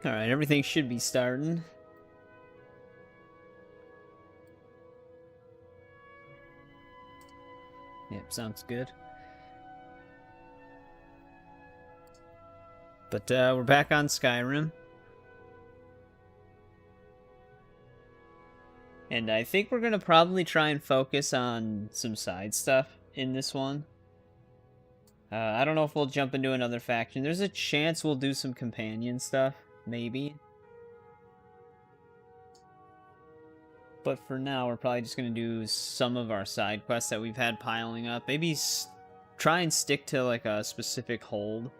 Alright, everything should be starting. Yep, sounds good. But we're back on Skyrim. And I think we're going to probably try and focus on some side stuff in this one. I don't know if we'll jump into another faction. There's a chance we'll do some companion stuff, maybe. But for now, we're probably just going to do some of our side quests that we've had piling up. Maybe try and stick to like a specific hold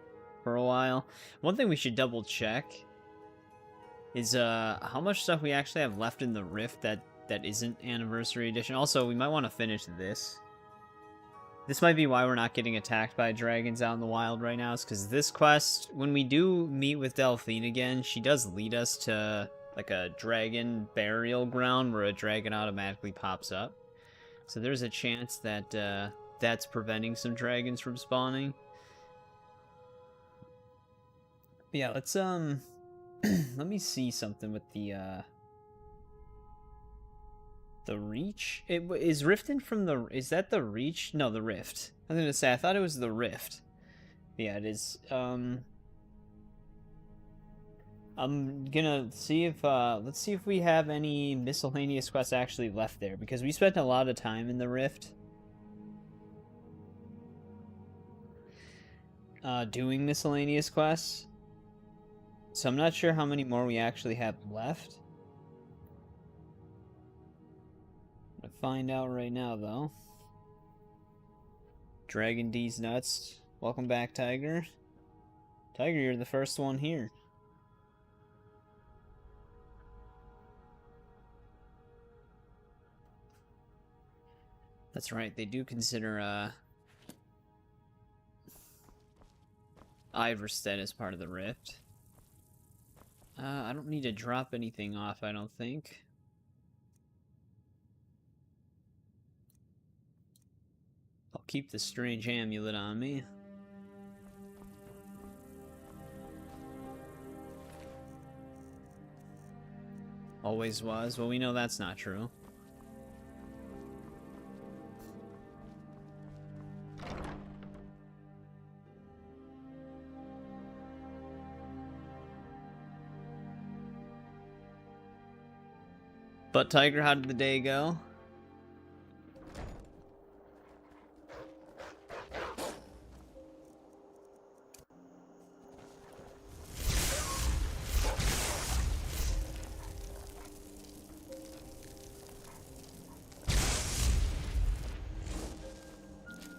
for a while. One thing we should double check is how much stuff we actually have left in the Rift that isn't Anniversary Edition. Also, we might want to finish this. This might be why we're not getting attacked by dragons out in the wild right now, is because this quest, when we do meet with Delphine again, she does lead us to like a dragon burial ground where a dragon automatically pops up. So there's a chance that that's preventing some dragons from spawning. But yeah, let's let me see something with the Reach? Is Riften from the... Is that the Reach? No, the Rift. I was gonna say, I thought it was the Rift. Yeah, it is. I'm gonna see if, let's see if we have any miscellaneous quests actually left there, because we spent a lot of time in the Rift. Doing miscellaneous quests. So I'm not sure how many more we actually have left. I'm gonna find out right now, though. Dragon D's nuts. Welcome back, Tiger. Tiger, you're the first one here. That's right, they do consider, Iverstead as part of the Rift. I don't need to drop anything off, I don't think. I'll keep the strange amulet on me. Always was. Well, we know that's not true. But Tiger, how did the day go?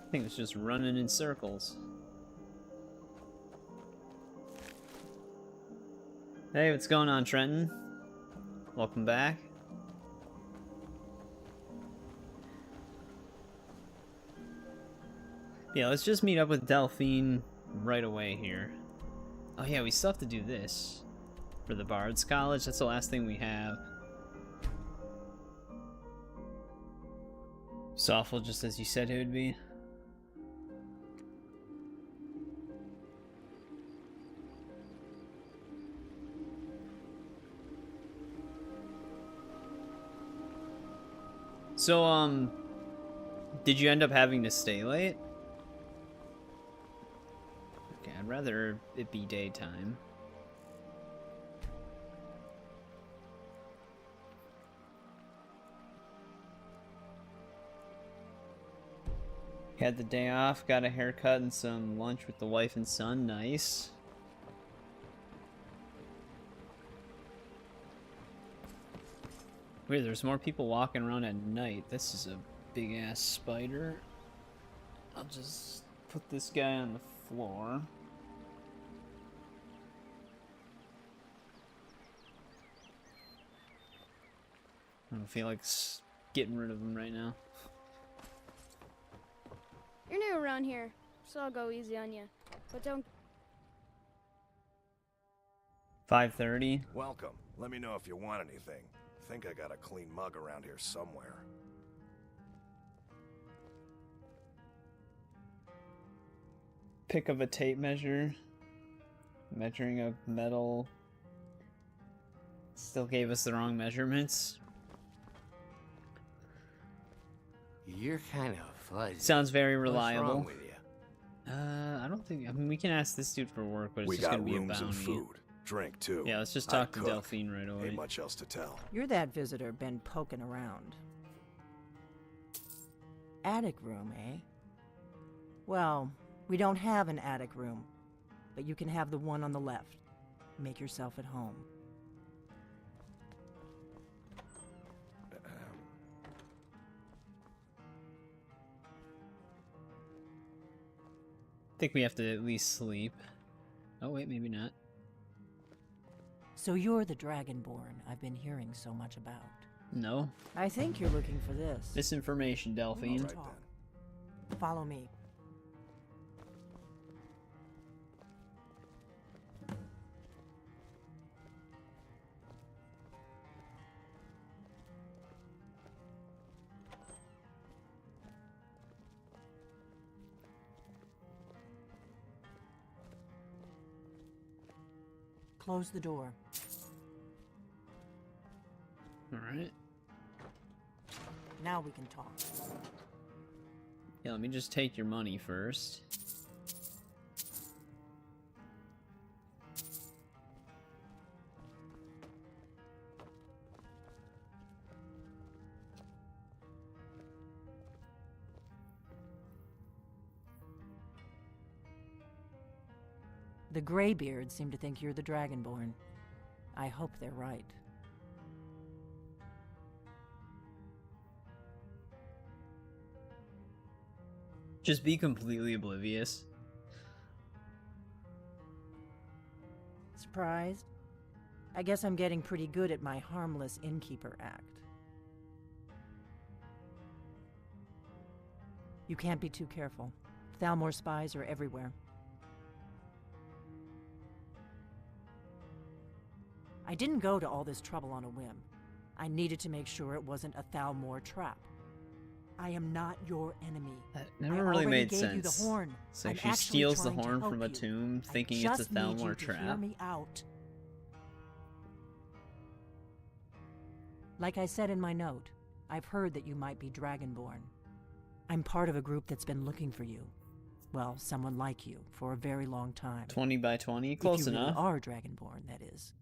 I think it's just running in circles. Hey, what's going on, Trenton? Welcome back. Yeah, let's just meet up with Delphine right away here. Oh yeah, we still have to do this for the Bard's College. That's the last thing we have. It's awful, just as you said it would be. So, did you end up having to stay late? Okay, I'd rather it be daytime. Had the day off, got a haircut and some lunch with the wife and son. Nice. Weird, there's more people walking around at night. This is a big ass spider. I'll just put this guy on the floor. I don't feel like getting rid of him right now. You're new around here, so I'll go easy on you. But don't... 5:30. Welcome. Let me know if you want anything. Think I got a clean mug around here somewhere. Pick up a tape measure. Measuring of metal. Still gave us the wrong measurements. You're kind of fuzzy. Sounds very What's reliable. wrong with you? I don't think. I mean, we can ask this dude for work, but it's We just got gonna be a rooms bounty. and food, drink too. Yeah, let's just I talk to cook. Delphine right away. Ain't much else to tell. You're that visitor been poking around. Attic room, eh? Well, we don't have an attic room, but you can have the one on the left. Make yourself at home. I think we have to at least sleep. Oh wait, maybe not. So you're the Dragonborn I've been hearing so much about. No. I think you're looking for this. Misinformation, Delphine. Right Talk. then. Follow me. Close the door. Alright. Now we can talk. Yeah, let me just take your money first. The Greybeards seem to think you're the Dragonborn. I hope they're right. Just be completely oblivious. Surprised? I guess I'm getting pretty good at my harmless innkeeper act. You can't be too careful. Thalmor spies are everywhere. I didn't go to all this trouble on a whim. I needed to make sure it wasn't a Thalmor trap. I am not your enemy. That I never really already made gave sense. you the horn. So I'm she actually steals the trying to horn help from a you. tomb, I thinking it's a just need you Thalmor to hear trap. me out. Like I said in my note, I've heard that you might be Dragonborn. I'm part of a group that's been looking for you. Well, someone like you, for a very long time. 20 by 20, close if you enough. Really are Dragonborn, that is.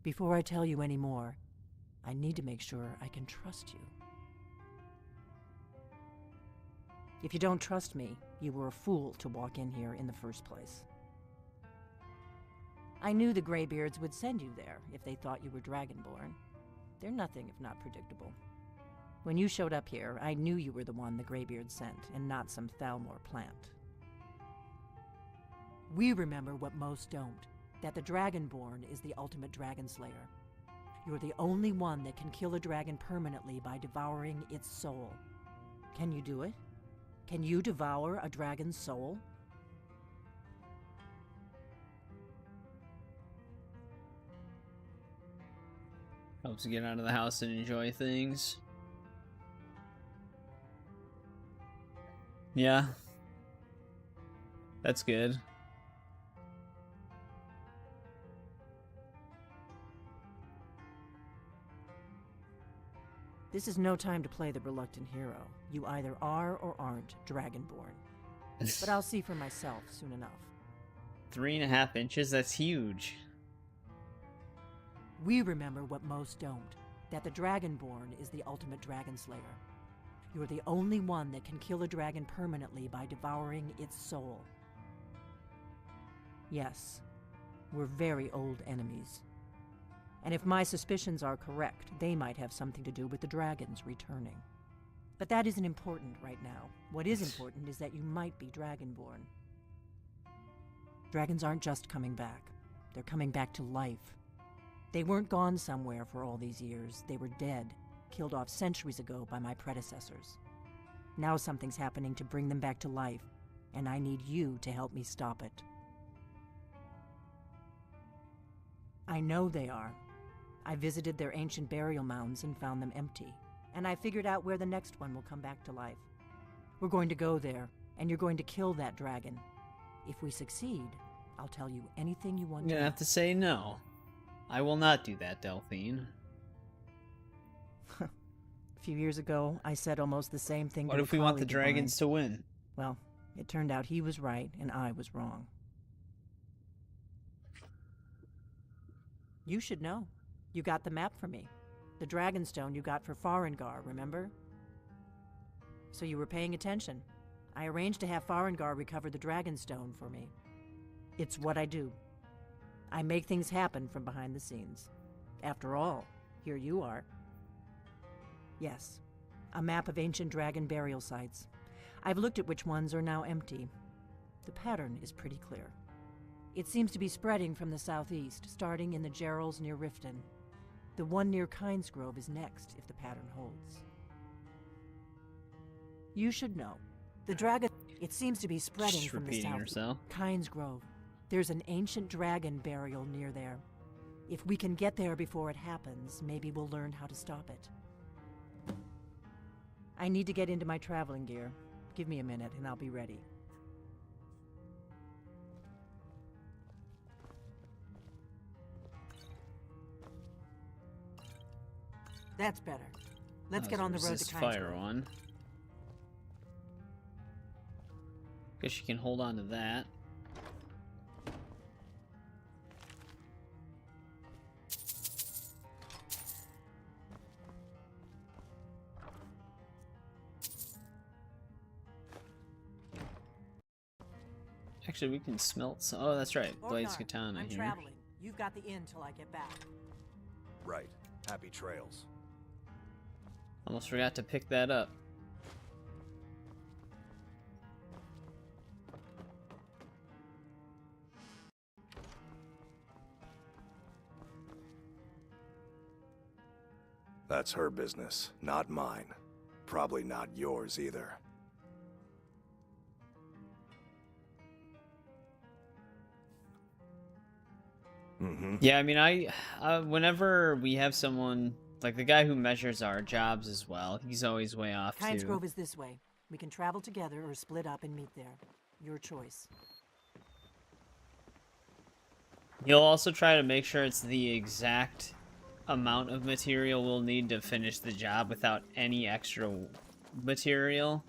Before I tell you any more, I need to make sure I can trust you. If you don't trust me, you were a fool to walk in here in the first place. I knew the Greybeards would send you there if they thought you were Dragonborn. They're nothing if not predictable. When you showed up here, I knew you were the one the Greybeards sent, and not some Thalmor plant. We remember what most don't, that the Dragonborn is the ultimate dragon slayer. You're the only one that can kill a dragon permanently by devouring its soul. Can you do it? Can you devour a dragon's soul? Helps you get out of the house and enjoy things. Yeah. That's good. This is no time to play the reluctant hero. You either are or aren't Dragonborn. But I'll see for myself soon enough. 3.5 inches? That's huge. We remember what most don't, that the Dragonborn is the ultimate dragon slayer. You're the only one that can kill a dragon permanently by devouring its soul. Yes, we're very old enemies. And if my suspicions are correct, they might have something to do with the dragons returning. But that isn't important right now. What is important is that you might be Dragonborn. Dragons aren't just coming back. They're coming back to life. They weren't gone somewhere for all these years. They were dead, killed off centuries ago by my predecessors. Now something's happening to bring them back to life, and I need you to help me stop it. I know they are. I visited their ancient burial mounds and found them empty, and I figured out where the next one will come back to life. We're going to go there, and you're going to kill that dragon. If we succeed, I'll tell you anything you want I'm to gonna know. have to say no. I will not do that, Delphine. A few years ago, I said almost the same thing What to if a we want the colleague of dragons to mine. win? Well, it turned out he was right and I was wrong. You should know. You got the map for me. The Dragonstone you got for Farengar, remember? So you were paying attention. I arranged to have Farengar recover the Dragonstone for me. It's what I do. I make things happen from behind the scenes. After all, here you are. Yes, a map of ancient dragon burial sites. I've looked at which ones are now empty. The pattern is pretty clear. It seems to be spreading from the southeast, starting in the Gerals near Riften. The one near Kynesgrove is next, if the pattern holds. You should know. The dragon... It seems to be spreading She's from the repeating south. herself. Kynesgrove. There's an ancient dragon burial near there. If we can get there before it happens, maybe we'll learn how to stop it. I need to get into my traveling gear. Give me a minute and I'll be ready. That's better. Let's get on the road to Resist fire Kynesgrove. one. Guess you can hold on to that. Actually, we can smelt some. Oh, that's right. Blade's katana I'm here. traveling. You've got the inn till I get back. Right. Happy trails. Almost forgot to pick that up. That's her business, not mine. Probably not yours either. Yeah, I mean, whenever we have someone, like the guy who measures our jobs as well, he's always way off too. Kynesgrove is this way. We can travel together or split up and meet there. Your choice. He'll also try to make sure it's the exact amount of material we'll need to finish the job without any extra material.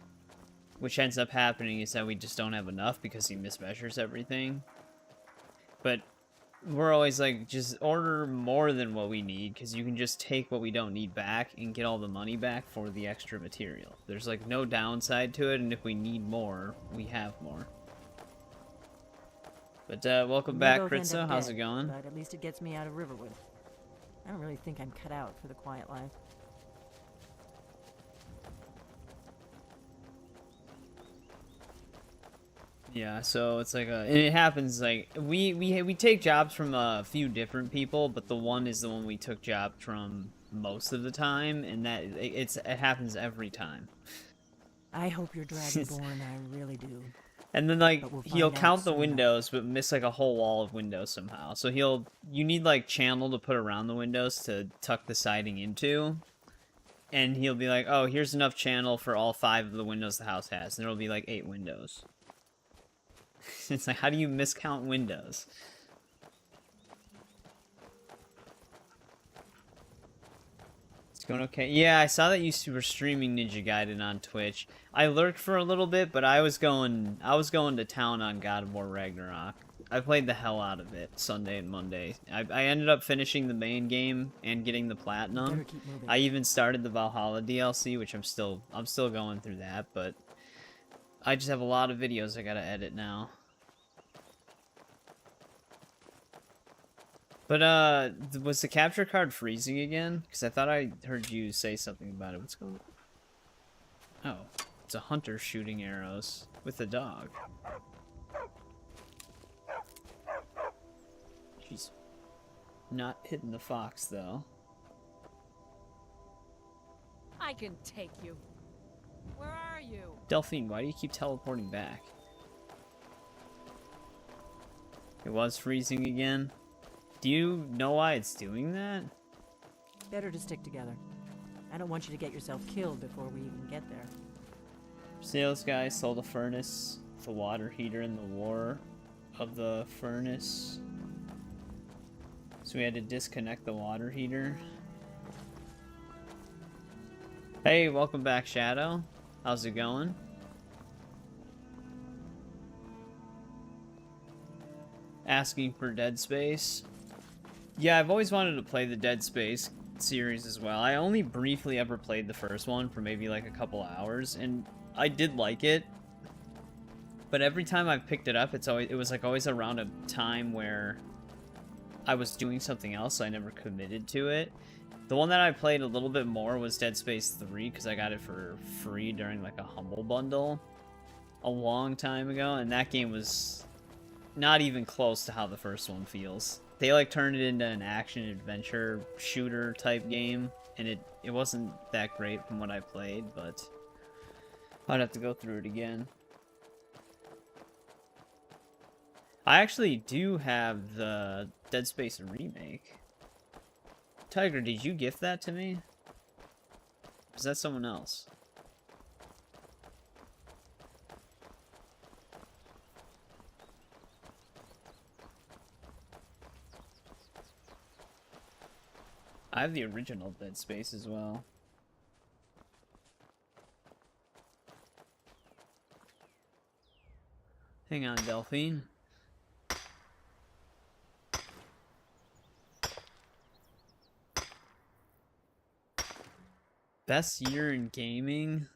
Which ends up happening is that we just don't have enough because he mismeasures everything. But we're always like, just order more than what we need, because you can just take what we don't need back and get all the money back for the extra material. There's like no downside to it, and if we need more, we have more. But welcome back, Kritza. How's it going? But at least it gets me out of Riverwood. I don't really think I'm cut out for the quiet life. Yeah, so it's like and it happens like we take jobs from a few different people, but the one is the one we took jobs from most of the time, and that it happens every time. I hope you're Dragonborn, I really do. And then like But we'll he'll find out count the soon windows, but miss like a whole wall of windows somehow. So you need like channel to put around the windows to tuck the siding into. And he'll be like, oh, here's enough channel for all 5 of the windows the house has. And there'll be like 8 windows. It's like, how do you miscount windows? It's going okay. Yeah, I saw that you were streaming Ninja Gaiden on Twitch. I lurked for a little bit, but I was going to town on God of War Ragnarok. I played the hell out of it Sunday and Monday. I ended up finishing the main game and getting the platinum. I even started the Valhalla DLC, which I'm still going through that, but I just have a lot of videos I gotta edit now. But was the capture card freezing again? Because I thought I heard you say something about it. What's going on? Oh, it's a hunter shooting arrows with a dog. She's not hitting the fox, though. I can take you. Where are you? Delphine, why do you keep teleporting back? It was freezing again. Do you know why it's doing that? Better to stick together. I don't want you to get yourself killed before we even get there. Sales guy sold a furnace, the water heater in the war of the furnace. So we had to disconnect the water heater. Hey, welcome back, Shadow. How's it going? Asking for Dead Space. Yeah, I've always wanted to play the Dead Space series as well. I only briefly ever played the first one for maybe like a couple hours, and I did like it. But every time I've picked it up, it was like always around a time where I was doing something else, so I never committed to it. The one that I played a little bit more was Dead Space 3, because I got it for free during like a Humble Bundle a long time ago, and that game was not even close to how the first one feels. They like turned it into an action adventure shooter type game, and it wasn't that great from what I played, but I'd have to go through it again. I actually do have the Dead Space remake. Tiger, did you gift that to me? Or is that someone else? I have the original Dead Space as well. Hang on, Delphine. Best year in gaming?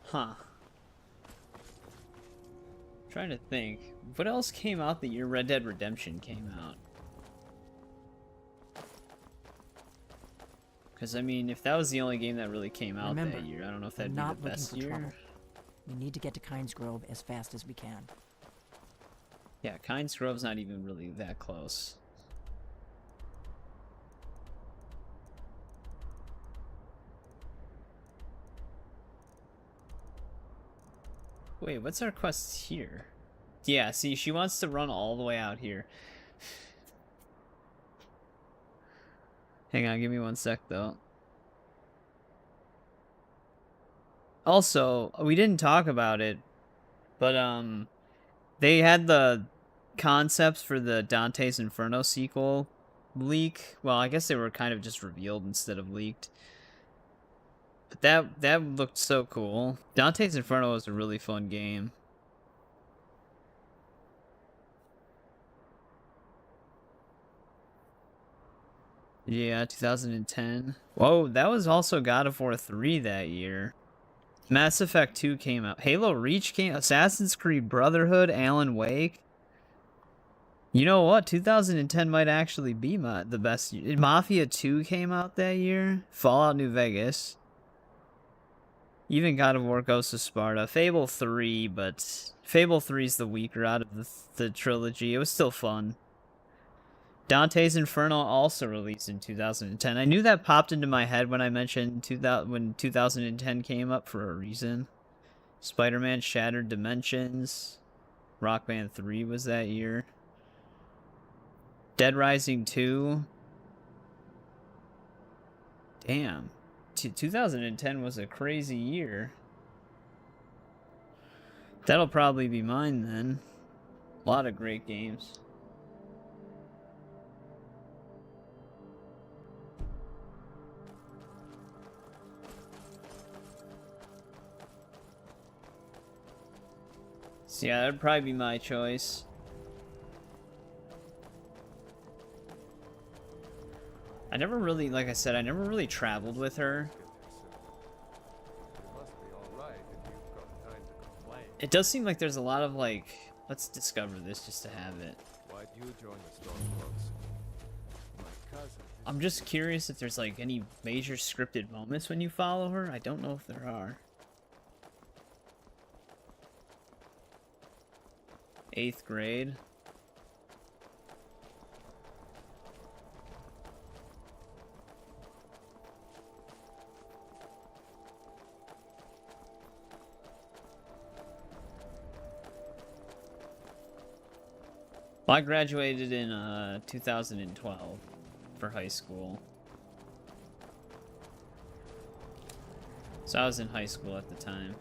Huh. Trying to think. What else came out the year Red Dead Redemption came out? Because, I mean, if that was the only game that really came out that year, I don't know if that'd be the best year. Trouble. We need to get to Kynes Grove as fast as we can. Yeah, Kynes Grove's not even really that close. Wait, what's our quest here? Yeah, see, she wants to run all the way out here. Hang on, give me one sec, though. Also, we didn't talk about it, but, they had the concepts for the Dante's Inferno sequel leak. Well, I guess they were kind of just revealed instead of leaked. But that looked so cool. Dante's Inferno was a really fun game. Yeah, 2010. Whoa, that was also God of War 3 that year. Mass Effect 2 came out. Halo Reach came out. Assassin's Creed Brotherhood, Alan Wake. You know what? 2010 might actually be the best year. Mafia 2 came out that year. Fallout New Vegas. Even God of War Ghost of Sparta. Fable 3, but Fable 3 is the weaker out of the trilogy. It was still fun. Dante's Inferno also released in 2010. I knew that popped into my head when I mentioned when 2010 came up for a reason. Spider-Man Shattered Dimensions. Rock Band 3 was that year. Dead Rising 2. Damn. 2010 was a crazy year. That'll probably be mine then. A lot of great games. So yeah, that'd probably be my choice. I never really, like I said, I never really traveled with her. It does seem like there's a lot of like, let's discover this just to have it. Why'd you join the Stormcloaks? My cousin. I'm just curious if there's like any major scripted moments when you follow her. I don't know if there are. 8th grade. Well, I graduated in 2012 for high school. So I was in high school at the time.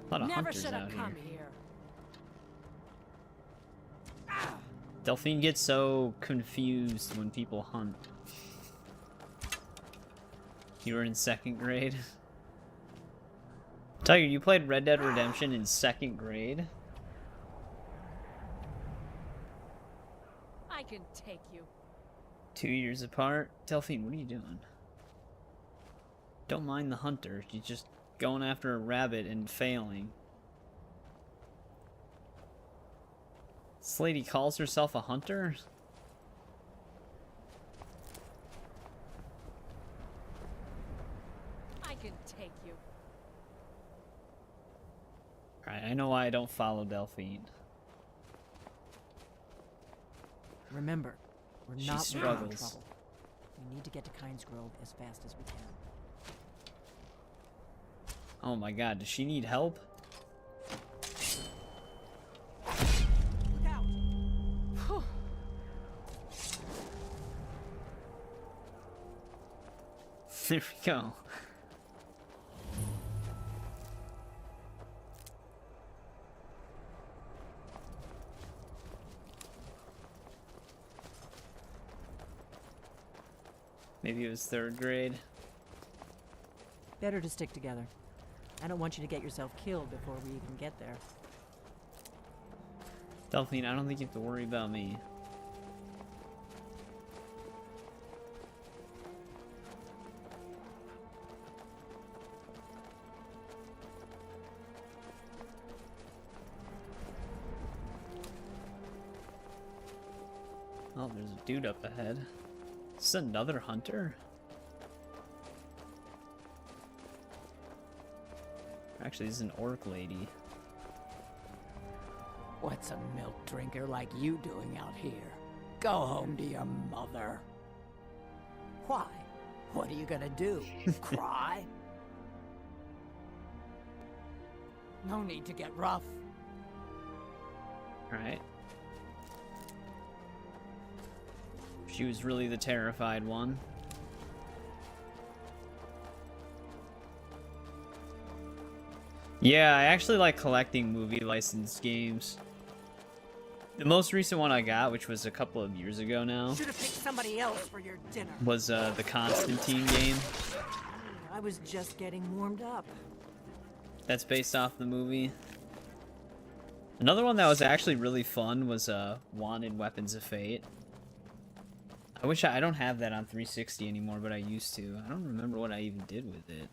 A lot of Never hunters should out have here. come here. Delphine gets so confused when people hunt. You were in 2nd grade? Tiger, you played Red Dead Redemption in 2nd grade? I can take you. 2 years apart? Delphine, what are you doing? Don't mind the hunter. She's just going after a rabbit and failing. This lady calls herself a hunter? I can take you. Alright, I know why I don't follow Delphine. Remember, we're She not looking for struggles. trouble. We need to get to Kynes Grove as fast as we can. Oh my god, does she need help? Look out! There we go. Maybe it was 3rd grade. Better to stick together. I don't want you to get yourself killed before we even get there. Delphine, I don't think you have to worry about me. Oh, there's a dude up ahead. Is this another hunter? Actually, this is an orc lady. What's a milk drinker like you doing out here? Go home to your mother. Why? What are you gonna do? Cry? No need to get rough. Alright. She was really the terrified one. Yeah, I actually like collecting movie licensed games. The most recent one I got, which was a couple of years ago now, Should have picked somebody else for your dinner. was the Constantine game. I was just getting warmed up. That's based off the movie. Another one that was actually really fun was Wanted Weapons of Fate. I wish I don't have that on 360 anymore, but I used to. I don't remember what I even did with it.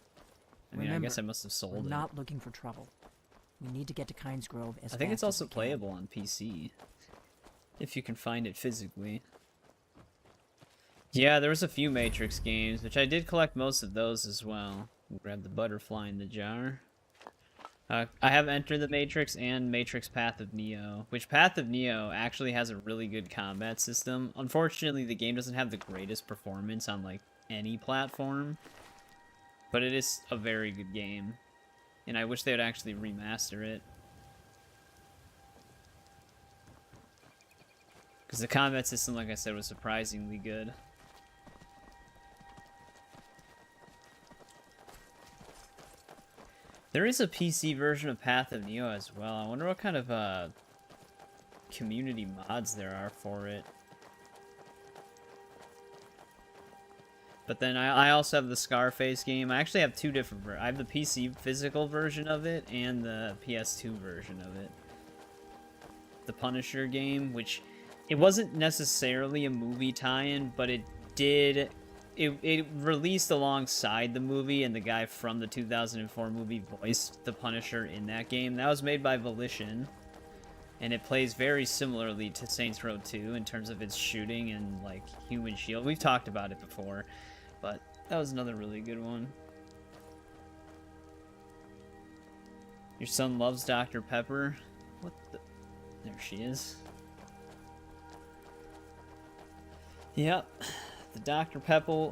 I mean, Remember, I guess I must have sold We're it. not looking for trouble. We need to get to Kynes Grove as I think fast it's also as we can. playable on PC. If you can find it physically. Yeah, there was a few Matrix games, which I did collect most of those as well. Grab the butterfly in the jar. I have Entered the Matrix and Matrix Path of Neo, which Path of Neo actually has a really good combat system. Unfortunately, the game doesn't have the greatest performance on like any platform, but it is a very good game, and I wish they would actually remaster it. Because the combat system, like I said, was surprisingly good. There is a PC version of Path of Neo as well. I wonder what kind of community mods there are for it. But then I also have the Scarface game. I actually have two different I have the PC physical version of it and the PS2 version of it. The Punisher game, which it wasn't necessarily a movie tie-in, but it did... It released alongside the movie, and the guy from the 2004 movie voiced the Punisher in that game. That was made by Volition, and it plays very similarly to Saints Row 2 in terms of its shooting and, like, human shield. We've talked about it before, but that was another really good one. Your son loves Dr. Pepper? What the... There she is. Yep. The Dr. Pepper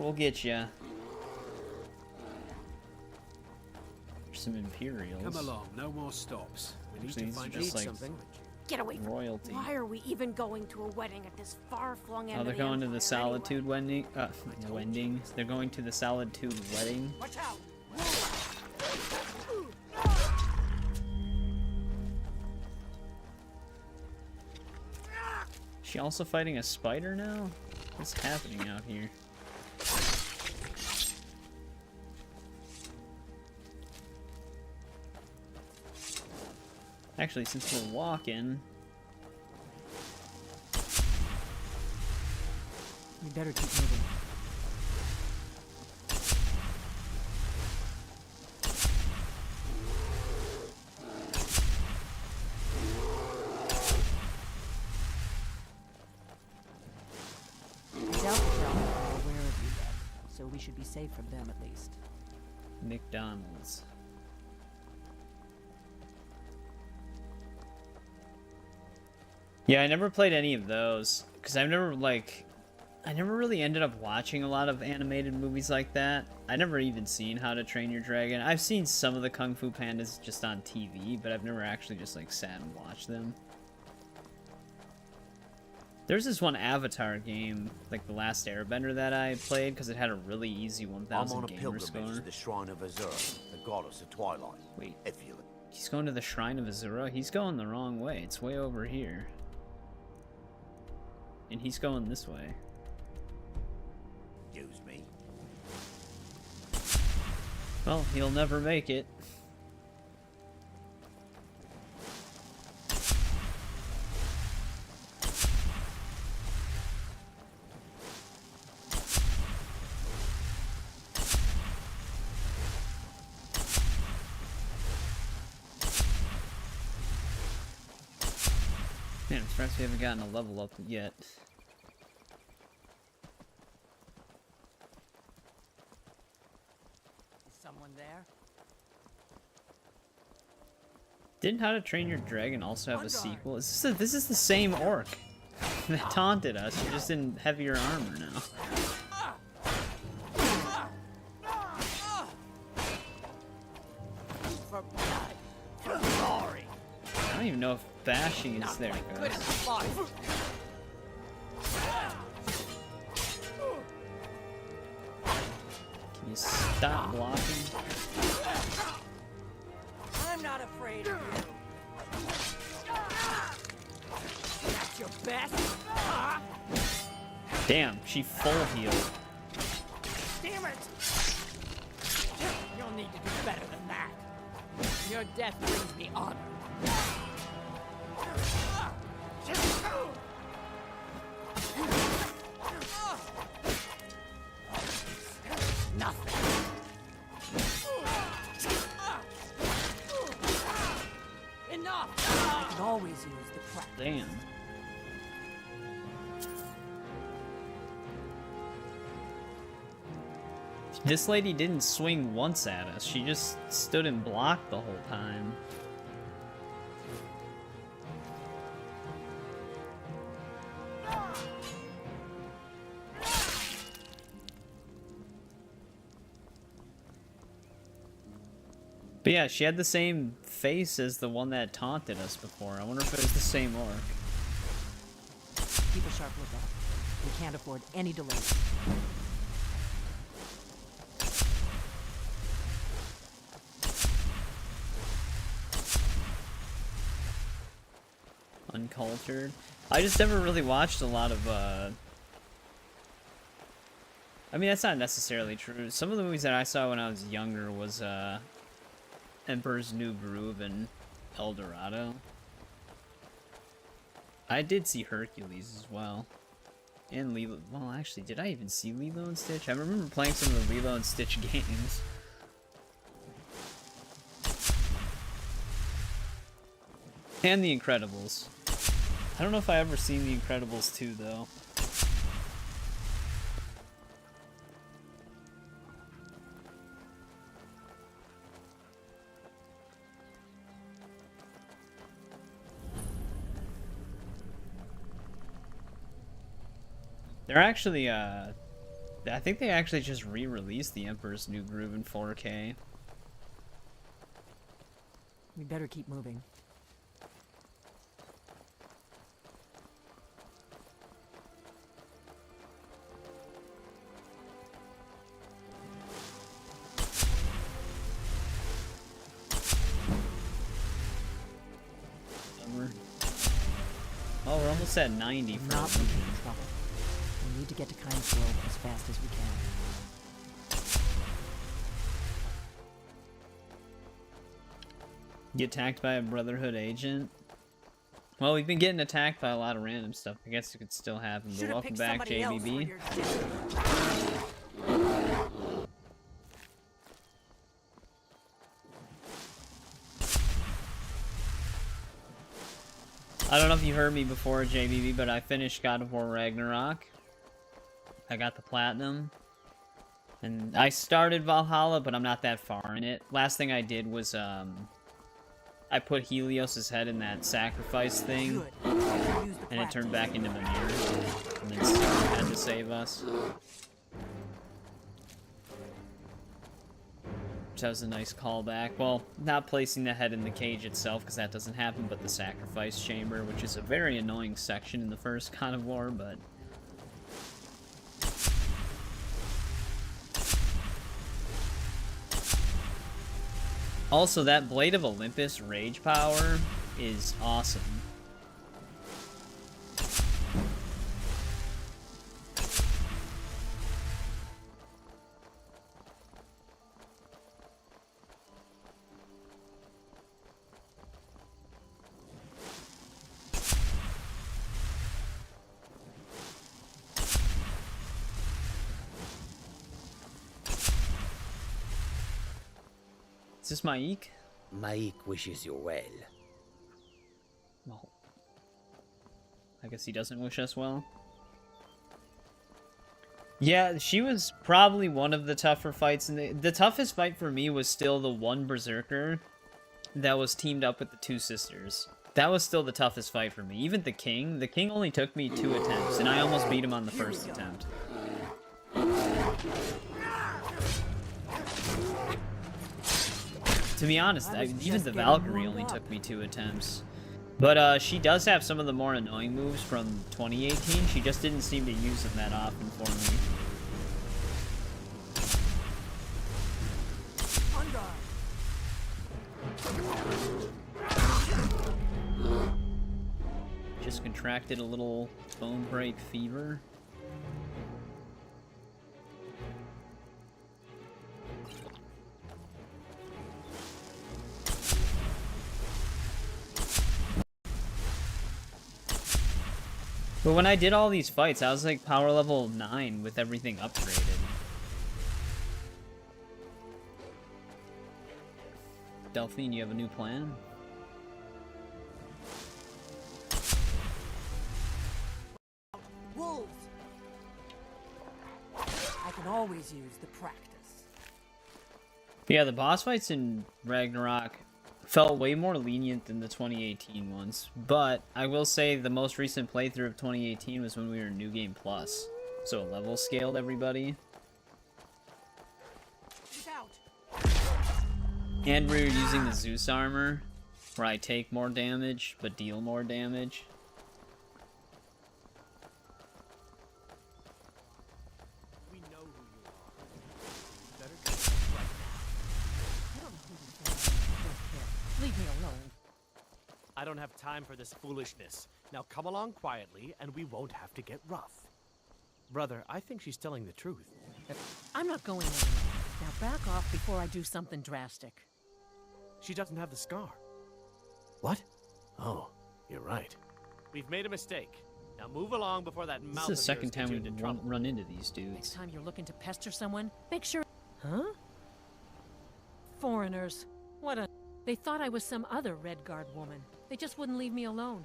will get you. There's some Imperials. Come along, no more stops. We need Actually, to these are find just out like something. Get away from royalty. Why are we even going to a wedding at this far-flung end Oh, they're of the going to the Empire Solitude anyway? wedding. They're going to the Solitude wedding. Watch out! she also fighting a spider now? What's happening out here? Actually, since we're walking... We better keep moving. So we should be safe from them at least. McDonald's. Yeah, I never played any of those because I never really ended up watching a lot of animated movies like that. I never even seen How to Train Your Dragon. I've seen some of the Kung Fu Pandas just on TV, but I've never actually just like sat and watched them. There's this one Avatar game, like The Last Airbender, that I played because it had a really easy 1,000 gamer score. To the Shrine of Azura, the goddess of twilight. Wait, if you... he's going to the Shrine of Azura? He's going the wrong way. It's way over here. And he's going this way. Use me. Well, he'll never make it. Man, I'm surprised we haven't gotten a level up yet. Is someone there? Didn't How to Train Your Dragon also have a sequel? This is the same orc that taunted us, just in heavier armor now. For blood, for glory. I don't even know if bashing is there, guys. Can you stop blocking? I'm not afraid of you. That's your best? Damn, she full healed. Damn it! You'll need to do better than that. Your death brings me honor. Nothing. Enough! I can always use the practice. Damn. This lady didn't swing once at us. She just stood and blocked the whole time. But yeah, she had the same face as the one that taunted us before. I wonder if it was the same orc. Keep a sharp lookout. We can't afford any delays. Uncultured. I just never really watched a lot of, I mean, that's not necessarily true. Some of the movies that I saw when I was younger was, Emperor's New Groove and El Dorado. I did see Hercules as well. And Lilo. Well, actually, did I even see Lilo and Stitch? I remember playing some of the Lilo and Stitch games. And The Incredibles. I don't know if I ever seen The Incredibles 2, though. They're actually, I think they actually just re-released The Emperor's New Groove in 4K. We better keep moving. Oh, we're almost at 90 for Not looking for trouble. We need to get to Kynesgrove as fast as we can. Get attacked by a Brotherhood agent? Well, we've been getting attacked by a lot of random stuff. I guess it could still happen, but Should've welcome picked back, somebody else for JBB. your dinner. I don't know if you heard me before, JBB, but I finished God of War Ragnarok. I got the Platinum. And I started Valhalla, but I'm not that far in it. Last thing I did was, I put Helios's head in that sacrifice thing, Good. Use the and it turned practice. back into Mimir. And then Sif had to save us. Which was a nice callback. Well, not placing the head in the cage itself, because that doesn't happen, but the sacrifice chamber, which is a very annoying section in the first God of War, but... Also, that Blade of Olympus rage power is awesome. Is this Maik? Maik wishes you well. Well, I guess he doesn't wish us well. Yeah, she was probably one of the tougher fights. And the toughest fight for me was still the one Berserker that was teamed up with the two sisters. That was still the toughest fight for me. Even the King. The King only took me 2 attempts, and I almost beat him on the first attempt. To be honest, even the Valkyrie only took me 2 attempts. But she does have some of the more annoying moves from 2018. She just didn't seem to use them that often for me. Just contracted a little bone break fever. But when I did all these fights, I was like power level 9 with everything upgraded. Delphine, you have a new plan? Wolves! I can always use the practice. Yeah, the boss fights in Ragnarok felt way more lenient than the 2018 ones, but I will say the most recent playthrough of 2018 was when we were in New Game Plus, so it level scaled everybody. She's out. And we were using the Zeus armor, where I take more damage, but deal more damage. We know who you are. Better get us right now. I don't know who these guys are. I don't care. Leave me alone. I don't have time for this foolishness. Now come along quietly, and we won't have to get rough. Brother, I think she's telling the truth. I'm not going anywhere. Now back off before I do something drastic. She doesn't have the scar. What? Oh, you're right. We've made a mistake. Now move along before that mouth This is the of yours second time gets you we've into trouble. run into these Next dudes. time you're looking to pester someone, make sure... Huh? Foreigners. What a... They thought I was some other Red Guard woman. They just wouldn't leave me alone.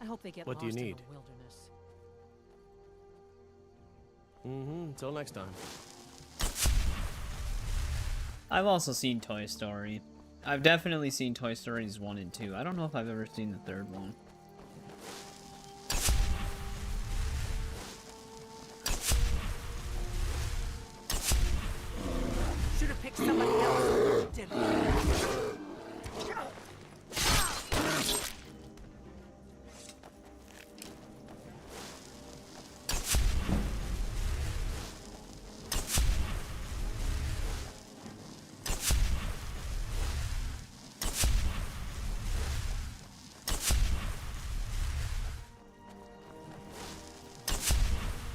I hope they get What do lost you in need? the wilderness. Until next time. I've also seen Toy Story. I've definitely seen Toy Stories 1 and 2. I don't know if I've ever seen the third one. Should have picked somebody else for your dinner.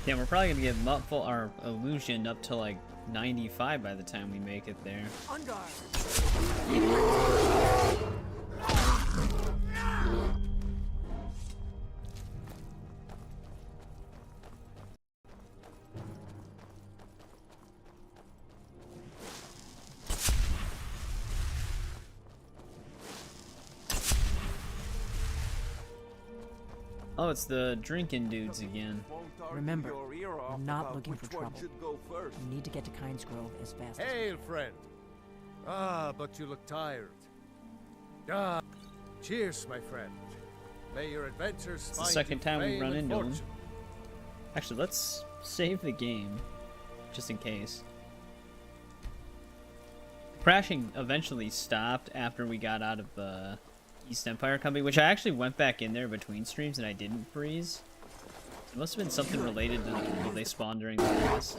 Yeah, we're probably gonna get our illusion up to like 95 by the time we make it there. On guard. Oh, it's the drinking dudes again. Remember, we're not looking for trouble. We need to get to Kynes Grove as fast as Hail, friend. But you look tired. Cheers, my friend. May your adventures It's the second time we run into him. Actually, let's save the game, just in case. Crashing eventually stopped after we got out of the East Empire Company, which I actually went back in there between streams and I didn't freeze. It must have been something related to the people they spawned during the TES.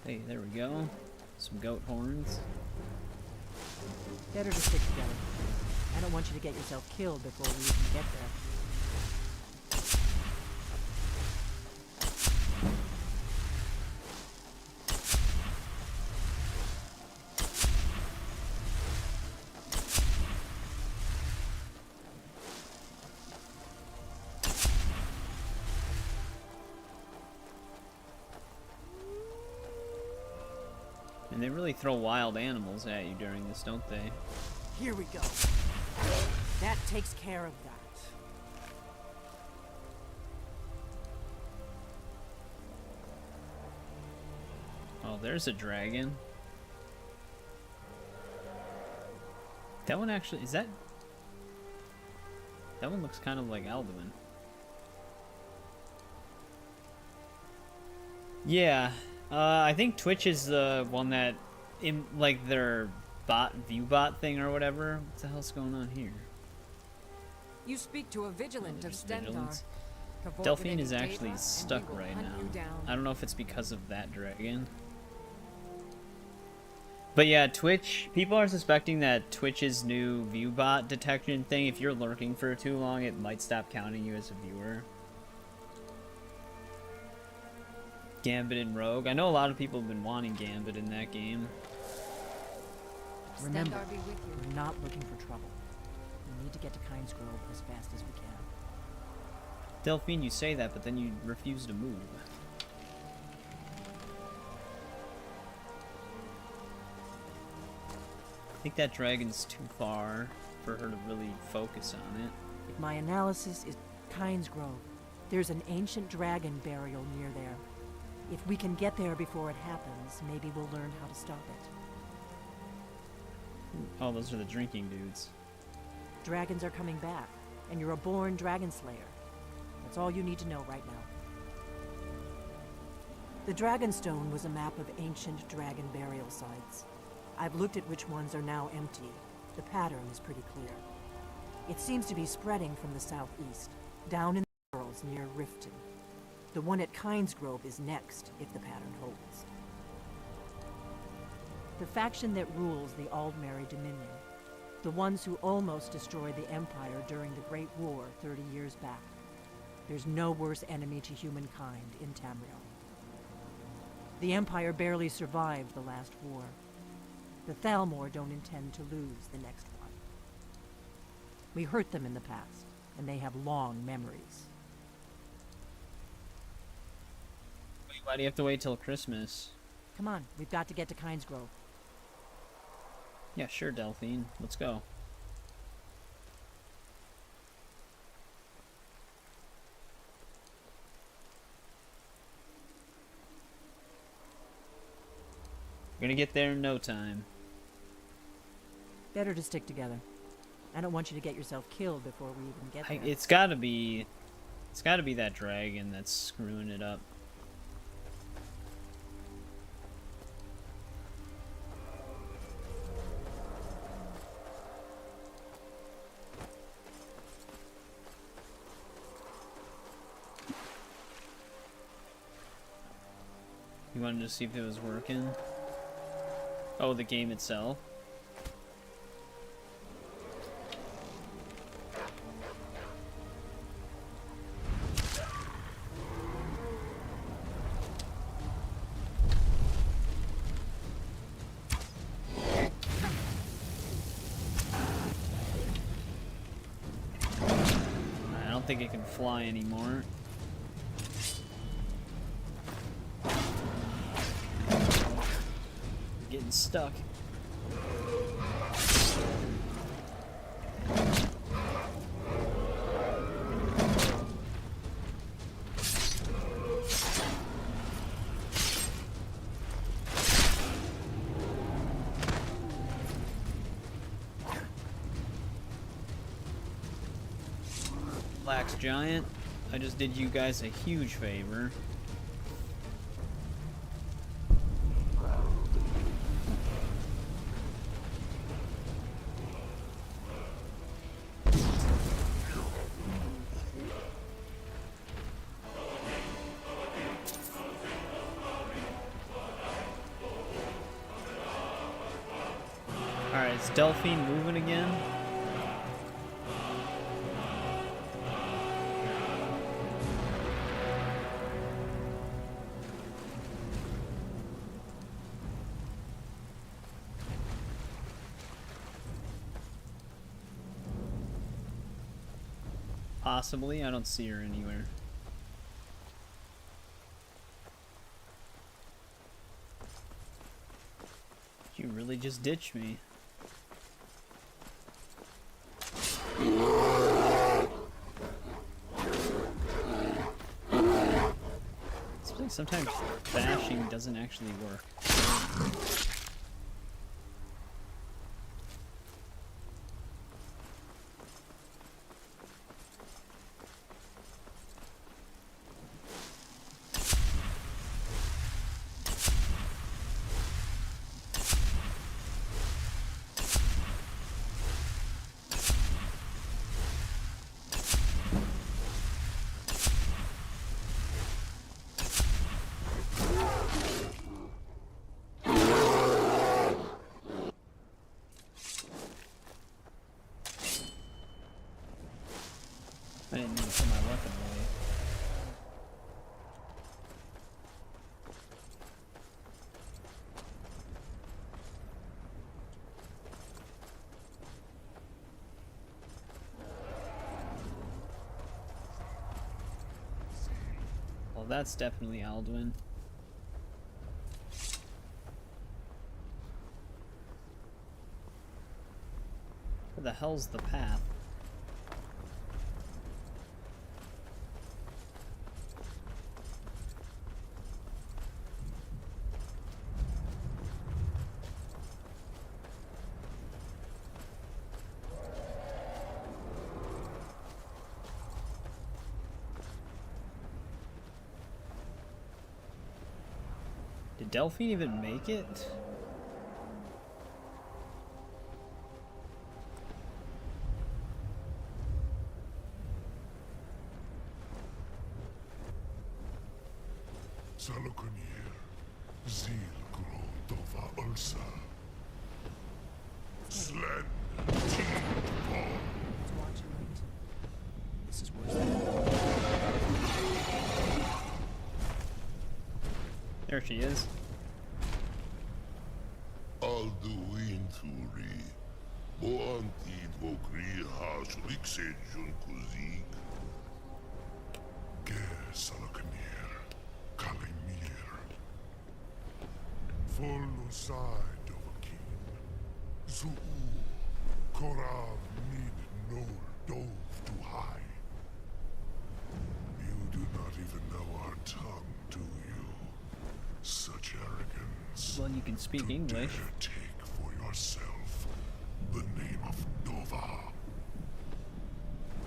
Hey, there we go. Some goat horns. better to stick together. I don't want you to get yourself killed before we even get there. And they really throw wild animals at you during this, don't they? Here we go. That takes care of that. Oh, there's a dragon. That one actually, is that... That one looks kind of like Alduin. Yeah, I think Twitch is the one that, in like their view bot thing or whatever. What the hell's going on here? You speak to a vigilant of Stendarr. Vigilance. Delphine is actually stuck right now. I don't know if it's because of that dragon. But yeah, Twitch, people are suspecting that Twitch's new view bot detection thing, if you're lurking for too long, it might stop counting you as a viewer. Gambit and Rogue. I know a lot of people have been wanting Gambit in that game. Remember, we're not looking for trouble. We need to get to Kynes Grove as fast as we can. Delphine, you say that, but then you refuse to move. I think that dragon's too far for her to really focus on it. If my analysis is Kynes Grove, there's an ancient dragon burial near there. If we can get there before it happens, maybe we'll learn how to stop it. Oh, those are the drinking dudes. Dragons are coming back, and you're a born dragon slayer. That's all you need to know right now. The Dragonstone was a map of ancient dragon burial sites. I've looked at which ones are now empty. The pattern is pretty clear. It seems to be spreading from the southeast, down in the Urals near Riften. The one at Kynes Grove is next, if the pattern holds. The faction that rules the Aldmeri Dominion, the ones who almost destroyed the Empire during the Great War 30 years back. There's no worse enemy to humankind in Tamriel. The Empire barely survived the last war. The Thalmor don't intend to lose the next one. We hurt them in the past, and they have long memories. Why do you have to wait till Christmas? Come on, we've got to get to Kynes Grove. Yeah, sure, Delphine. Let's go. We're gonna get there in no time. Better to stick together. I don't want you to get yourself killed before we even get there. It's gotta be that dragon that's screwing it up. You wanted to see if it was working? Oh, the game itself? think it can fly anymore. Getting stuck. Relax, Giant. I just did you guys a huge favor. Alright, is Delphine moving again? Possibly, I don't see her anywhere. You really just ditched me. It's like sometimes bashing doesn't actually work. I didn't need to put my weapon away. Well, that's definitely Alduin. Where the hell's the path? Did Delphine even make it? Salokonier, Zil Grodova Ulsa. Sled T-Ball. This is worse than There she is. Alduin Turi. Boantid Vokri Haslik Sejun Kuzik. Ger Salokonier. Kalimir. Volusai Dovakin. Zuu. Korav Mid Nol Dove to high. You do not even know our tongue, do you? Such arrogance. Well, you can speak to English. Dare take for yourself the name of Nova.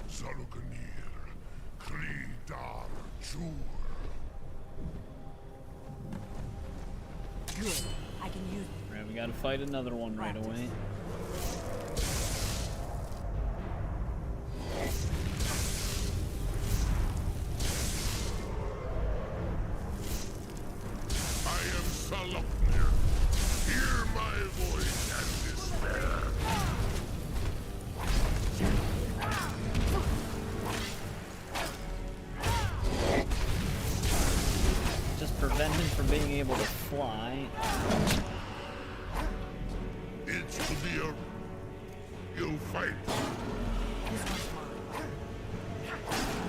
Zalukanir, Kridar Jur. Good. I can use. Alright, we gotta fight another one right away. Saloknir, hear my voice and despair. Just prevent him from being able to fly. It's to be a... You'll fight. This one's mine.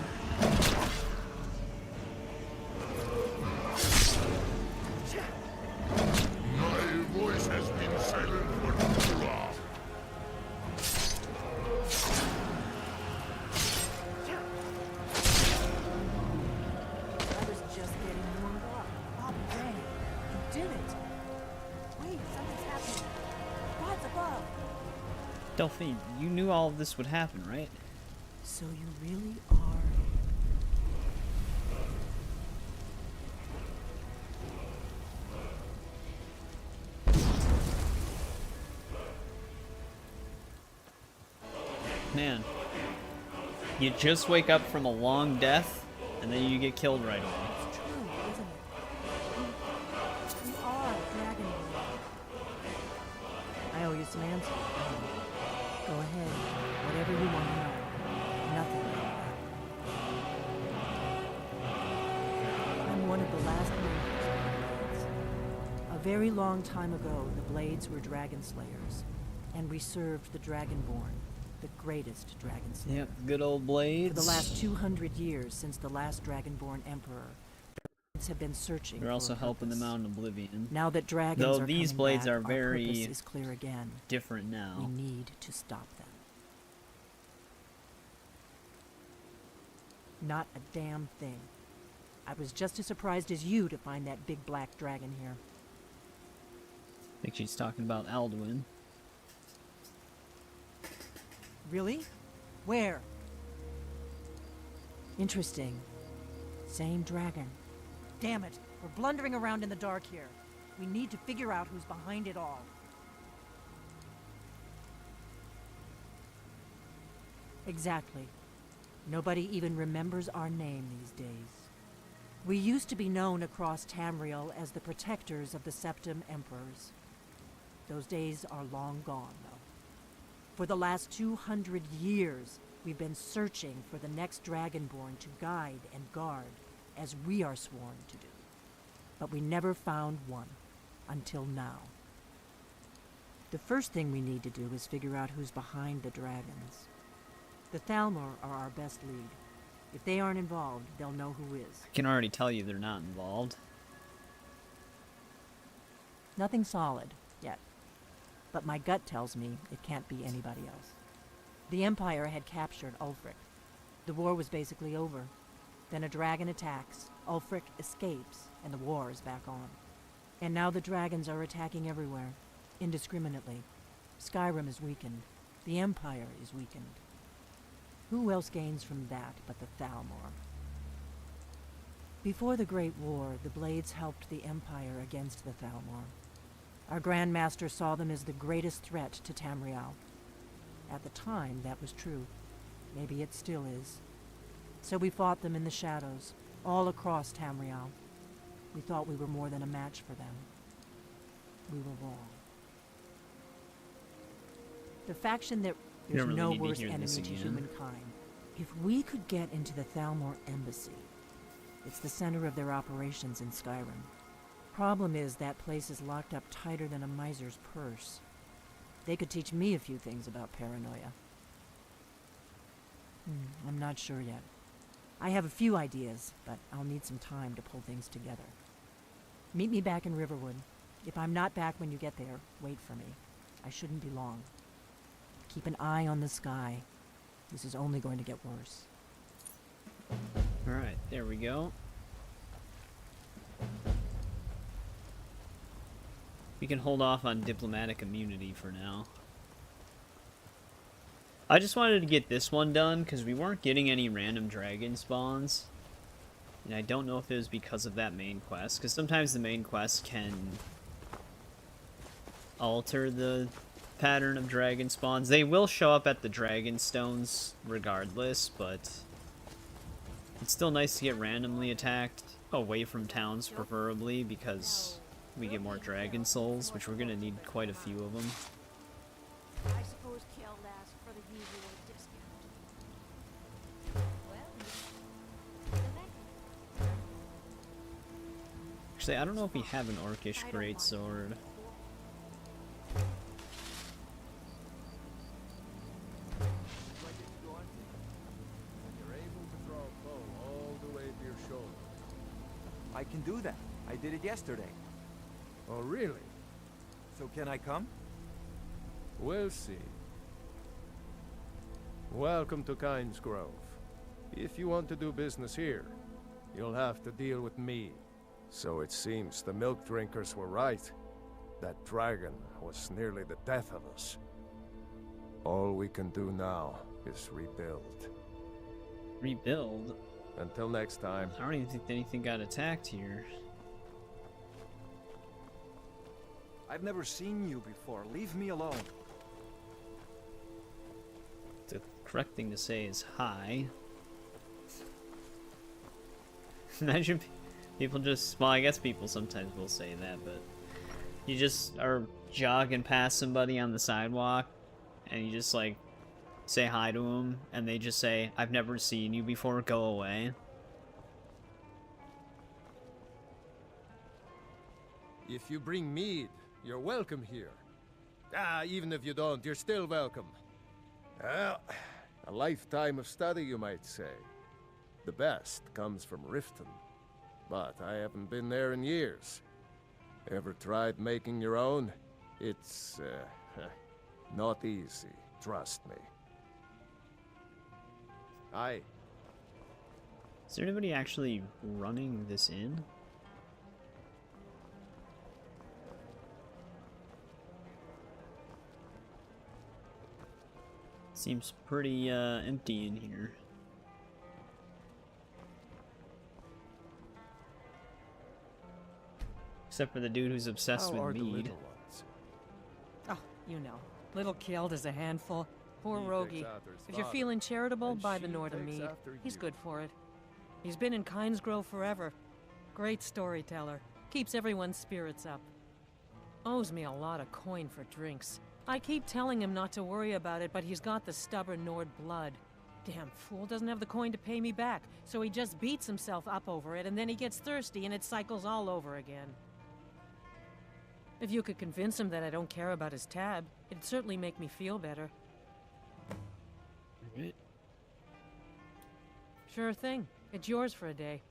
Delphine, you knew all of this would happen, right? So you really are... Man, you just wake up from a long death, and then you get killed right away. It's true, isn't it? We are Dragonborn. I owe you some answers. Go ahead. Whatever you want to know. Nothing like that. I'm one of the last members of the Blades. A very long time ago, the Blades were dragon slayers, and we served the Dragonborn, the greatest dragon slayer. Yep, good old Blades. For the last 200 years since the last Dragonborn Emperor, the Blades have been searching. They're also for a helping them purpose. out in Oblivion. Now that dragons Though are these coming blades back, are our very purpose is clear again. different We now. need to stop them. Not a damn thing. I was just as surprised as you to find that big black dragon here. I think she's talking about Alduin. Really? Where? Interesting. Same dragon. Damn it! We're blundering around in the dark here. We need to figure out who's behind it all. Exactly. Nobody even remembers our name these days. We used to be known across Tamriel as the protectors of the Septim Emperors. Those days are long gone, though. For the last 200 years, we've been searching for the next Dragonborn to guide and guard, as we are sworn to do. But we never found one, until now. The first thing we need to do is figure out who's behind the dragons. The Thalmor are our best lead. If they aren't involved, they'll know who is. I can already tell you they're not involved. Nothing solid, yet. But my gut tells me it can't be anybody else. The Empire had captured Ulfric. The war was basically over. Then a dragon attacks, Ulfric escapes, and the war is back on. And now the dragons are attacking everywhere, indiscriminately. Skyrim is weakened. The Empire is weakened. Who else gains from that but the Thalmor? Before the Great War, the Blades helped the Empire against the Thalmor. Our Grand Master saw them as the greatest threat to Tamriel. At the time, that was true. Maybe it still is. So we fought them in the shadows, all across Tamriel. We thought we were more than a match for them. We were wrong. The faction that You there's don't really no need to worse hear enemy this to again. humankind. If we could get into the Thalmor embassy, it's the center of their operations in Skyrim. Problem is, that place is locked up tighter than a miser's purse. They could teach me a few things about paranoia. I'm not sure yet. I have a few ideas, but I'll need some time to pull things together. Meet me back in Riverwood. If I'm not back when you get there, wait for me. I shouldn't be long. Keep an eye on the sky. This is only going to get worse. Alright, there we go. We can hold off on diplomatic immunity for now. I just wanted to get this one done because we weren't getting any random dragon spawns. And I don't know if it was because of that main quest, because sometimes the main quest can alter the pattern of dragon spawns. They will show up at the dragon stones regardless, but it's still nice to get randomly attacked away from towns, preferably, because we get more dragon souls, which we're gonna need quite a few of them. I suppose Kjell asked for the usual discount. Actually, I don't know if we have an orcish greatsword. You're able to throw a bow all the way to your shoulder. I can do that. I did it yesterday. Oh, really? So can I come? We'll see. Welcome to Kynes Grove. If you want to do business here, you'll have to deal with me. So it seems the milk drinkers were right. That dragon was nearly the death of us. All we can do now is rebuild. Rebuild? Until next time. I don't even think anything got attacked here. I've never seen you before. Leave me alone. The correct thing to say is hi. Imagine people just, well, I guess people sometimes will say that, but you just are jogging past somebody on the sidewalk and you just like say hi to them and they just say, I've never seen you before, go away. If you bring mead, you're welcome here. Even if you don't, you're still welcome. Well, a lifetime of study, you might say. The best comes from Riften, but I haven't been there in years. Ever tried making your own? It's, not easy, trust me. Aye. Is there anybody actually running this inn? Seems pretty empty in here. Except for the dude who's obsessed How are with the mead. little ones? Oh, you know. Little killed is a handful. Poor He Rogie. takes after his If you're father, feeling charitable, and buy the she Northern takes mead. after He's you. good for it. He's been in Kynesgrove forever. Great storyteller. Keeps everyone's spirits up. Owes me a lot of coin for drinks. I keep telling him not to worry about it, but he's got the stubborn Nord blood. Damn fool doesn't have the coin to pay me back, so he just beats himself up over it, and then he gets thirsty and it cycles all over again. If you could convince him that I don't care about his tab, it'd certainly make me feel better. Sure thing. It's yours for a day.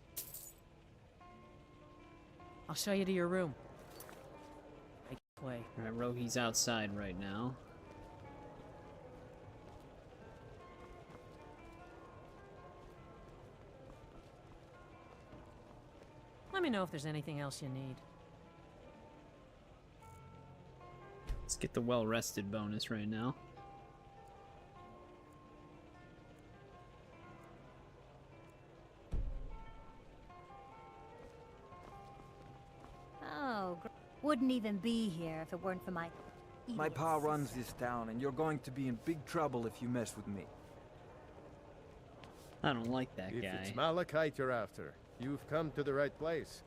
I'll show you to your room. Play. Alright, Rohi's outside right now. Let me know if there's anything else you need. Let's get the well-rested bonus right now. Oh, wouldn't even be here if it weren't for my... My pa runs this town, and you're going to be in big trouble if you mess with me. I don't like that If guy. it's Malachite you're after, you've come to the right place.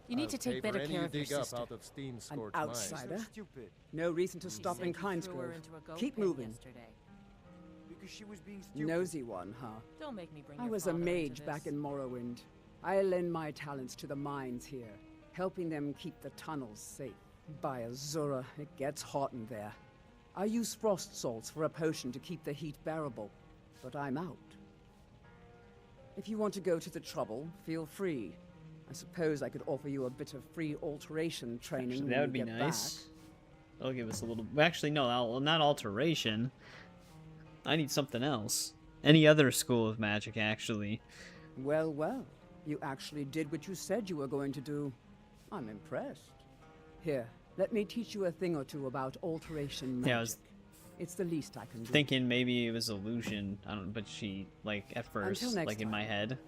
You need I'll to take pay better for any care you of your dig up sister. out of steam-scorched An mines. outsider? So stupid. No reason to stop in Said you threw her Kynesgrove. into a goat Keep pen moving. yesterday. Because she was being stupid. Nosy one, huh? Don't make me bring I your was a father into mage back this. in Morrowind. I lend my talents to the mines here, helping them keep the tunnels safe. By Azura, it gets hot in there. I use frost salts for a potion to keep the heat bearable, but I'm out. If you want to go to the trouble, feel free. I suppose I could offer you a bit of free alteration training Actually, when that would be you get nice. That'll give us a little... Actually, no, not alteration. I need something else. Any other school of magic, actually. back. Well, well. You actually did what you said you were going to do. I'm impressed. Here, let me teach you a thing or two about alteration magic. Yeah, I was It's the least I can do. thinking maybe it was illusion. I don't... But she, like, at first, Until next like, in my time. head.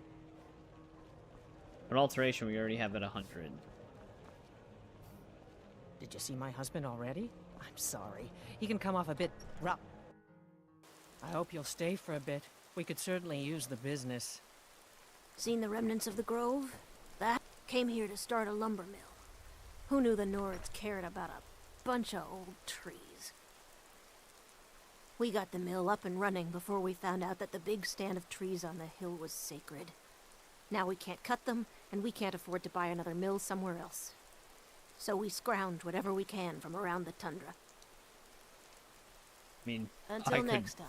But alteration, we already have at 100. Did you see my husband already? I'm sorry. He can come off a bit rough. I hope you'll stay for a bit. We could certainly use the business. Seen the remnants of the grove? That came here to start a lumber mill. Who knew the Nords cared about a bunch of old trees? We got the mill up and running before we found out that the big stand of trees on the hill was sacred. Now we can't cut them, and we can't afford to buy another mill somewhere else. So we scrounge whatever we can from around the tundra. I mean, Until I could next time.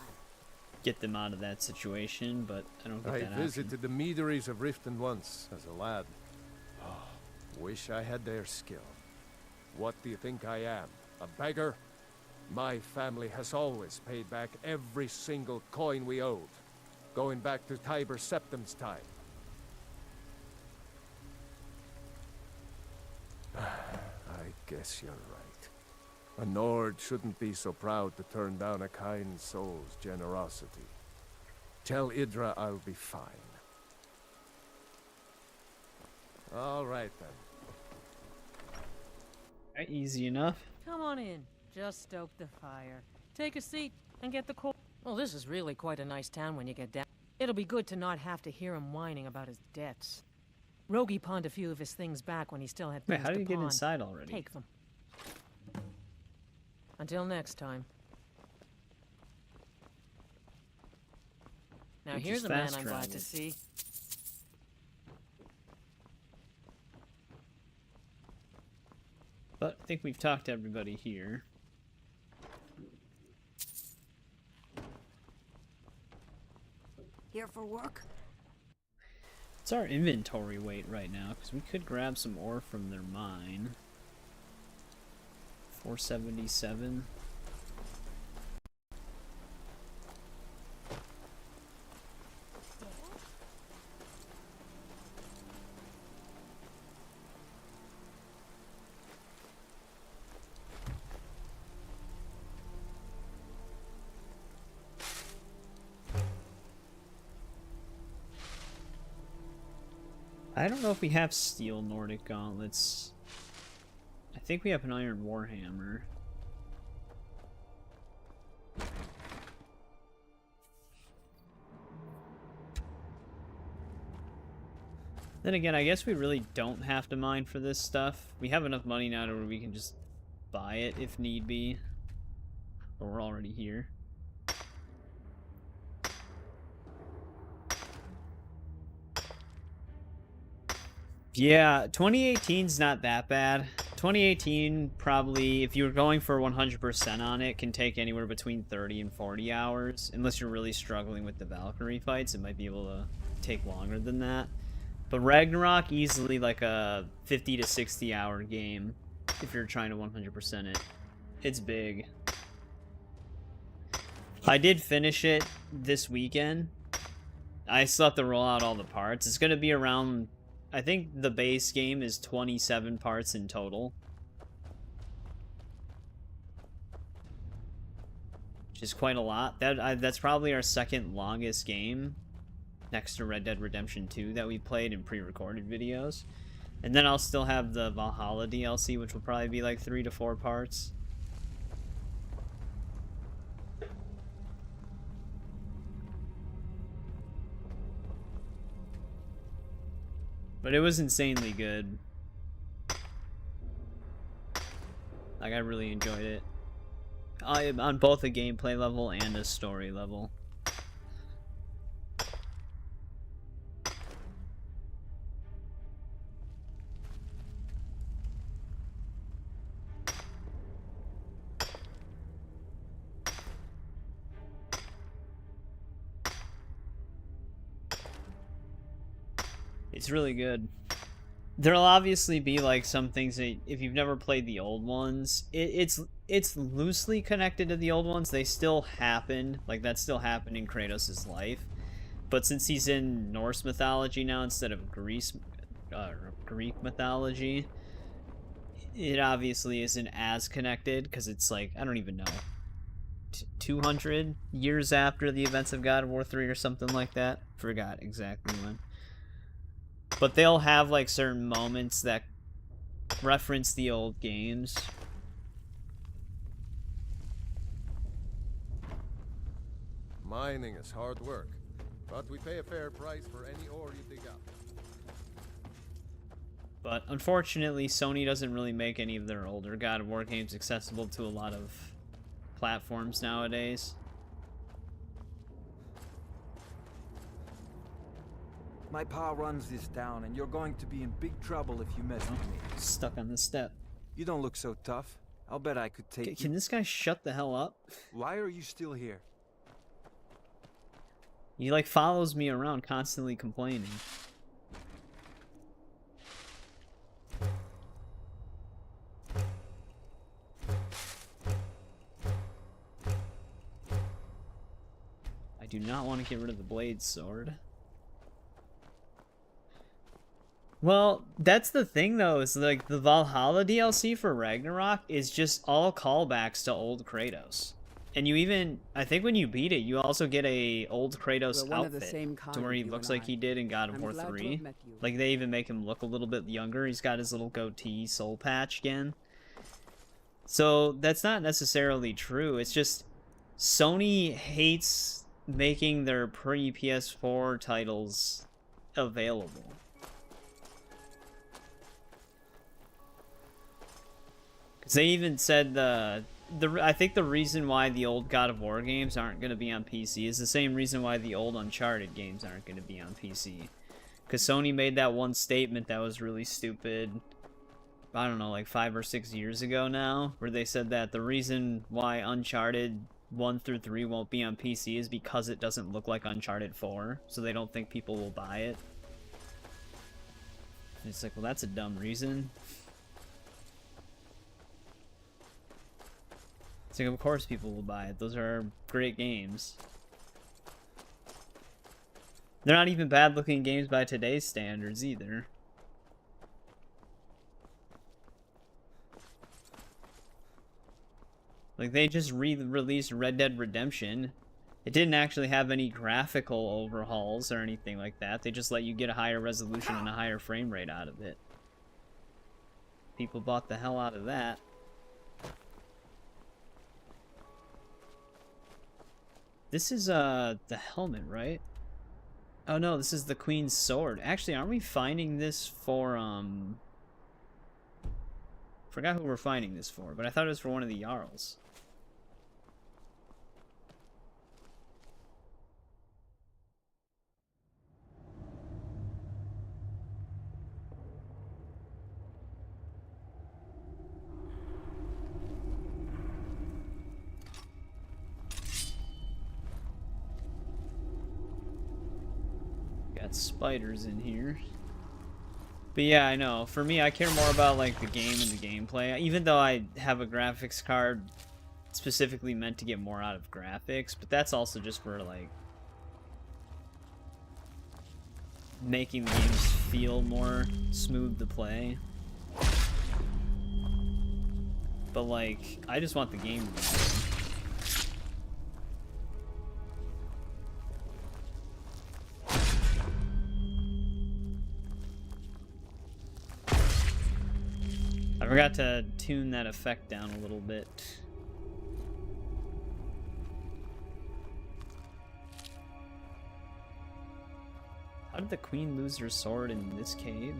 get them out of that situation, but I don't get I that option. visited the meaderies of Riften once, as a lad. Oh, wish I had their skill. What do you think I am? A beggar? My family has always paid back every single coin we owed, going back to Tiber Septim's time. I guess you're right. A Nord shouldn't be so proud to turn down a kind soul's generosity. Tell Idra I'll be fine. All right, then. Easy enough. Come on in. Just stoke the fire. Take a seat and get the coal. Well, this is really quite a nice town when you get down. It'll be good to not have to hear him whining about his debts. Rogi pawned a few of his things back when he still had things Wait, how did to you get pawn. inside already? Take them. Until next time. Now Which here's is a man fast I'm glad to travel. see. But I think we've talked to everybody here. Here for work? What's our inventory weight right now? Because we could grab some ore from their mine. 477. I don't know if we have steel Nordic gauntlets. I think we have an iron warhammer. Then again, I guess we really don't have to mine for this stuff. We have enough money now to where we can just buy it if need be. But we're already here. Yeah, 2018's not that bad. 2018 probably, if you're going for 100% on it, can take anywhere between 30 and 40 hours. Unless you're really struggling with the Valkyrie fights, it might be able to take longer than that. But Ragnarok, easily like a 50 to 60 hour game if you're trying to 100% it. It's big. I did finish it this weekend. I still have to roll out all the parts. It's going to be around... I think the base game is 27 parts in total. Which is quite a lot. That's probably our second longest game, next to Red Dead Redemption 2 that we played in pre-recorded videos. And then I'll still have the Valhalla DLC, which will probably be like 3 to 4 parts. But it was insanely good. Like, I really enjoyed it. On both a gameplay level and a story level. It's really good. There'll obviously be like some things that, if you've never played the old ones, it's loosely connected to the old ones. They still happen, like that still happened in Kratos' life. But since he's in Norse mythology now instead of Greek mythology, it obviously isn't as connected because it's like, I don't even know, 200 years after the events of God of War 3 or something like that. Forgot exactly when. But they'll have like certain moments that reference the old games. Mining is hard work, but we pay a fair price for any ore you dig up. But unfortunately, Sony doesn't really make any of their older God of War games accessible to a lot of platforms nowadays. My pa runs this town, and you're going to be in big trouble if you mess with me. Stuck on the step. You don't look so tough. I'll bet I could take you. Can this guy shut the hell up? Why are you still here? He like follows me around, constantly complaining. I do not want to get rid of the blade sword. Well, that's the thing though, is like the Valhalla DLC for Ragnarok is just all callbacks to old Kratos. And you even, I think when you beat it, you also get a old Kratos outfit to where he looks like he did in God of War 3. Like they even make him look a little bit younger. He's got his little goatee soul patch again. So that's not necessarily true. It's just Sony hates making their pre-PS4 titles available. Because they even said I think the reason why the old God of War games aren't going to be on PC is the same reason why the old Uncharted games aren't going to be on PC. Because Sony made that one statement that was really stupid, I don't know, like 5 or 6 years ago now, where they said that the reason why Uncharted 1 through 3 won't be on PC is because it doesn't look like Uncharted 4, so they don't think people will buy it. And it's like, well, that's a dumb reason. It's like, of course people will buy it. Those are great games. They're not even bad-looking games by today's standards, either. Like, they just re-released Red Dead Redemption. It didn't actually have any graphical overhauls or anything like that. They just let you get a higher resolution and a higher frame rate out of it. People bought the hell out of that. This is, the helmet, right? Oh no, this is the Queen's sword. Actually, aren't we finding this for, forgot who we're finding this for, but I thought it was for one of the Jarls. Got spiders in here. But yeah, I know. For me, I care more about like the game and the gameplay. Even though I have a graphics card specifically meant to get more out of graphics, but that's also just for like making the games feel more smooth to play. But like, I just want the game to be good. I forgot to tune that effect down a little bit. How did the queen lose her sword in this cave?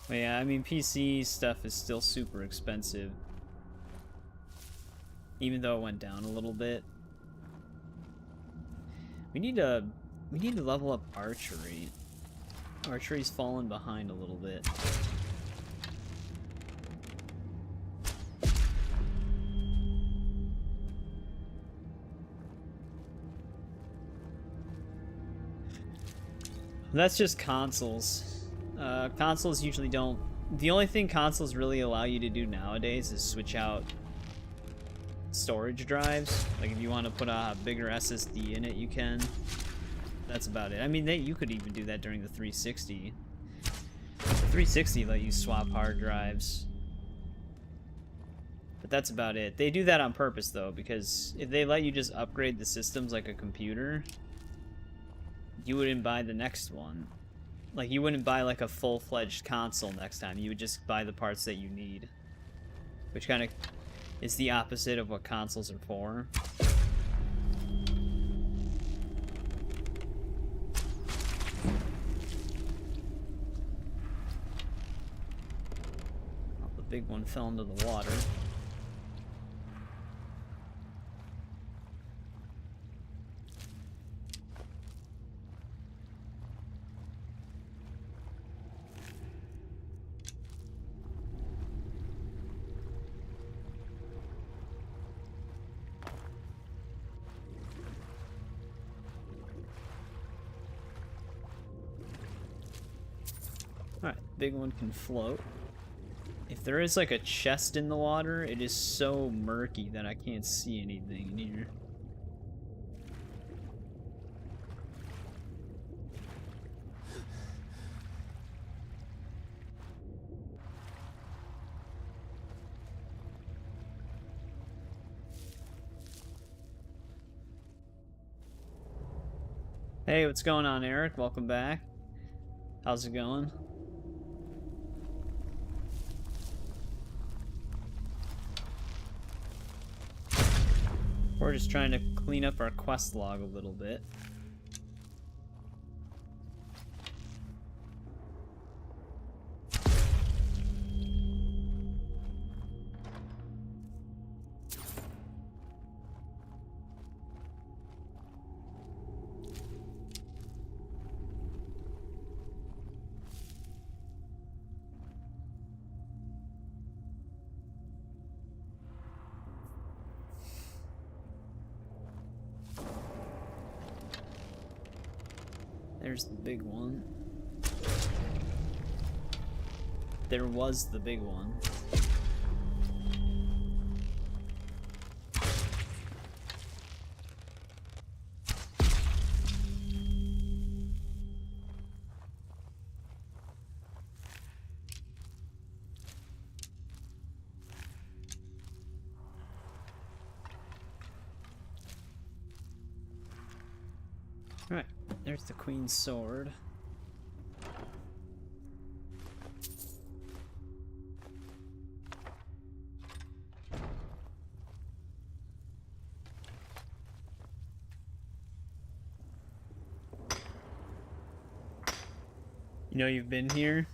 But yeah, I mean, PC stuff is still super expensive. Even though it went down a little bit. We need to level up archery. Archery's fallen behind a little bit. That's just consoles. Consoles usually don't... The only thing consoles really allow you to do nowadays is switch out storage drives. Like if you want to put a bigger SSD in it, you can. That's about it. I mean, you could even do that during the 360. The 360 let you swap hard drives. But that's about it. They do that on purpose, though, because if they let you just upgrade the systems like a computer, you wouldn't buy the next one. Like, you wouldn't buy, like, a full-fledged console next time. You would just buy the parts that you need. Which kind of is the opposite of what consoles are for. Big one fell into the water. Alright, big one can float. If there is like a chest in the water, it is so murky that I can't see anything in here. Hey, what's going on, Eric? Welcome back. How's it going? We're just trying to clean up our quest log a little bit. There's the big one. There was the big one. Alright, there's the Queen's sword. You know you've been here?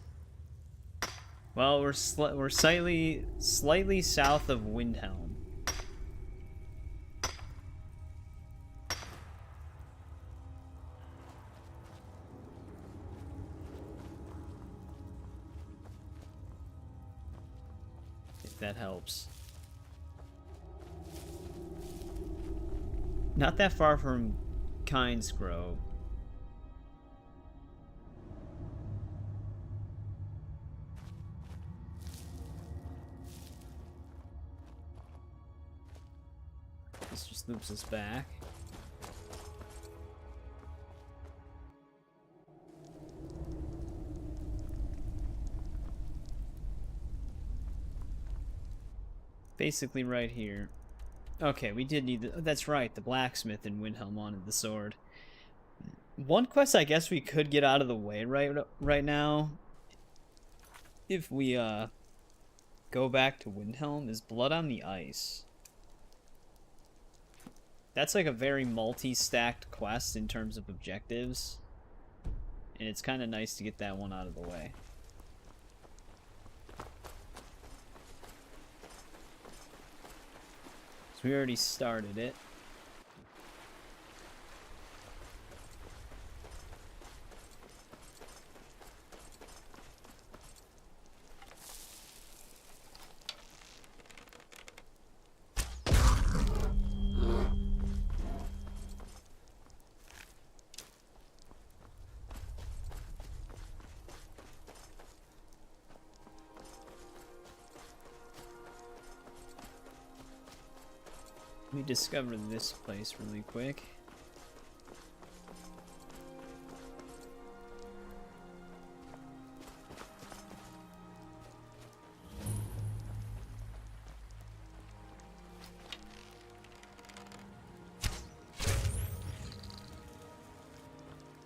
Well, we're slightly south of Windhelm. If that helps. Not that far from Kynes Grove. This just loops us back. Basically right here. Okay, we did need the... That's right, the blacksmith in Windhelm wanted the sword. One quest I guess we could get out of the way right now, if we go back to Windhelm, is Blood on the Ice. That's like a very multi-stacked quest in terms of objectives, and it's kind of nice to get that one out of the way. So we already started it. Let me discover this place really quick.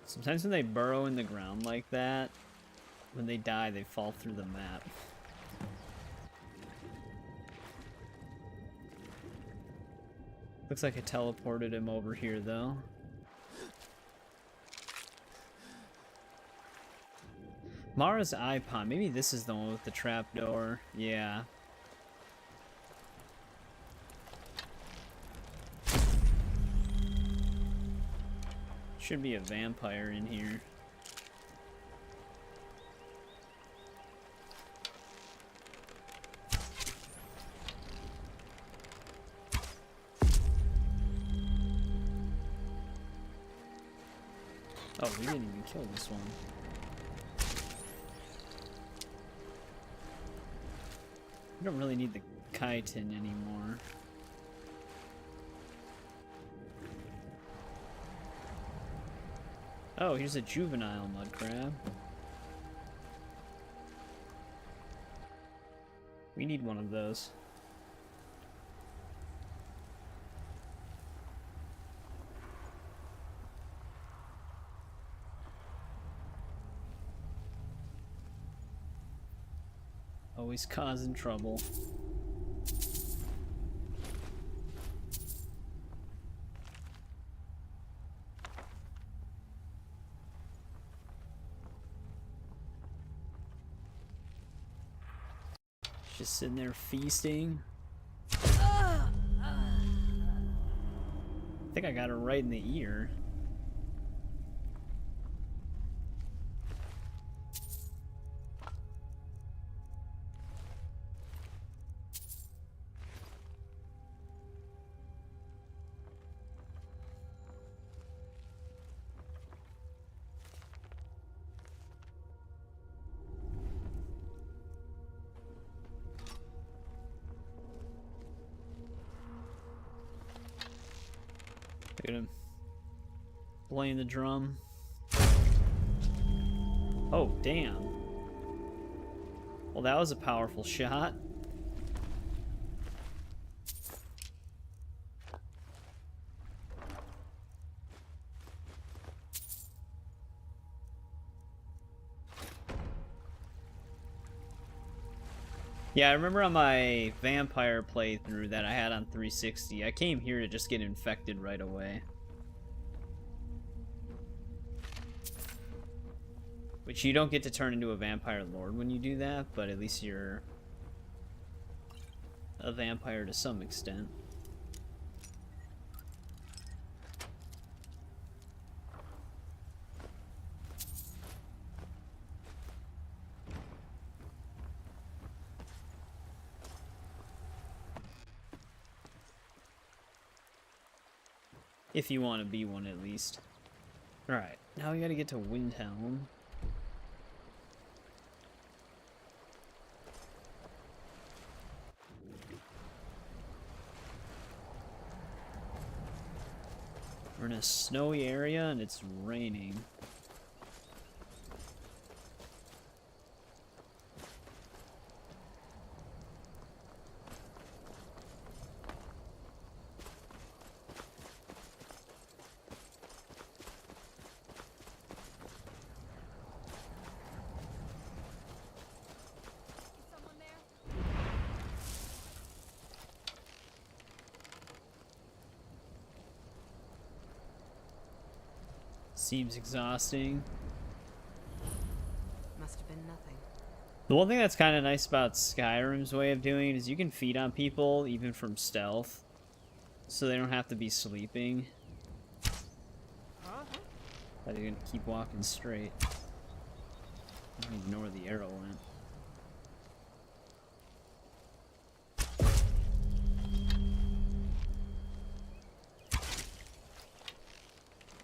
Sometimes when they burrow in the ground like that, when they die, they fall through the map. Looks like I teleported him over here, though. Mara's Eye Pond. Maybe this is the one with the trapdoor. Yeah. Should be a vampire in here. Oh, we didn't even kill this one. We don't really need the chitin anymore. Oh, here's a juvenile mud crab. We need one of those. Always causing trouble. Just sitting there feasting. I think I got her right in the ear. Look at him playing the drum. Oh, damn. Well, that was a powerful shot. Yeah, I remember on my vampire playthrough that I had on 360, I came here to just get infected right away. Which you don't get to turn into a vampire lord when you do that, but at least you're a vampire to some extent. If you want to be one, at least. Alright, now we gotta get to Windhelm. We're in a snowy area and it's raining. Seems exhausting. Must have been nothing. The one thing that's kind of nice about Skyrim's way of doing it is you can feed on people even from stealth, so they don't have to be sleeping. But you can keep walking straight. I don't even know where the arrow went.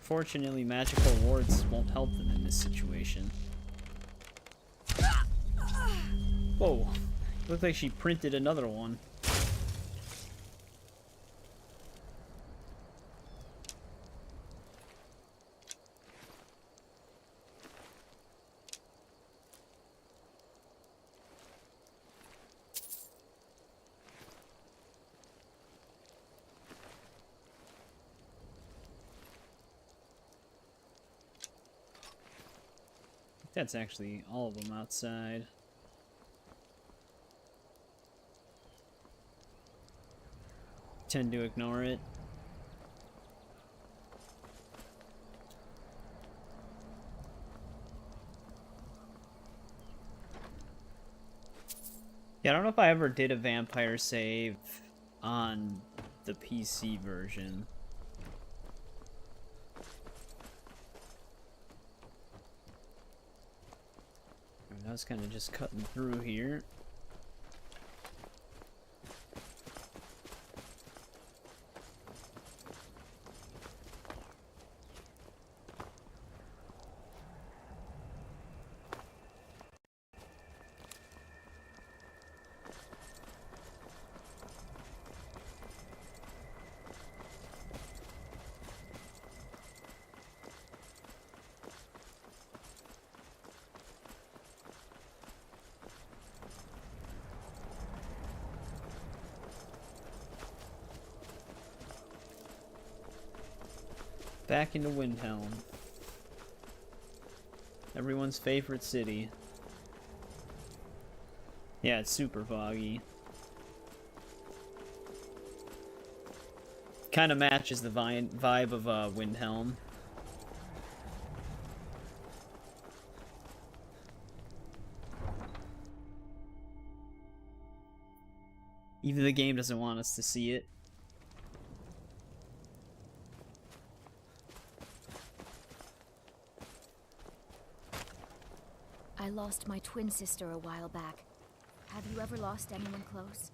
Fortunately, magical wards won't help them in this situation. Whoa, looked like she printed another one. That's actually all of them outside. Tend to ignore it. Yeah, I don't know if I ever did a vampire save on the PC version. I was kind of just cutting through here. Back into Windhelm. Everyone's favorite city. Yeah, it's super foggy. Kind of matches the vibe of Windhelm. Even the game doesn't want us to see it. I lost my twin sister a while back. Have you ever lost anyone close?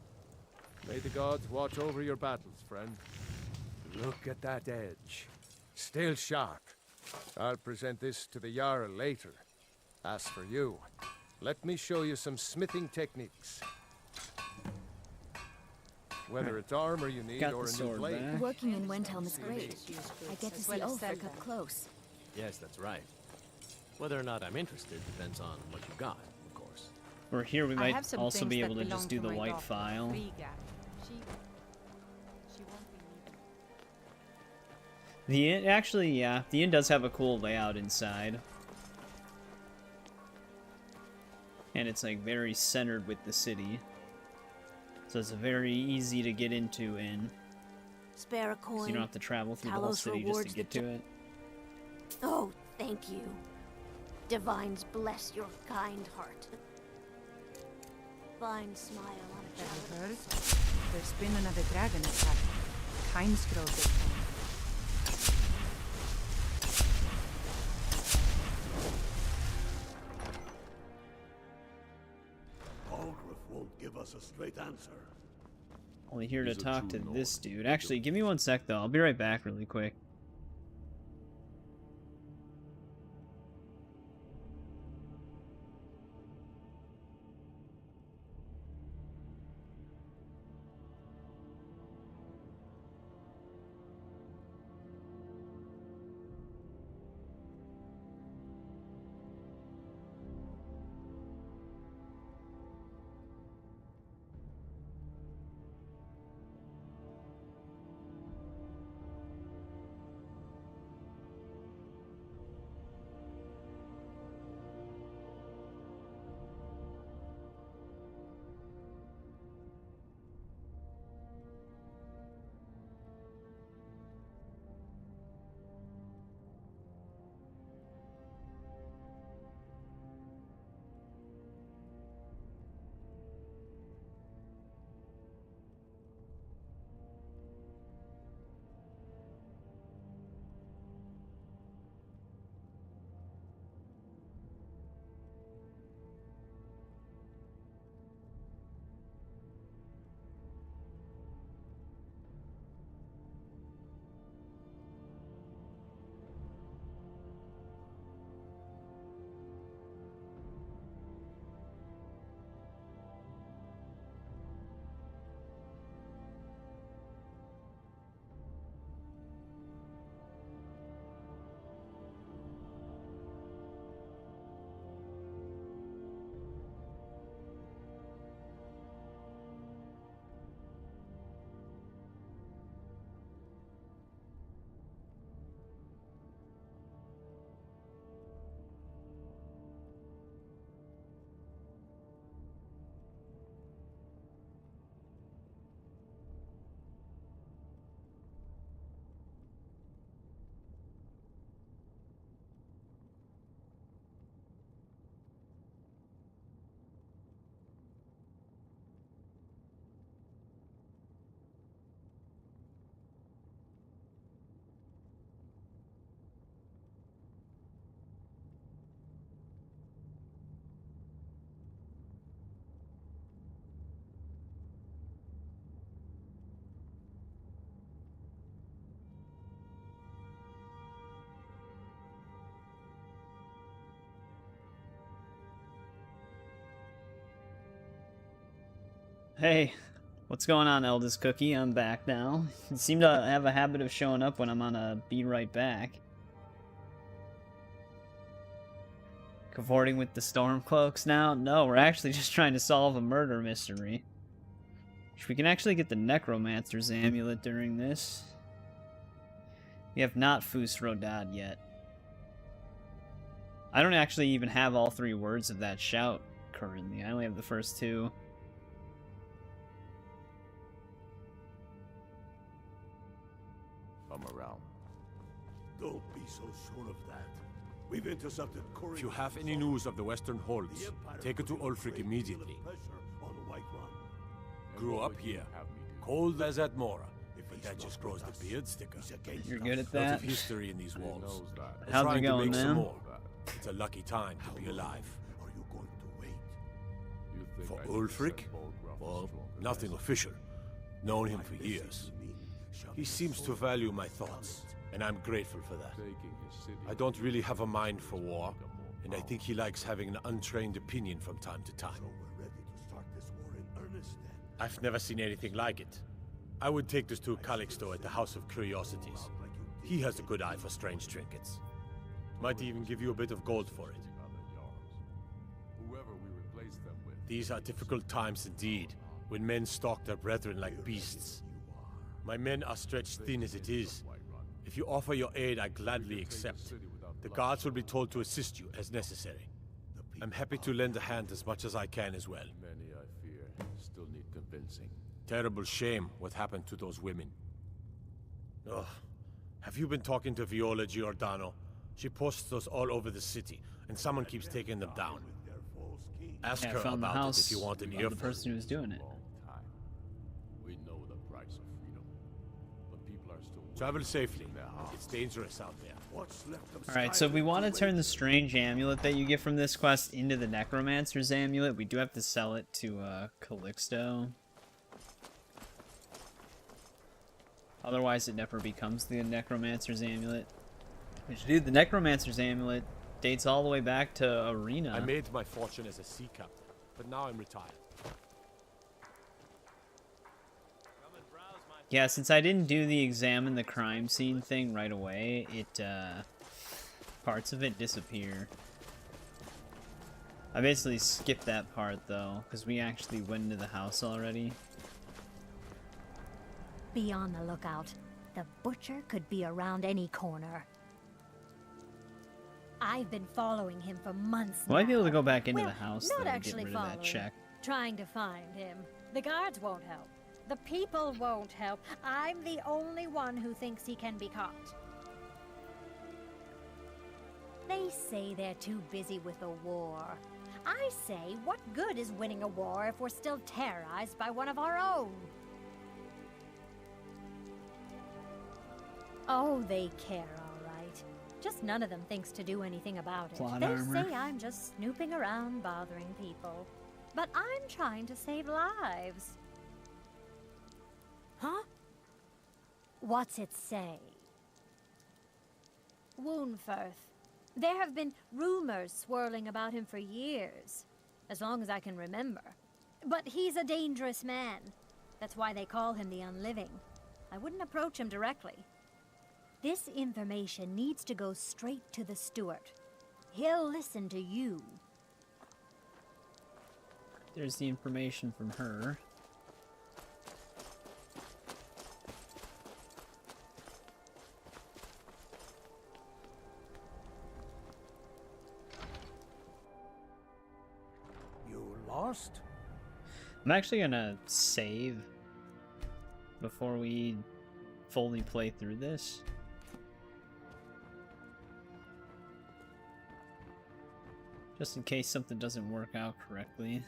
May the gods watch over your battles, friend. Look at that edge. Still sharp. I'll present this to the Jarl later. As for you, let me show you some smithing techniques. Whether it's armor you need or a new blade. Working in Windhelm is great. I get to see Ulfric up close. Yes, that's right. Whether or not I'm interested depends on what you got, of course. Or here we might also be able to just do the white file. The inn, actually, yeah, the inn does have a cool layout inside. And it's like very centered with the city. So it's a very easy to get into inn. Spare a coin. So you don't have to travel through the whole city just to get to it. Oh, thank you. Divines bless your kind heart. Fine smile on a Heard? There's been another dragon attack. Kinesgrove this time. Algrith won't give us a straight answer. Only here to talk to this dude. Actually, give me 1 sec though. I'll be right back really quick. Hey, what's going on, Eldest Cookie? I'm back now. You seem to have a habit of showing up when I'm on a be right back. Cavorting with the Stormcloaks now? No, we're actually just trying to solve a murder mystery. We can actually get the Necromancer's Amulet during this. We have not Fus Rodad yet. I don't actually even have all 3 words of that shout currently. I only have the first two. I'm around. Don't be so sure of that. We've intercepted If you have any news of the Western Holds, take it to Ulfric immediately. Grew up here, cold as at Mora, but that just grows the beard sticker. You're good at Lots that. of history in these walls. We're How's it trying to going, make some man? more. It's a lucky time to be alive. Are you going to wait? For Ulfric? Well, nothing official. Known him for years. He seems to value my thoughts, and I'm grateful for that. I don't really have a mind for war, and I think he likes having an untrained opinion from time to time. We're ready to start this war in earnest then. I've never seen anything like it. I would take this to Calixto at the House of Curiosities. He has a good eye for strange trinkets. Might even give you a bit of gold for it. These are difficult times indeed, when men stalk their brethren like beasts. My men are stretched thin as it is. If you offer your aid, I gladly accept. The guards will be told to assist you as necessary. I'm happy to lend a hand as much as I can as well. Many, I fear, still need convincing. Terrible shame what happened to those women. Ugh. Have you been talking to Viola Giordano? She posts those all over the city, and someone keeps taking them down. Ask Yeah, I her found the about it house if you want an of earful. the person who was doing it. We know the price of freedom, but people are still Travel safely. It's dangerous out there. What's left of Alright, so if we want to turn the strange amulet that you get from this quest into the Necromancer's amulet, we do have to sell it to Calixto. Otherwise, it never becomes the Necromancer's amulet. Which, dude, the Necromancer's amulet dates all the way back to Arena. I made my fortune as a sea captain, but now I'm retired. Yeah, since I didn't do the examine the crime scene thing right away, it, parts of it disappear. I basically skipped that part, though, because we actually went into the house already. Be on the lookout. The butcher could be around any corner. I've been following him for months now. Might be able to go back into Well, the house, not though, to actually get rid of that following. check. Trying to find him. The guards won't help. The people won't help. I'm the only one who thinks he can be caught. They say they're too busy with the war. I say, what good is winning a war if we're still terrorized by one of our own? Oh, they care, all right. Just none of them thinks to do anything about it. Plot They armor. say I'm just snooping around bothering people. But I'm trying to save lives. Huh? What's it say? Woundfirth. There have been rumors swirling about him for years, as long as I can remember. But he's a dangerous man. That's why they call him the Unliving. I wouldn't approach him directly. This information needs to go straight to the steward. He'll listen to you. There's the information from her. You lost? I'm actually gonna save before we fully play through this. Just in case something doesn't work out correctly.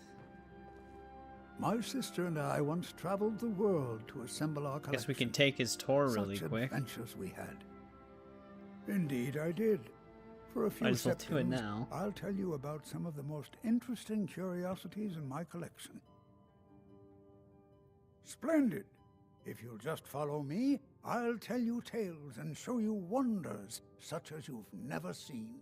My sister and I once traveled the world to assemble our collection. Guess we can take his tour really Such quick. adventures we had. Indeed, I did. For a few Might as well do it seconds, now. I'll tell you about some of the most interesting curiosities in my collection. Splendid! If you'll just follow me, I'll tell you tales and show you wonders such as you've never seen.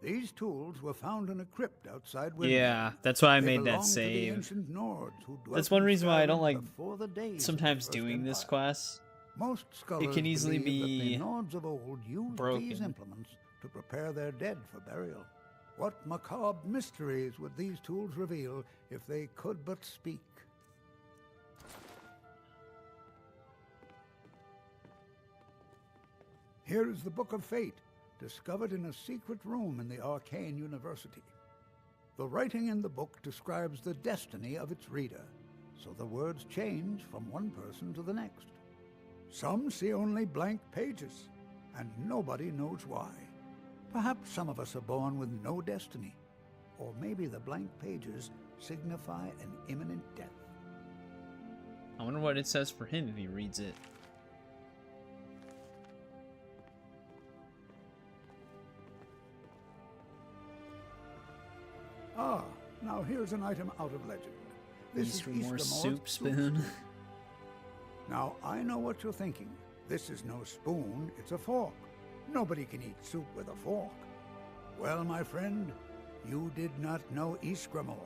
These tools were found in a crypt outside Windsor. Yeah, that's why I They made that belonged to the save. ancient Nords who dwelt That's one in reason why I don't Skyrim like before the days of the sometimes First doing this Empire. quest. Most scholars It can easily believe that be the Nords of old used these broken. implements to prepare their dead for burial. What macabre mysteries would these tools reveal if they could but speak? Here is the Book of Fate, discovered in a secret room in the Arcane University. The writing in the book describes the destiny of its reader, so the words change from one person to the next. Some see only blank pages, and nobody knows why. Perhaps some of us are born with no destiny, or maybe the blank pages signify an imminent death. I wonder what it says for him if he reads it. Ah, now here's an item out of legend. This is more Eastermore's soup spoon. Now, I know what you're thinking. This is no spoon, it's a fork. Nobody can eat soup with a fork. Well, my friend, you did not know Ysgramor.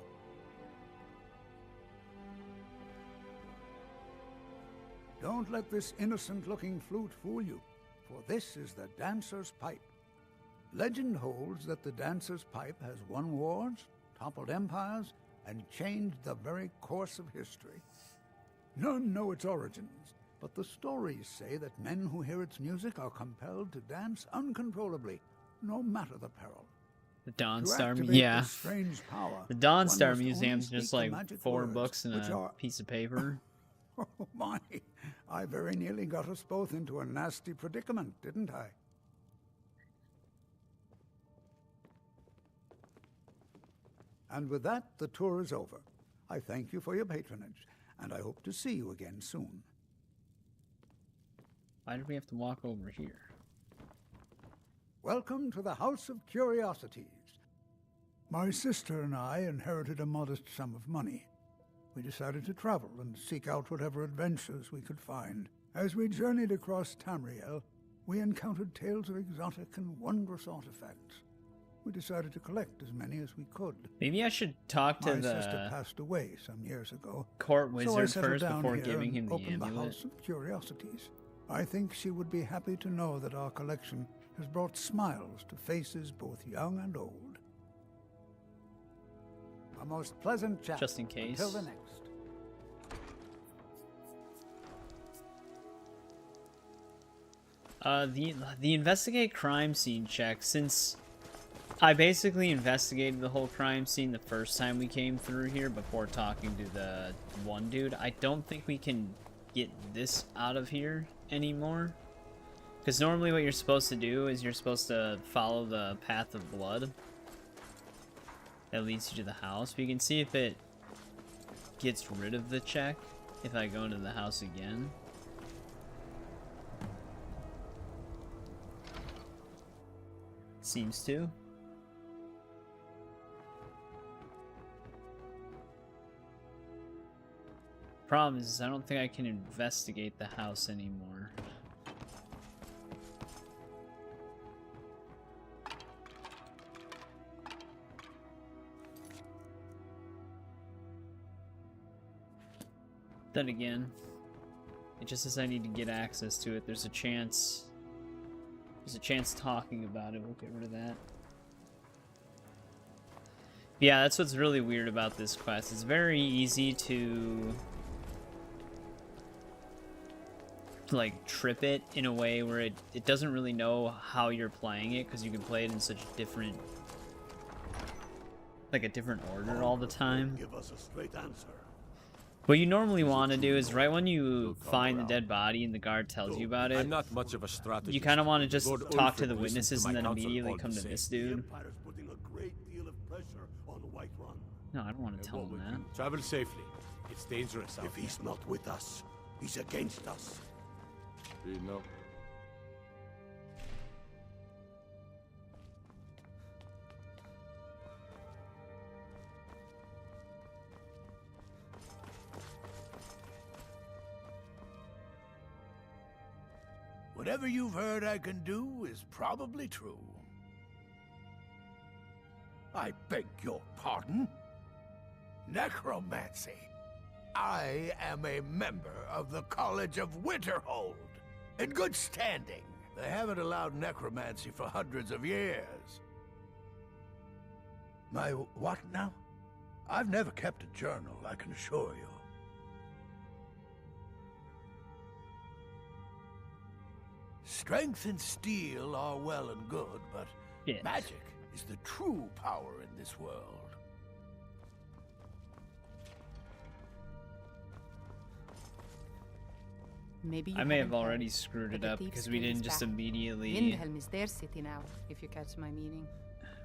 Don't let this innocent-looking flute fool you, for this is the dancer's pipe. Legend holds that the dancer's pipe has won wars, toppled empires, and changed the very course of history. None know its origins, but the stories say that men who hear its music are compelled to dance uncontrollably, no matter the peril. The Dawnstar, activate yeah. this strange power, The one Dawnstar must Museum's only just speak the like magic 4 words, books and which a are- piece of paper. Oh my, I very nearly got us both into a nasty predicament, didn't I? And with that, the tour is over. I thank you for your patronage, and I hope to see you again soon. Why did we have to walk over here? Welcome to the House of Curiosities. My sister and I inherited a modest sum of money. We decided to travel and seek out whatever adventures we could find. As we journeyed across Tamriel, we encountered tales of exotic and wondrous artifacts. We decided to collect as many as we could. Maybe I should talk to My sister the passed away some years ago. court So I wizard settled first down before here giving and him the opened the amulet. House of Curiosities. I think she would be happy to know that our collection has brought smiles to faces both young and old. A most pleasant chat. Just in case. Until the next. The investigate crime scene check, since I basically investigated the whole crime scene the first time we came through here before talking to the one dude, I don't think we can get this out of here anymore. Because normally what you're supposed to do is you're supposed to follow the path of blood that leads you to the house. But you can see if it gets rid of the check if I go into the house again. Seems to. Problem is, I don't think I can investigate the house anymore. Then again, it just says I need to get access to it. There's a chance talking about it. We'll get rid of that. Yeah, that's what's really weird about this quest. It's very easy to like trip it in a way where it doesn't really know how you're playing it, because you can play it in such different, like a different order all the time. Give us a straight answer. What you normally want to do is right when you find the dead body and the guard tells you about it, I'm not much of a strategist. you kind of want to just Lord talk to Ulfric the listens witnesses to and my then counsel immediately all come the to same. this The dude. Empire's putting a great deal of pressure on Whiterun. No, I don't want to tell him that. Travel safely. It's dangerous out If he's not with us, he's against us. No. Whatever you've heard I can do is probably true. I beg your pardon? Necromancy. I am a member of the College of Winterhold, in good standing. They haven't allowed necromancy for hundreds of years. My what now? I've never kept a journal, I can assure you. Strength and steel are well and good, but yes. Magic is the true power in this world. Maybe I may have already screwed it up because we didn't just immediately... Windhelm is their city now, if you catch my meaning.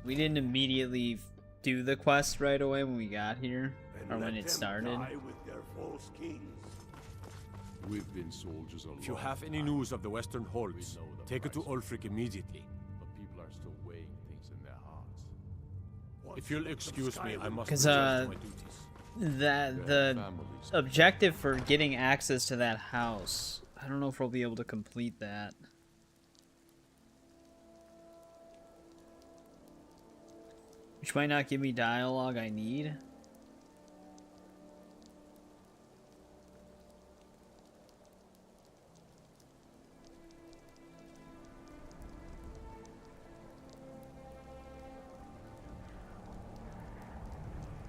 We didn't immediately do the quest right away when we got here, or when it started. With their false kings. We've been soldiers a If you have any news of the Western Holds, take it to Ulfric immediately. But people are still weighing things in their hearts. If you'll excuse me, I must Because return to my duties. the objective for getting access to that house, I don't know if we'll be able to complete that. Which might not give me dialogue I need.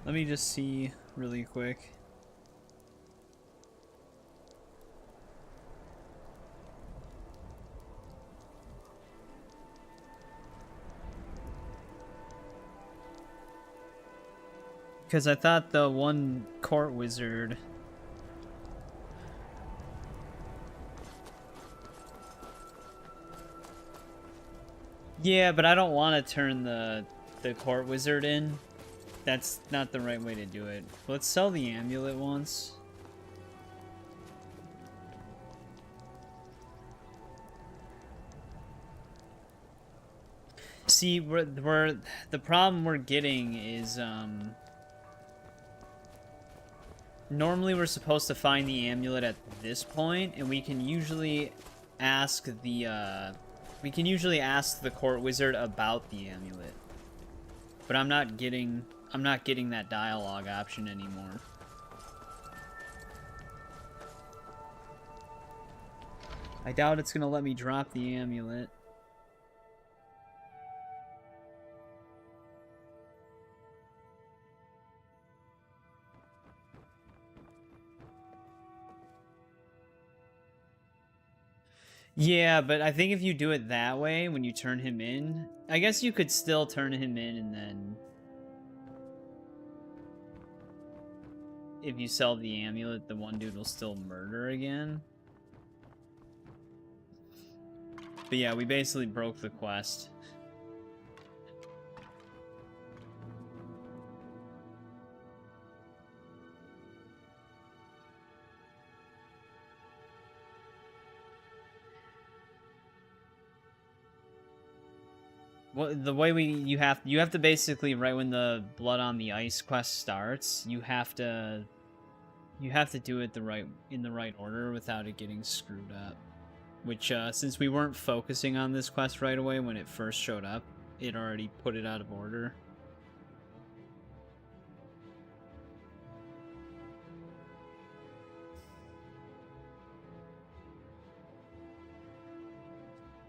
Let me just see really quick. Because I thought the one court wizard... Yeah, but I don't want to turn the court wizard in. That's not the right way to do it. Let's sell the amulet once. See, the problem we're getting is, normally we're supposed to find the amulet at this point, and we can usually ask the, court wizard about the amulet. But I'm not getting that dialogue option anymore. I doubt it's gonna let me drop the amulet. Yeah, but I think if you do it that way, when you turn him in, I guess you could still turn him in and then... If you sell the amulet, the one dude will still murder again. But yeah, we basically broke the quest. Well, the way you have to basically, right when the Blood on the Ice quest starts, you have to do it in the right order without it getting screwed up. Which since we weren't focusing on this quest right away when it first showed up, it already put it out of order.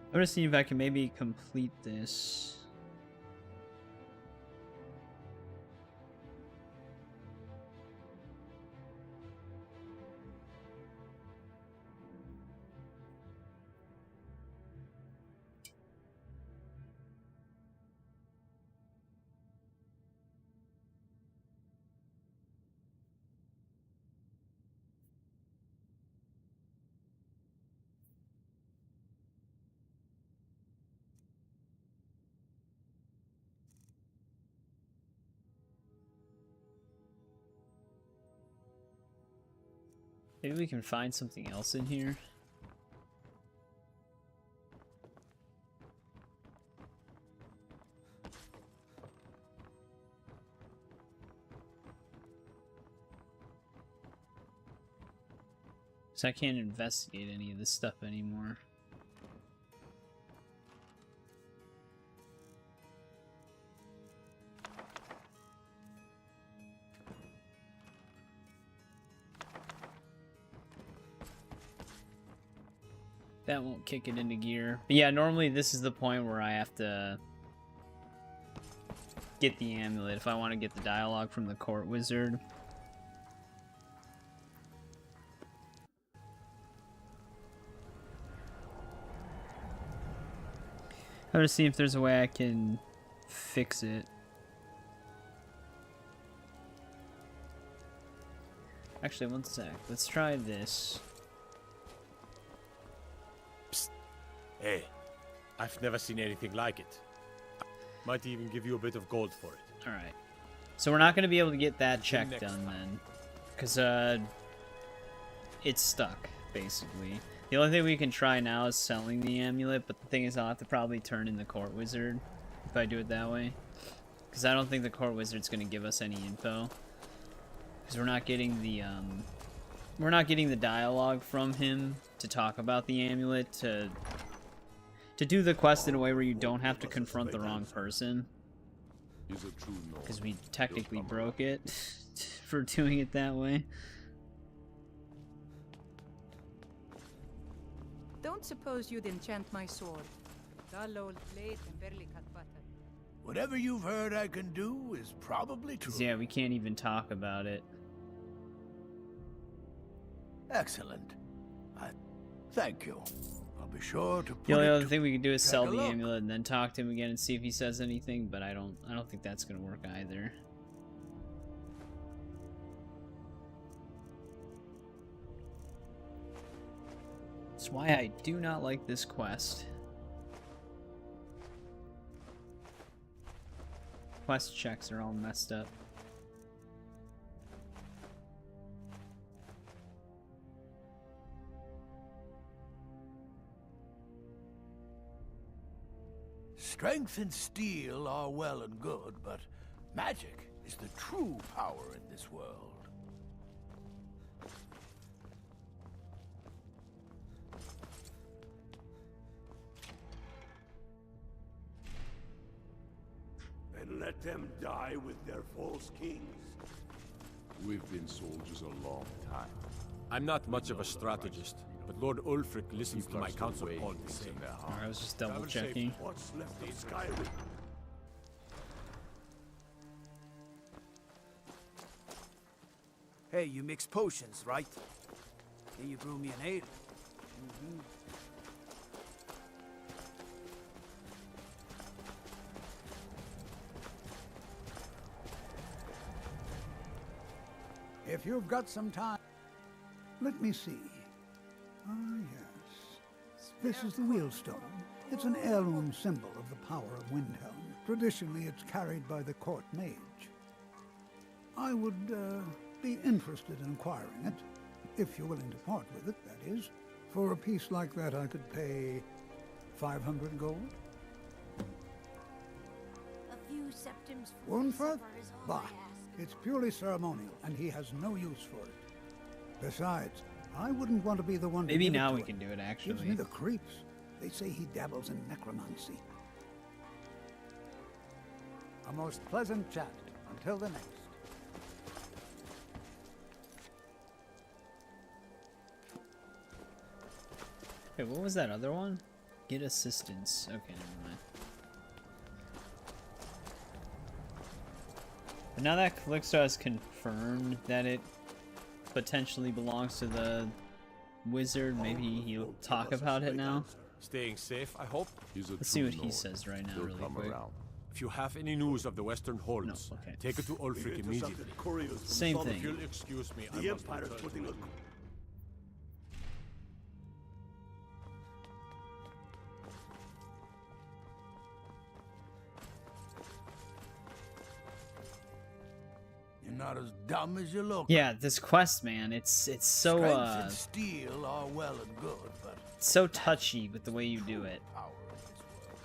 I'm gonna see if I can maybe complete this. Maybe we can find something else in here. So I can't investigate any of this stuff anymore. That won't kick it into gear. But yeah, normally this is the point where I have to get the amulet if I want to get the dialogue from the court wizard. I'm gonna see if there's a way I can fix it. Actually, one sec. Let's try this. Psst. Hey, I've never seen anything like it. Might even give you a bit of gold for it. Alright. So we're not going to be able to get that check done then. Because, it's stuck, basically. The only thing we can try now is selling the amulet, but the thing is I'll have to probably turn in the court wizard if I do it that way. Because I don't think the court wizard's going to give us any info. Because we're not getting the dialogue from him to talk about the amulet, to do the quest in a way where you don't have to confront the wrong person. Because we technically broke it for doing it that way. Don't suppose you'd enchant my sword. Dull old blade can barely cut butter. Whatever you've heard I can do is probably true. 'Cause, yeah, we can't even talk about it. Excellent. Thank you. I'll be sure to put The only it other to- thing we can do is sell Take a the look. amulet and then talk to him again and see if he says anything, but I don't think that's gonna work either. That's why I do not like this quest. Quest checks are all messed up. Strength and steel are well and good, but magic is the true power in this world. And let them die with their false kings. We've been soldiers a long time. I'm not much of a strategist, but Lord Ulfric listens to my counsel all the same. I was just double checking. What's left of Skyrim? Hey, you mix potions, right? Can you brew me an ale? If you've got some time, let me see. Ah, yes. This is the wheelstone. It's an heirloom symbol of the power of Windhelm. Traditionally, it's carried by the court mage. I would be interested in acquiring it, if you're willing to part with it, that is. For a piece like that, I could pay 500 gold. A few septims for One my for? supper is all I Bah. ask. It's purely ceremonial, and he has no use for it. Besides, I wouldn't want to be the one to Maybe give it now to we him. can do it, Gives actually. me the creeps. They say he dabbles in necromancy. A most pleasant chat. Until the next. Wait, what was that other one? Get assistance. Okay, never mind. But now that Calixto has confirmed that it potentially belongs to the wizard, maybe he'll talk about it now. Staying safe, I hope. Let's see what he says right now, really quick. If you have any news of the Western Holds, take it to Ulfric immediately. Same If thing. you'll excuse me, I The must Empire's return. putting a... You're not as dumb as you look. Yeah, this quest, man, it's so Strength and steel are well and good, but so touchy with the way you do it. power in this world.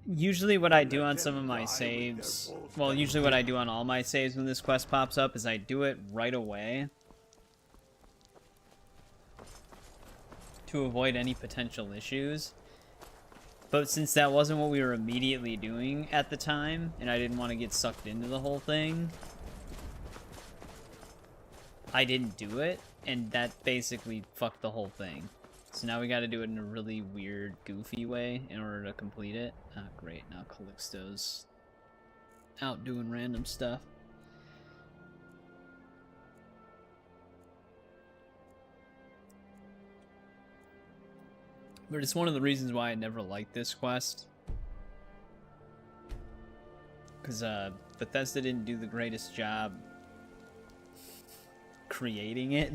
Usually what I do on some of my saves, well, usually what I do on all my saves when this quest pops up is I do it right away to avoid any potential issues. But since that wasn't what we were immediately doing at the time, and I didn't want to get sucked into the whole thing, I didn't do it, and that basically fucked the whole thing. So now we gotta do it in a really weird, goofy way in order to complete it. Ah, great, now Calixto's out doing random stuff. But it's one of the reasons why I never liked this quest. Because Bethesda didn't do the greatest job creating it.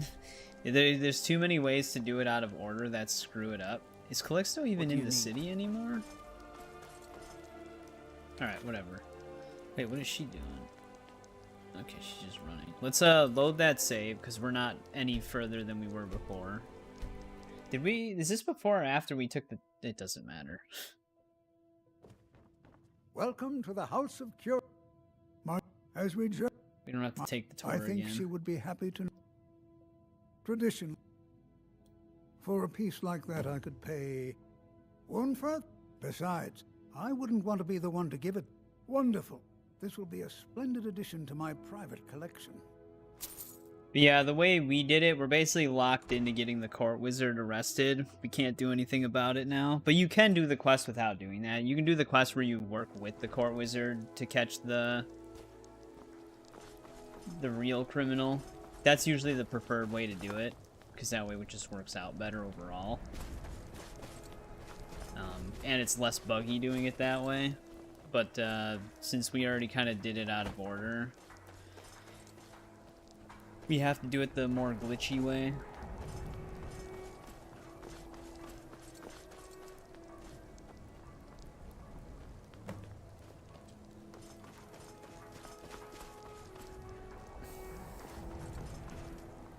There's too many ways to do it out of order that screw it up. Is Calixto even in the city anymore? Alright, whatever. Wait, what is she doing? Okay, she's just running. Let's load that save, because we're not any further than we were before. Did we... Is this before or after we took the... It doesn't matter. Welcome to the House of Cure. As we don't have to take the tour I think again. she would be happy to... Tradition. For a piece like that, I could pay... one for it? Besides, I wouldn't want to be the one to give it. Wonderful. This will be a splendid addition to my private collection. But yeah, the way we did it, we're basically locked into getting the court wizard arrested. We can't do anything about it now. But you can do the quest without doing that. You can do the quest where you work with the court wizard to catch the real criminal. That's usually the preferred way to do it, because that way it just works out better overall. And it's less buggy doing it that way. But since we already kind of did it out of order, we have to do it the more glitchy way.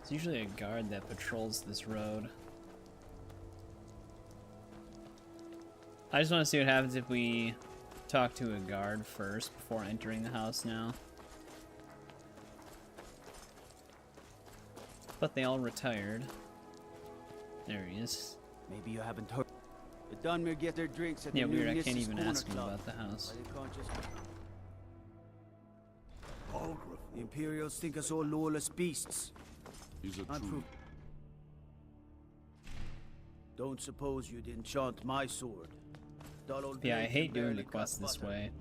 It's usually a guard that patrols this road. I just want to see what happens if we talk to a guard first before entering the house now. But they all retired. There he is. Maybe you haven't heard. The Dunmer get their drinks at the Yeah, new weird. I Nissa's can't even Corner ask him Club. about the house. The Imperials think us all lawless beasts. He's a I'm true. proof. Don't suppose you'd enchant my sword. Dull old Yeah, I blade hate can doing barely the quest cut this butter. way.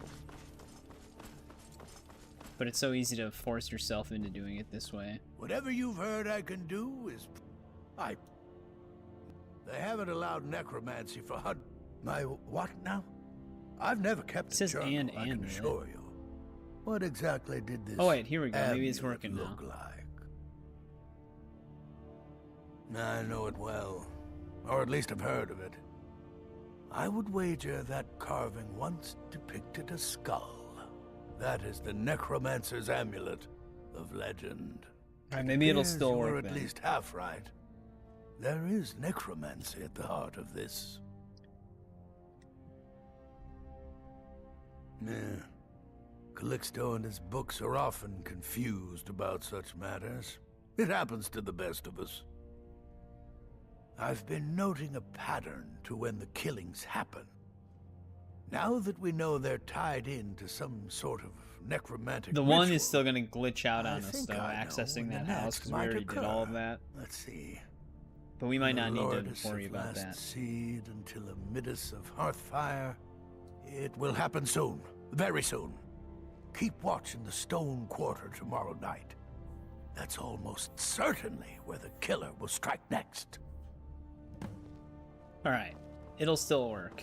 But it's so easy to force yourself into doing it this way. Whatever you've heard I can do is... They haven't allowed necromancy for My what now? I've never kept It says a journal, I can really. assure you. What exactly did this... Oh wait, here we go. Maybe it's amulet working now. look like? I know it well. Or at least I've heard of it. I would wager that carving once depicted a skull. That is the necromancer's amulet of legend. Alright, maybe it'll Yes, still you work were at then. least half right. There is necromancy at the heart of this. Yeah. Calixto and his books are often confused about such matters. It happens to the best of us. I've been noting a pattern to when the killings happen. Now that we know they're tied into some sort of necromantic The one ritual, is still gonna glitch out on us think though, I know accessing when that the house, next because we might already did all of occur. that. Let's see. But we might not need Lordess to worry of about last that. Seed until Amidus of Hearthfire. It will happen soon, very soon. Keep watching the Stone Quarter tomorrow night. That's almost certainly where the killer will strike next. Alright, it'll still work.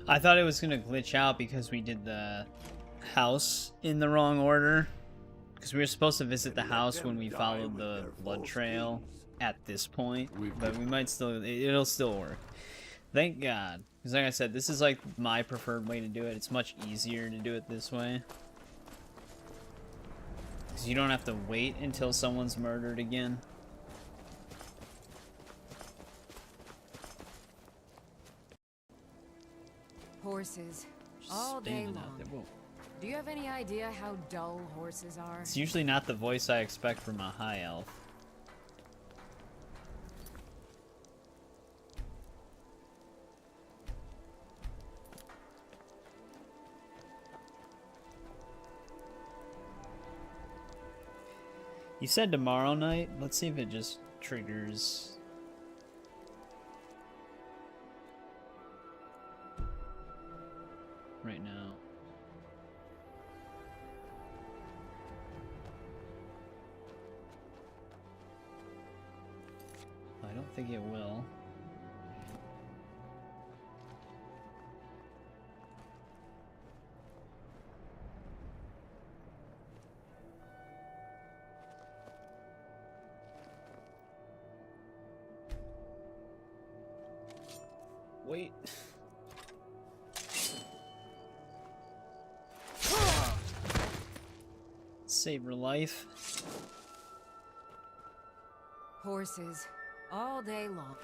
I thought it was gonna glitch out because we did the house in the wrong order. Because we were supposed to visit the house when we followed the blood trail at this point. But we might still, it'll still work. Thank God. Because like I said, this is like my preferred way to do it. It's much easier to do it this way. Because you don't have to wait until someone's murdered again. Horses. All day Standing out long. there. Whoa. Do you have any idea how dull horses are? It's usually not the voice I expect from a high elf. You said tomorrow night? Let's see if it just triggers. Right now. think it will. Wait. Save her life. Horses, all day long.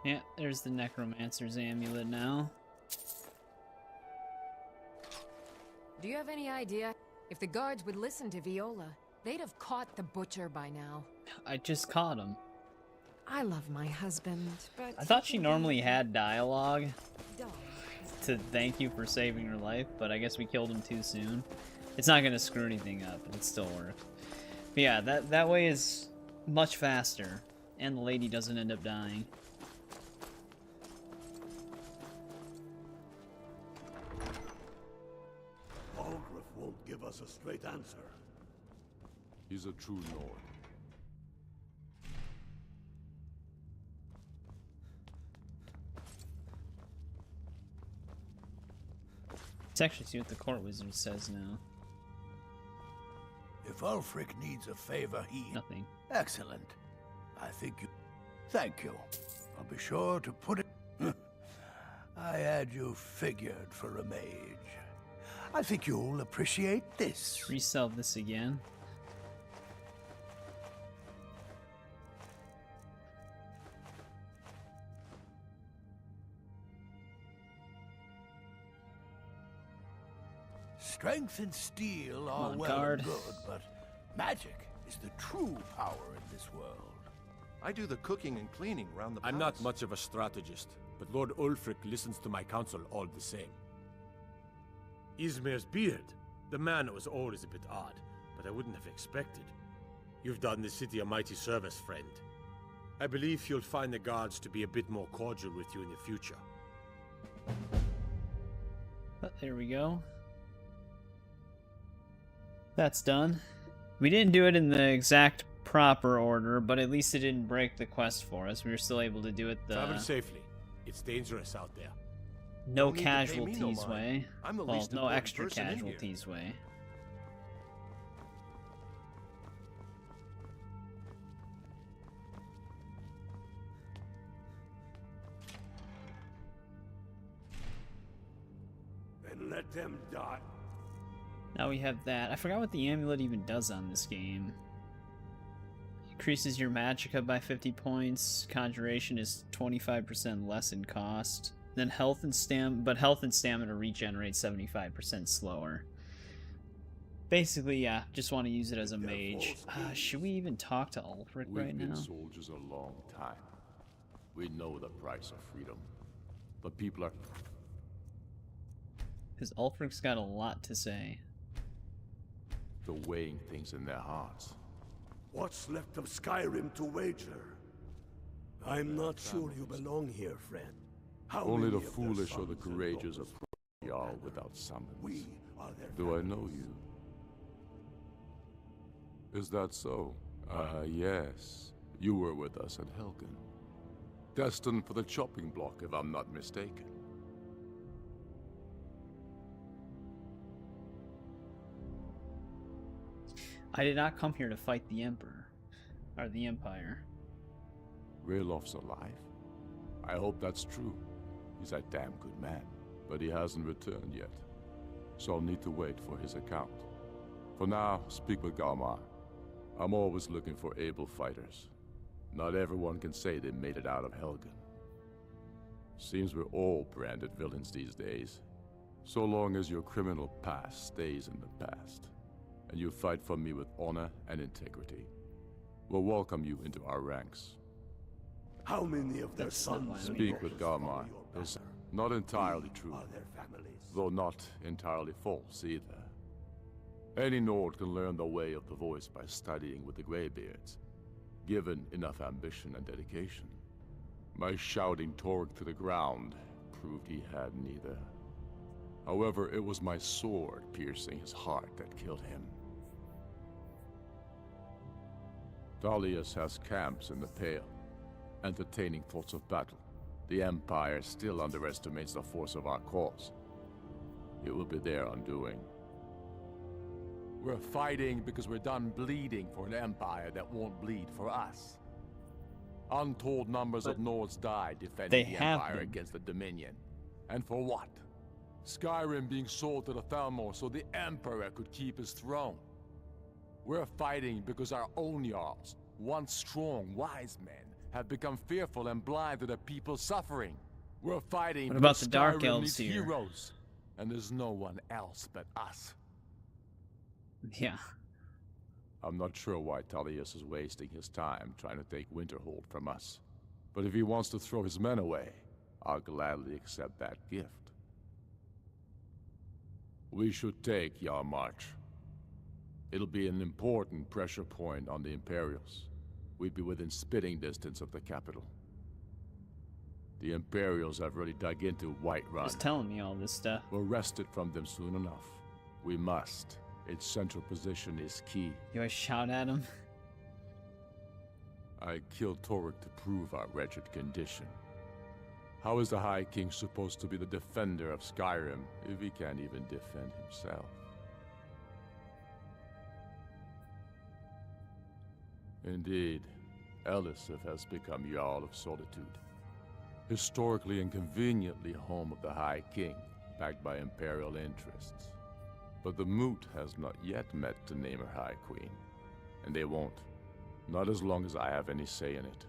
Yeah, there's the Necromancer's amulet now. Do you have any idea? If the guards would listen to Viola, they'd have caught the butcher by now. I just caught him. I love my husband, but... I thought she normally had dialogue to thank you for saving her life, but I guess we killed him too soon. It's not gonna screw anything up, but it still worked. But yeah, that way is much faster, and the lady doesn't end up dying. Algrif won't give us a straight answer. He's a true lord. Let's actually see what the court wizard says now. If Ulfric needs a favor, he... Nothing. Excellent. I think you... Thank you. I'll be sure to put it... I had you figured for a mage. I think you'll appreciate this. Resell this again. Strength and steel are on, well guard. and good, but magic is the true power in this world. I do the cooking and cleaning around the I'm palace. not much of a strategist, but Lord Ulfric listens to my counsel all the same. Ismir's beard. The man was always a bit odd, but I wouldn't have expected. You've done the city a mighty service, friend. I believe you'll find the guards to be a bit more cordial with you in the future. But there we go. That's done. We didn't do it in the exact proper order, but at least it didn't break the quest for us. We were still able to do it the Travel safely. It's dangerous out there. no Don't need to pay me casualties no mind. way. I'm the Well, least no important extra person in here. casualties way. And let them die. Now we have that. I forgot what the amulet even does on this game. Increases your magicka by 50 points. Conjuration is 25% less in cost. Then health and stamina regenerate 75% slower. Basically, yeah, just want to use it as a mage. Should we even talk to Ulfric We've right been now? soldiers a long time. We know the price of freedom. But people are... Because Ulfric's got a lot to say. They're weighing things in their hearts. What's left of Skyrim to wager? I'm not sure you belong here, friend. How Only the many of their foolish or the sons and courageous daughters approach the Jarl without summons. We are their Do I families. know you? Is that so? Yes. You were with us at Helgen. Destined for the chopping block, if I'm not mistaken. I did not come here to fight the Emperor. Or the Empire. Railof's alive? I hope that's true. He's a damn good man, but he hasn't returned yet. So I'll need to wait for his account. For now, speak with Galmar. I'm always looking for able fighters. Not everyone can say they made it out of Helgen. Seems we're all branded villains these days. So long as your criminal past stays in the past, and you fight for me with honor and integrity, we'll welcome you into our ranks. How many of their sons and Speak with daughters Galmar. follow your It's banner? not entirely true, Are their families? though not entirely false either. Any Nord can learn the way of the voice by studying with the Greybeards, given enough ambition and dedication. My shouting Torg to the ground proved he had neither. However, it was my sword piercing his heart that killed him. Dalius has camps in the Pale, entertaining thoughts of battle. The Empire still underestimates the force of our cause. It will be their undoing. We're fighting because we're done bleeding for an empire that won't bleed for us. Untold numbers of Nords died defending the Empire against the Dominion. And for what? Skyrim being sold to the Thalmor so the Emperor could keep his throne. We're fighting because our own Jarls, once strong, wise men, have become fearful and blind to the people's suffering. We're fighting what about because the Dark Skyrim Elves needs here? heroes, and there's no one else but us. Yeah. I'm not sure why Tullius is wasting his time trying to take Winterhold from us. But if he wants to throw his men away, I'll gladly accept that gift. We should take Yarmarch. It'll be an important pressure point on the Imperials. We'd be within spitting distance of the capital. The Imperials have really dug into Whiterun. Just telling me all this stuff. We'll wrest it from them soon enough. We must. Its central position is key. You always shout at him. I killed Toruk to prove our wretched condition. How is the High King supposed to be the defender of Skyrim if he can't even defend himself? Indeed, Elisif has become Jarl of Solitude. Historically and conveniently home of the High King, backed by Imperial interests. But the Moot has not yet met to name her High Queen. And they won't. Not as long as I have any say in it.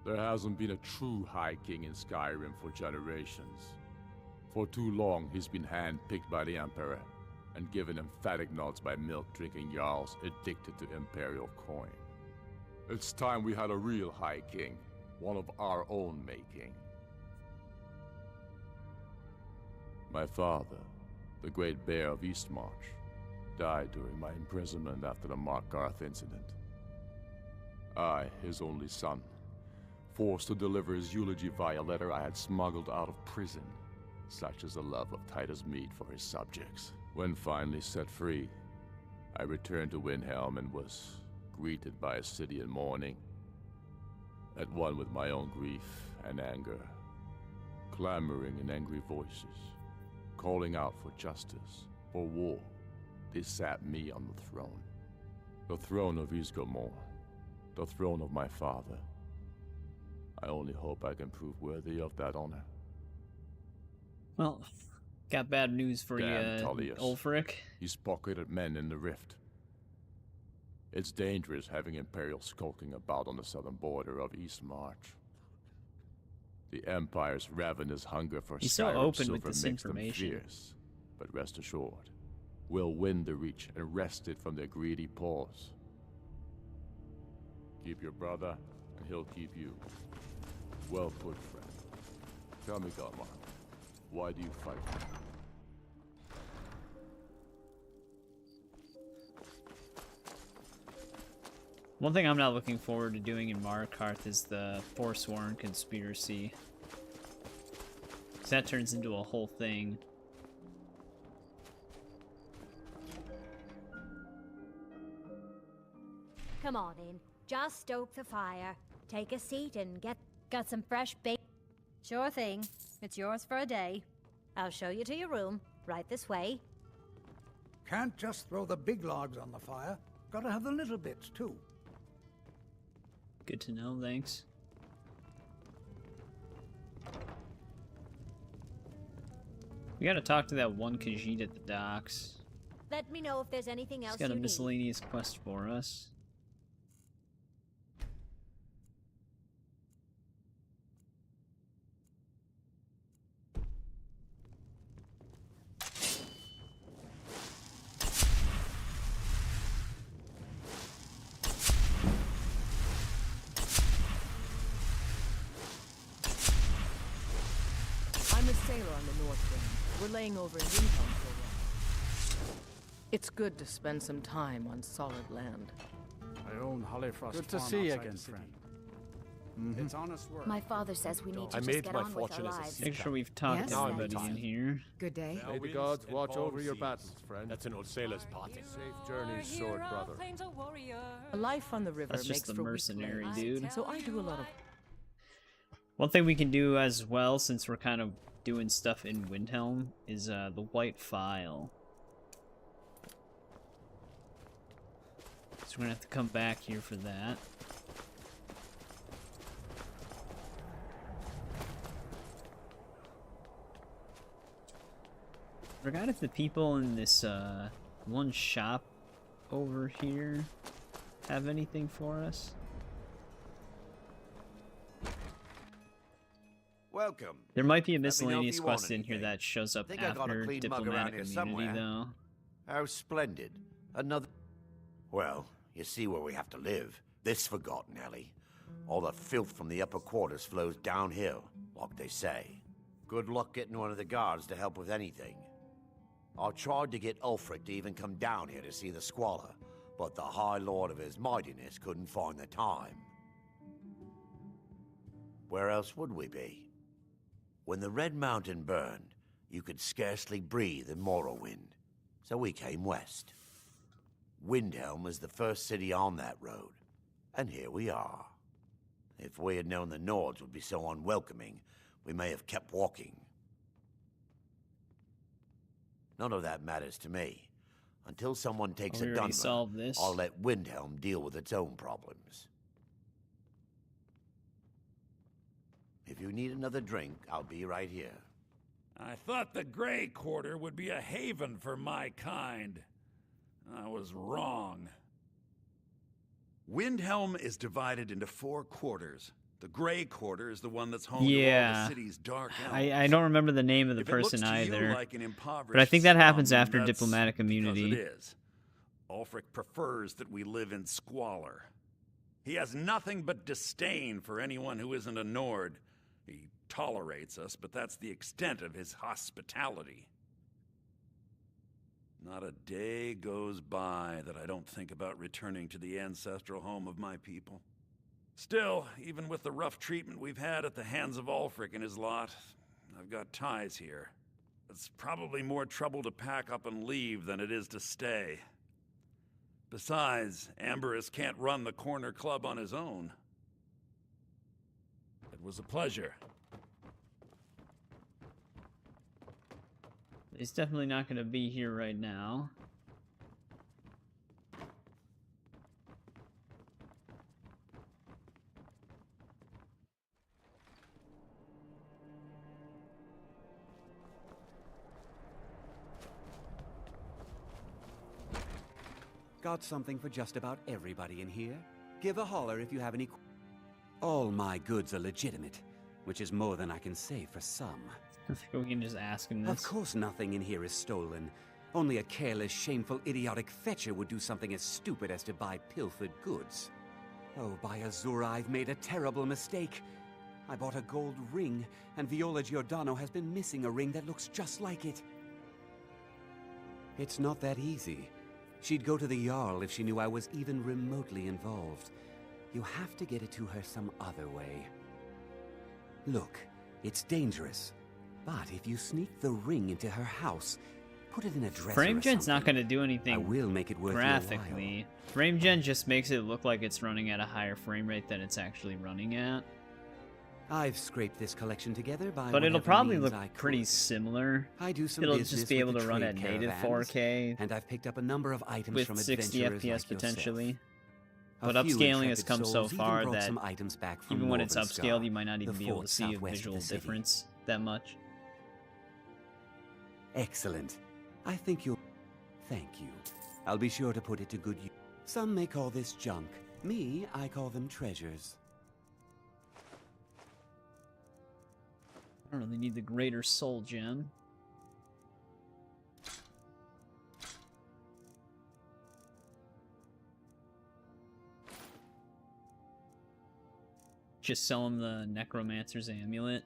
There hasn't been a true High King in Skyrim for generations. For too long, he's been hand-picked by the Emperor, and given emphatic nods by milk-drinking Jarls addicted to Imperial coin. It's time we had a real High King, one of our own making. My father, the Great Bear of Eastmarch, died during my imprisonment after the Markarth incident. I, his only son, forced to deliver his eulogy via letter I had smuggled out of prison. Such is the love of Titus Mead for his subjects. When finally set free, I returned to Windhelm and was greeted by a city in mourning, at one with my own grief and anger, clamoring in angry voices, calling out for justice, for war. They sat me on the throne of Ysgramor, the throne of my father. I only hope I can prove worthy of that honor. Well, got bad news for you, Ulfric. He's pocketed men in the rift. It's dangerous having Imperials skulking about on the southern border of Eastmarch. The Empire's ravenous hunger for He's so Skyrim open silver with this makes them information. fierce. But rest assured, we'll win the Reach and wrest it from their greedy paws. Keep your brother, and he'll keep you. Well put, friend. Tell me, Galmar, why do you fight? One thing I'm not looking forward to doing in Markarth is the Forsworn Conspiracy. 'Cause that turns into a whole thing. Come on in. Just stoke the fire. Take a seat and got some fresh bacon. Sure thing. It's yours for a day. I'll show you to your room. Right this way. Can't just throw the big logs on the fire. Gotta have the little bits, too. Good to know, thanks. We gotta talk to that one Khajiit at the docks. Let me know if there's anything else He's got a you need. miscellaneous quest for us. I'm a sailor on the North Wind. We're laying over in Windhelm for a while. It's good to spend some time on solid land. I own Hollifrost Good to Farm see you outside again, the city. friend. It's honest work. My father says we need to I just made get my on with fortune our as a lives. sea Make sure we've talked to Now I'm everybody in retired. here. Good day. May the gods watch over your battles, friend. That's an old sailor's parting. Safe journeys, sword brother. A life on the river That's just makes the for weak mercenary legs, dude. So I do a lot of. One thing we can do as well, since we're kind of doing stuff in Windhelm, is the white file. So we're gonna have to come back here for that. Forgot if the people in this one shop over here have anything for us. Welcome. There might be a Let me know if miscellaneous you want quest in here anything. that shows up Think I got a after clean mug around diplomatic here immunity, somewhere. though. How splendid. Another... Well, you see where we have to live. This forgotten alley. All the filth from the upper quarters flows downhill, like they say. Good luck getting one of the guards to help with anything. I tried to get Ulfric to even come down here to see the squalor, but the High Lord of his mightiness couldn't find the time. Where else would we be? When the Red Mountain burned, you could scarcely breathe in Morrowind, so we came west. Windhelm is the first city on that road, and here we are. If we had known the Nords would be so unwelcoming, we may have kept walking. None of that matters to me. Until someone takes We a already Dunmer, solved this. I'll let Windhelm deal with its own problems. If you need another drink, I'll be right here. I thought the Grey Quarter would be a haven for my kind. I was wrong. Windhelm is divided into 4 quarters. The Grey Quarter is the one that's home to all the city's dark elves. I don't remember the name of the If it looks person to you either, like an impoverished but I think that happens slum, after that's diplomatic because immunity. it is. Ulfric prefers that we live in squalor. He has nothing but disdain for anyone who isn't a Nord. He tolerates us, but that's the extent of his hospitality. Not a day goes by that I don't think about returning to the ancestral home of my people. Still, even with the rough treatment we've had at the hands of Ulfric and his lot, I've got ties here. It's probably more trouble to pack up and leave than it is to stay. Besides, Amberus can't run the corner club on his own. It was a pleasure. He's definitely not going to be here right now. Got something for just about everybody in here. Give a holler if you have any. All my goods are legitimate, which is more than I can say for some. I think we can just ask him this. Of course nothing in here is stolen. Only a careless, shameful, idiotic fetcher would do something as stupid as to buy pilfered goods. Oh, by Azura, I've made a terrible mistake. I bought a gold ring, and Viola Giordano has been missing a ring that looks just like it. It's not that easy. She'd go to the Jarl if she knew I was even remotely involved. You have to get it to her some other way. Look, it's dangerous. But if you sneak the ring into her house, put it in a dresser Frame or gen's not something, going to do anything I will make it worth your graphically. Frame gen just makes it look like it's running at a higher frame rate than it's actually running at. I've scraped this collection together by But it'll whatever probably means look I pretty could. similar. I do some It'll business just be with able the to run trade at native caravans, 4K and I've picked up a number of items with from 60 adventurers FPS like potentially. yourself. But A few upscaling has intrepid come so souls even far brought that some items back from even when it's Morvenskar, upscaled, you might not the even be able to fort see a southwest of visual the city. difference that much. Excellent. I think you'll... Thank you. I'll be sure to put it to good use. Some may call this junk. Me, I call them treasures. I don't really need the Greater Soul Gem. Just sell him the Necromancer's Amulet.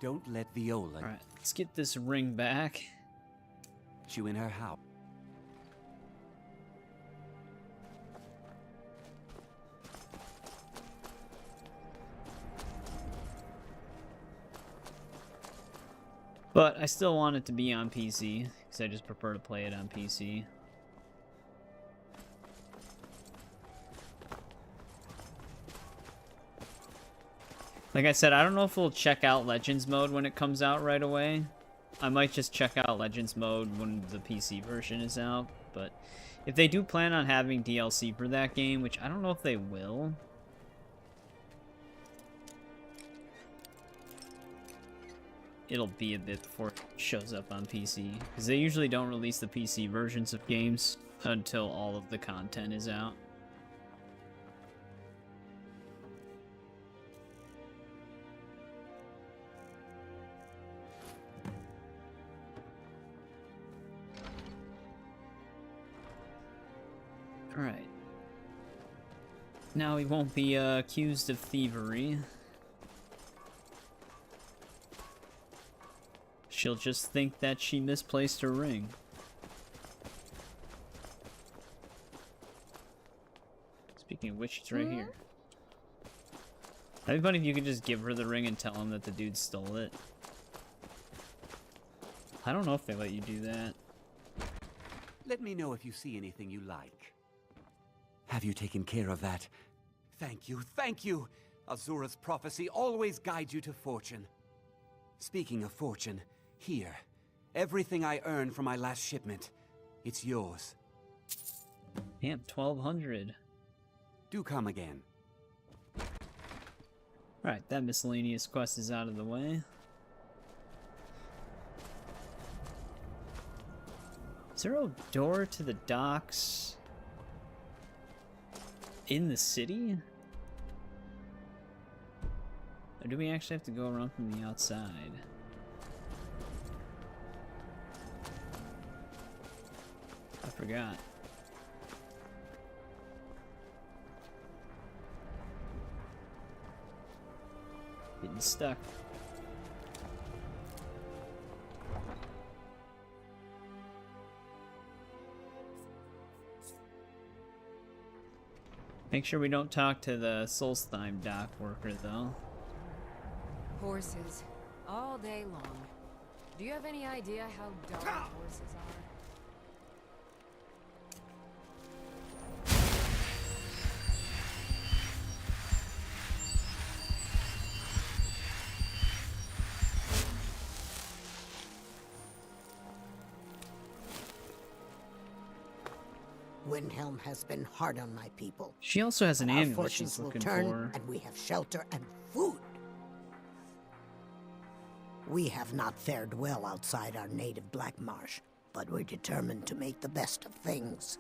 Don't let Viola... Alright, let's get this ring back. You in her house. But I still want it to be on PC, because I just prefer to play it on PC. Like I said, I don't know if we'll check out Legends mode when it comes out right away. I might just check out Legends mode when the PC version is out, but if they do plan on having DLC for that game, which I don't know if they will, it'll be a bit before it shows up on PC, because they usually don't release the PC versions of games until all of the content is out. Alright. Now we won't be accused of thievery. She'll just think that she misplaced her ring. Speaking of which, it's right here. That'd be funny if you could just give her the ring and tell him that the dude stole it. I don't know if they let you do that. Let me know if you see anything you like. Have you taken care of that? Thank you, thank you! Azura's prophecy always guides you to fortune. Speaking of fortune, here. Everything I earned from my last shipment. It's yours. Damn, 1,200. Do come again. Alright, that miscellaneous quest is out of the way. Is there a door to the docks in the city? Or do we actually have to go around from the outside? I forgot. Getting stuck. Make sure we don't talk to the Solstheim dock worker, though. Horses. All day long. Do you have any idea how dull horses are? Windhelm has been hard on my people. She also has an Our amulet fortunes she's will looking turn, for. and we have shelter and food. We have not fared well outside our native Black Marsh, but we're determined to make the best of things.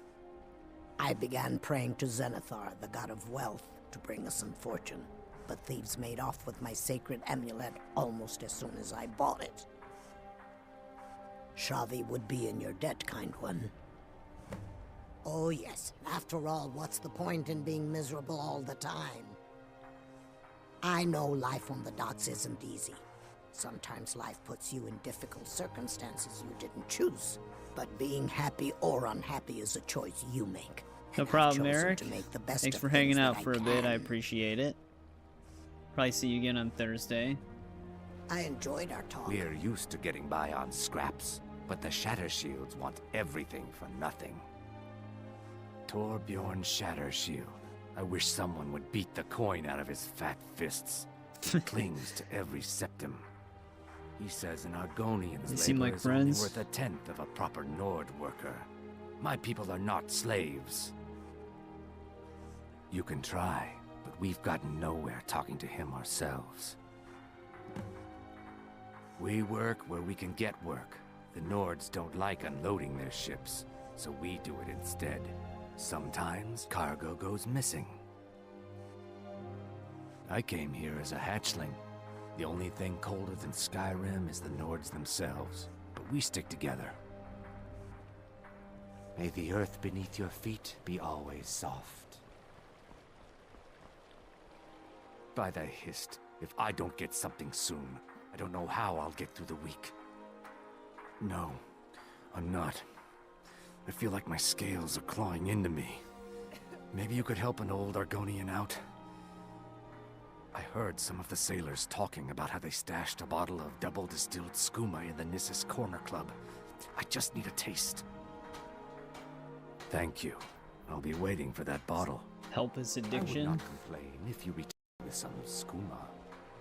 I began praying to Zenithar, the god of wealth, to bring us some fortune, but thieves made off with my sacred amulet almost as soon as I bought it. Shavi would be in your debt, kind one. Oh yes, after all, what's the point in being miserable all the time? I know life on the docks isn't easy. Sometimes life puts you in difficult circumstances you didn't choose. But being happy or unhappy is a choice you make. No And I've problem, chosen Eric. to make the best Thanks of for things hanging that out for a bit. I can. appreciate it. Probably see you again on Thursday. I enjoyed our talk. We're used to getting by on scraps, but the Shatter Shields want everything for nothing. Torbjorn Shatter Shield. I wish someone would beat the coin out of his fat fists. He clings to every septum. He says an Argonian's They seem labor like is only friends. worth a tenth of a proper Nord worker. My people are not slaves. You can try, but we've gotten nowhere talking to him ourselves. We work where we can get work. The Nords don't like unloading their ships, so we do it instead. Sometimes cargo goes missing. I came here as a hatchling. The only thing colder than Skyrim is the Nords themselves, but we stick together. May the earth beneath your feet be always soft. By the Hist, if I don't get something soon, I don't know how I'll get through the week. No, I'm not. I feel like my scales are clawing into me. Maybe you could help an old Argonian out? I heard some of the sailors talking about how they stashed a bottle of double-distilled skooma in the Nissus Corner Club. I just need a taste. Thank you. I'll be waiting for that bottle. Help his I would addiction. not complain if you return with some skooma.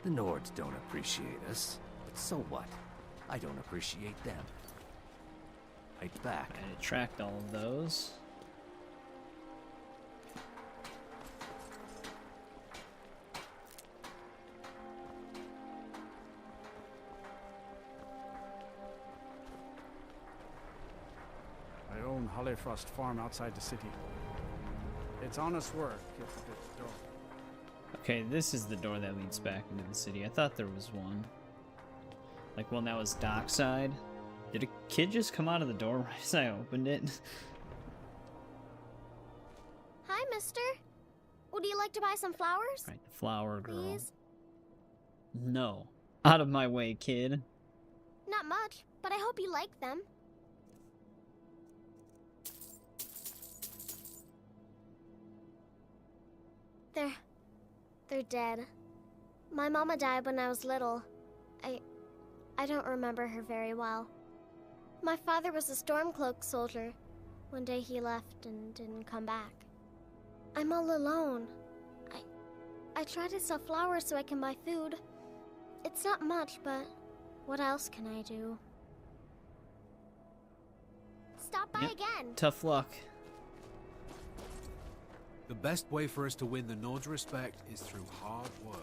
The Nords don't appreciate us, but so what? I don't appreciate them. Right back. And attract all of those. I own Hollyfrost Farm outside the city. It's honest work, it's a bit dull. Okay, this is the door that leads back into the city. I thought there was one. Like one that was dockside. Did a kid just come out of the door right as I opened it? Hi, mister. Would you like to buy some flowers? Right, the flower girl. Please? No. Out of my way, kid. Not much, but I hope you like them. They're dead. My mama died when I was little. I don't remember her very well. My father was a Stormcloak soldier. One day he left and didn't come back. I'm all alone. I try to sell flowers so I can buy food. It's not much, but what else can I do? Stop by again. Tough luck. The best way for us to win the Nord's respect is through hard work.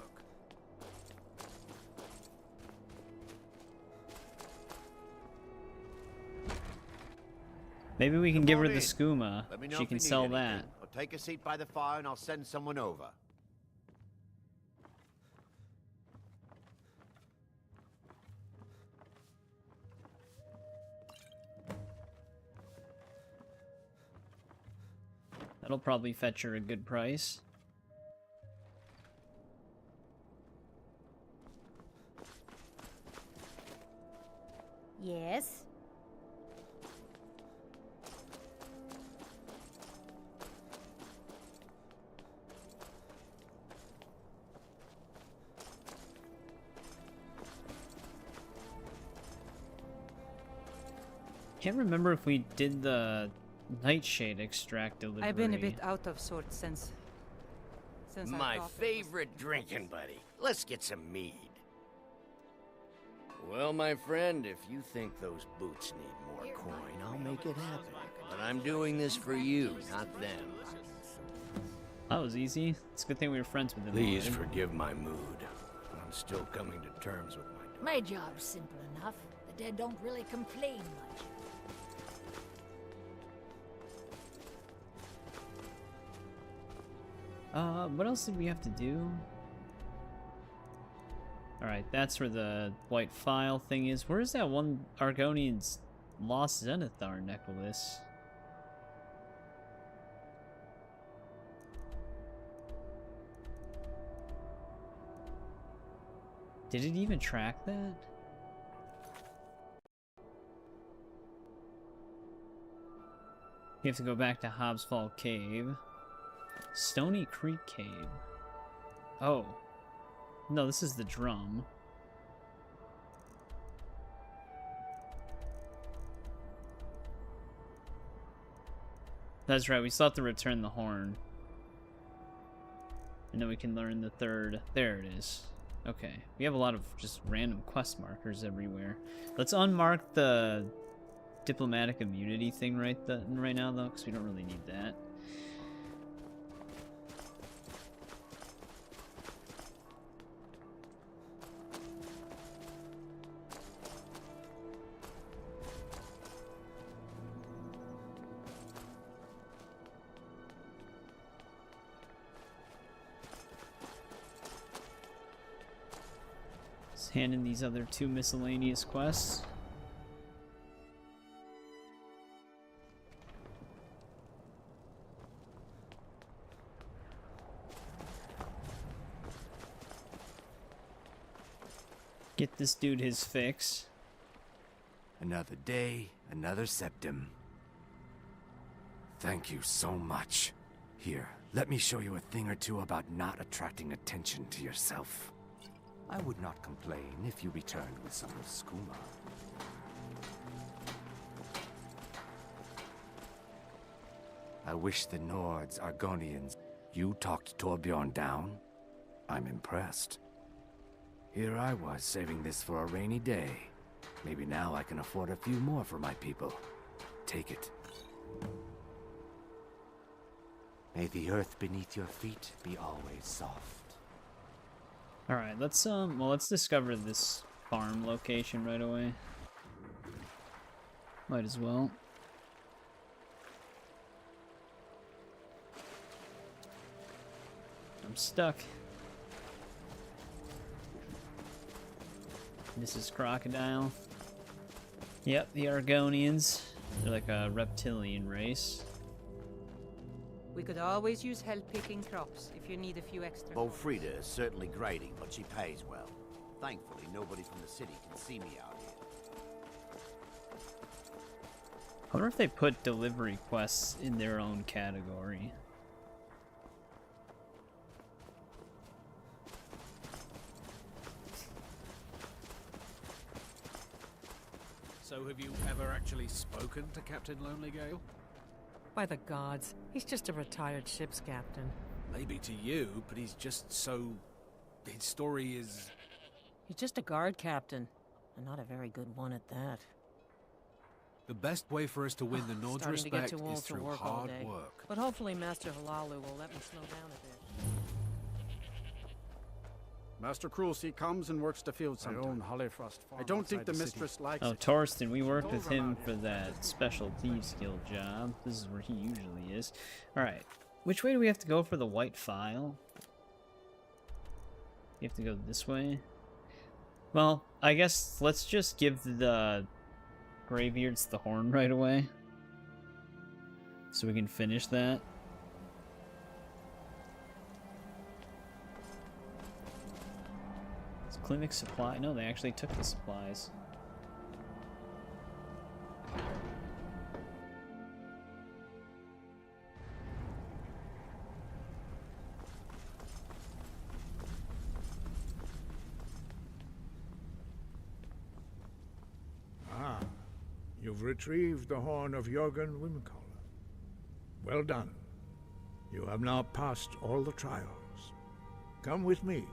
Maybe we can Come give her on the in. skooma. Let me know She if can you need sell anything. that. Or take a seat by the fire and I'll send someone over. That'll probably fetch her a good price. Yes? Can't remember if we did the Nightshade extract delivery. I've been a bit out of sorts since I My thought- favorite drinking buddy. Let's get some mead. Well, my friend, if you think those boots need more coin, I'll make it happen. But I'm doing this for you, not them. That was easy. It's a good thing we were friends with him. Please already. forgive my mood. I'm still coming to terms with my... My job's simple enough. The dead don't really complain much. What else did we have to do? Alright, that's where the white file thing is. Where's that one Argonian's lost Zenithar necklace? Did it even track that? You have to go back to Hobbs Fall Cave. Stony Creek Cave. Oh. No, this is the drum. That's right, we still have to return the horn. And then we can learn the third. There it is. Okay. We have a lot of just random quest markers everywhere. Let's unmark the diplomatic immunity thing right now, though, because we don't really need that. Just hand in these other two miscellaneous quests. Get this dude his fix. Another day, another septim. Thank you so much. Here, let me show you a thing or two about not attracting attention to yourself. I would not complain if you returned with some skooma. I wish the Nords, Argonians, you talked Torbjorn down. I'm impressed. Here I was saving this for a rainy day. Maybe now I can afford a few more for my people. Take it. May the earth beneath your feet be always soft. Alright, let's discover this farm location right away. Might as well. I'm stuck. This is Crocodile. Yep, the Argonians. They're like a reptilian race. We could always use help picking crops if you need a few extra. Bolfrida is certainly grading, but she pays well. Thankfully, nobody from the city can see me out here. I wonder if they put delivery quests in their own category. So have you ever actually spoken to Captain Lonelygale? By the gods, he's just a retired ship's captain. Maybe to you, but he's just so... His story is... He's just a guard captain, and not a very good one at that. The best way for us to win the Nord's Starting to get respect too old is to through work all hard day. work. But hopefully Master Halalu will let me slow down a bit. Master Cruelty comes and works the field sometimes. I own Hollyfrost Farm. I don't think the mistress likes Oh, it. Torsten, we worked with him for that special thieves guild job. This is where he usually is. Alright, which way do we have to go for the white file? You have to go this way? Well, I guess let's just give the Greybeards the horn right away. So we can finish that. Clinic supply? No, they actually took the supplies. Ah, you've retrieved the horn of Jörgen Wimkoller. Well done. You have now passed all the trials. Come with me.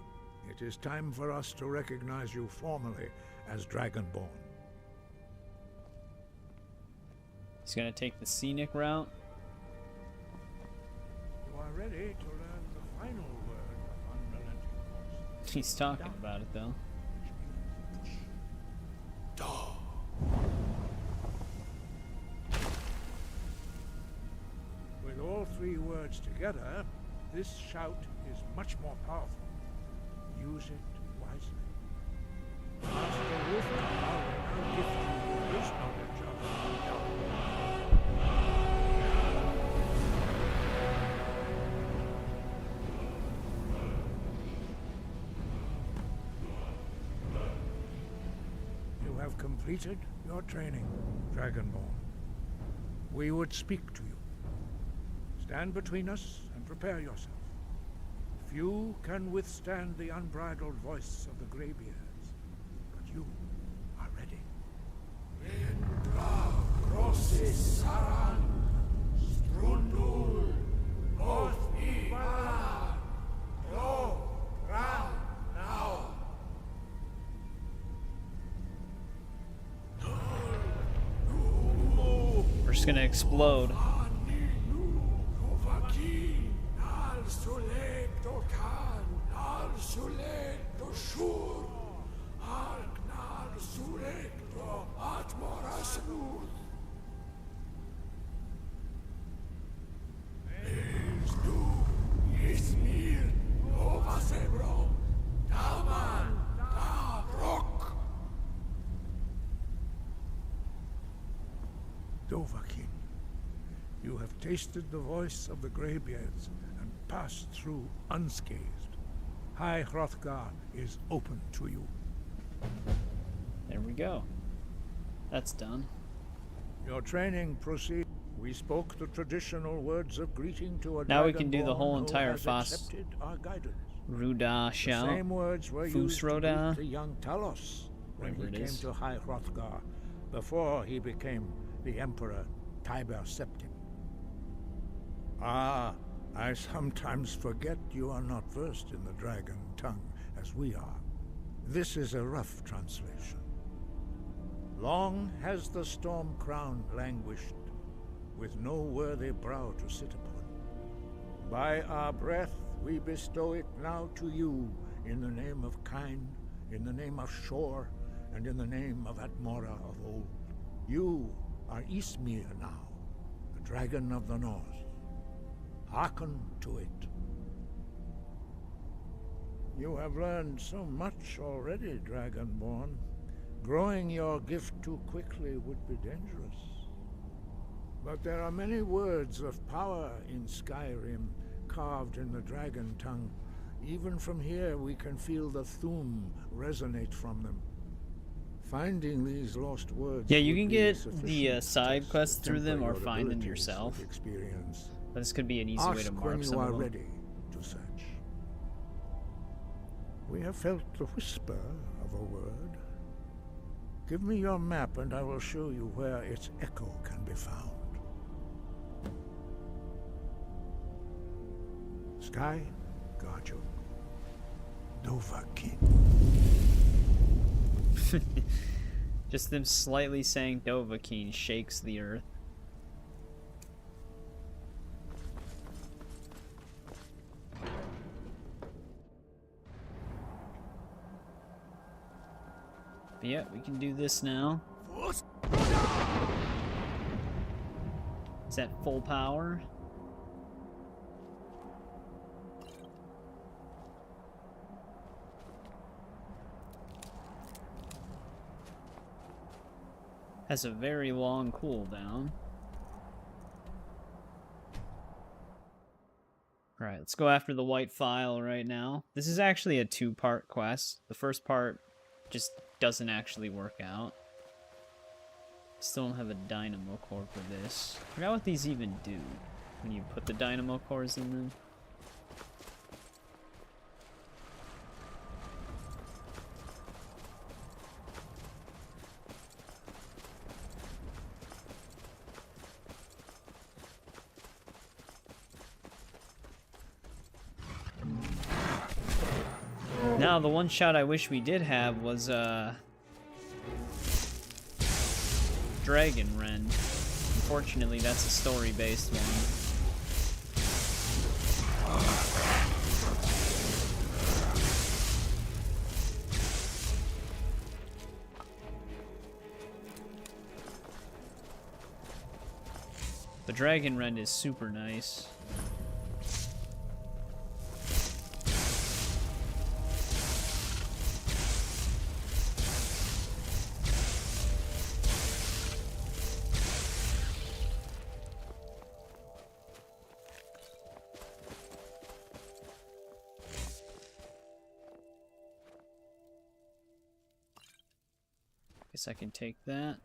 It is time for us to recognize you formally as Dragonborn. He's gonna take the scenic route. You are ready to learn the final word of unrelenting force. He's talking about it though. With all three words together, this shout is much more powerful. Use it wisely. Master Wolfgar will now gift you with his knowledge of You have completed your training, Dragonborn. We would speak to you. Stand between us and prepare yourself. Few can withstand the unbridled voice of the Greybeards, but you are ready. We're just gonna explode. Dovahkiin, you have tasted the voice of the Greybeards and passed through unscathed. High Hrothgar is open to you. There we go. That's done. Your training proceeds. We spoke the traditional words of greeting to a Now we can do the Dragonborn whole who entire has Foss accepted our guidance. Ruda The shout. same words were used to Fusroda. greet the young Talos when he Whatever it came is. to High Hrothgar before he became the Emperor Tiber Septim. Ah, I sometimes forget you are not versed in the dragon tongue as we are. This is a rough translation. Long has the storm crown languished, with no worthy brow to sit upon. By our breath we bestow it now to you, in the name of Kyne, in the name of Shor, and in the name of Atmora of old. You are Ismir now, the dragon of the north. Hearken to it. You have learned so much already, Dragonborn. Growing your gift too quickly would be dangerous. But there are many words of power in Skyrim, carved in the dragon tongue. Even from here we can feel the Thum resonate from them. Finding these lost words. Yeah, you would can be a get the sufficient side test quests to through them temper or your find them abilities yourself. with experience. But this could be an easy way to Ask mark when some you are of them. ready to search. We have felt the whisper of a word. Give me your map and I will show you where its echo can be found. Sky, guard you. Dovahkiin. Just them slightly saying Dovahkiin shakes the earth. But yeah, we can do this now. Is that full power? Has a very long cooldown. Alright, let's go after the white file right now. This is actually a two-part quest. The first part just doesn't actually work out. Still don't have a dynamo core for this. I forgot what these even do when you put the dynamo cores in them. Now, the one shot I wish we did have was, Dragon Rend. Unfortunately, that's a story-based one. The Dragon Rend is super nice. Guess I can take that.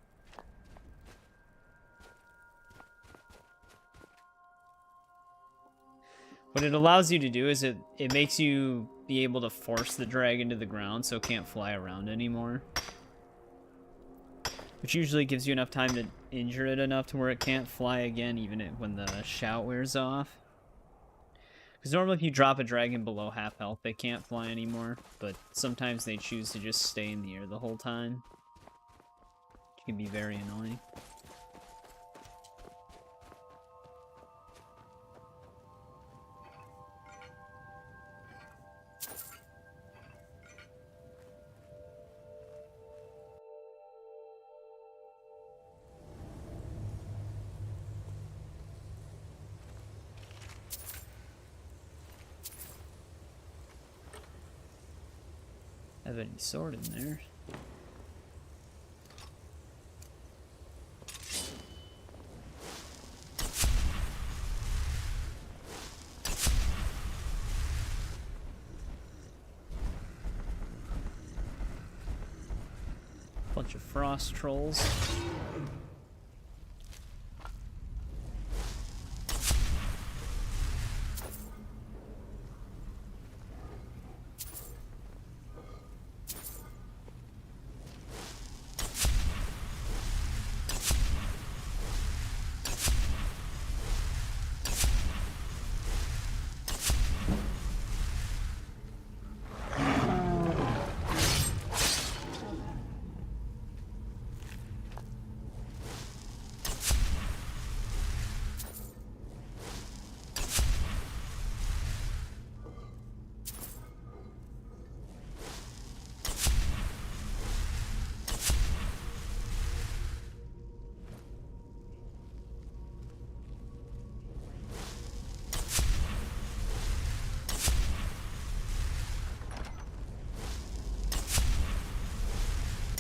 What it allows you to do is it makes you be able to force the dragon to the ground so it can't fly around anymore. Which usually gives you enough time to injure it enough to where it can't fly again even when the shout wears off. Because normally if you drop a dragon below half health, they can't fly anymore. But sometimes they choose to just stay in the air the whole time. Which can be very annoying. Have any sword in there? Bunch of frost trolls.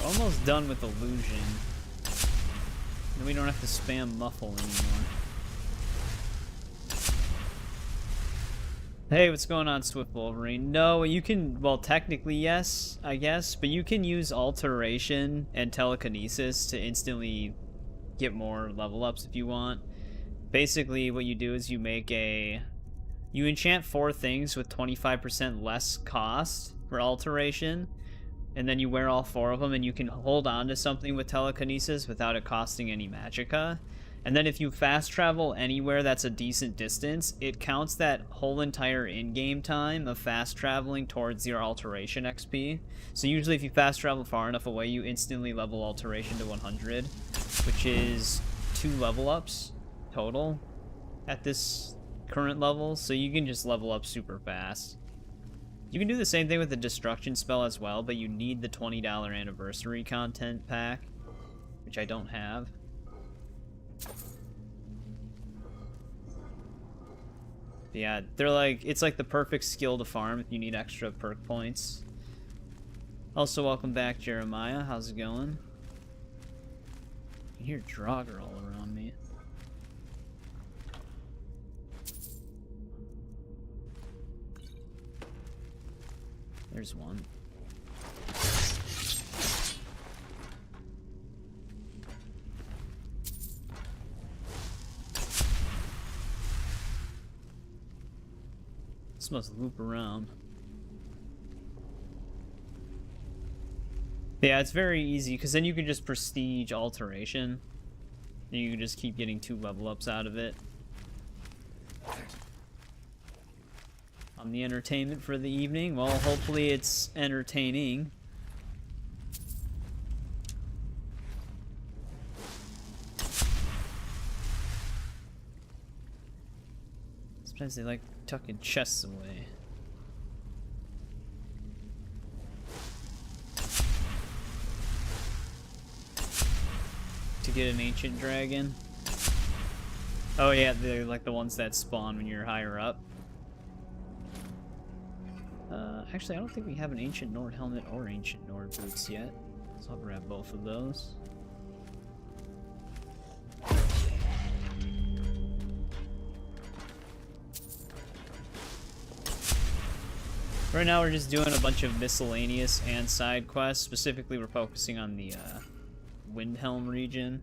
Almost done with illusion. Then we don't have to spam muffle anymore. Hey, what's going on, Swift Wolverine? No, you can, well, technically yes, I guess, but you can use alteration and telekinesis to instantly get more level ups if you want. Basically, what you do is you enchant 4 things with 25% less cost for alteration, and then you wear all 4 of them, and you can hold on to something with telekinesis without it costing any magicka. And then if you fast travel anywhere that's a decent distance, it counts that whole entire in-game time of fast traveling towards your alteration XP. So usually if you fast travel far enough away, you instantly level alteration to 100, which is 2 level ups total at this current level. So you can just level up super fast. You can do the same thing with the destruction spell as well, but you need the $20 anniversary content pack, which I don't have. Yeah, they're like, it's like the perfect skill to farm if you need extra perk points. Also, welcome back, Jeremiah. How's it going? I can hear Draugr all around me. There's one. This must loop around. Yeah, it's very easy, because then you can just prestige alteration. And you can just keep getting 2 level ups out of it. On the entertainment for the evening, well, hopefully it's entertaining. Sometimes they like tucking chests away. To get an ancient dragon. Oh yeah, they're like the ones that spawn when you're higher up. Actually, I don't think we have an Ancient Nord helmet or Ancient Nord boots yet, so I'll grab both of those. Right now we're just doing a bunch of miscellaneous and side quests. Specifically, we're focusing on the Windhelm region.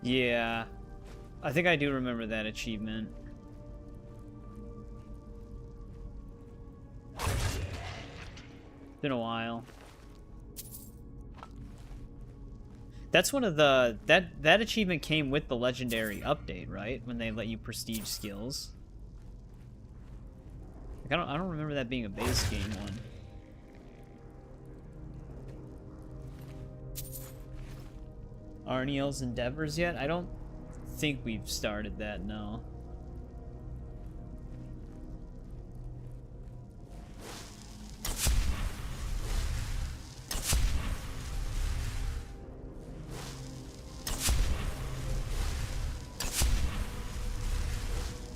Yeah, I think I do remember that achievement. Been a while. That's one of the that achievement came with the legendary update, right? When they let you prestige skills. Like, I don't remember that being a base game one. Arniel's Endeavors yet? I don't think we've started that, no.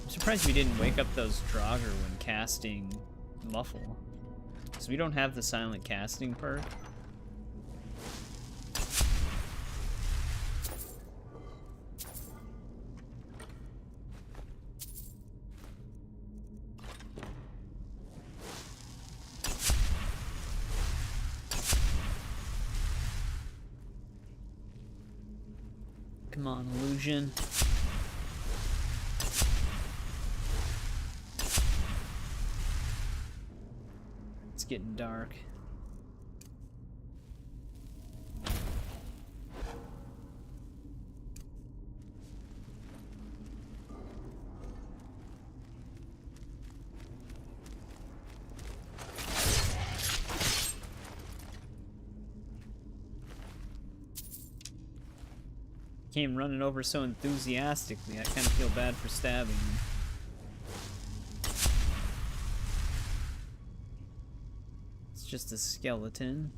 I'm surprised we didn't wake up those Draugr when casting Muffle. Because we don't have the silent casting perk. Come on, illusion. It's getting dark. Came running over so enthusiastically, I kind of feel bad for stabbing him. It's just a skeleton.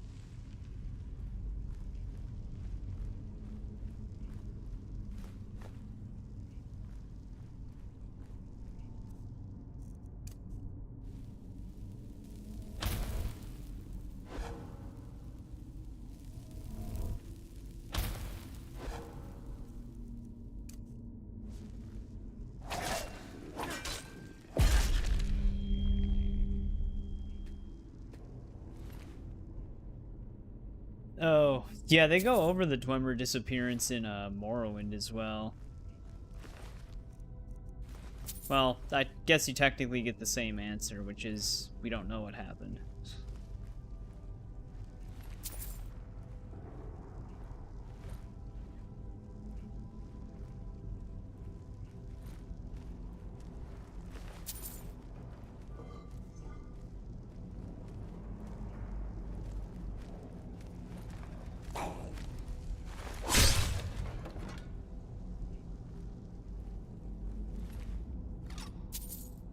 Oh, yeah, they go over the Dwemer disappearance in Morrowind as well. Well, I guess you technically get the same answer, which is we don't know what happened.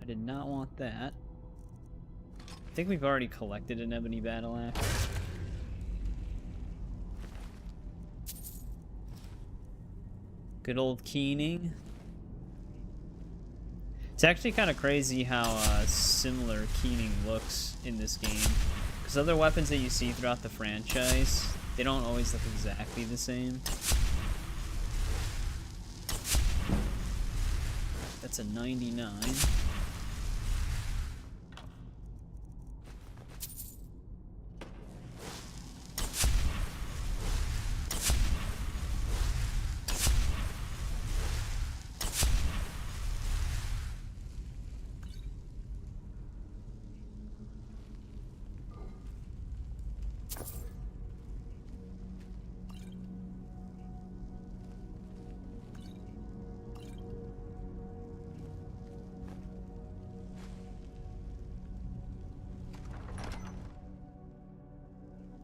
I did not want that. I think we've already collected an ebony battle axe. Good old keening. It's actually kind of crazy how similar keening looks in this game. Because other weapons that you see throughout the franchise, they don't always look exactly the same. That's a 99.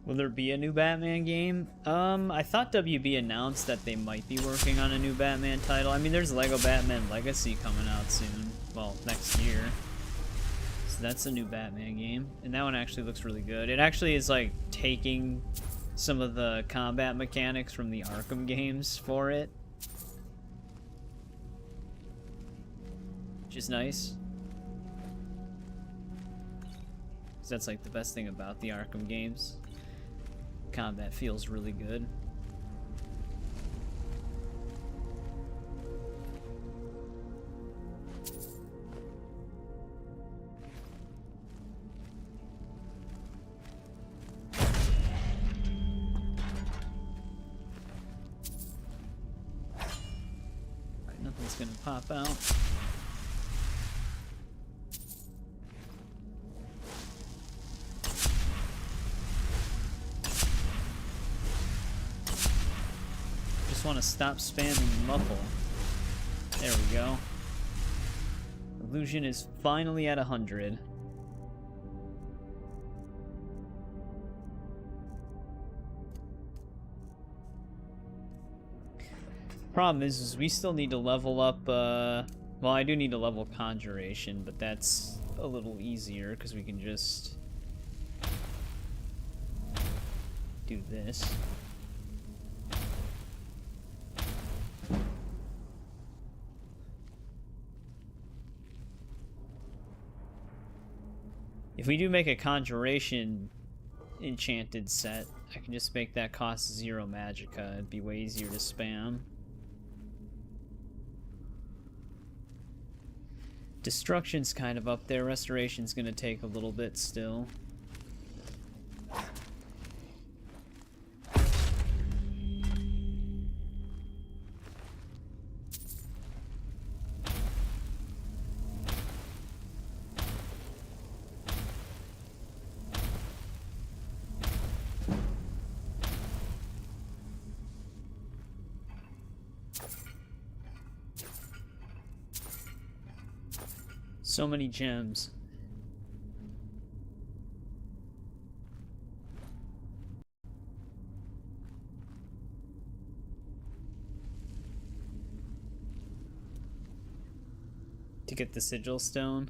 Will there be a new Batman game? I thought WB announced that they might be working on a new Batman title. I mean, there's Lego Batman Legacy coming out soon. Well, next year. So that's a new Batman game. And that one actually looks really good. It actually is like taking some of the combat mechanics from the Arkham games for it. Which is nice. Because that's like the best thing about the Arkham games. Combat feels really good. Alright, nothing's gonna pop out. Want to stop spamming muffle. There we go. Illusion is finally at 100. Problem is we still need to level up, well, I do need to level Conjuration, but that's a little easier because we can just do this. If we do make a Conjuration enchanted set, I can just make that cost 0 magicka. It'd be way easier to spam. Destruction's kind of up there. Restoration's gonna take a little bit still. So many gems. To get the sigil stone.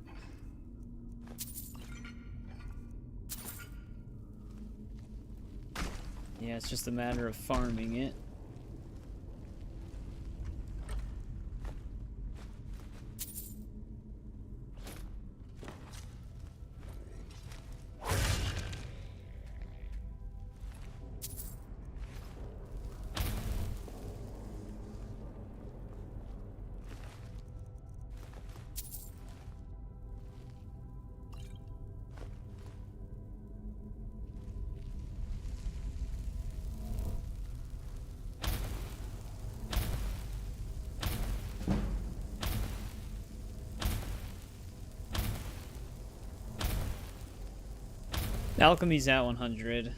Yeah, it's just a matter of farming it. Alchemy's at 100.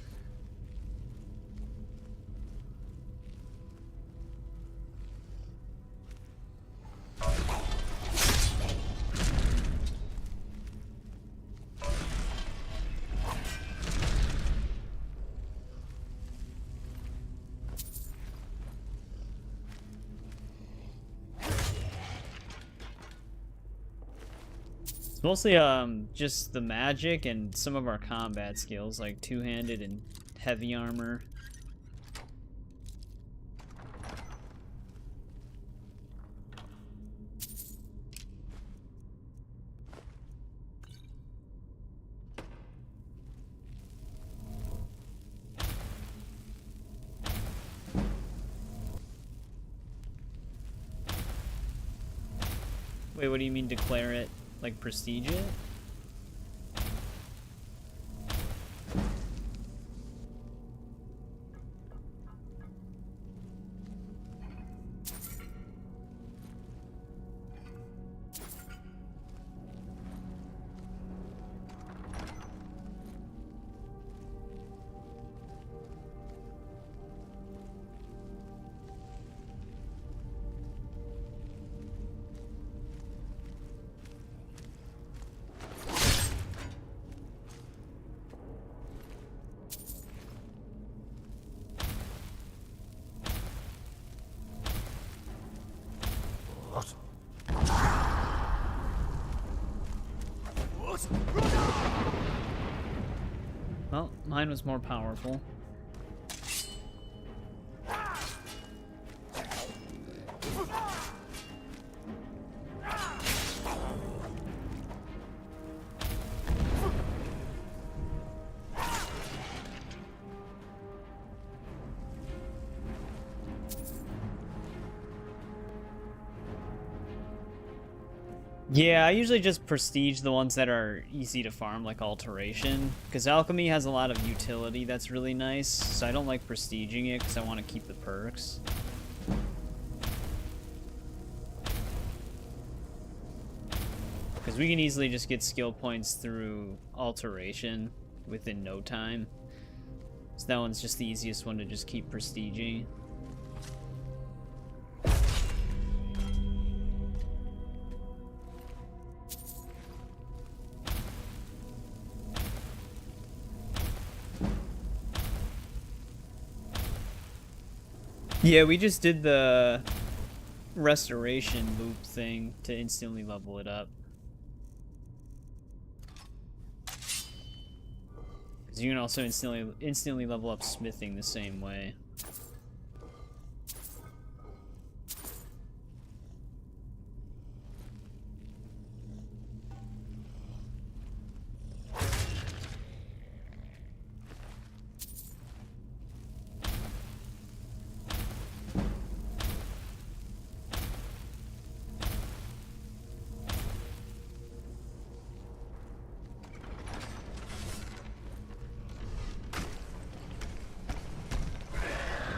It's mostly just the magic and some of our combat skills, like two-handed and heavy armor. Wait, what do you mean declare it? Like prestige it? Well, mine was more powerful. Yeah, I usually just prestige the ones that are easy to farm, like Alteration, because Alchemy has a lot of utility that's really nice, so I don't like prestiging it because I want to keep the perks. Because we can easily just get skill points through Alteration within no time. So that one's just the easiest one to just keep prestiging. Yeah, we just did the restoration loop thing to instantly level it up. Because you can also instantly level up smithing the same way.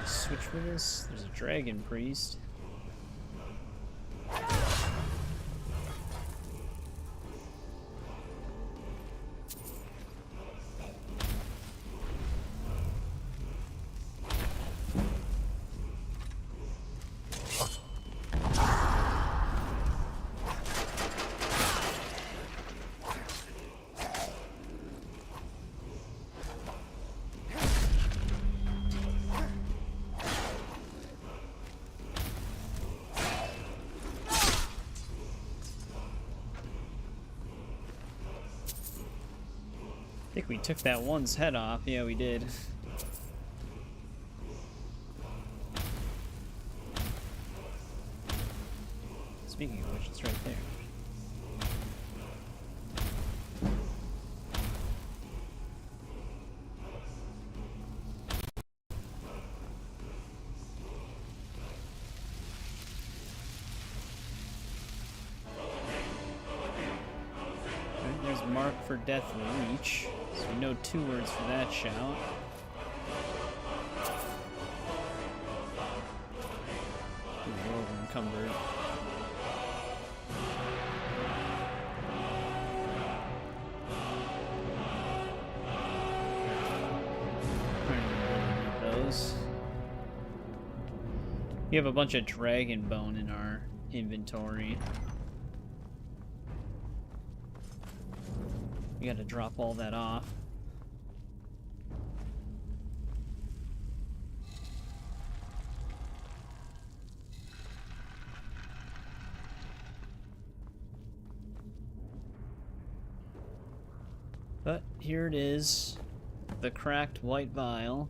Switch for this. There's a dragon priest. I think we took that one's head off. Yeah, we did. Speaking of which, it's right there. There's Mark for Death Reach. So we know 2 words for that shout. We're over encumbered. Those. We have a bunch of dragon bone in our inventory. We gotta drop all that off. But here it is, the cracked white vial.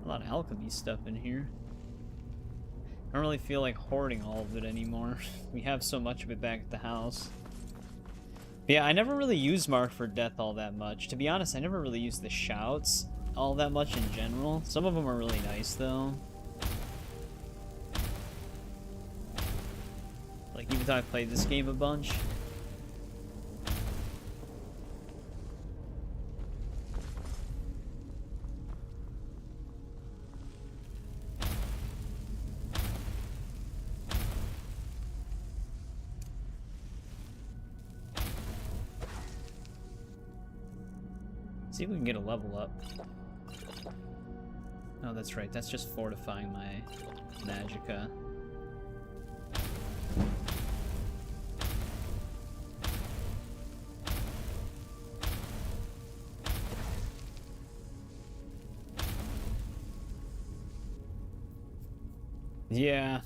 A lot of alchemy stuff in here. I don't really feel like hoarding all of it anymore. We have so much of it back at the house. But yeah, I never really used Mark for Death all that much. To be honest, I never really used the shouts all that much in general. Some of them are really nice though. Like even though I played this game a bunch. See if we can get a level up. Oh, that's right. That's just fortifying my magicka. Yeah.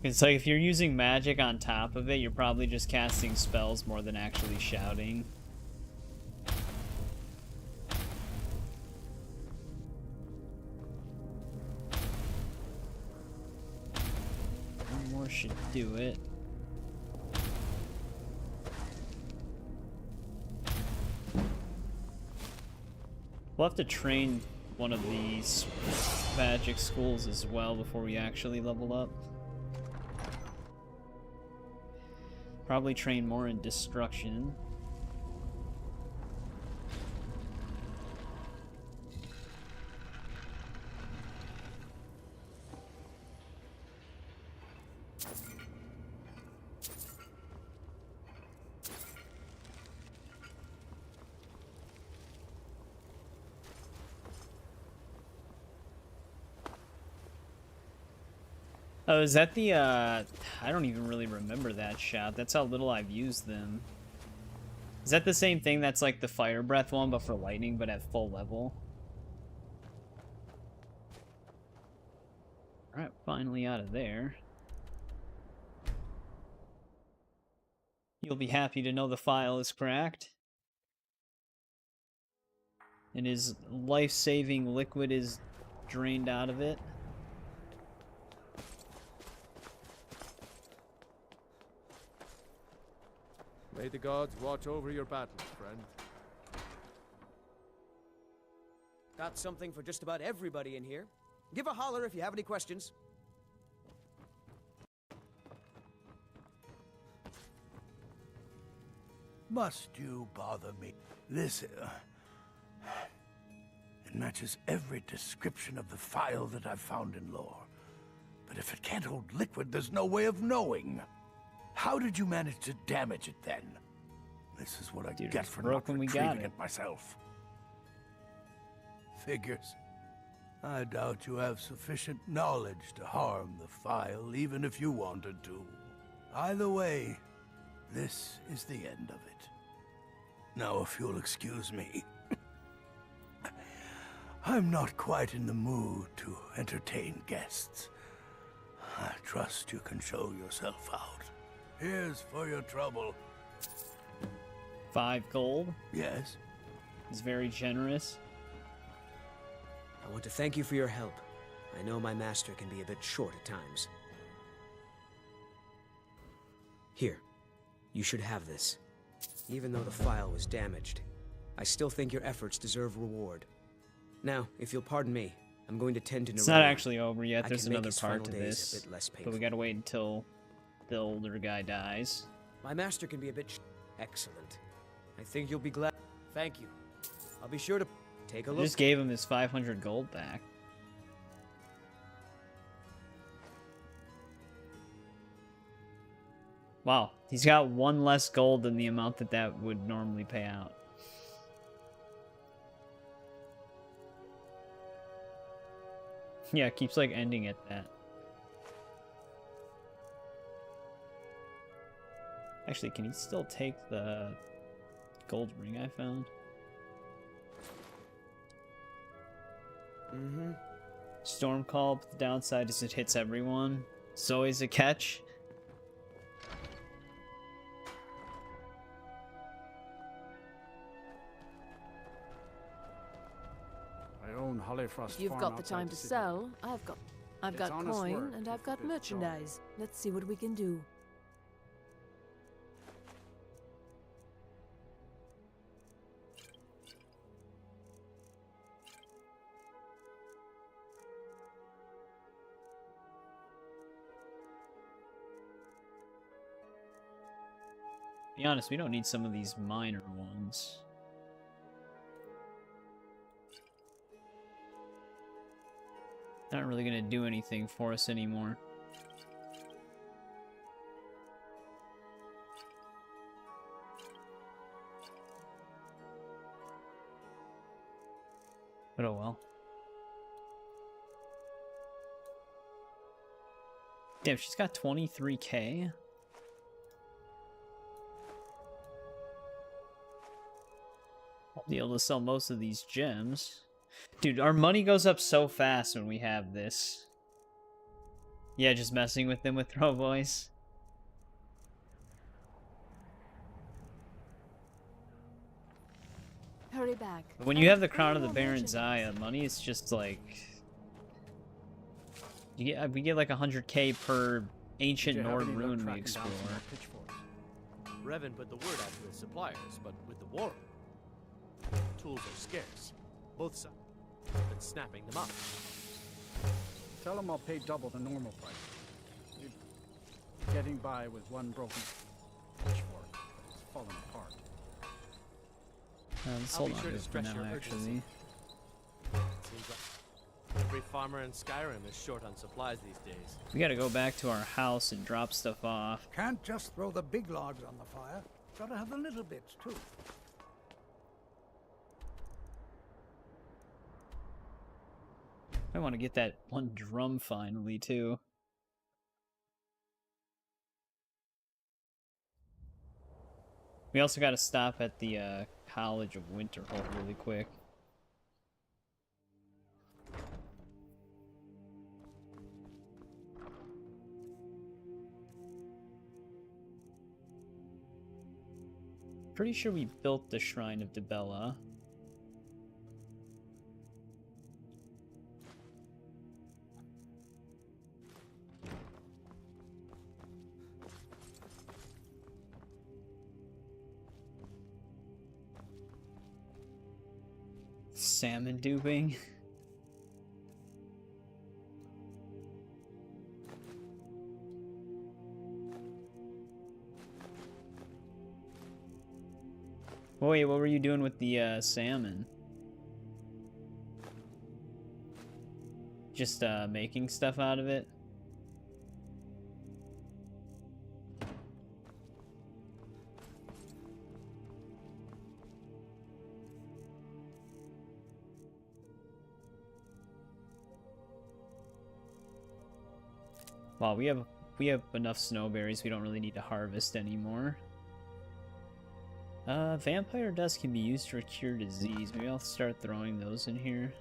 It's like if you're using magic on top of it, you're probably just casting spells more than actually shouting. Should do it. We'll have to train one of these magic schools as well before we actually level up. Probably train more in destruction. Oh, is that the, I don't even really remember that shout. That's how little I've used them. Is that the same thing that's like the fire breath one, but for lightning, but at full level? Alright, finally out of there. You'll be happy to know the file is cracked. And his life-saving liquid is drained out of it. May the gods watch over your battles, friend. Got something for just about everybody in here. Give a holler if you have any questions. Must you bother me? This, it matches every description of the file that I've found in lore. But if it can't hold liquid, there's no way of knowing. How did you manage to damage it then? This is what I get for not retrieving it myself. Figures. I doubt you have sufficient knowledge to harm the file, even if you wanted to. Either way, this is the end of it. Now, if you'll excuse me, I'm not quite in the mood to entertain guests. I trust you can show yourself out. Here's for your trouble. 5 gold? Yes? He's very generous. I want to thank you for your help. I know my master can be a bit short at times. Here, you should have this. Even though the file was damaged, I still think your efforts deserve reward. Now, if you'll pardon me, I'm going to tend to... It's not actually over yet. There's another his part final to days this, a bit less but painful. we gotta wait until the older guy dies. My master can be a bit... Excellent. I think you'll be glad... Thank you. I'll be sure to take a I look. just gave him his 500 gold back. Wow, he's got 1 less gold than the amount that would normally pay out. Yeah, it keeps like ending at that. Actually, can he still take the gold ring I found? Mm-hmm. Storm Call, but the downside is it hits everyone. It's always a catch. I own Hollifrost If you've Farm got the outside time to city. sell, I've It's got honest coin work and if I've got it is merchandise. Let's see what we can do. Be honest, we don't need some of these minor ones. Not really gonna do anything for us anymore. But oh well. Damn, she's got 23k. I'll be able to sell most of these gems. Dude, our money goes up so fast when we have this. Yeah, just messing with them with throw voice. Hurry back. But when you have the Crown of the Baron's Eye, money is just like... we get like 100k per ancient Nord rune we explore. Revan put the word out to his suppliers, but with the war, tools are scarce. Both sides have been snapping them up. Tell them I'll pay double the normal price. You're getting by with one broken pitchfork that's fallen apart. Let's I'll hold be on sure to to it for stress now, your actually. urgency. Seems like every farmer in Skyrim is short on supplies these days. We gotta go back to our house and drop stuff off. Can't just throw the big logs on the fire. Gotta have the little bits, too. I want to get that one drum finally, too. We also got to stop at the College of Winterhold really quick. Pretty sure we built the Shrine of Dibella. Salmon duping. Wait, what were you doing with the salmon? Just making stuff out of it? Wow, we have we have enough snowberries, we don't really need to harvest anymore. Vampire dust can be used to cure disease. Maybe I'll start throwing those in here.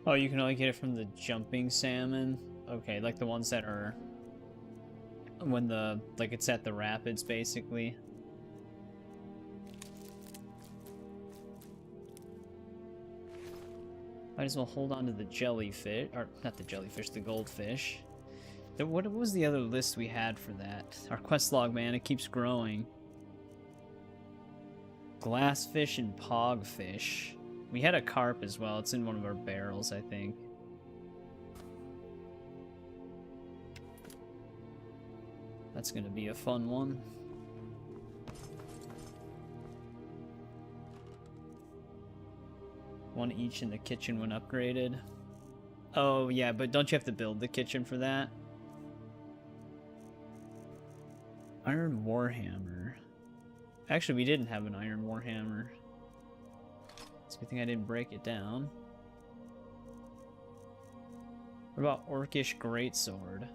Oh, you can only get it from the jumping salmon? Okay, like the ones that are... when the... like it's at the rapids, basically. Might as well hold on to the jellyfish, or not the jellyfish, the goldfish. What was the other list we had for that? Our quest log, man, it keeps growing. Glassfish and pogfish. We had a carp as well. It's in one of our barrels, I think. That's gonna be a fun one. One each in the kitchen when upgraded. Oh, yeah, but don't you have to build the kitchen for that? Iron Warhammer. Actually, we didn't have an Iron Warhammer. It's a good thing I didn't break it down. What about Orcish Greatsword?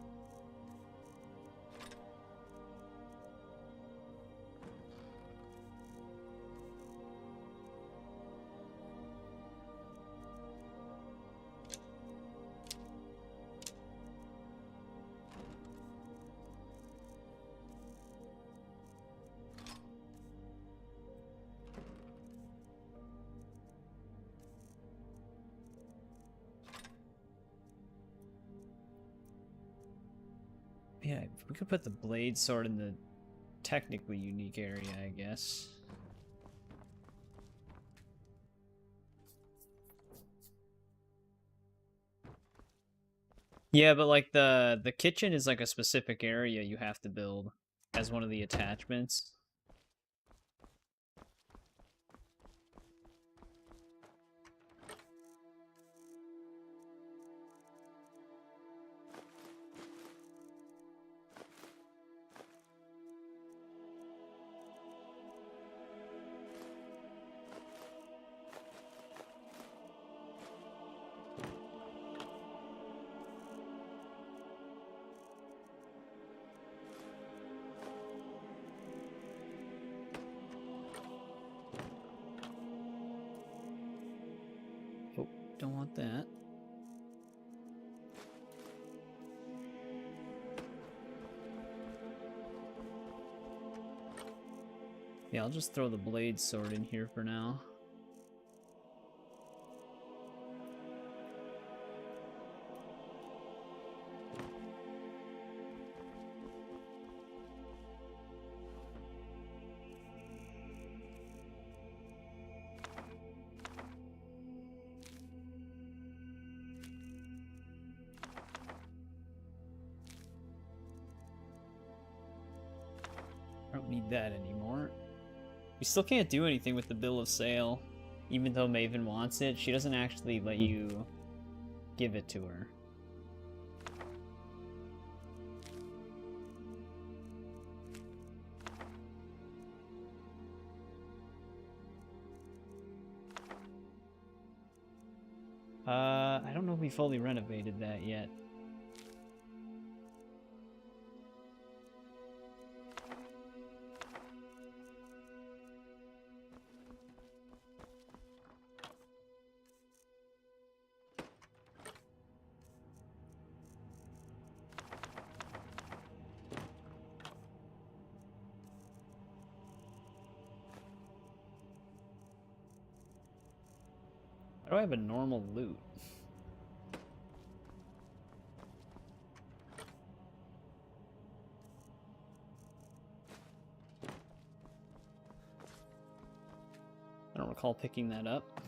Yeah, we could put the blade sword in the technically unique area, I guess. Yeah, but like the kitchen is like a specific area you have to build as one of the attachments. Don't want that. Yeah, I'll just throw the blade sword in here for now. I don't need that anymore. We still can't do anything with the bill of sale. Even though Maven wants it, she doesn't actually let you give it to her. I don't know if we fully renovated that yet. Why do I have a normal loot? I don't recall picking that up.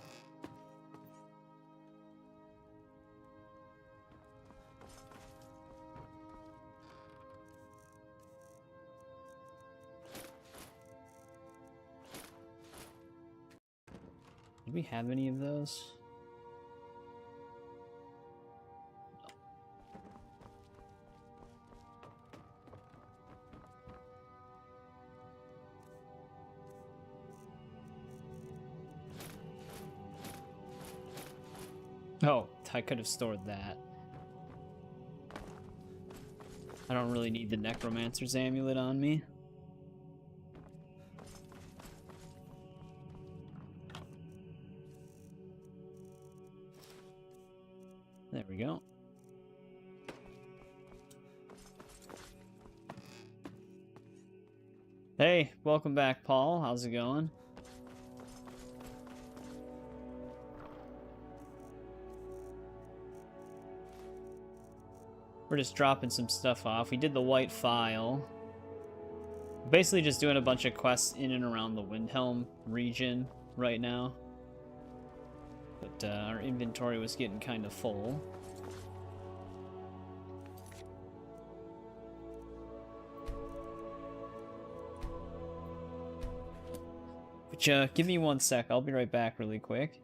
Do we have any of those? Oh, I could have stored that. I don't really need the Necromancer's Amulet on me. There we go. Hey, welcome back, Paul. How's it going? We're just dropping some stuff off. We did the white file. Basically just doing a bunch of quests in and around the Windhelm region right now. But our inventory was getting kind of full. But give me 1 sec. I'll be right back really quick.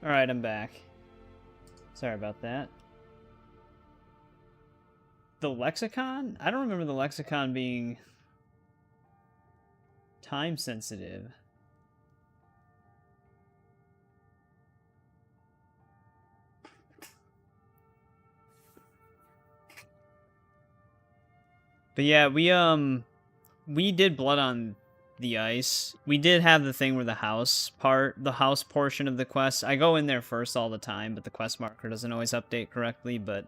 Alright, I'm back. Sorry about that. The lexicon? I don't remember the lexicon being time sensitive. But yeah, we did Blood on the Ice. We did have the thing where the house portion of the quest. I go in there first all the time, but the quest marker doesn't always update correctly, but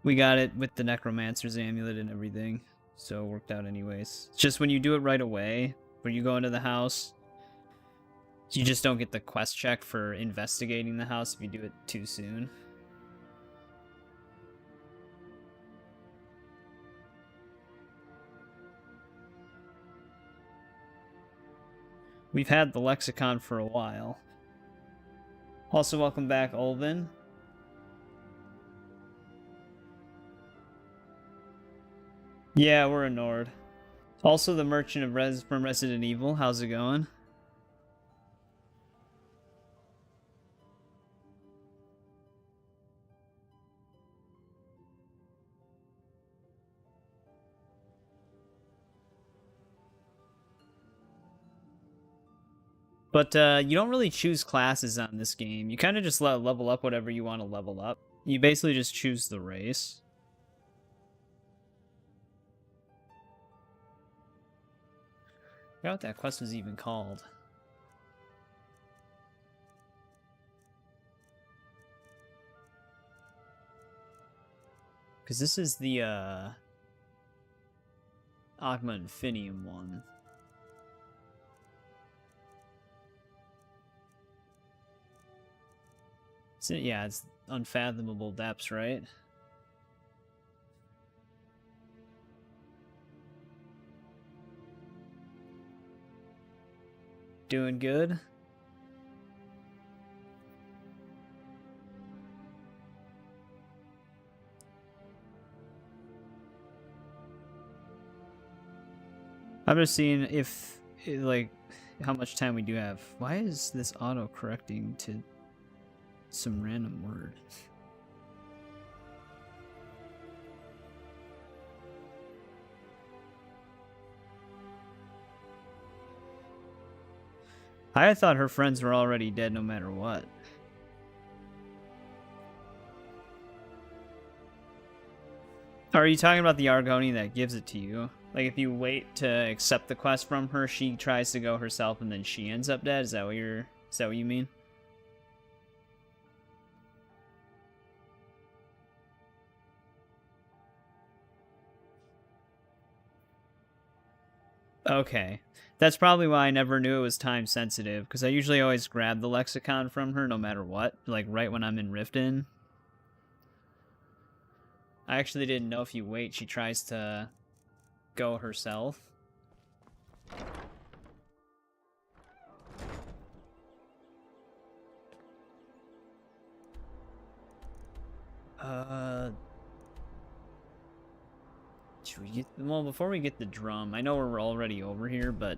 we got it with the Necromancer's Amulet and everything, so it worked out anyways. It's just when you do it right away, when you go into the house, you just don't get the quest check for investigating the house if you do it too soon. We've had the lexicon for a while. Also, welcome back, Ulvin. Yeah, we're a Nord. Also, the Merchant of from Resident Evil. How's it going? But you don't really choose classes on this game. You kind of just level up whatever you want to level up. You basically just choose the race. I forgot what that quest was even called. Because this is the Agma Infinium one. So, yeah, it's Unfathomable Depths, right? Doing good? I'm just seeing if, like, how much time we do have. Why is this auto-correcting to some random word? I thought her friends were already dead no matter what. Are you talking about the Argonian that gives it to you? Like, if you wait to accept the quest from her, she tries to go herself and then she ends up dead? Is that what you mean? Okay. That's probably why I never knew it was time sensitive, because I usually always grab the lexicon from her no matter what, like right when I'm in Riften. I actually didn't know if you wait, she tries to go herself. Should we get... Well, before we get the drum, I know we're already over here, but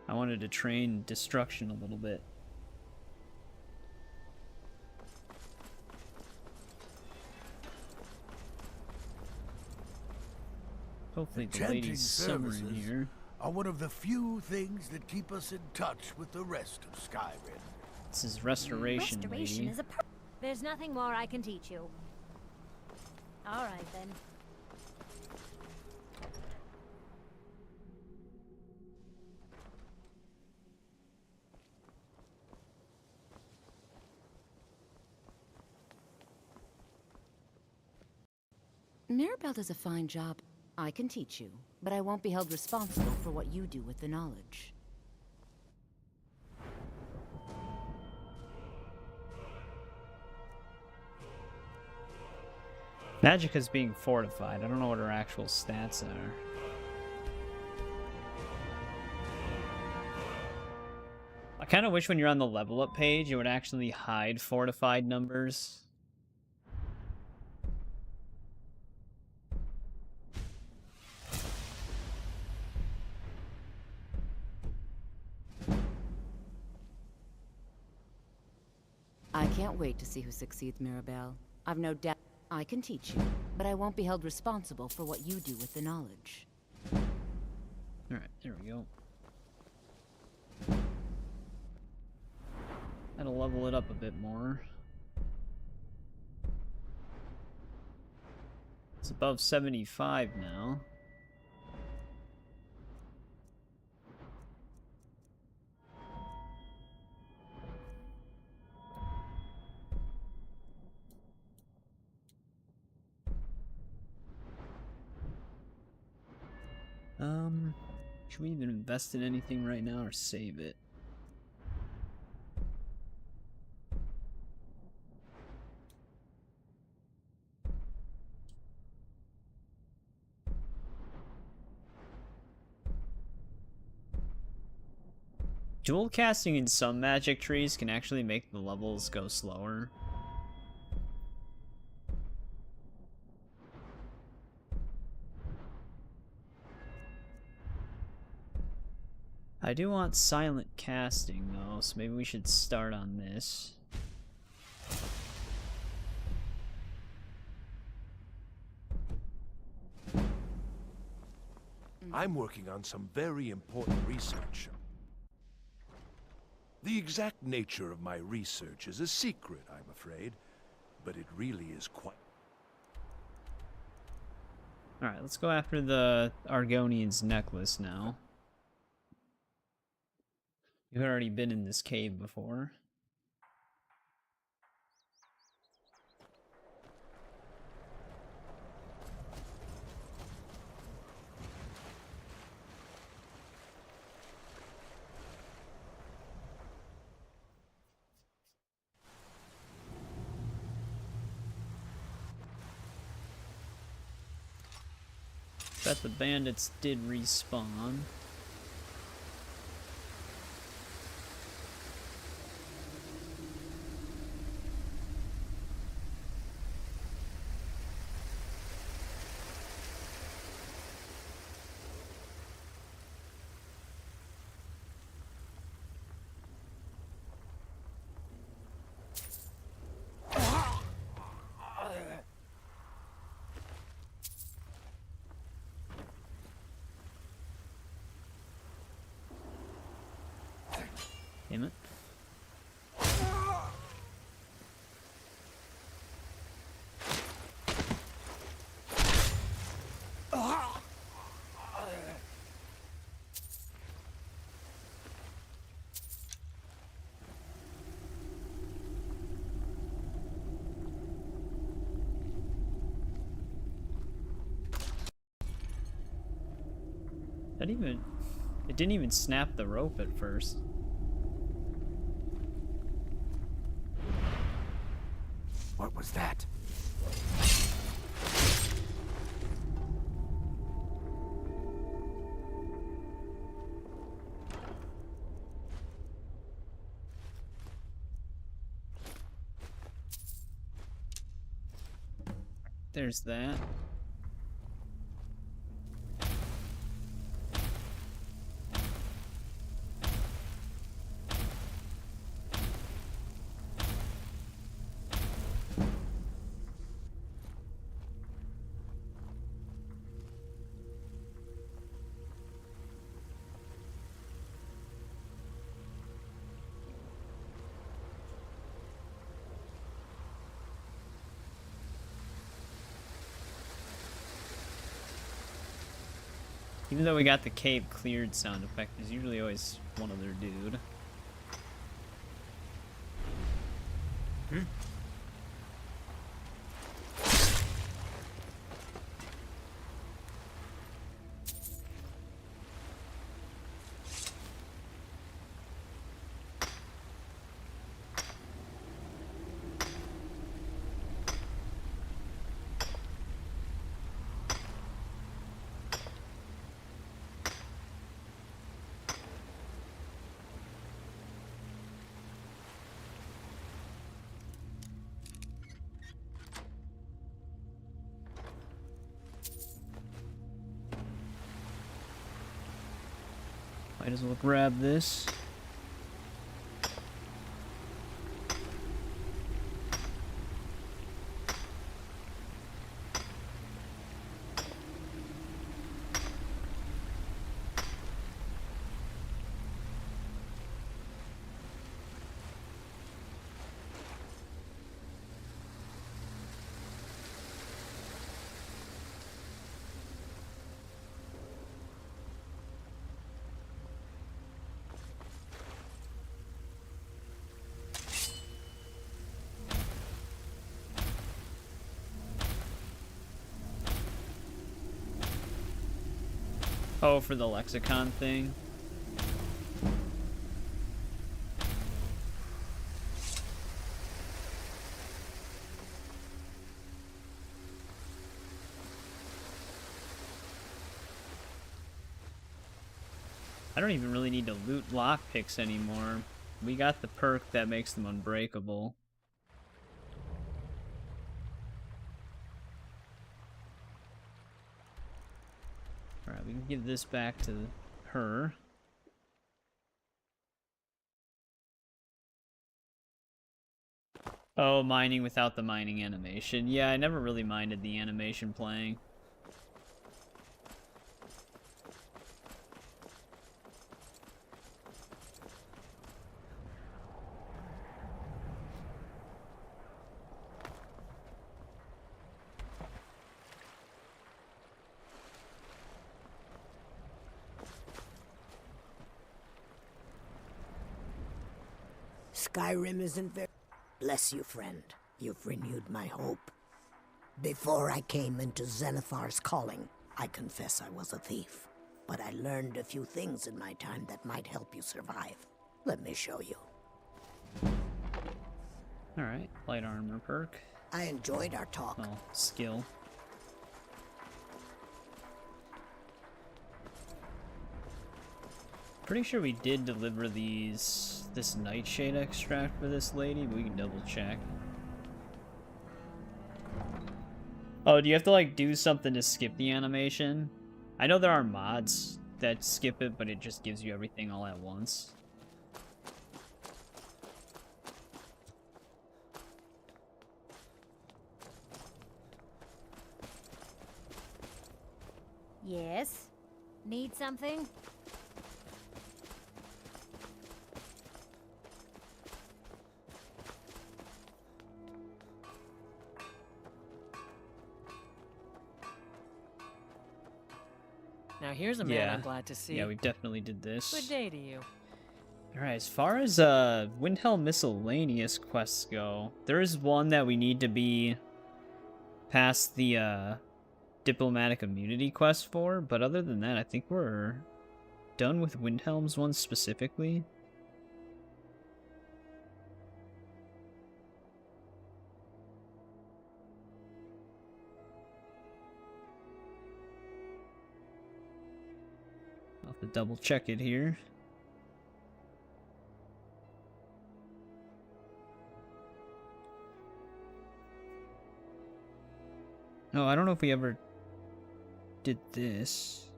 I wanted to train destruction a little bit. Hopefully the lady's somewhere in here. Are one of the few things that keep us in touch with the rest of Skyrim. This is restoration, Restoration lady. is a There's nothing more I can teach you. All right, then. Mirabelle does a fine job. I can teach you, but I won't be held responsible for what you do with the knowledge. Magicka's being fortified. I don't know what her actual stats are. I kind of wish when you're on the level up page, it would actually hide fortified numbers. can't wait to see who succeeds, Mirabelle. I've no doubt I can teach you, but I won't be held responsible for what you do with the knowledge. Alright, there we go. That'll level it up a bit more. It's above 75 now. Should we even invest in anything right now or save it? Dual casting in some magic trees can actually make the levels go slower. I do want silent casting though, so maybe we should start on this. I'm working on some very important research. The exact nature of my research is a secret, I'm afraid, but it really is quite... Alright, let's go after the Argonian's necklace now. You've already been in this cave before. Bet the bandits did respawn. Damn it. It didn't even snap the rope at first. What was that? There's that. Even though we got the cave cleared sound effect, there's usually always one other dude. Might as well grab this. Oh, for the lexicon thing? I don't even really need to loot lockpicks anymore. We got the perk that makes them unbreakable. Alright, we can give this back to her. Oh, mining without the mining animation. Yeah, I never really minded the animation playing. Skyrim isn't very... Bless you, friend. You've renewed my hope. Before I came into Zenithar's calling, I confess I was a thief. But I learned a few things in my time that might help you survive. Let me show you. Alright, light armor perk. I enjoyed our talk. Well, skill. Pretty sure we did deliver this nightshade extract for this lady, but we can double check. Oh, do you have to like do something to skip the animation? I know there are mods that skip it, but it just gives you everything all at once. Yes? Need something? Now here's a man I'm glad to see. Yeah, we definitely did this. Good day to you. Alright, as far as Windhelm miscellaneous quests go, there is one that we need to be past the diplomatic immunity quest for, but other than that, I think we're done with Windhelm's one specifically. I'll have to double check it here. No, I don't know if we ever did this.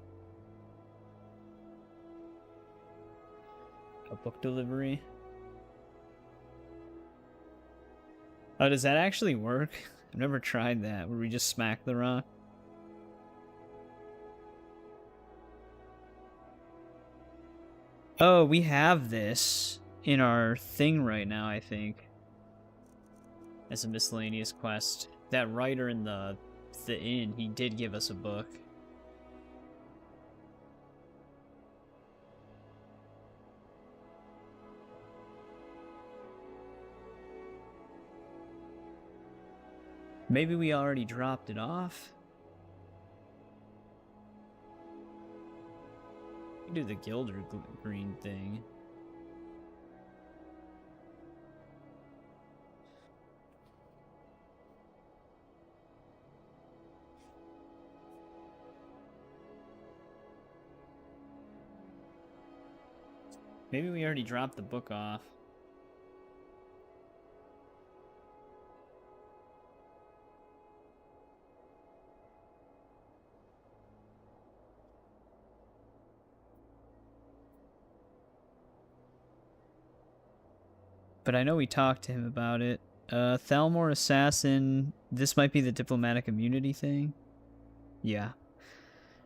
A book delivery. Oh, does that actually work? I've never tried that, where we just smack the rock. Oh, we have this in our thing right now, I think. As a miscellaneous quest. That writer in the inn, he did give us a book. Maybe we already dropped it off? We can do the Gilder Green thing. Maybe we already dropped the book off. But I know we talked to him about it. Thalmor Assassin, this might be the diplomatic immunity thing. Yeah.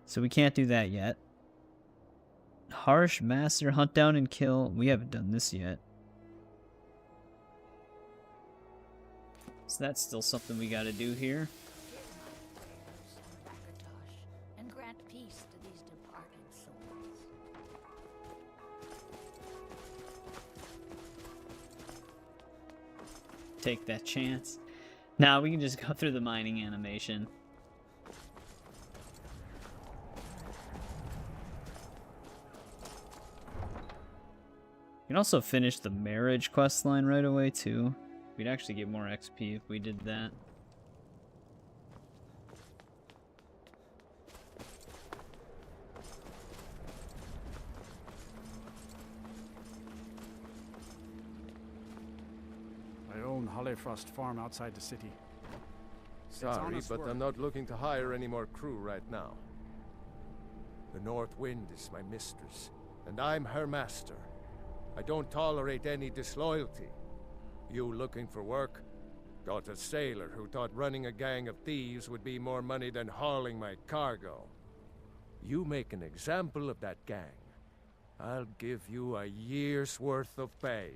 So we can't do that yet. Harsh Master, hunt down and kill. We haven't done this yet. So that's still something we gotta do here. And grant peace to these departed souls. Take that chance. Now we can just go through the mining animation. can also finish the marriage quest line right away too. We'd actually get more XP if we did that. I own Hollifrost Farm outside the city. Sorry, honest but work. I'm not looking to hire any more crew right now. The North Wind is my mistress, and I'm her master. I don't tolerate any disloyalty. You looking for work? Got a sailor who thought running a gang of thieves would be more money than hauling my cargo. You make an example of that gang, I'll give you a year's worth of pay.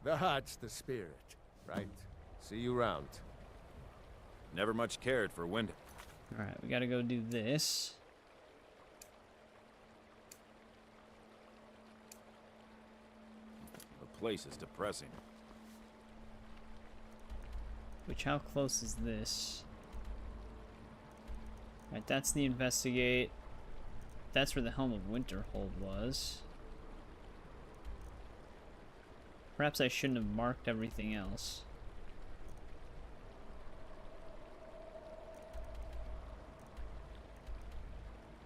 That's the spirit, right? See you round. Never much cared for wind. Alright, we gotta go do this. The place is depressing. Which, how close is this? Alright, that's the investigate. That's where the Helm of Winterhold was. Perhaps I shouldn't have marked everything else.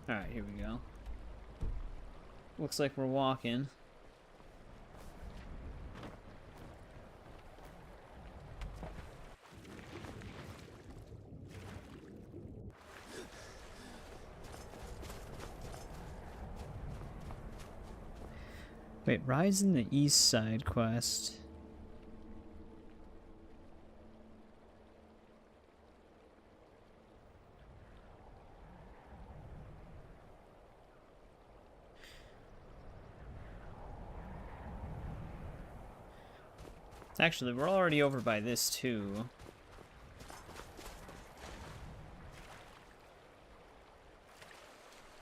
Alright, here we go. Looks like we're walking. Wait, Rise in the East side quest. Actually, we're already over by this too.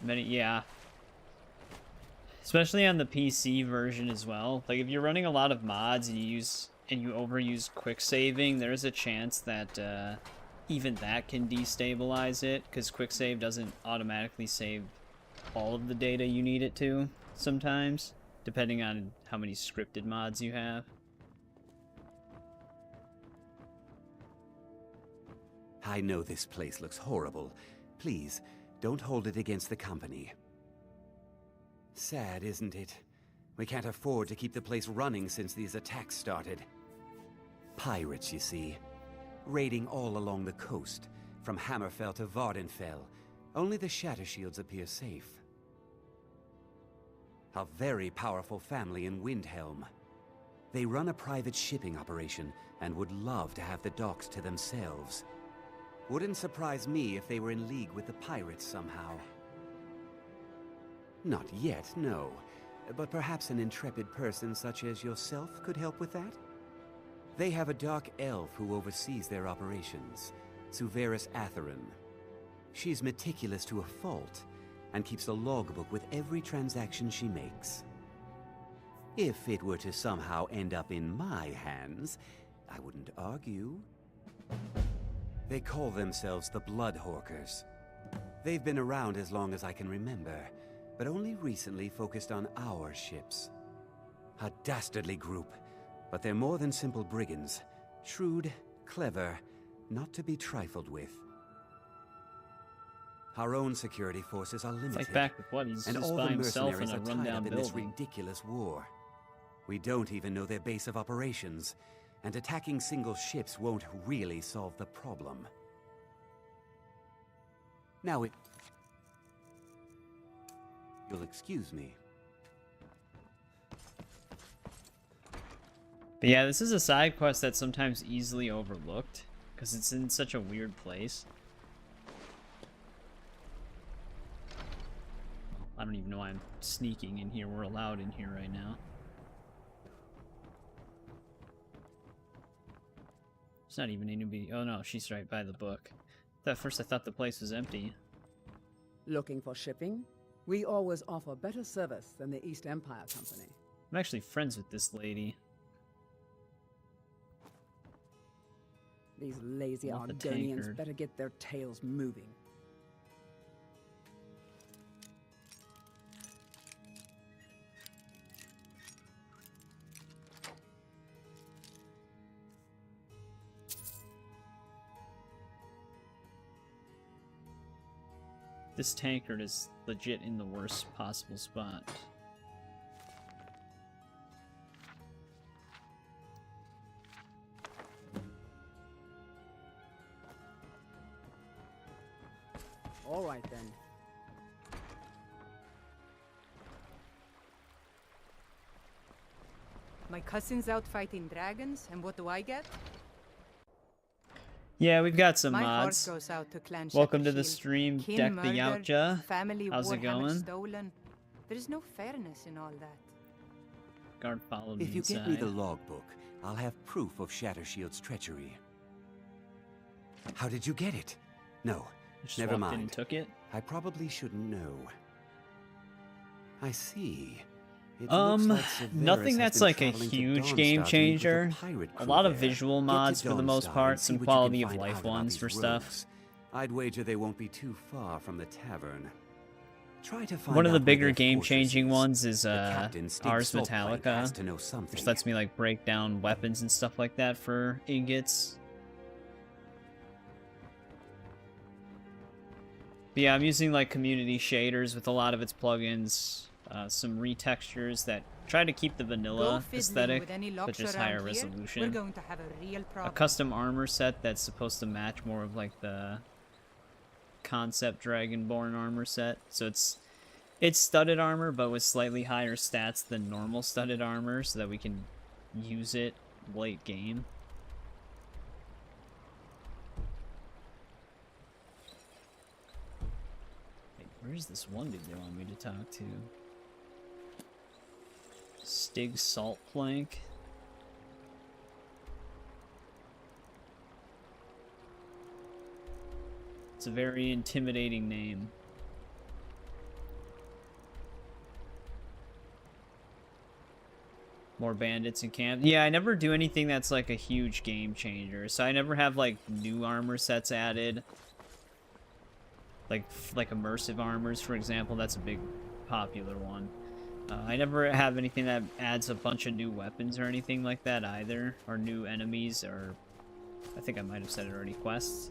Yeah. Especially on the PC version as well. Like if you're running a lot of mods and you overuse quick saving, there's a chance that even that can destabilize it, because quick save doesn't automatically save all of the data you need it to sometimes, depending on how many scripted mods you have. I know this place looks horrible. Please, don't hold it against the company. Sad, isn't it? We can't afford to keep the place running since these attacks started. Pirates, you see. Raiding all along the coast, from Hammerfell to Vardenfell. Only the Shattershields appear safe. A very powerful family in Windhelm. They run a private shipping operation and would love to have the docks to themselves. Wouldn't surprise me if they were in league with the pirates somehow. Not yet, no. But perhaps an intrepid person such as yourself could help with that? They have a dark elf who oversees their operations, Suveris Atherin. She's meticulous to a fault, and keeps a logbook with every transaction she makes. If it were to somehow end up in my hands, I wouldn't argue. They call themselves the Bloodhawkers. They've been around as long as I can remember, but only recently focused on our ships. A dastardly group, but they're more than simple brigands. Shrewd, clever, not to be trifled with. Our own security forces are limited, It's like back with what, he's and just all by the himself in mercenaries a are tied rundown up in this building. ridiculous war. We don't even know their base of operations, and attacking single ships won't really solve the problem. Now you'll excuse me. But yeah, this is a side quest that's sometimes easily overlooked, because it's in such a weird place. I don't even know why I'm sneaking in here. We're allowed in here right now. It's not even anybody. Oh no, she's right by the book. At first I thought the place was empty. Looking for shipping? We always offer better service than the East Empire Company. I'm actually friends with this lady. These lazy Not the Argonians tankard. better get their tails moving. This tankard is legit in the worst possible spot. All right then. My cousin's out fighting dragons, and what do I get? Yeah, we've got some My heart mods. goes out to Clan Welcome to the Shepherdshield. stream, Kin Deck the murdered, Yautja. family How's it warhammer going? stolen. There is no fairness in all that. Guard followed me If you inside. get me the logbook, I'll have proof of Shattershield's treachery. How did you get it? No, Just never walked mind. in and took it? I probably shouldn't know. I see. It looks like Severus nothing has that's been like a traveling to huge Dawnstad game to meet with changer. pirate A crew lot of there. visual Get to mods for the most Dawnstad part, and see some what you quality can of find life out about ones these for stuff. rogues. I'd wager they won't be too far from the tavern. Try to find One of the out where bigger their game-changing fortress ones is captain, Stig Ars Saltplate, has Metallica, to know something. which lets me like break down weapons and stuff like that for ingots. But yeah, I'm using like community shaders with a lot of its plugins, some retextures that try to keep the vanilla Go fiddling aesthetic, with any but locks just around higher here, resolution. We're going to have a real A problem. custom armor set that's supposed to match more of like the concept Dragonborn armor set. So it's studded armor, but with slightly higher stats than normal studded armor, so that we can use it late game. Wait, where's this one dude they want me to talk to? Stig Saltplank. It's a very intimidating name. More bandits in camp. Yeah, I never do anything that's like a huge game changer. So I never have like new armor sets added. Like immersive armors, for example. That's a big popular one. I never have anything that adds a bunch of new weapons or anything like that either. Or new enemies, or I think I might have said it already, quests.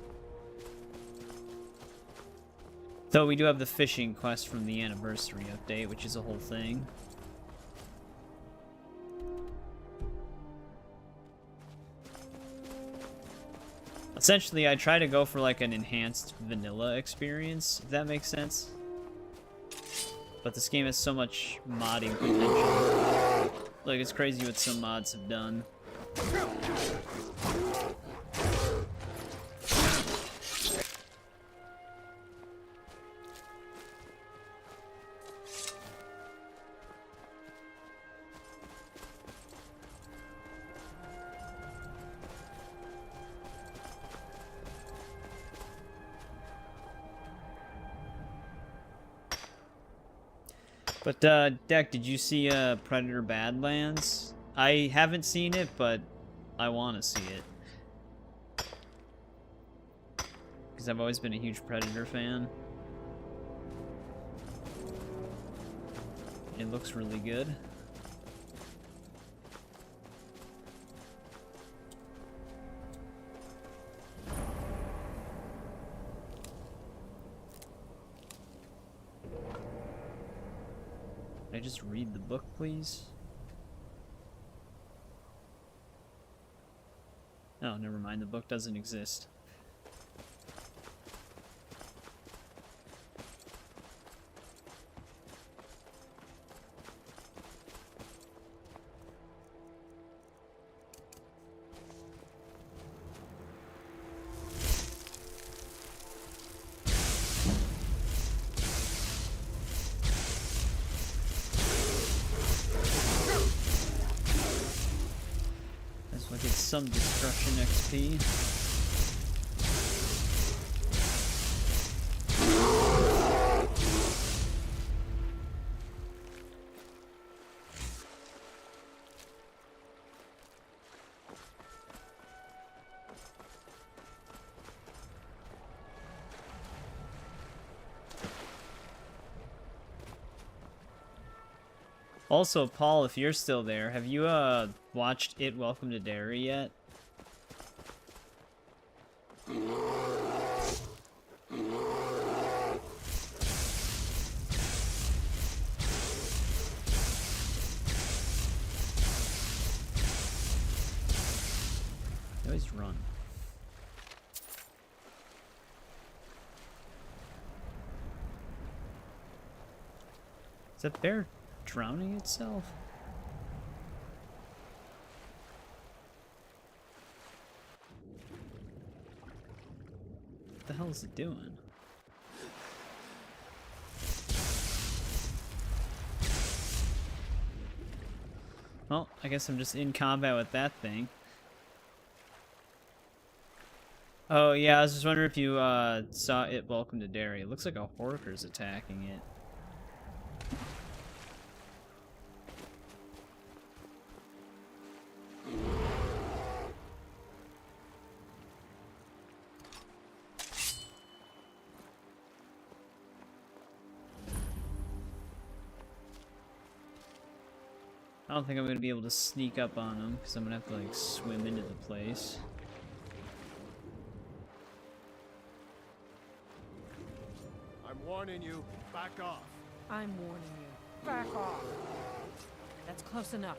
Though we do have the fishing quest from the anniversary update, which is a whole thing. Essentially, I try to go for like an enhanced vanilla experience, if that makes sense. But this game has so much modding potential. Like, it's crazy what some mods have done. But, Deck, did you see Predator Badlands? I haven't seen it, but I want to see it. Because I've always been a huge Predator fan. It looks really good. Can I just read the book, please? Oh, never mind. The book doesn't exist. Let's get some destruction XP. Also, Paul, if you're still there, have you watched It Welcome to Derry yet? that bear drowning itself? What the hell is it doing? Well, I guess I'm just in combat with that thing. Oh yeah, I was just wondering if you saw it welcome to Derry. It looks like a Horker's attacking it. I don't think I'm gonna be able to sneak up on him because I'm gonna have to like swim into the place. I'm warning you, back off. I'm warning you. Back off. That's close enough.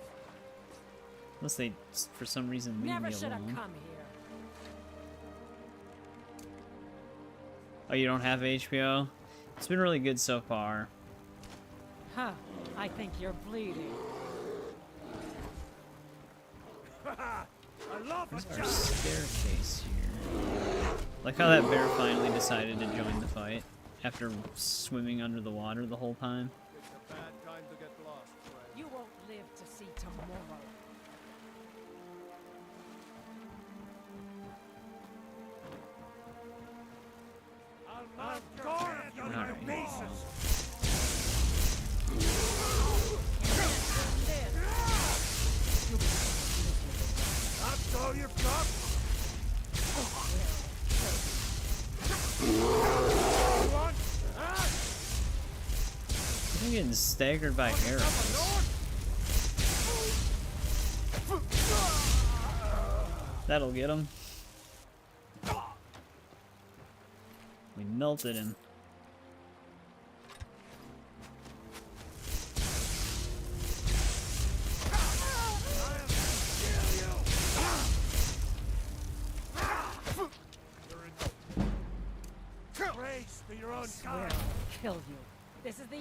Unless they, for some reason, leave Never me should have alone. come here. Oh, you don't have HBO? It's been really good so far. Huh. I think you're bleeding. Where's our staircase here? Like how that bear finally decided to join the fight after swimming under the water the whole time. It's a bad time to get lost, friend. You won't live to see tomorrow. That's all you've got? I'm getting staggered by arrows. That'll get him. We melted him. Race to your own I swear I'll kill you. This is the...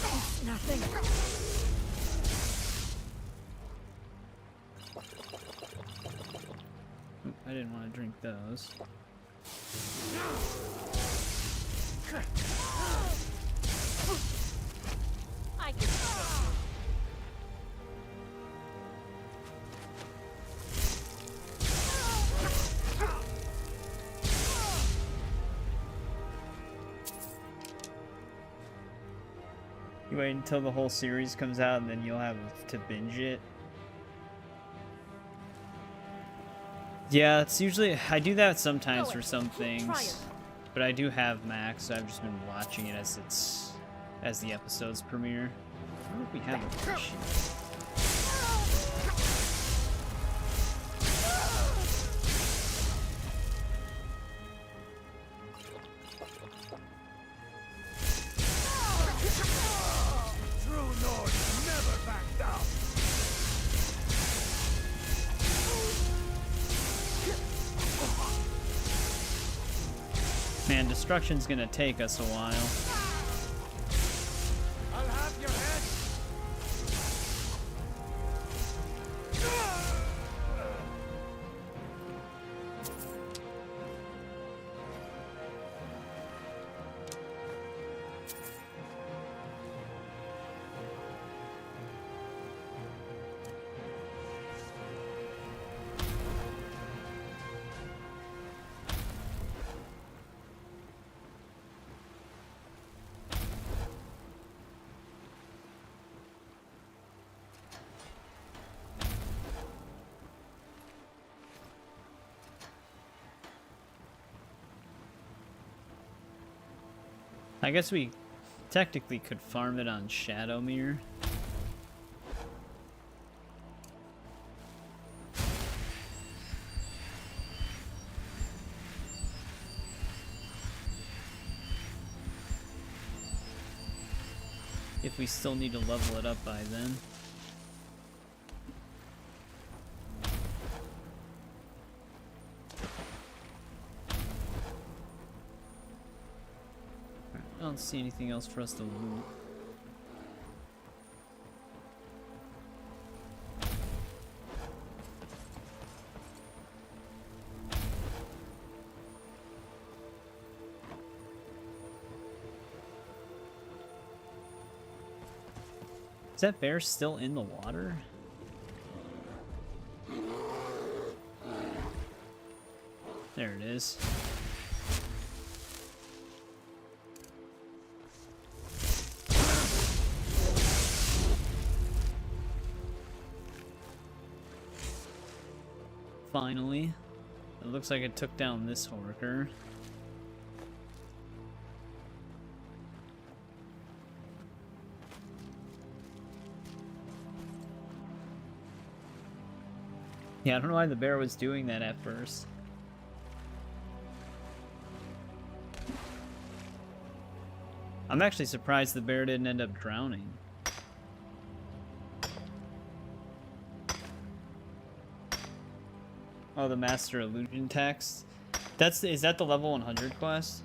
It's nothing. Oop, I didn't want to drink those. I can kill you. You wait until the whole series comes out and then you'll have to binge it. Yeah, it's usually... I do that sometimes for some things. But I do have Max, so I've just been watching it as the episodes premiere. I don't know if we have a machine. Man, destruction's gonna take us a while. I'll have your head. I guess we technically could farm it on Shadowmere. If we still need to level it up by then. don't see anything else for us to loot. Is that bear still in the water? There it is. Finally. It looks like it took down this horker. Yeah, I don't know why the bear was doing that at first. I'm actually surprised the bear didn't end up drowning. Oh, the Master Illusion text. Is that the level 100 quest?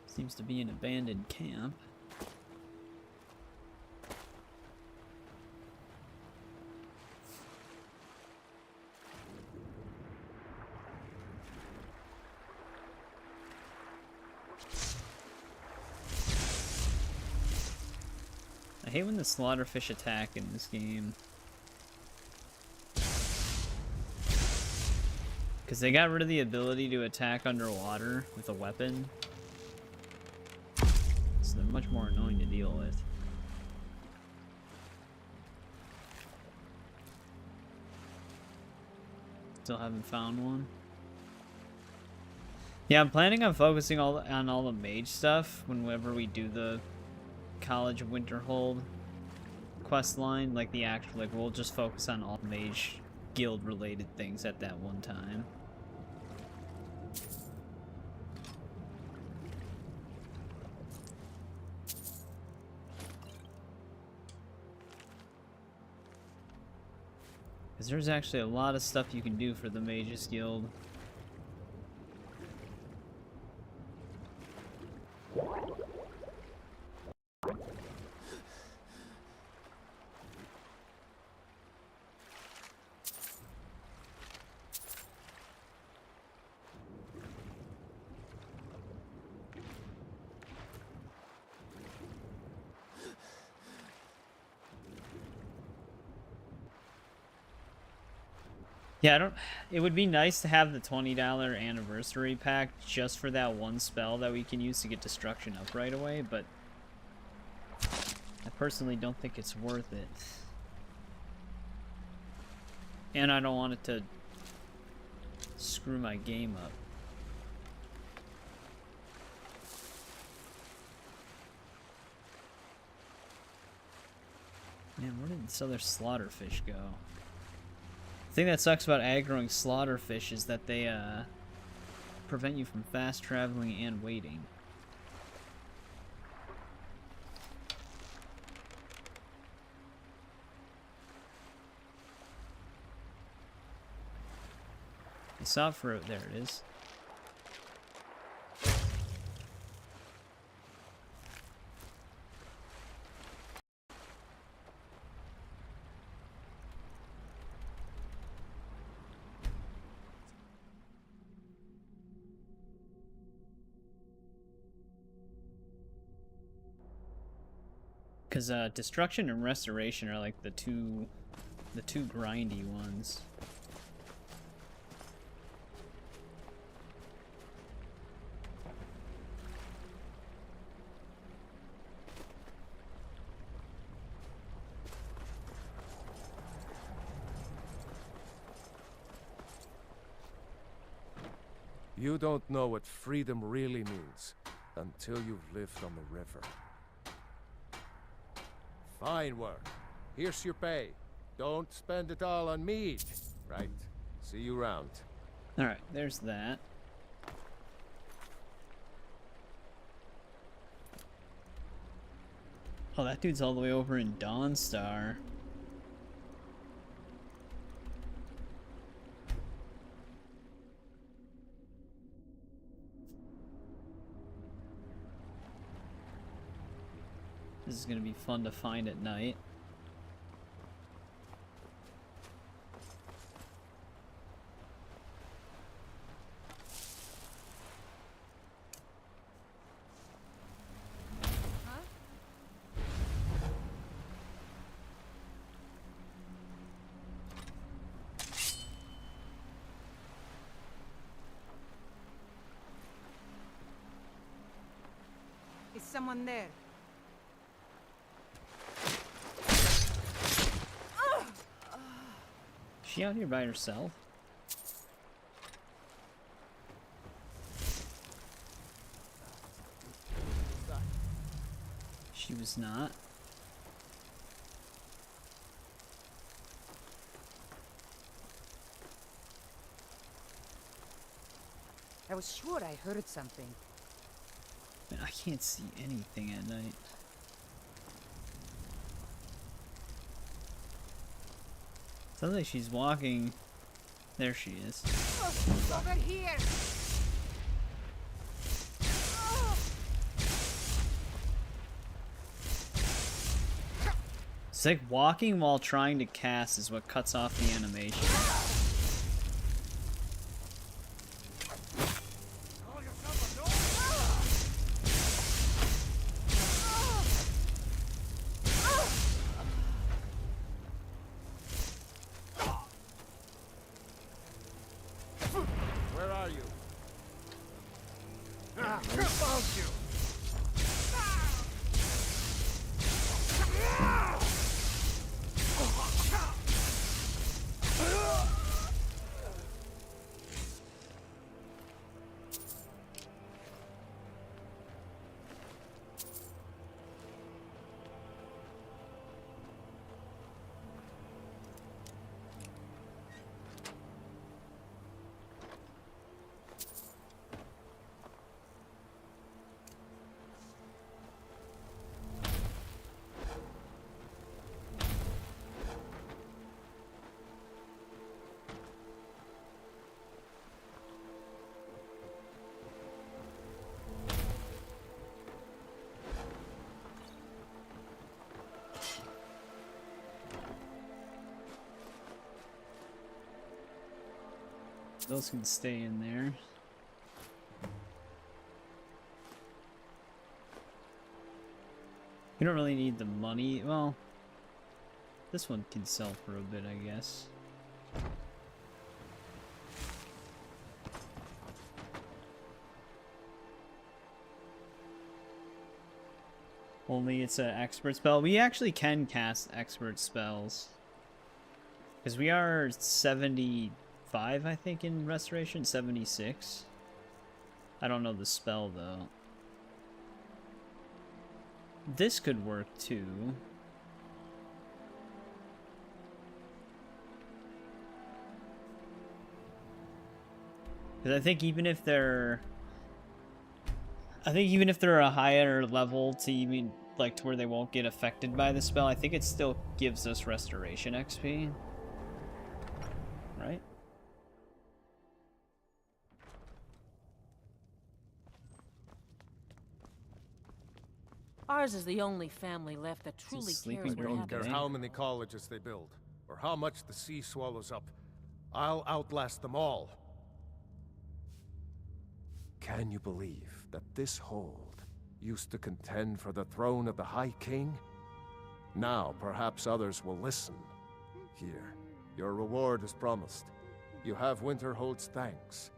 Seems to be an abandoned camp. I hate when the slaughterfish attack in this game. Because they got rid of the ability to attack underwater with a weapon. So they're much more annoying to deal with. Still haven't found one. Yeah, I'm planning on focusing on all the mage stuff whenever we do the College of Winterhold quest line, like the actual, like we'll just focus on all mage guild related things at that one time. Because there's actually a lot of stuff you can do for the mages guild. Yeah, it would be nice to have the $20 anniversary pack just for that one spell that we can use to get destruction up right away, but I personally don't think it's worth it. And I don't want it to screw my game up. Man, where did this other slaughterfish go? The thing that sucks about aggroing slaughterfish is that they prevent you from fast traveling and waiting. I saw it for there it is. Because destruction and restoration are like the two grindy ones. You don't know what freedom really means until you've lived on the river. Fine work. Here's your pay. Don't spend it all on mead. Right. See you around. Alright, there's that. Oh, that dude's all the way over in Dawnstar. This is gonna be fun to find at night. Is someone there? Is she out here by herself? She was not. I was sure I heard something. Man, I can't see anything at night. Sounds like she's walking. There she is. Over here! It's like walking while trying to cast is what cuts off the animation. Where are you? Ah, who found you? Those can stay in there. You don't really need the money. Well, this one can sell for a bit, I guess. Only it's an expert spell. We actually can cast expert spells. Because we are 75, I think, in Restoration. 76. I don't know the spell, though. This could work, too. Because I think even if they're... a higher level to even, like, to where they won't get affected by the spell, I think it still gives us Restoration XP. Right? Ours is the only family left that truly cares what Don't happens. care how many colleges they build, or how much the sea swallows up. I'll outlast them all. Can you believe that this hold used to contend for the throne of the High King? Now, perhaps others will listen. Here, your reward is promised. You have Winterhold's thanks.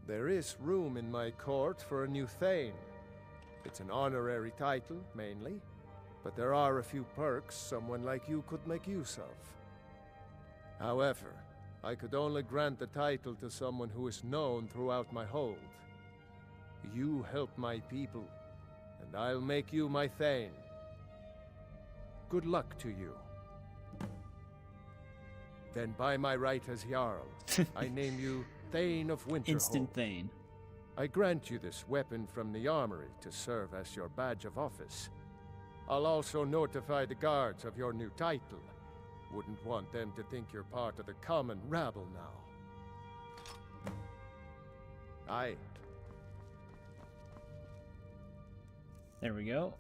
There is room in my court for a new Thane. It's an honorary title, mainly, but there are a few perks someone like you could make use of. However, I could only grant the title to someone who is known throughout my hold. You help my people, and I'll make you my Thane. Good luck to you. Then by my right as Jarl, I name you Thane of Winterhold. Instant Thane. I grant you this weapon from the armory to serve as your badge of office. I'll also notify the guards of your new title. Wouldn't want them to think you're part of the common rabble now. Aye. There we go.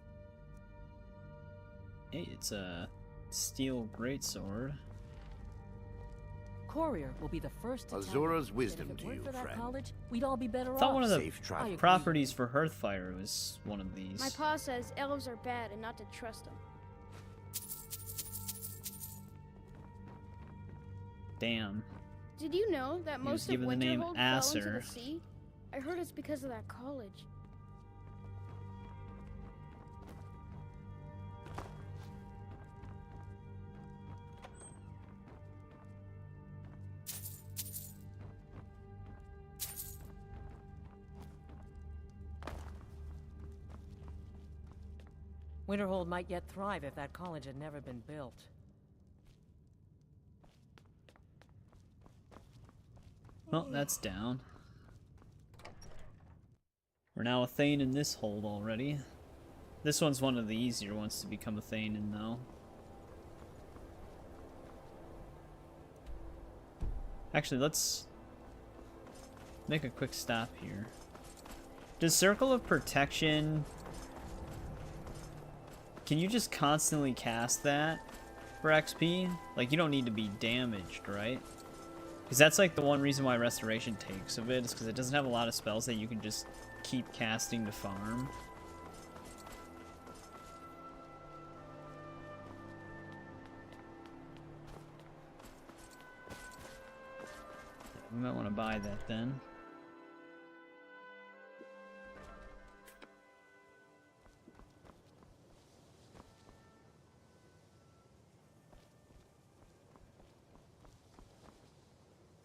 Hey, it's a steel greatsword. Courier will be the first to Azura's tell wisdom that if to it weren't you, for that friend. college, we'd all be better I off. thought one of the Safe travel. properties for Hearthfire was one of these. My pa says elves are bad and not to trust them. Damn. Did you know that He was most of given the name Winterhold fell into Acer. the sea? I heard it's because of that college. Winterhold might yet thrive if that college had never been built. Well, that's down. We're now a Thane in this hold already. This one's one of the easier ones to become a Thane in, though. Actually, let's make a quick stop here. Does Circle of Protection... Can you just constantly cast that for XP? Like, you don't need to be damaged, right? Because that's like the one reason why Restoration takes of it, is because it doesn't have a lot of spells that you can just keep casting to farm. We might want to buy that then.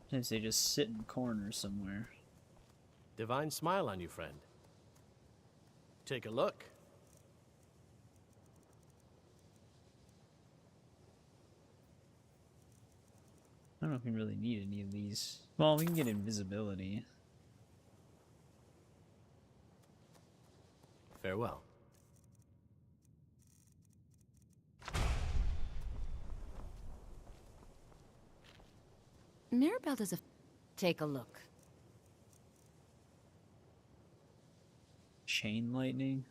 Sometimes they just sit in corners somewhere. Divine smile on you, friend. Take a look. I don't know if we really need any of these. Well, we can get invisibility. Farewell. Mirabelle does a... Take a look. Chain lightning?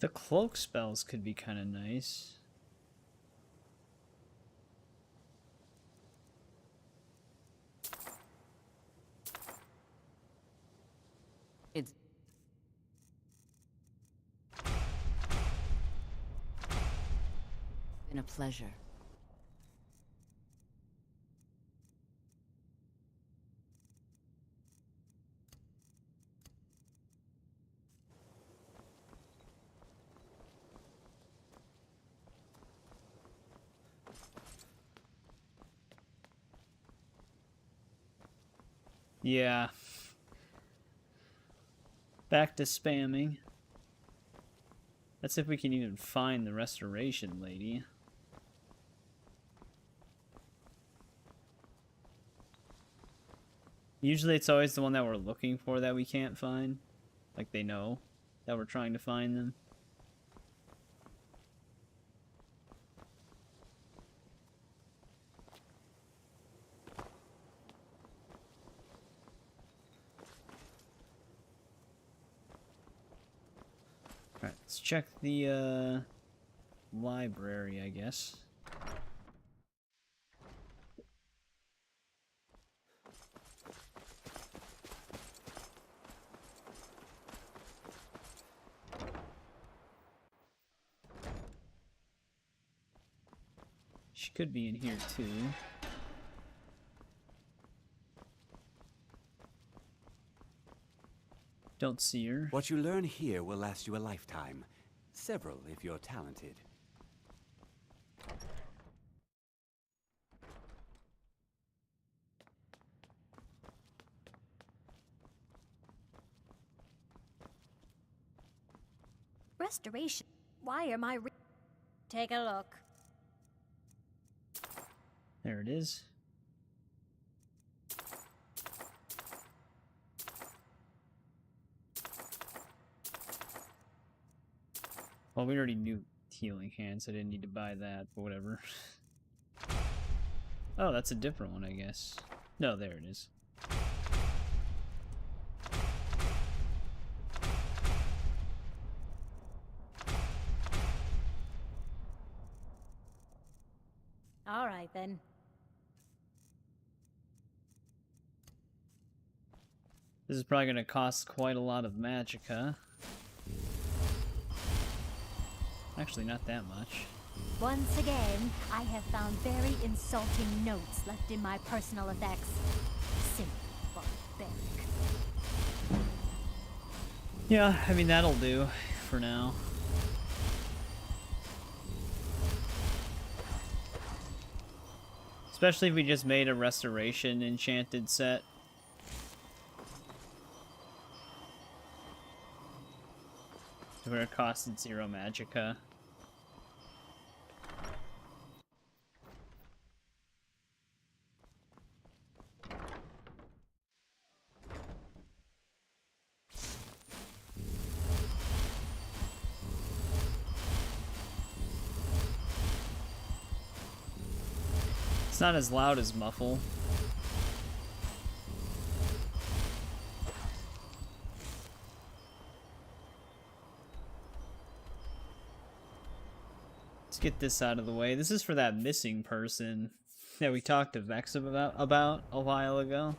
The cloak spells could be kind of nice. It's... been a pleasure. Yeah. Back to spamming. Let's see if we can even find the restoration lady. Usually it's always the one that we're looking for that we can't find. Like they know that we're trying to find them. Alright, let's check the library, I guess. She could be in here too. Don't see her. What you learn here will last you a lifetime. Several, if you're talented. restoration. Why am I Take a look. There it is. Well, we already knew healing hands, so I didn't need to buy that, but whatever. Oh, that's a different one, I guess. No, there it is. All right, then. This is probably going to cost quite a lot of magicka. Actually, not that much. Once again, I have found very insulting notes left in my personal effects. Simply barbaric. Yeah, I mean, that'll do for now. Especially if we just made a restoration enchanted set. Where it costed 0 magicka. It's not as loud as Muffle. Let's get this out of the way. This is for that missing person that we talked to Vex about a while ago.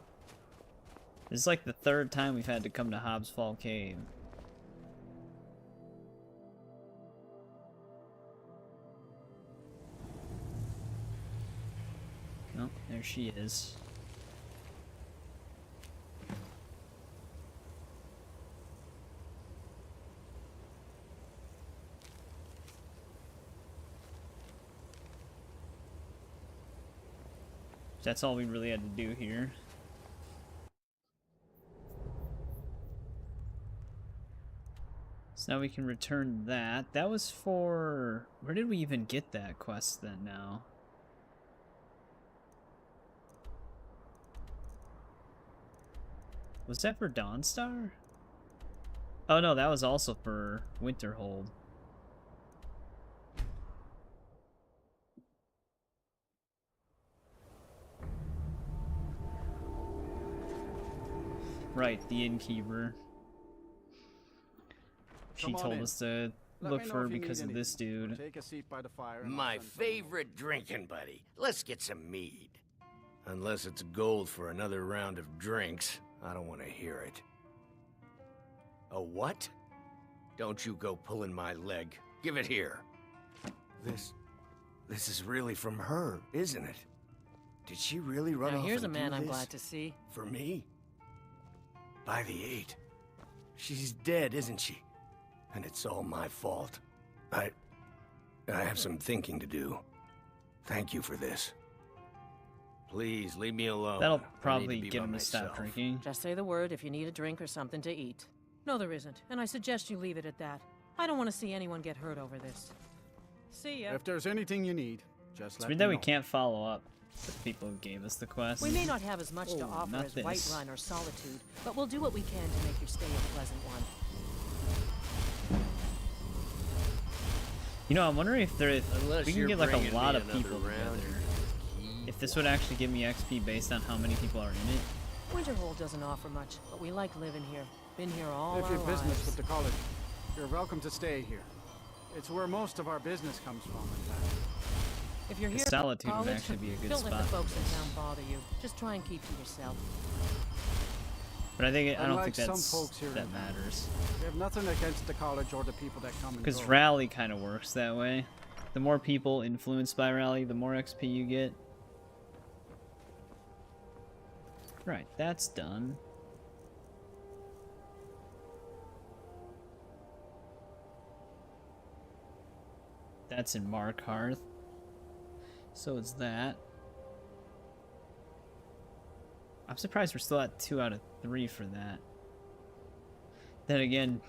This is like the 3rd time we've had to come to Hobbs Fall Cave. Oh, there she is. That's all we really had to do here. So now we can return that. That was for... Where did we even get that quest then now? Was that for Dawnstar? Oh no, that was also for Winterhold. Right, the innkeeper. She told us to look for her because of this dude. Take a seat by the fire. My favorite drinking buddy. Let's get some mead. Unless it's gold for another round of drinks, I don't want to hear it. A what? Don't you go pulling my leg. Give it here. This is really from her, isn't it? Did she really run Now off here's a and man do I'm this? glad to see. For me? By the 8. She's dead, isn't she? And it's all my fault. I have some thinking to do. Thank you for this. Please, leave me alone. That'll I need probably to be get by him to stop myself. drinking. Just say the word if you need a drink or something to eat. No, there isn't, and I suggest you leave it at that. I don't want to see anyone get hurt over this. See ya. If there's anything you need, just It's let weird me that we know. can't follow up with the people who gave us the quest. We may not have as much to Oh, offer not as this. Whiterun or Solitude, but we'll do what we can to make your stay a pleasant one. You know, I'm wondering if Unless we can you're get like a bringing lot me of another people round, together. If this would actually give me XP based on how many people are in it. Winterhold doesn't offer much, but we like living here. Been here all If our you're business lives. with the college, you're welcome to stay here. It's where most of our business comes from, in fact. If you're The here, Solitude would college, actually be a good don't let the spot for folks in this. town bother you. Just try and keep to yourself. But I think I don't Unlike think some that's folks here that in town. matters. We have nothing against the college or the people that come and Because go. Rally kind of works that way. The more people influenced by Rally, the more XP you get. Right, that's done. That's in Markarth. So it's that. I'm surprised we're still at 2 out of 3 for that. Then again,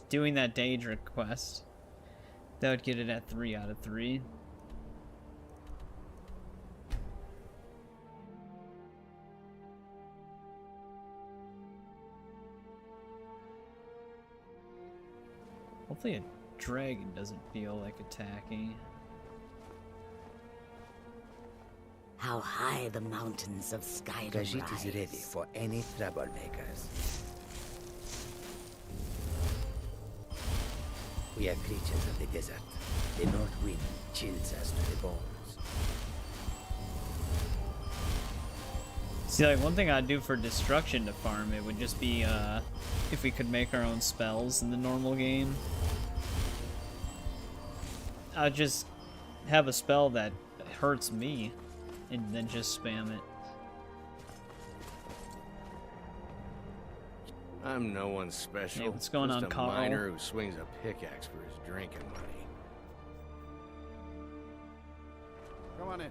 doing that Daedric quest That would get it at 3 out of 3. Hopefully a dragon doesn't feel like attacking. How high the mountains of Skyrim Khajiit rise. is ready for any troublemakers. We are creatures of the desert. The north wind chills us to the bones. See, like, one thing I'd do for destruction to farm it would just be, if we could make our own spells in the normal game. I'd just have a spell that hurts me, and then just spam it. I'm no one special. Hey, what's going Just on, a Carl? miner who swings a pickaxe for his drinking money. Come on in.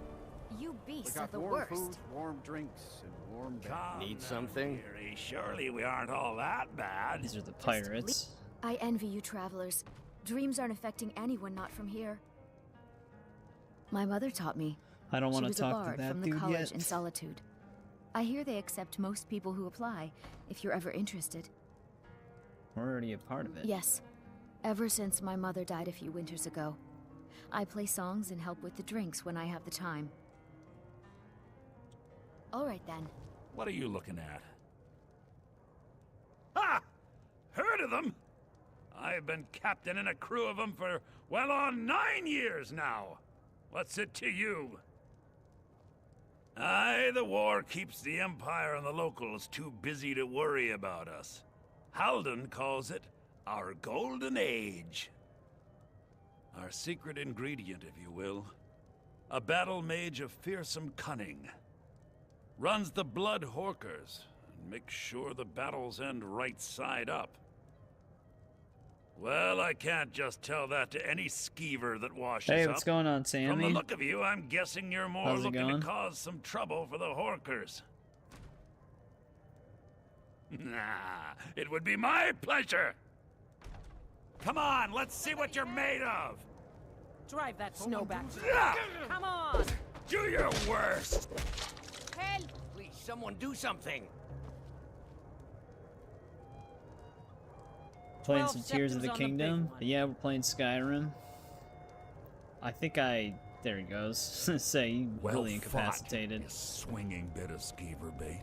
You We beasts are got the warm worst. food, warm drinks, and warm beds. Need something? Dearie, surely we aren't all that bad. These are the pirates. I envy you travelers. Dreams aren't affecting anyone not from here. My mother taught me. I don't want She to was a talk bard to that from the dude college yet. in Solitude. I hear they accept most people who apply, if you're ever interested. We're already a part of it. Yes. Ever since my mother died a few winters ago. I play songs and help with the drinks when I have the time. All right then. What are you looking at? Ah! Heard of them? I've been captain in a crew of them for well on 9 years now. What's it to you? Aye, the war keeps the Empire and the locals too busy to worry about us. Alduin calls it our golden age. Our secret ingredient, if you will. A battle mage of fearsome cunning. Runs the blood horkers and makes sure the battles end right side up. Well, I can't just tell that to any skeever that washes up. Hey, what's going on, Sammy? From the look of you, I'm guessing you're more How's it looking going? to cause some trouble for the Horkers. Nah, it would be my pleasure. Come on, let's see what you're made of. Drive that snow back. Ah! Come on! Do your worst. Help! Please, someone do something. Playing 12 some Tears of the sectors on the big Kingdom. one. Yeah, we're playing Skyrim. I think there he goes. Say, he Well really fought, incapacitated. you swinging bit of skeever bait.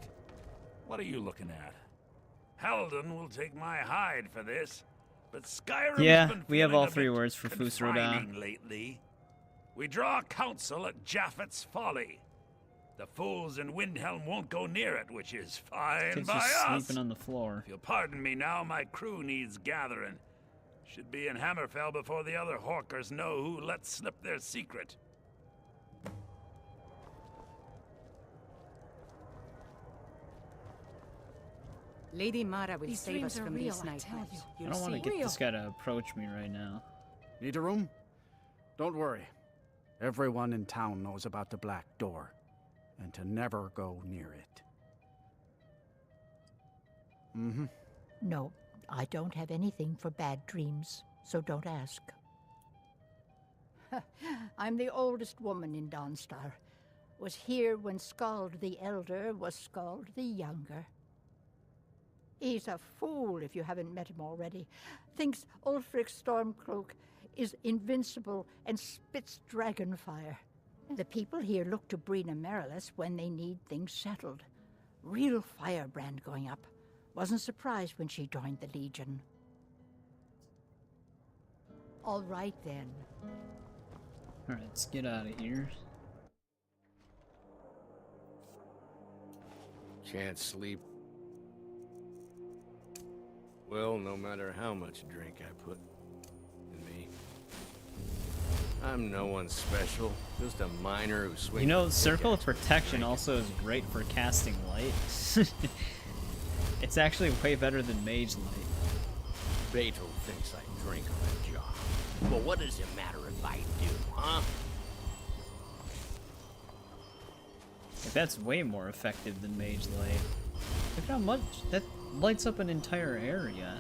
What are you looking at? Halden will take my hide for this, but Skyrim's Yeah, been we have feeling all a 3 bit words for Fusroda. confining lately. We draw counsel at Japhet's Folly. The fools in Windhelm won't go near it, which is fine Kid's by just us. sleeping on the floor. If you'll pardon me now, my crew needs gathering. Should be in Hammerfell before the other Horkers know who let slip their secret. Lady Mara will These save dreams us are from real, these I nightmares. tell you. I You'll don't want to see. get this guy to approach me right now. Need a room? Don't worry. Everyone in town knows about the Black Door, and to never go near it. Mm-hmm. No, I don't have anything for bad dreams, so don't ask. I'm the oldest woman in Dawnstar. Was here when Skald the Elder was Skald the Younger. He's a fool if you haven't met him already. Thinks Ulfric Stormcloak is invincible and spits dragon fire. The people here look to Brina Merilis when they need things settled. Real firebrand going up. Wasn't surprised when she joined the Legion. All right then. Alright, let's get out of here. Can't sleep. Well, no matter how much drink I put in me. I'm no one special, just a miner who swings. You know, Circle of Protection also is great for casting light. It's actually way better than Mage Light. Beto thinks I drink on the job. Well, what does it matter if I do, huh? That's way more effective than Mage Light. Look at how much that lights up an entire area.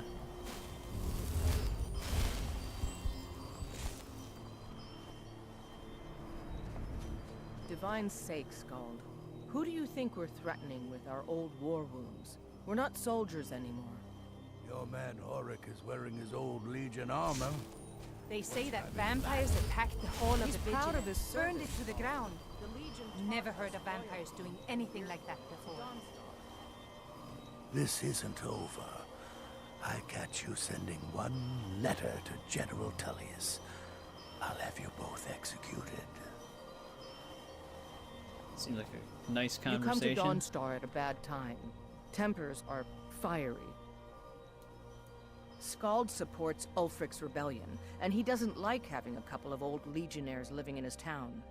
divine's sake, Skald, who do you think we're threatening with our old war wounds? We're not soldiers anymore. Your man Horik is wearing his old Legion armor. They say that vampires attacked the hall of He's the proud of Vigilance, his burned it service. to the ground. The Legion Never heard of vampires doing anything like that before. This isn't over. I catch you sending one letter to General Tullius. I'll have you both executed. Seems like a nice You conversation. come to Dawnstar at a bad time. Tempers are fiery. Skald supports Ulfric's rebellion, and he doesn't like having a couple of old legionnaires living in his town.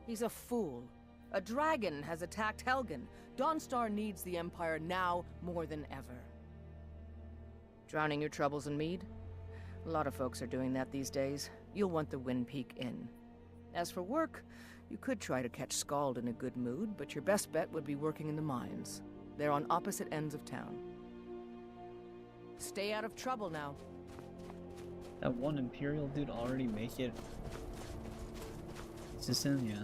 He's a fool. A dragon has attacked Helgen. Dawnstar needs the Empire now more than ever. Drowning your troubles in mead? A lot of folks are doing that these days. You'll want the Wind Peak Inn. As for work, you could try to catch Skald in a good mood, but your best bet would be working in the mines. They're on opposite ends of town. Stay out of trouble now. That one Imperial dude already make it. Is this him? Yeah.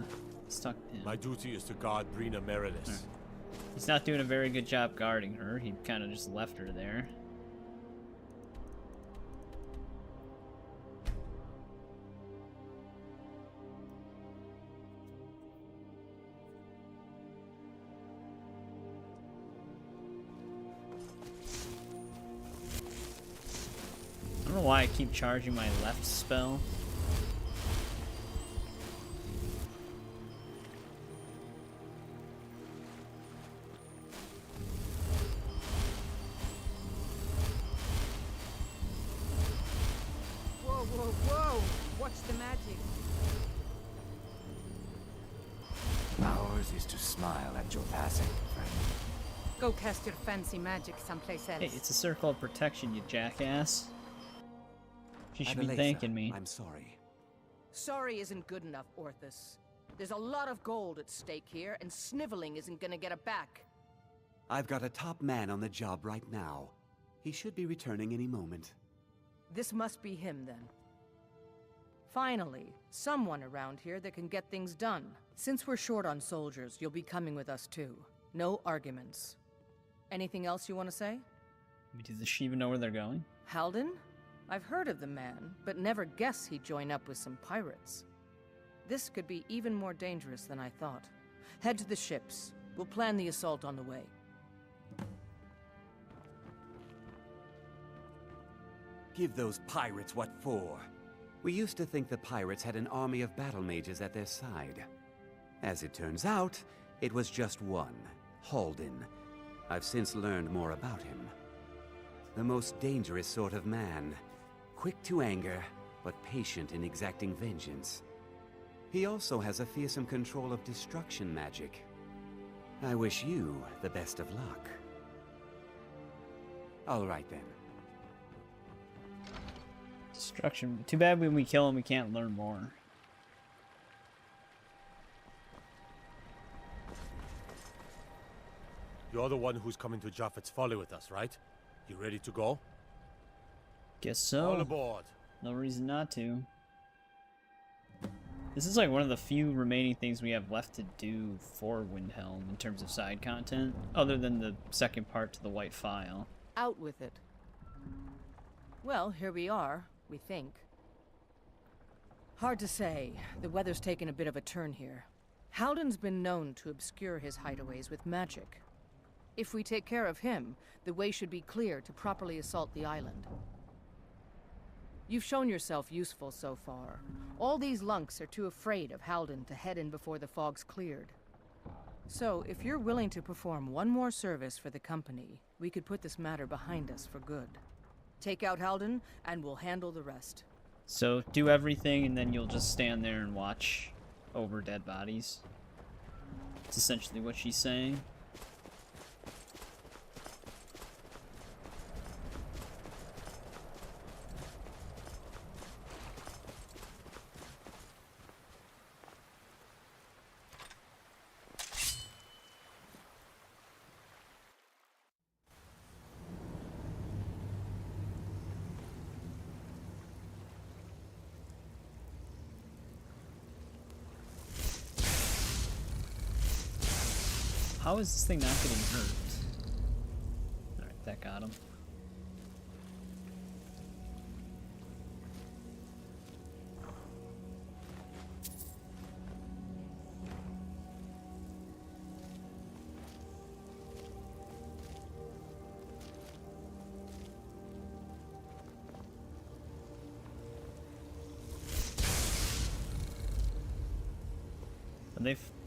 Stuck in. My duty is to guard Brina Meredith. Right. He's not doing a very good job guarding her. He kind of just left her there. I don't know why I keep charging my left spell. Whoa, whoa, whoa! What's the magic? Ours is to smile at your passing, friend. Go cast your fancy magic someplace else. Hey, it's a circle of protection, you jackass. She should be Adelaisa, thanking me. I'm sorry. Sorry isn't good enough, Orthus. There's a lot of gold at stake here, and sniveling isn't gonna get it back. I've got a top man on the job right now. He should be returning any moment. This must be him, then. Finally, someone around here that can get things done. Since we're short on soldiers, you'll be coming with us too. No arguments. Anything else you want to say? Does she even know where they're going? Halden? I've heard of the man, but never guess he'd join up with some pirates. This could be even more dangerous than I thought. Head to the ships. We'll plan the assault on the way. Give those pirates what for. We used to think the pirates had an army of battle mages at their side. As it turns out, it was just one, Halden. I've since learned more about him. The most dangerous sort of man. Quick to anger, but patient in exacting vengeance. He also has a fearsome control of destruction magic. I wish you the best of luck. All right then. Destruction. Too bad when we kill him we can't learn more. You're the one who's coming to Japheth's Folly with us, right? You ready to go? Guess so. All aboard. No reason not to. This is like one of the few remaining things we have left to do for Windhelm in terms of side content, other than the second part to the White File. Out with it. Well, here we are, we think. Hard to say. The weather's taken a bit of a turn here. Halden's been known to obscure his hideaways with magic. If we take care of him, the way should be clear to properly assault the island. You've shown yourself useful so far. All these lunks are too afraid of Halden to head in before the fog's cleared. So, if you're willing to perform one more service for the company, we could put this matter behind us for good. Take out Halden, and we'll handle the rest. So, do everything, and then you'll just stand there and watch over dead bodies. That's essentially what she's saying. how is this thing not getting hurt? Alright, that got him.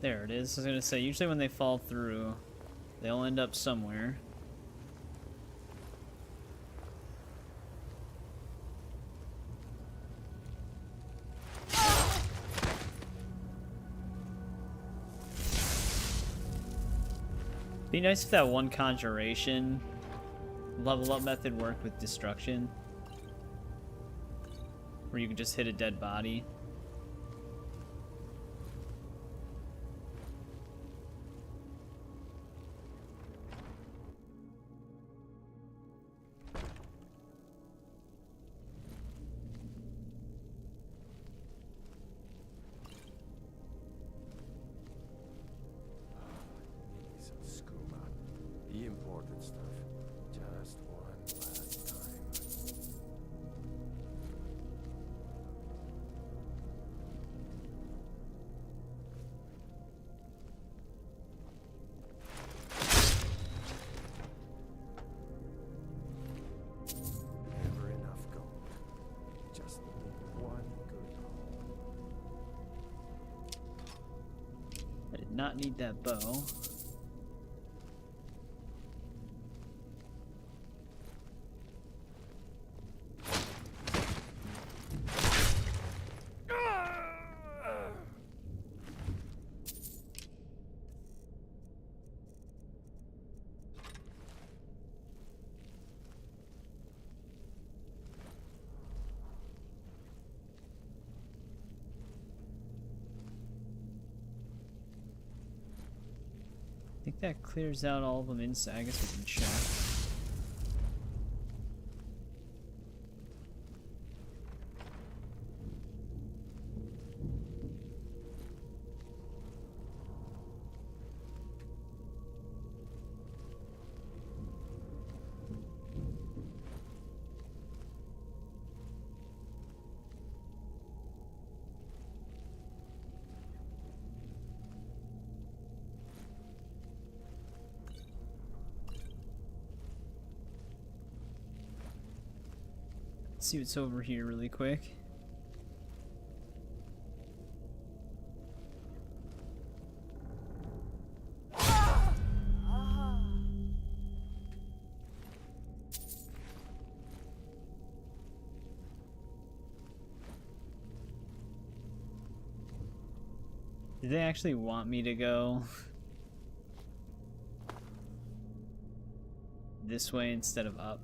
There it is. I was gonna say, usually when they fall through, they'll end up somewhere. Be nice if that one conjuration level up method worked with destruction, where you can just hit a dead body. The important stuff. Just one last time. Never enough gold. Just one good haul. I did not need that bow. I think that clears out all of them inside. I guess we can check. See what's over here really quick. Did they actually want me to go this way instead of up?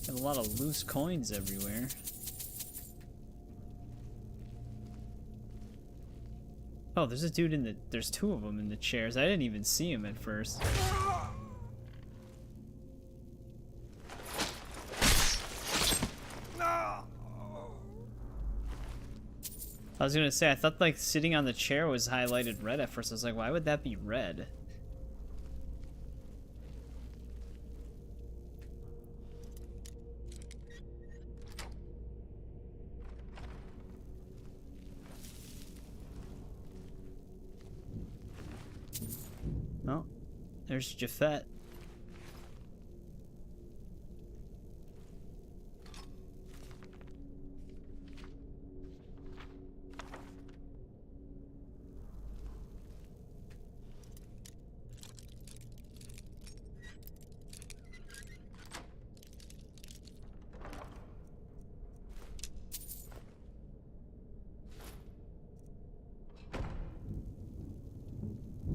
Got a lot of loose coins everywhere. Oh, there's a dude in the... There's two of them in the chairs. I didn't even see him at first. I was gonna say, I thought like sitting on the chair was highlighted red at first. I was like, why would that be red? Oh, there's Japhet.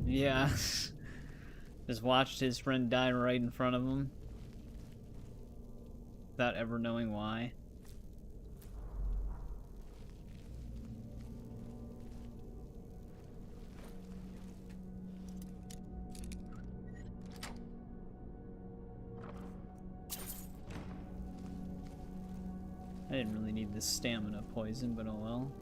Yeah. Just watched his friend die right in front of him. Without ever knowing why. I didn't really need this stamina poison, but oh well.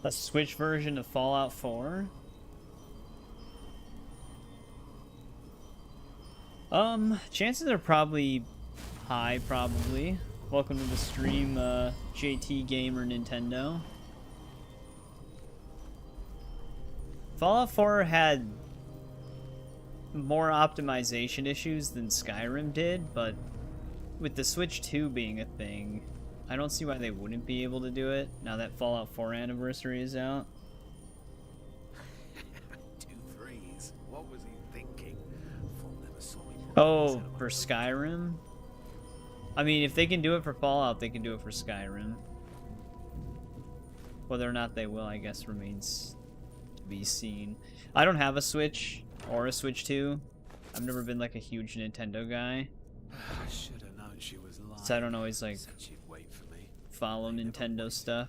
A Switch version of Fallout 4? Chances are probably high, probably. Welcome to the stream, JT Gamer Nintendo. Fallout 4 had more optimization issues than Skyrim did, but with the Switch 2 being a thing, I don't see why they wouldn't be able to do it now that Fallout 4 Anniversary is out. 2 threes. What was he thinking? Fool never saw me. Oh, for Skyrim? I mean, if they can do it for Fallout, they can do it for Skyrim. Whether or not they will, I guess, remains to be seen. I don't have a Switch or a Switch 2. I've never been like a huge Nintendo guy. I should have known she was lying. So I don't always like Said she'd wait for me. follow Nintendo stuff.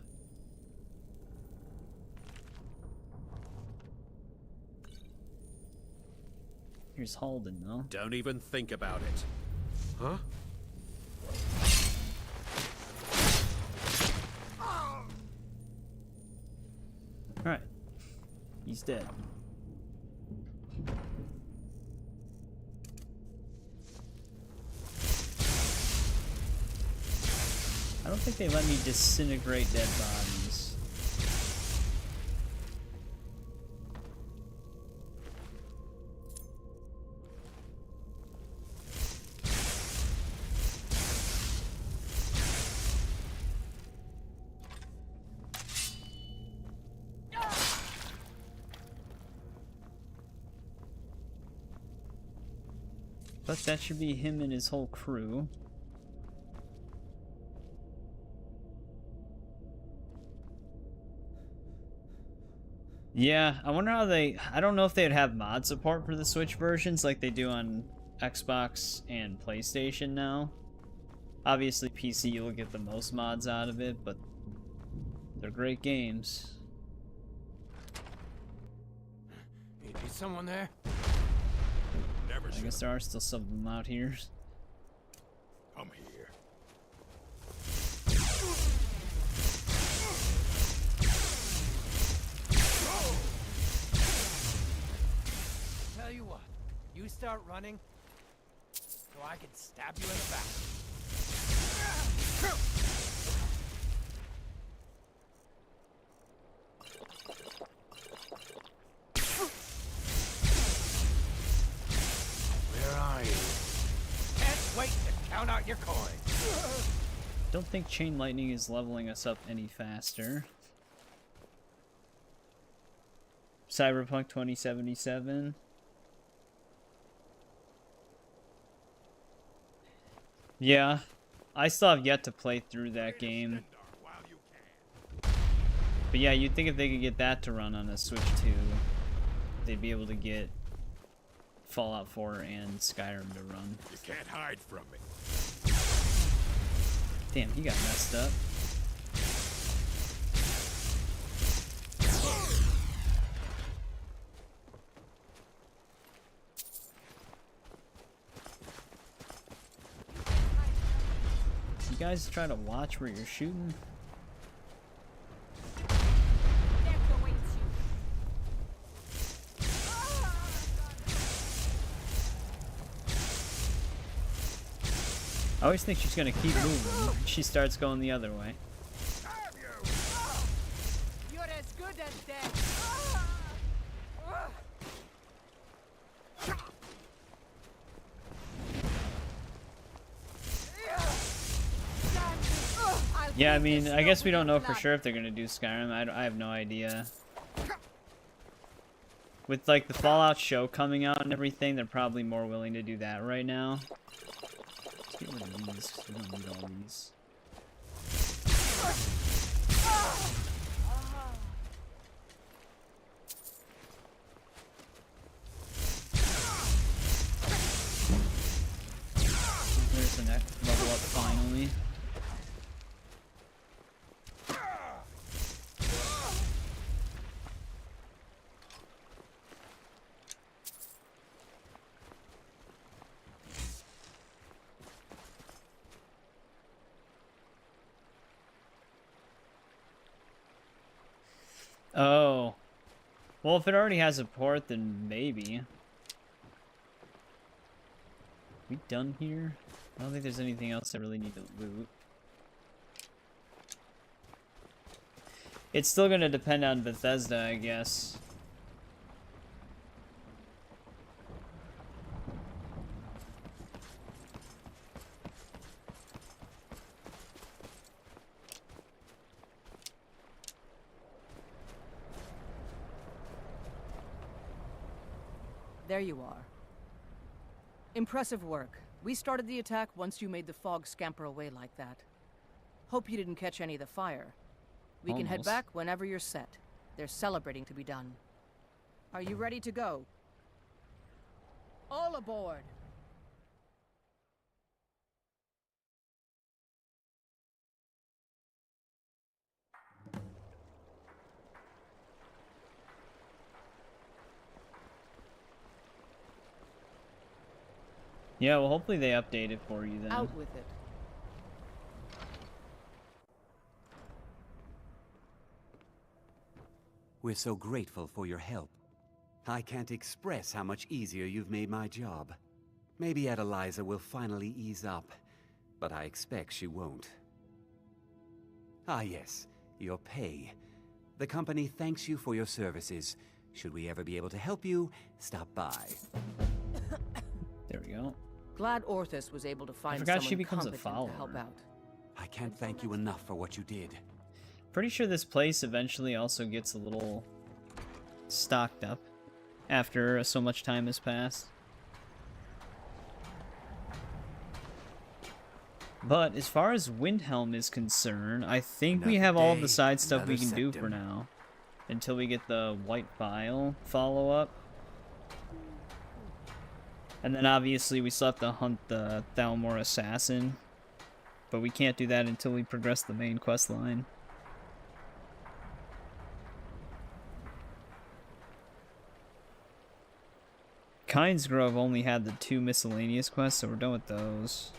Here's Halden, though. Don't even think about it. Huh? Alright. He's dead. I don't think they let me disintegrate dead bodies. But that should be him and his whole crew. Yeah, I wonder how they... I don't know if they'd have mod support for the Switch versions like they do on Xbox and PlayStation now. Obviously, PC, you'll get the most mods out of it, but they're great games. Is someone there? I guess there are still some of them out here. Come here. Tell you what, you start running, so I can stab you in the back. Where are you? Can't wait to count out your coins. Don't think Chain Lightning is leveling us up any faster. Cyberpunk 2077. Yeah, I still have yet to play through that game. But yeah, you'd think if they could get that to run on a Switch 2, they'd be able to get Fallout 4 and Skyrim to run. You can't hide from me. Damn, he got messed up. You guys try to watch where you're shooting? I always think she's gonna keep moving. She starts going the other way. You're as good as dead. I'll Yeah, I mean, I guess we don't know for sure if they're gonna do Skyrim. I have no idea. With like the Fallout show coming out and everything, they're probably more willing to do that right now. Let's get rid of these, 'cause we don't need all these. There's the next level up finally. Oh. Well, if it already has a port, then maybe. We done here? I don't think there's anything else I really need to loot. It's still gonna depend on Bethesda, I guess. There you are. Impressive work. We started the attack once you made the fog scamper away like that. Hope you didn't catch any of the fire. We can head Almost. back whenever you're set. There's celebrating to be done. Are you ready to go? All aboard! Yeah, well, hopefully they update it for you then. Out with it. We're so grateful for your help. I can't express how much easier you've made my job. Maybe Adeliza will finally ease up, but I expect she won't. Ah yes, your pay. The company thanks you for your services. Should we ever be able to help you, stop by. There we go. Glad Orthus was able to find forgot someone she becomes a competent to help out. I can't thank you enough for what you did. Pretty sure this place eventually also gets a little stocked up after so much time has passed. But as far as Windhelm is concerned, I think we have all of the side stuff we can do for now. Until we get the White Vial follow-up. And then obviously we still have to hunt the Thalmor Assassin. But we can't do that until we progress the main quest line. Kynes Grove only had the 2 miscellaneous quests, so we're done with those.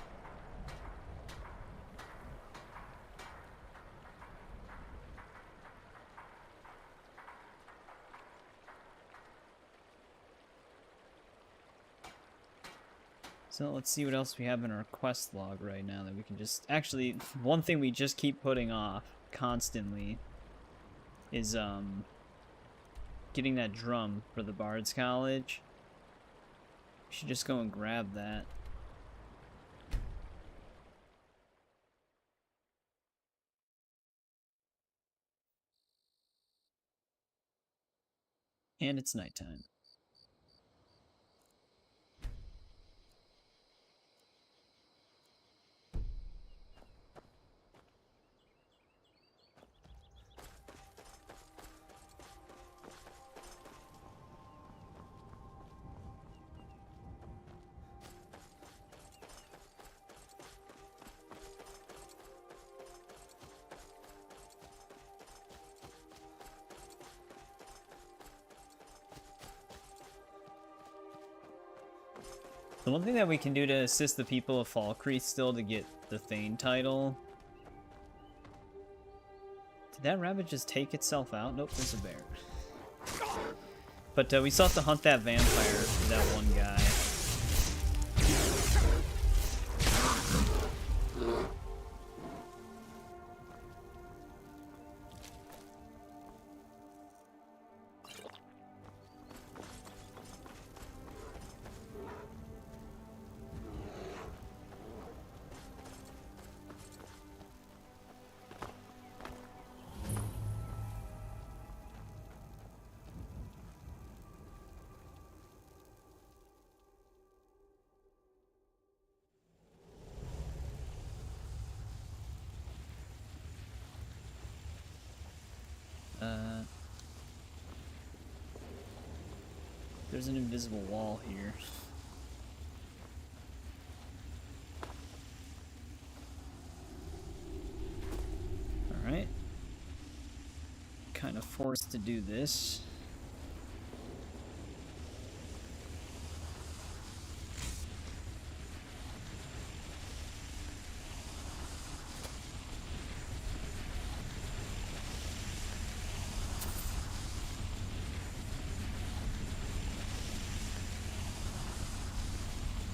So let's see what else we have in our quest log right now that we can just... Actually, one thing we just keep putting off constantly is getting that drum for the Bard's College. We should just go and grab that. And it's nighttime. The one thing that we can do to assist the people of Falkreath still to get the Thane title... Did that rabbit just take itself out? Nope, there's a bear. But we still have to hunt that vampire for that one guy. There's an invisible wall here. Alright. Kind of forced to do this.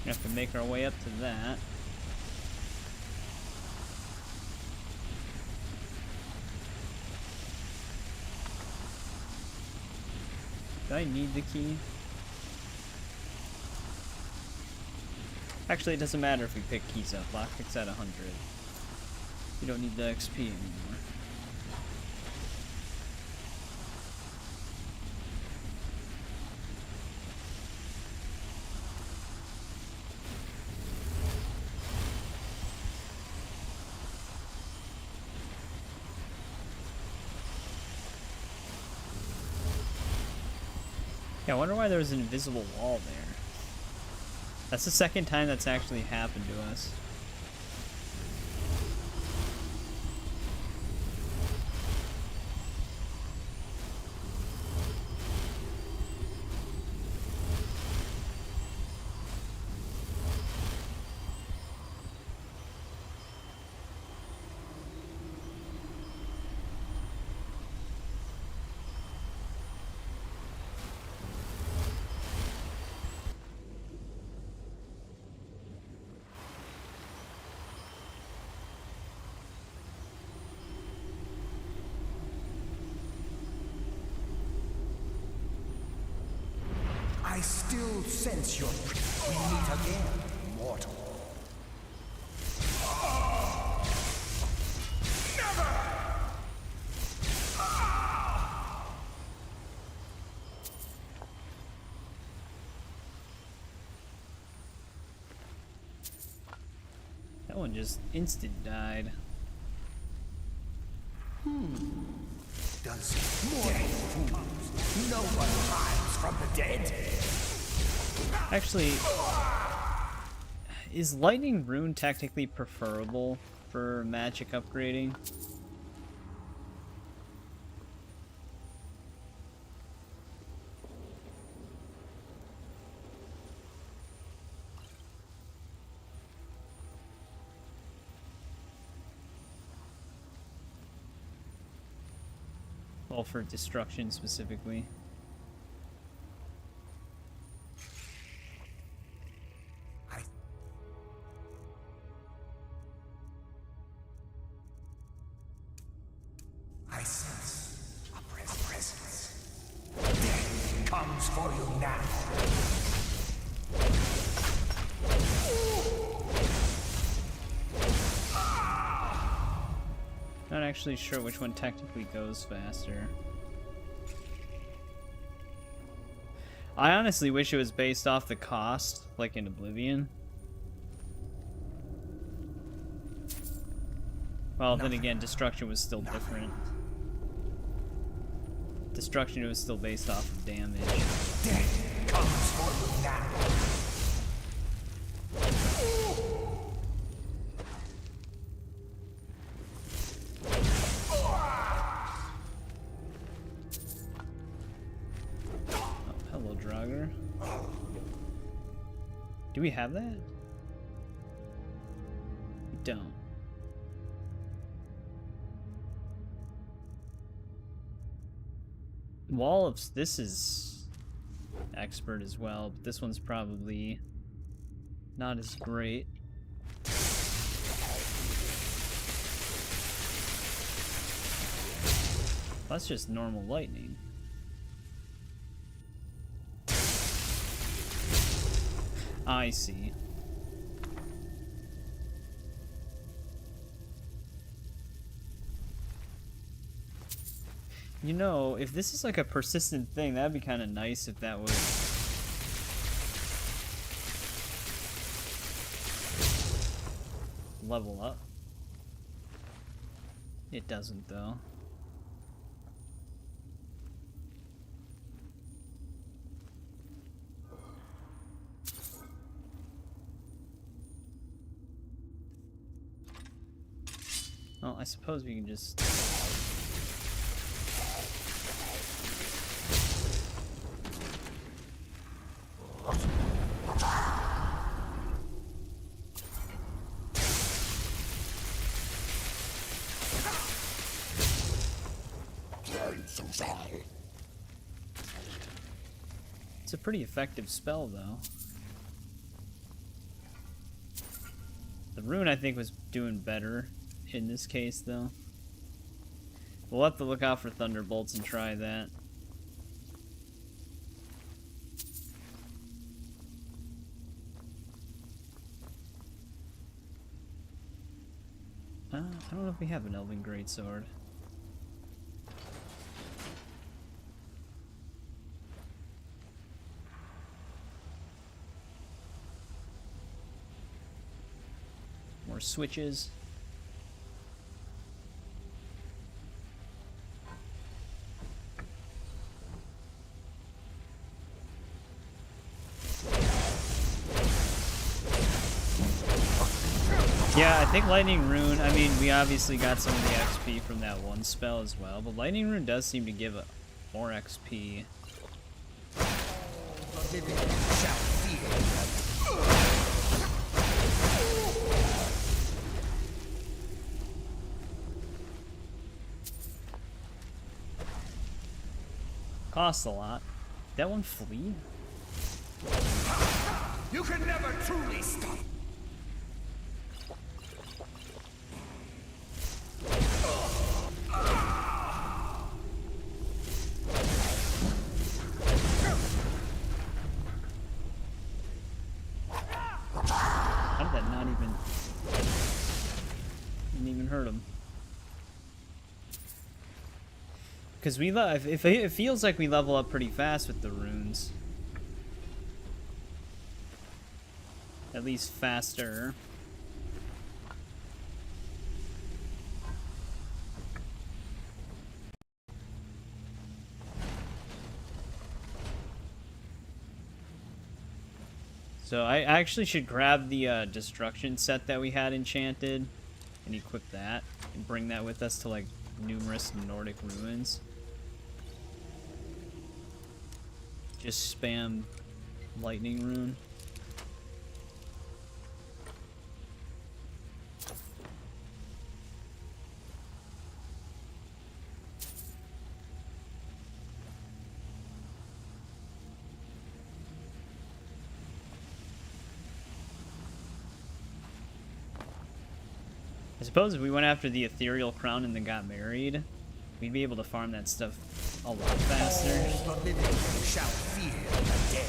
We have to make our way up to that. Do I need the key? Actually, it doesn't matter if we pick keys up. Lockpick's at 100. You don't need the XP anymore. Yeah, I wonder why there was an invisible wall there. That's the second time that's actually happened to us. I still sense your... We meet again, mortal. Never! That one just instant died. Does mortal fools no one rise from the dead? Actually, is Lightning Rune technically preferable for magic upgrading? Well, for destruction specifically. I sense a presence. Death comes for you now. Not actually sure which one technically goes faster. I honestly wish it was based off the cost, like in Oblivion. Well, then again, destruction was still different. Destruction was still based off of damage. Death comes for you now. Do we have that? We don't. Wall of... This is expert as well, but this one's probably not as great. That's just normal lightning. I see. You know, if this is like a persistent thing, that'd be kind of nice if that was... level up. It doesn't, though. I suppose we can just... It's a pretty effective spell, though. The rune, I think, was doing better in this case, though. We'll have to look out for thunderbolts and try that. I don't know if we have an Elven Greatsword. More switches. Yeah, I think Lightning Rune, I mean, we obviously got some of the XP from that one spell as well, but Lightning Rune does seem to give more XP. Costs a lot. That one flee? You can never truly stop. How did that not even... Didn't even hurt him. Because we it feels like we level up pretty fast with the runes. At least faster. So I actually should grab the destruction set that we had enchanted and equip that and bring that with us to like numerous Nordic ruins. Just spam lightning rune. I suppose if we went after the ethereal crown and then got married, we'd be able to farm that stuff a lot faster. All the living shall fear the dead.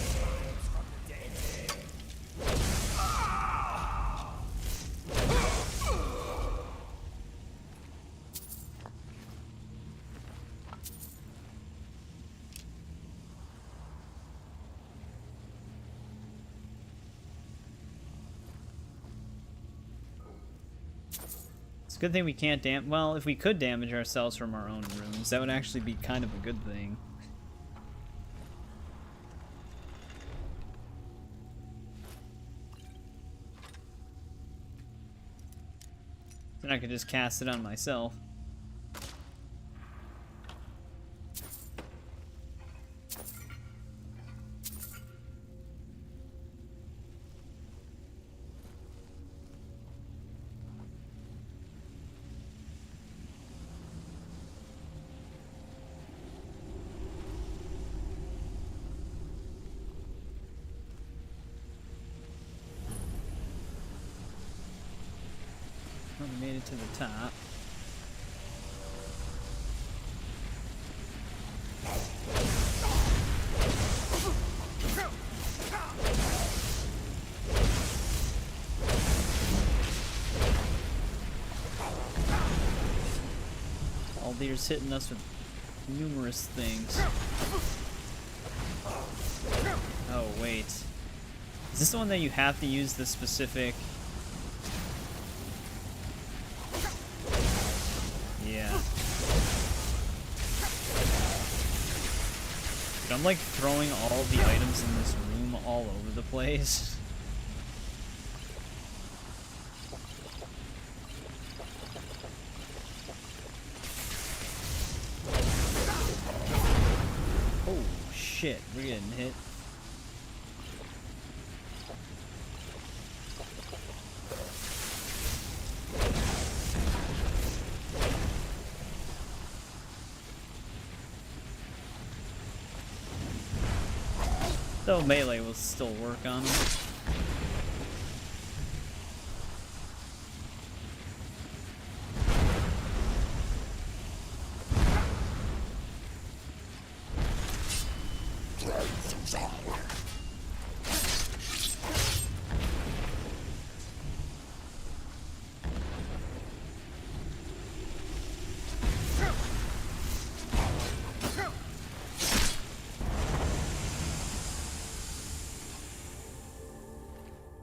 It's a good thing we can't well, if we could damage ourselves from our own runes, that would actually be kind of a good thing. Then I could just cast it on myself. We made it to the top. Aldir's hitting us with numerous things. Oh, wait. Is this the one that you have to use the specific... Yeah. Dude, I'm like throwing all the items in this room all over the place. shit, we're getting hit. Though melee will still work on him.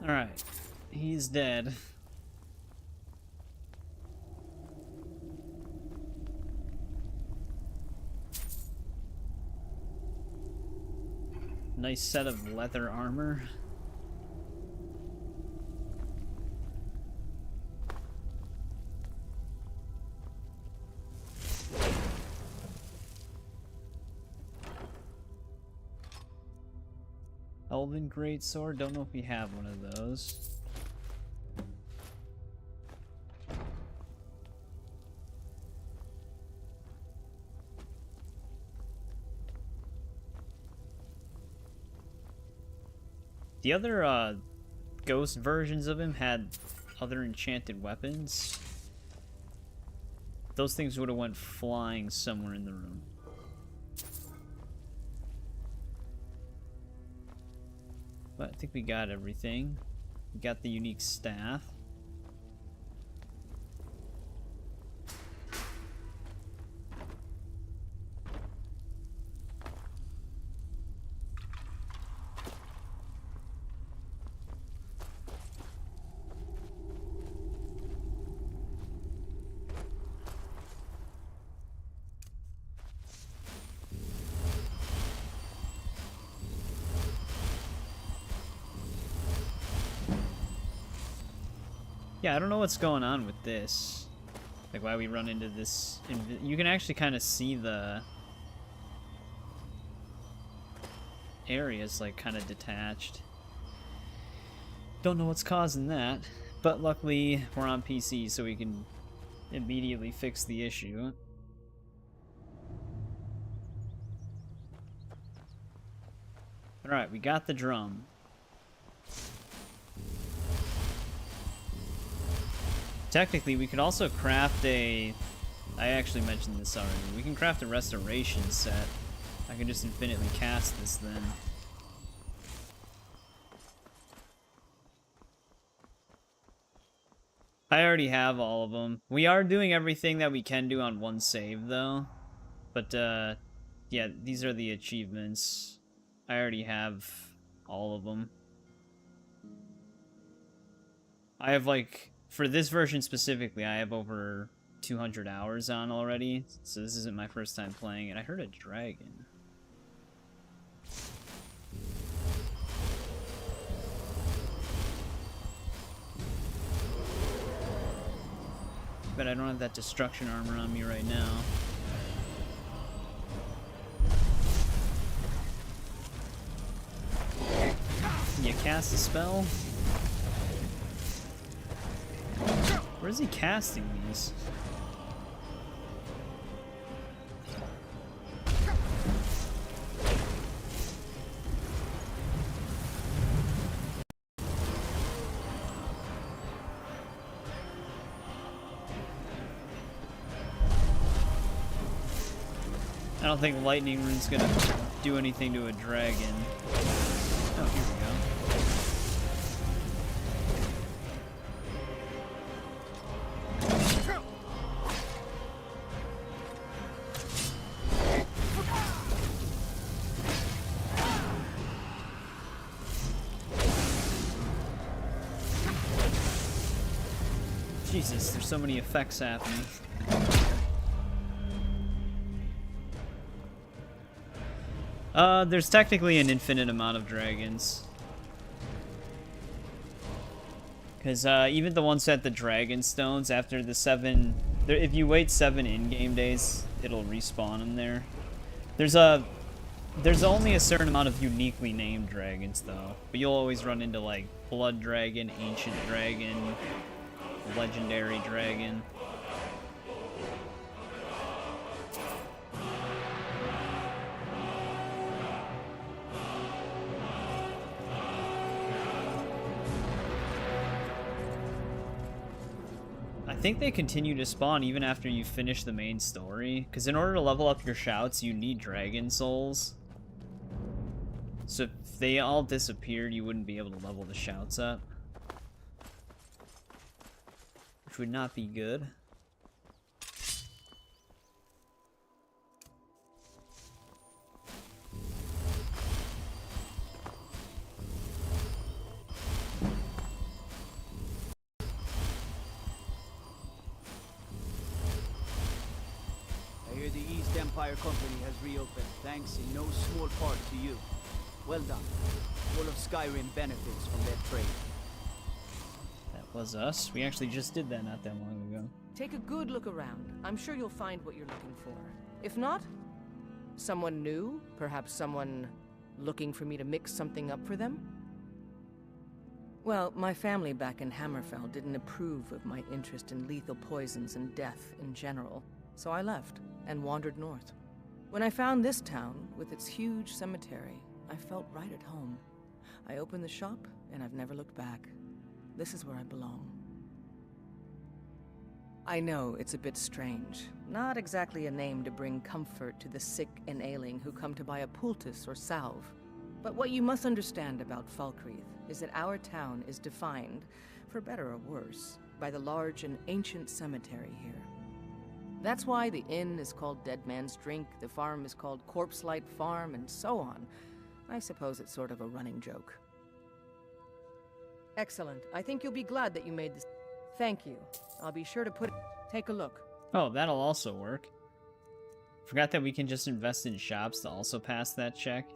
Alright, he's dead. Nice set of leather armor. Elven Greatsword, don't know if we have one of those. The other ghost versions of him had other enchanted weapons. Those things would have went flying somewhere in the room. But I think we got everything. We got the unique staff. Yeah, I don't know what's going on with this. Like, why we run into this... You can actually kind of see the areas, like, kind of detached. Don't know what's causing that. But luckily, we're on PC, so we can immediately fix the issue. Alright, we got the drum. Technically, we could also craft a... I actually mentioned this already. We can craft a restoration set. I can just infinitely cast this then. I already have all of them. We are doing everything that we can do on one save, though. But, yeah, these are the achievements. I already have all of them. I have, like... For this version specifically, I have over 200 hours on already, so this isn't my first time playing it. I heard a dragon. But I don't have that destruction armor on me right now. Can you cast a spell? Where is he casting these? I don't think Lightning Rune's gonna do anything to a dragon. Oh, here we go. Jesus, there's so many effects happening. There's technically an infinite amount of dragons. Because even the ones at the dragon stones, after the 7... if you wait 7 in-game days, it'll respawn them there. There's a There's only a certain amount of uniquely named dragons, though. But you'll always run into, like, Blood Dragon, Ancient Dragon, Legendary Dragon. I think they continue to spawn even after you finish the main story, because in order to level up your shouts, you need dragon souls. So if they all disappeared, you wouldn't be able to level the shouts up. Which would not be good. I hear the East Empire Company has reopened, thanks in no small part to you. Well done. All of Skyrim benefits from that trade. That was us. We actually just did that not that long ago. Take a good look around. I'm sure you'll find what you're looking for. If not, someone new? Perhaps someone looking for me to mix something up for them? Well, my family back in Hammerfell didn't approve of my interest in lethal poisons and death in general, so I left and wandered north. When I found this town, with its huge cemetery, I felt right at home. I opened the shop, and I've never looked back. This is where I belong. I know it's a bit strange. Not exactly a name to bring comfort to the sick and ailing who come to buy a poultice or salve. But what you must understand about Falkreath is that our town is defined, for better or worse, by the large and ancient cemetery here. That's why the inn is called Dead Man's Drink, the farm is called Corpse Light Farm, and so on. I suppose it's sort of a running joke. Excellent. I think you'll be glad that you made this. Thank you. I'll be sure to take a look. Oh, that'll also work. Forgot that we can just invest in shops to also pass that check.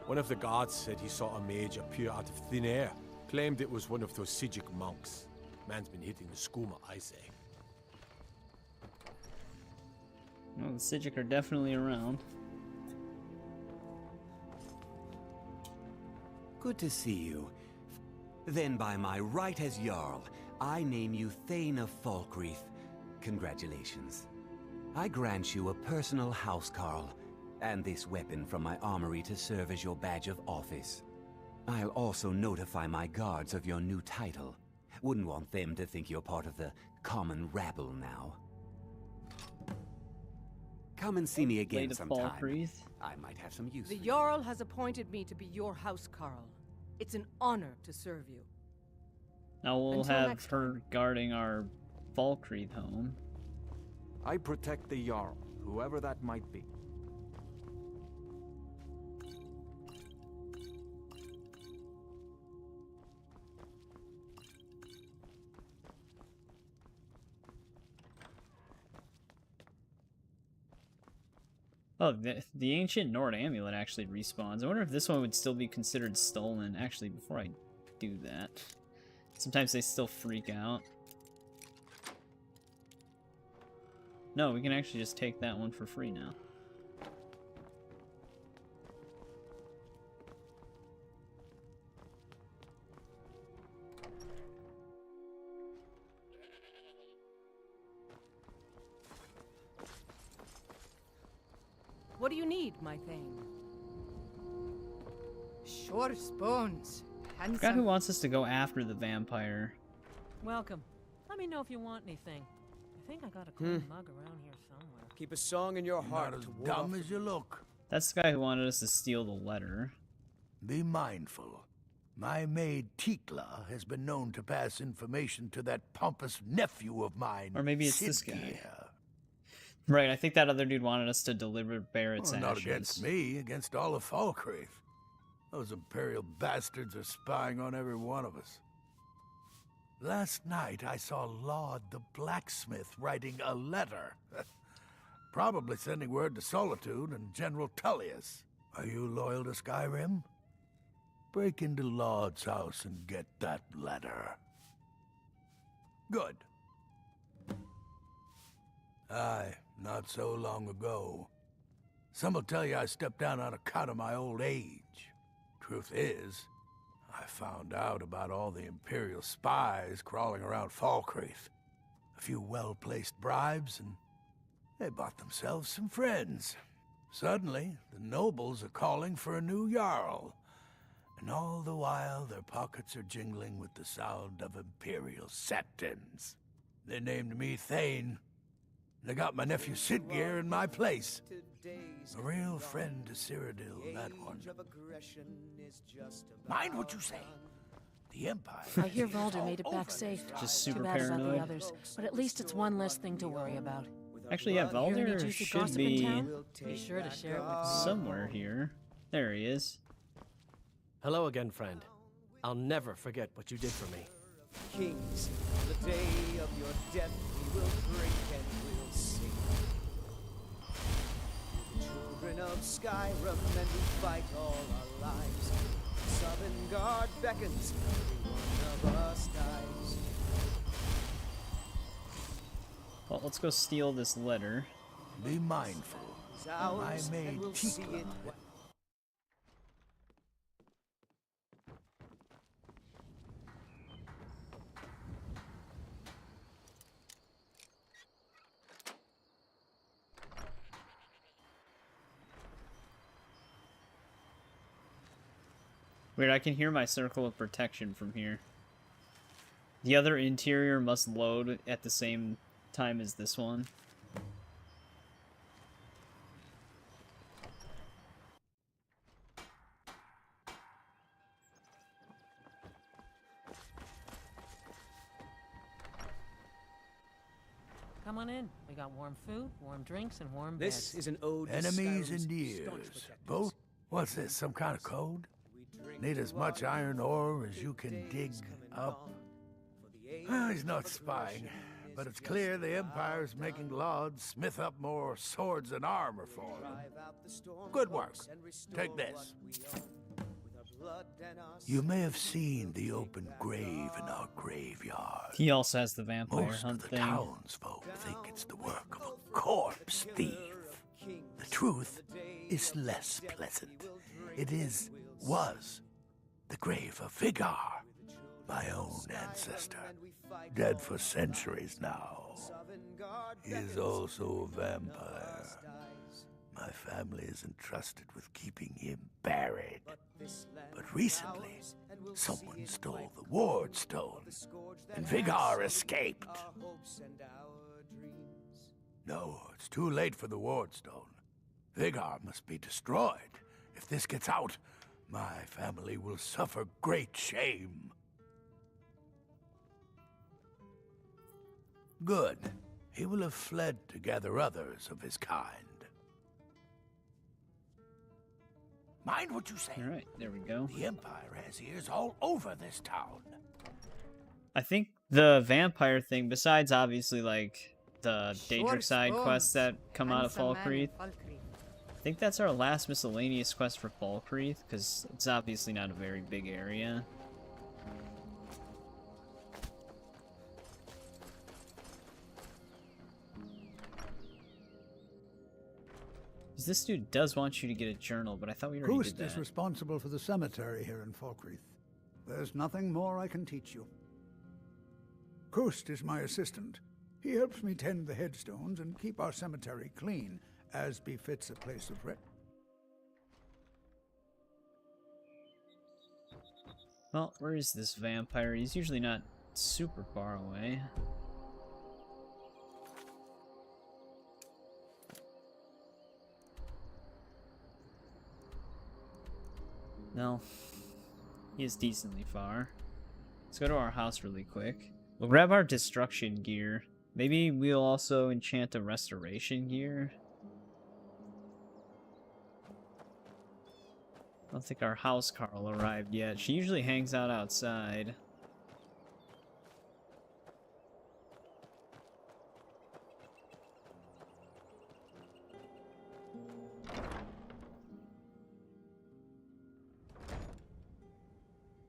One of the guards said he saw a mage appear out of thin air. Claimed it was one of those Sijic monks. Man's been hitting the skooma, I say. Well, the Sijic are definitely around. Good to see you. Then by my right as Jarl, I name you Thane of Falkreath. Congratulations. I grant you a personal housecarl, and this weapon from my armory to serve as your badge of office. I'll also notify my guards of your new title. Wouldn't want them to think you're part of the common rabble now. Come and see me again sometime. I might have some use for The you. Jarl has appointed me to be your housecarl. It's an honor to serve you. Now we'll Until have next her guarding our Falkreath home. I protect the Jarl, whoever that might be. Oh, the ancient Nord amulet actually respawns. I wonder if this one would still be considered stolen. Actually, before I do that, sometimes they still freak out. No, we can actually just take that one for free now. What do you need, my Thane? Sure spoons. I forgot who wants us to go after the vampire. Welcome. Let me know if you want anything. I think I got a cool mug around here somewhere. Keep a song in your heart. Not as to ward dumb off as you look. That's the guy who wanted us to steal the letter. Be mindful. My maid Tikla has been known to pass information to that pompous nephew of mine. Or maybe it's this guy. Sidgeir. Right, I think that other dude wanted us to deliver Barrett's Well, ashes. not against me, against all of Falkreath. Those Imperial bastards are spying on every one of us. Last night I saw Laud the blacksmith writing a letter. Probably sending word to Solitude and General Tullius. Are you loyal to Skyrim? Break into Laud's house and get that letter. Good. Aye, not so long ago. Some will tell you I stepped down on account of my old age. Truth is, I found out about all the Imperial spies crawling around Falkreath. A few well-placed bribes, and they bought themselves some friends. Suddenly, the nobles are calling for a new Jarl. And all the while, their pockets are jingling with the sound of Imperial septons. They named me Thane. They got my nephew Sitgeir in my place. A real friend to Cyrodiil, that one. Mind what you say. The Empire. I hear Valder made it back safe. Just super Too bad about paranoid. the others, but at least it's one less thing to worry about. Actually, yeah, Hear any Valder juicy should gossip in be town? Be sure to share it with me. somewhere here. There he is. Hello again, friend. I'll never forget what you did for me. Kings, the day of your death we will drink and we'll sing. Children of Skyrim, and we fight all our lives. Sovngarde beckons, every one of us dies. Well, let's go steal this letter. Be mindful. I made we'll see Tikla. it. Weird, I can hear my circle of protection from here. The other interior must load at the same time as this one. Come on in. We got warm food, warm drinks, and warm This beds. is an ode to Enemies Skyrim's and staunch years. protectors. Both? What's this, some kind of code? Need as much iron ore as you can dig up? Well, he's not spying, but it's clear the Empire's making Laud smith up more swords and armor for him. Good work. Take this. You may have seen the open grave in our graveyard. He also has the vampire Most hunt of the thing. townsfolk think it's the work of a corpse thief. The truth is less pleasant. It was the grave of Vigar, my own ancestor, dead for centuries now. He is also a vampire. My family is entrusted with keeping him buried. But recently, someone stole the Ward Stone, and Vigar escaped. No, it's too late for the Ward Stone. Vigar must be destroyed. If this gets out, my family will suffer great shame. Good. He will have fled to gather others of his kind. Mind what you say. All right, there we go. The Empire has ears all over this town. I think the vampire thing, besides obviously like the Daedric side quests that come out of Falkreath, I think that's our last miscellaneous quest for Falkreath, because it's obviously not a very big area. This dude does want you to get a journal, but I thought we already did Kust is that. responsible for the cemetery here in Falkreath. There's nothing more I can teach you. Kust is my assistant. He helps me tend the headstones and keep our cemetery clean, as befits a place of rest. Well, where is this vampire? He's usually not super far away. No, he is decently far. Let's go to our house really quick. We'll grab our destruction gear. Maybe we'll also enchant a restoration gear. I don't think our house Carl arrived yet. She usually hangs out outside.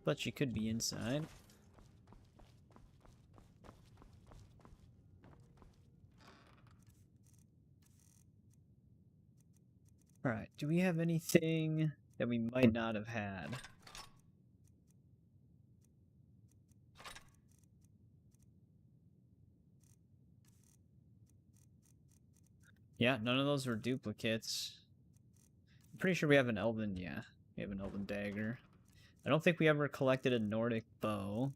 But she could be inside. Alright, do we have anything that we might not have had? Yeah, none of those were duplicates. I'm pretty sure we have an elven, yeah. We have an elven dagger. I don't think we ever collected a Nordic bow.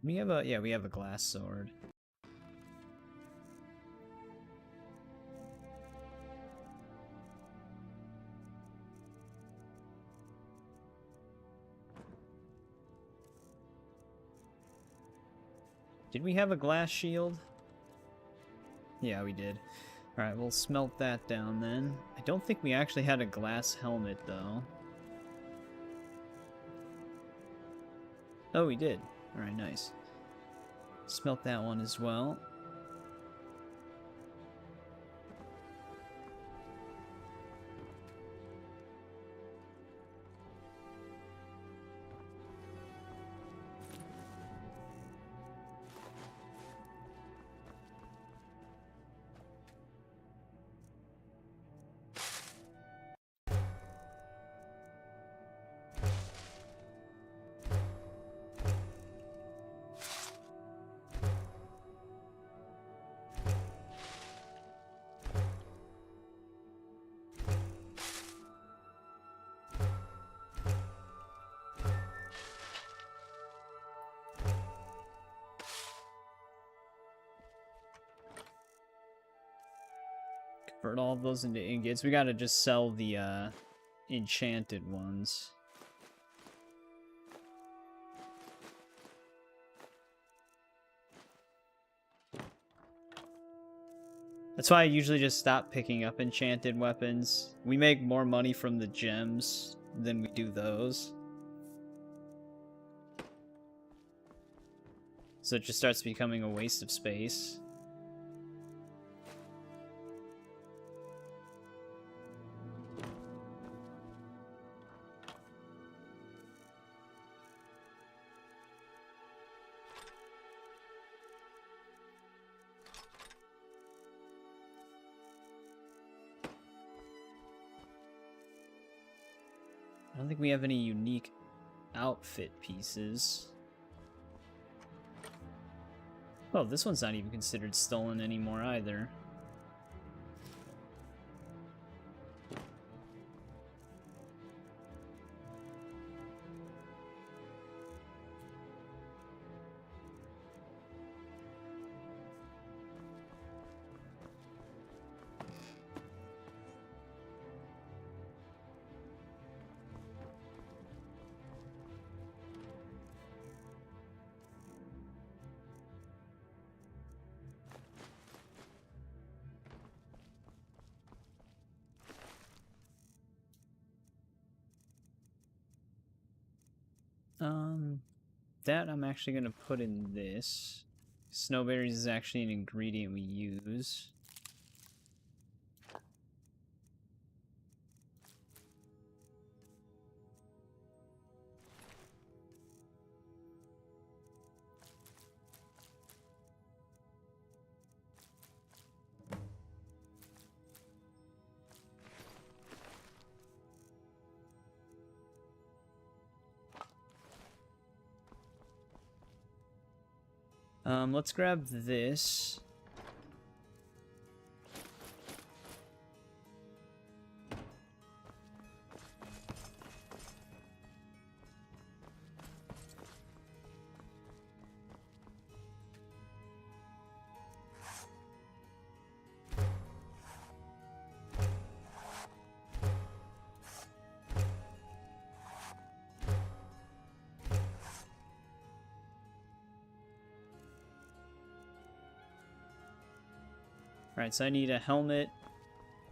We have a, yeah, we have a glass sword. Did we have a glass shield? Yeah, we did. Alright, we'll smelt that down then. I don't think we actually had a glass helmet, though. Oh, we did. Alright, nice. Smelt that one as well. Convert all of those into ingots. We gotta just sell the enchanted ones. That's why I usually just stop picking up enchanted weapons. We make more money from the gems than we do those. So it just starts becoming a waste of space. I don't think we have any unique outfit pieces. Oh, this one's not even considered stolen anymore either. That I'm actually gonna put in this. Snowberries is actually an ingredient we use. Let's grab this. Alright, so I need a helmet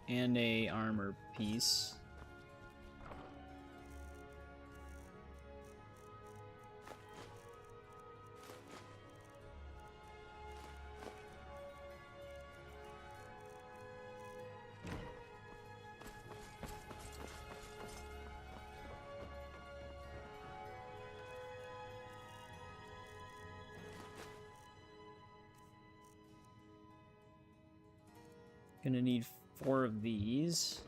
and a armor piece. Gonna need 4 of these.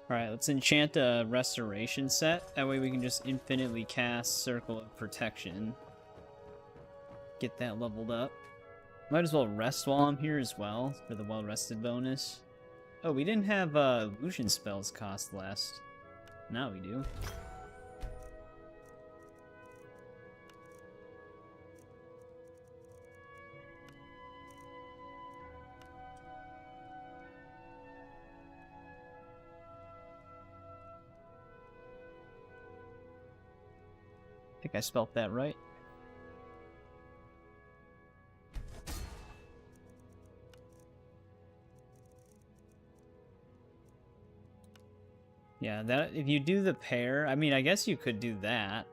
Alright, let's enchant a restoration set. That way we can just infinitely cast Circle of Protection. Get that leveled up. Might as well rest while I'm here as well, for the well-rested bonus. Oh, we didn't have illusion spells cost less. Now we do. I think I spelt that right. Yeah, that if you do the pair, I mean, I guess you could do that.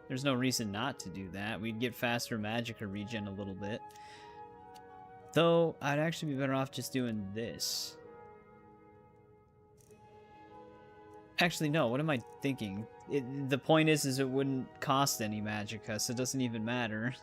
There's no reason not to do that. We'd get faster magicka regen a little bit. Though, I'd actually be better off just doing this. Actually, no, what am I thinking? The point is it wouldn't cost any magicka, so it doesn't even matter.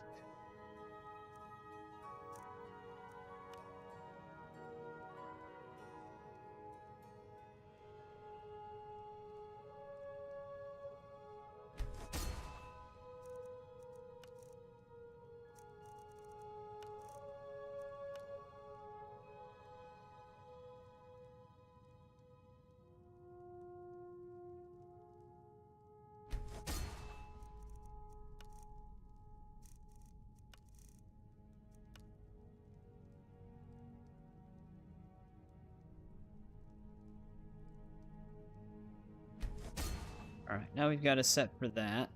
Alright, now we've got a set for that.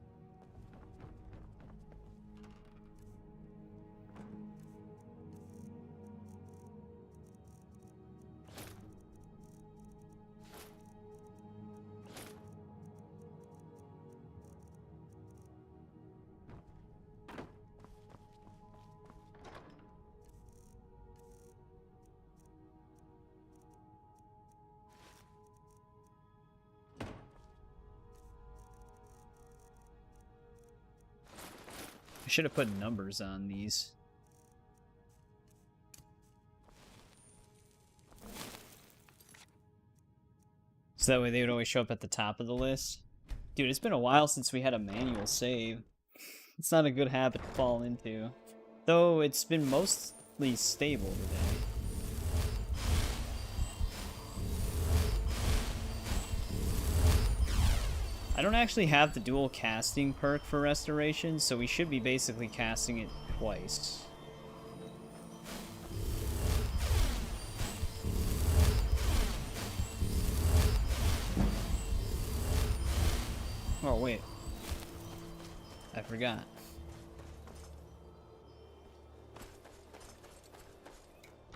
I should have put numbers on these. So that way they would always show up at the top of the list. Dude, it's been a while since we had a manual save. It's not a good habit to fall into. Though it's been mostly stable today. I don't actually have the dual casting perk for restoration, so we should be basically casting it twice. Oh, wait. I forgot.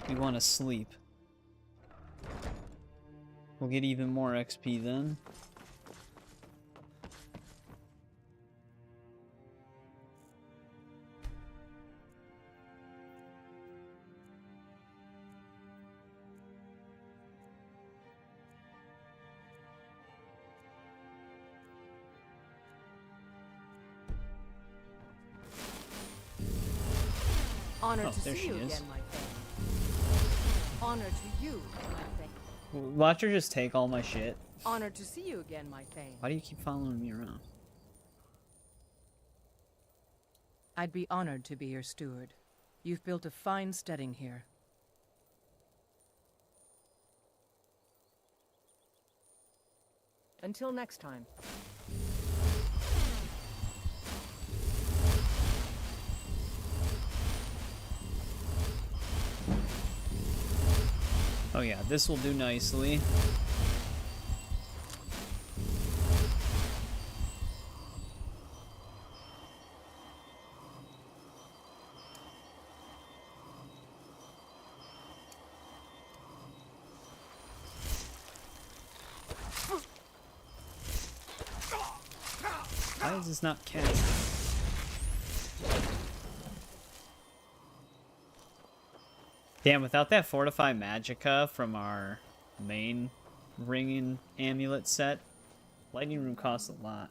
We want to sleep. We'll get even more XP then. Honored to there see she you is. again, my friend. Honored to you, my friend. Watch her just take all my shit. Honored to see you again, my thane. Why do you keep following me around? I'd be honored to be your steward. You've built a fine steading here. Until next time. Oh yeah, this will do nicely. Why is this not cast? Damn, without that Fortify Magicka from our main ring amulet set, Lightning Room costs a lot.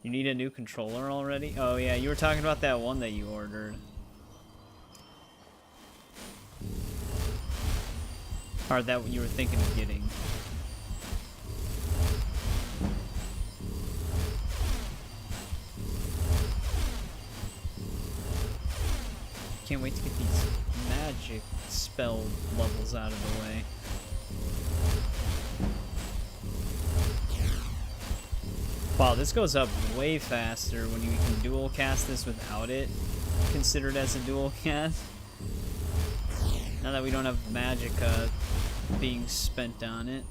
You need a new controller already? Oh yeah, you were talking about that one that you ordered. Or that you were thinking of getting. Can't wait to get these magic spell levels out of the way. Wow, this goes up way faster when you can dual cast this without it considered as a dual cast. Now that we don't have magic being spent on it.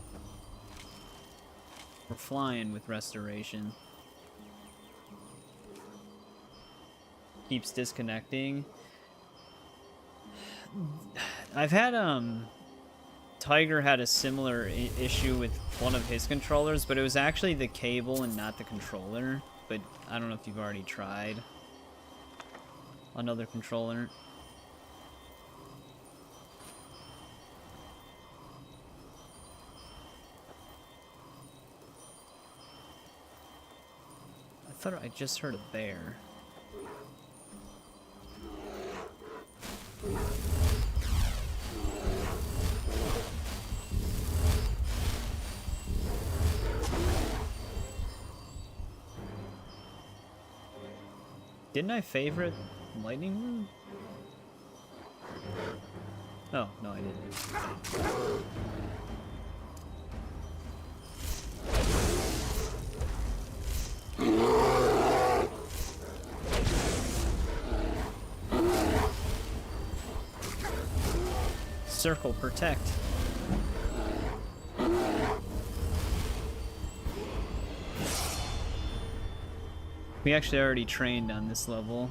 We're flying with restoration. Keeps disconnecting. I've had Tiger had a similar issue with one of his controllers, but it was actually the cable and not the controller. But I don't know if you've already tried another controller. I thought I just heard a bear. Didn't I favorite Lightning Room? Oh, no, I didn't. Circle protect. We actually already trained on this level.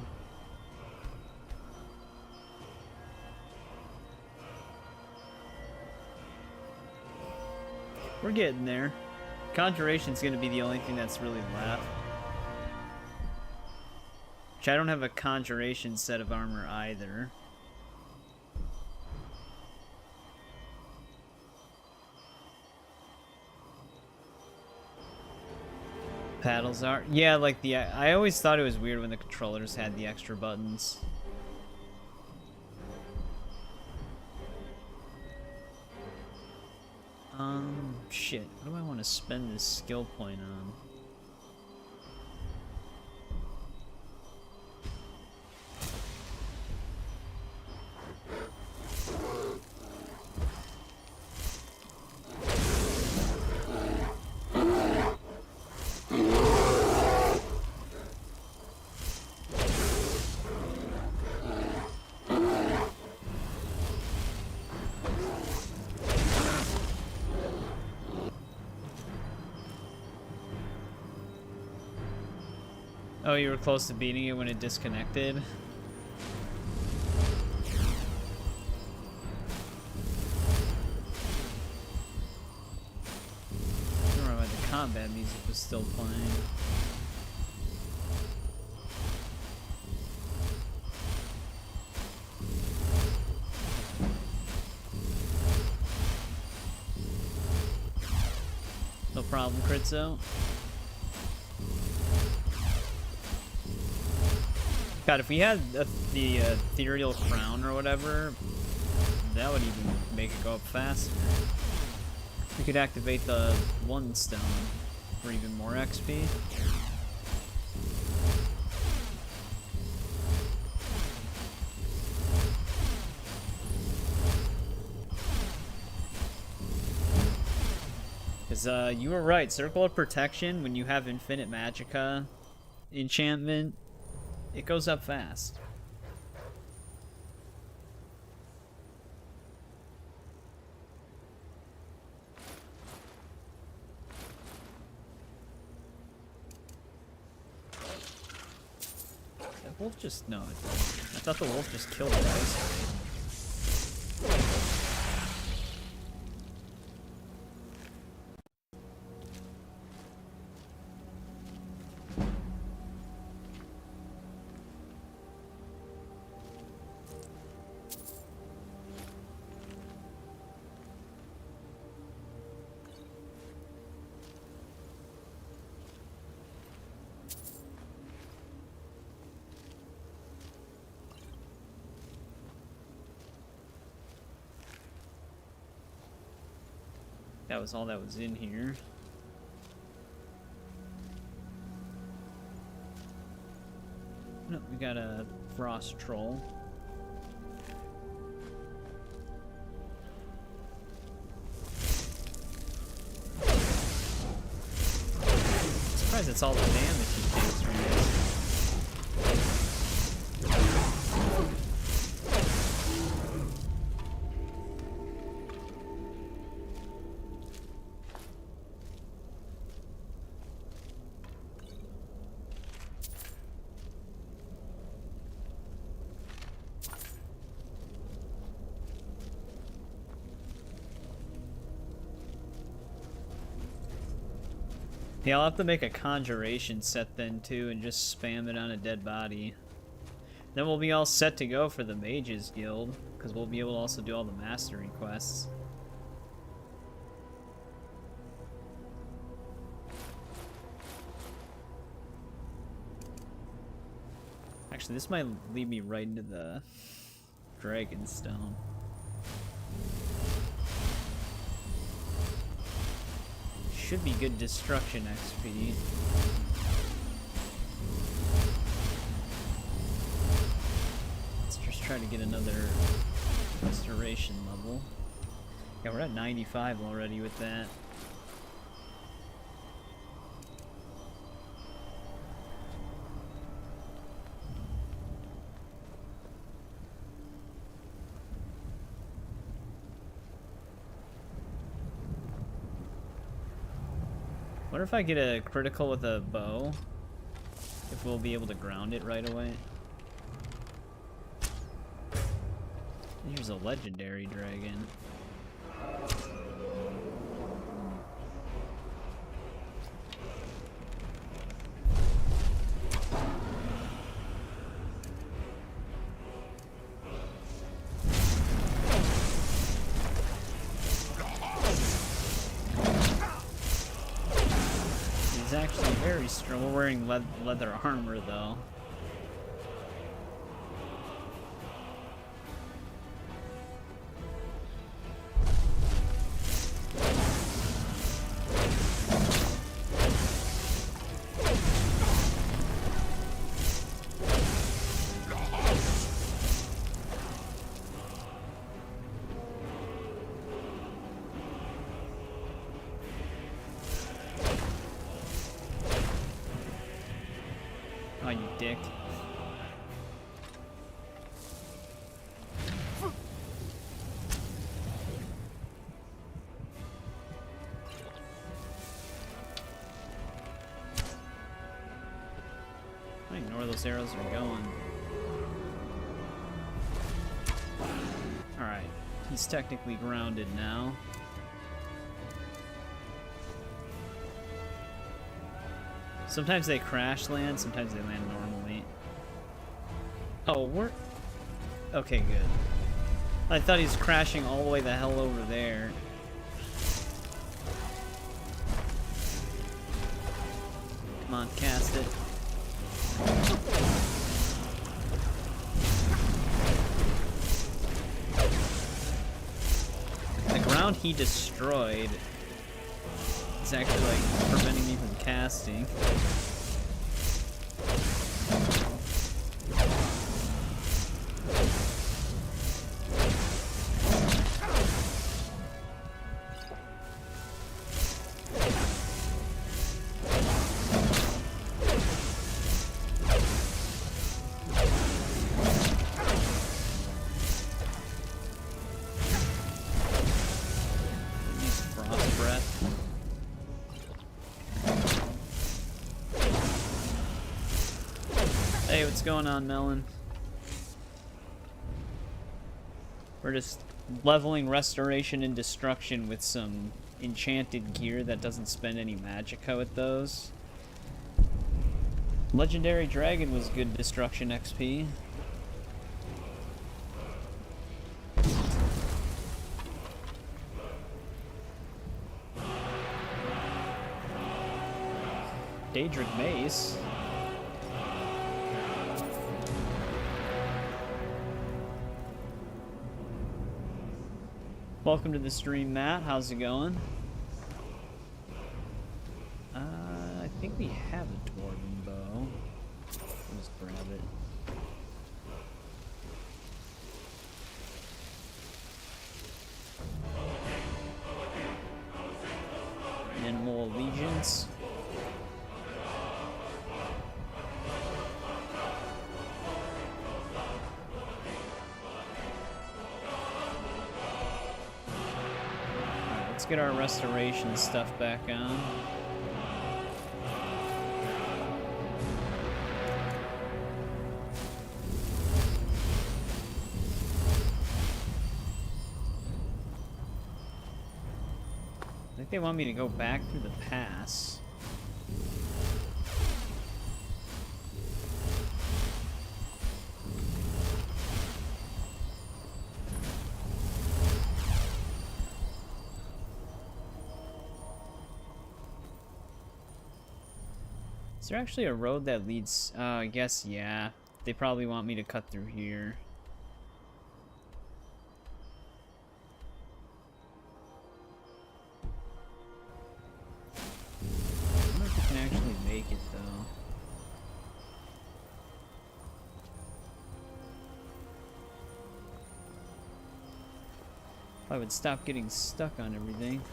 We're getting there. Conjuration's gonna be the only thing that's really left. Which I don't have a conjuration set of armor either. Paddles are, yeah, like the, I always thought it was weird when the controllers had the extra buttons. Shit, what do I want to spend this skill point on? Oh, you were close to beating it when it disconnected? I don't remember why the combat music was still playing. No problem, Critzo. God, if we had the ethereal crown or whatever, that would even make it go up faster. We could activate the one stone for even more XP. Because you were right, Circle of Protection, when you have Infinite Magicka enchantment, it goes up fast. That wolf just... no, it didn't. I thought the wolf just killed the guys. That was all that was in here. No, we got a frost troll. I'm surprised it's all the damage he takes from this. Yeah, I'll have to make a conjuration set then too and just spam it on a dead body. Then we'll be all set to go for the Mages Guild, because we'll be able to also do all the mastery quests. Actually, this might lead me right into the Dragonstone. Should be good destruction XP. Let's just try to get another restoration level. Yeah, we're at 95 already with that. Wonder if I get a critical with a bow, if we'll be able to ground it right away. Here's a legendary dragon. Actually very strong. We're wearing leather armor though. Oh, you dick. I don't even know where those arrows are going. Alright, he's technically grounded now. Sometimes they crash land, sometimes they land normally. Oh, we're... okay, good. I thought he was crashing all the way the hell over there. Come on, cast it. The ground he destroyed is actually like preventing me from casting. Hey, what's going on, Melon? We're just leveling Restoration and Destruction with some enchanted gear that doesn't spend any magicka with those. Legendary Dragon was good Destruction XP. Daedric Mace. Welcome to the stream, Matt. How's it going? I think we have a dwarven bow. I'll just grab it. Animal Allegiance. Let's get our restoration stuff back on. I think they want me to go back through the pass. Is there actually a road that leads... I guess, yeah. They probably want me to cut through here. I wonder if I can actually make it, though. If I would stop getting stuck on everything.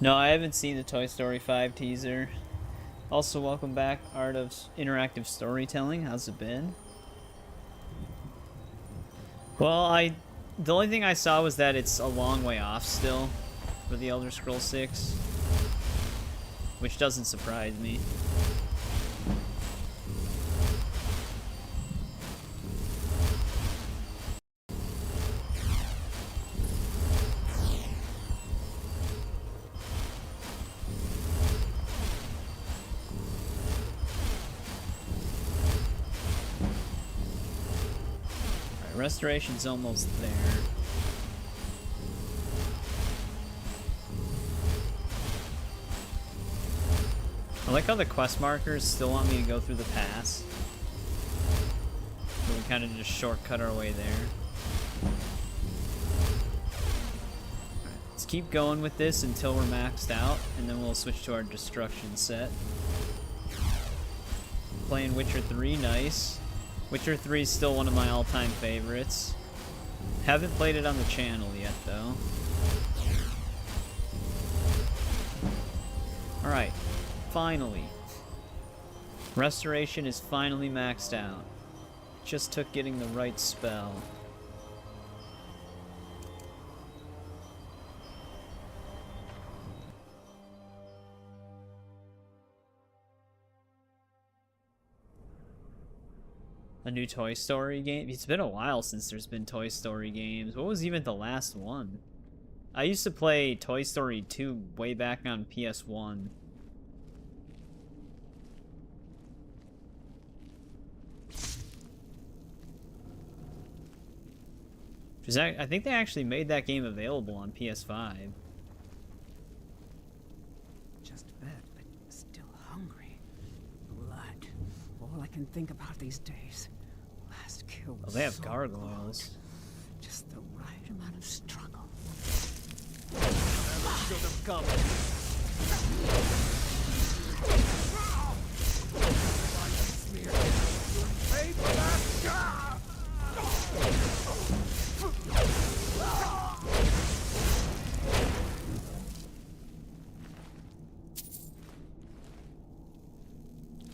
No, I haven't seen the Toy Story 5 teaser. Also, welcome back, Art of Interactive Storytelling. How's it been? Well, the only thing I saw was that it's a long way off still for the Elder Scrolls 6, which doesn't surprise me. Restoration's almost there. I like how the quest markers still want me to go through the pass. So we kind of just shortcut our way there. Right, let's keep going with this until we're maxed out, and then we'll switch to our destruction set. Playing Witcher 3, nice. Witcher 3 is still one of my all-time favorites. Haven't played it on the channel yet, though. Alright, finally. Restoration is finally maxed out. Just took getting the right spell. A new Toy Story game? It's been a while since there's been Toy Story games. What was even the last one? I used to play Toy Story 2 way back on PS1. I think they actually made that game available on PS5. Just fed, but still hungry. Blood. All I can think about these days. Last kill was Oh, they have so gargoyles. cold. Just the right amount of struggle. Never should have come. Pay for that!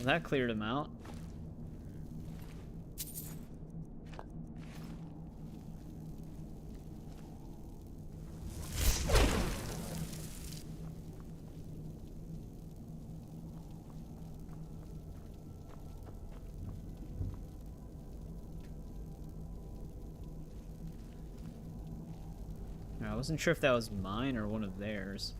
Well, that cleared him out. I wasn't sure if that was mine or one of theirs.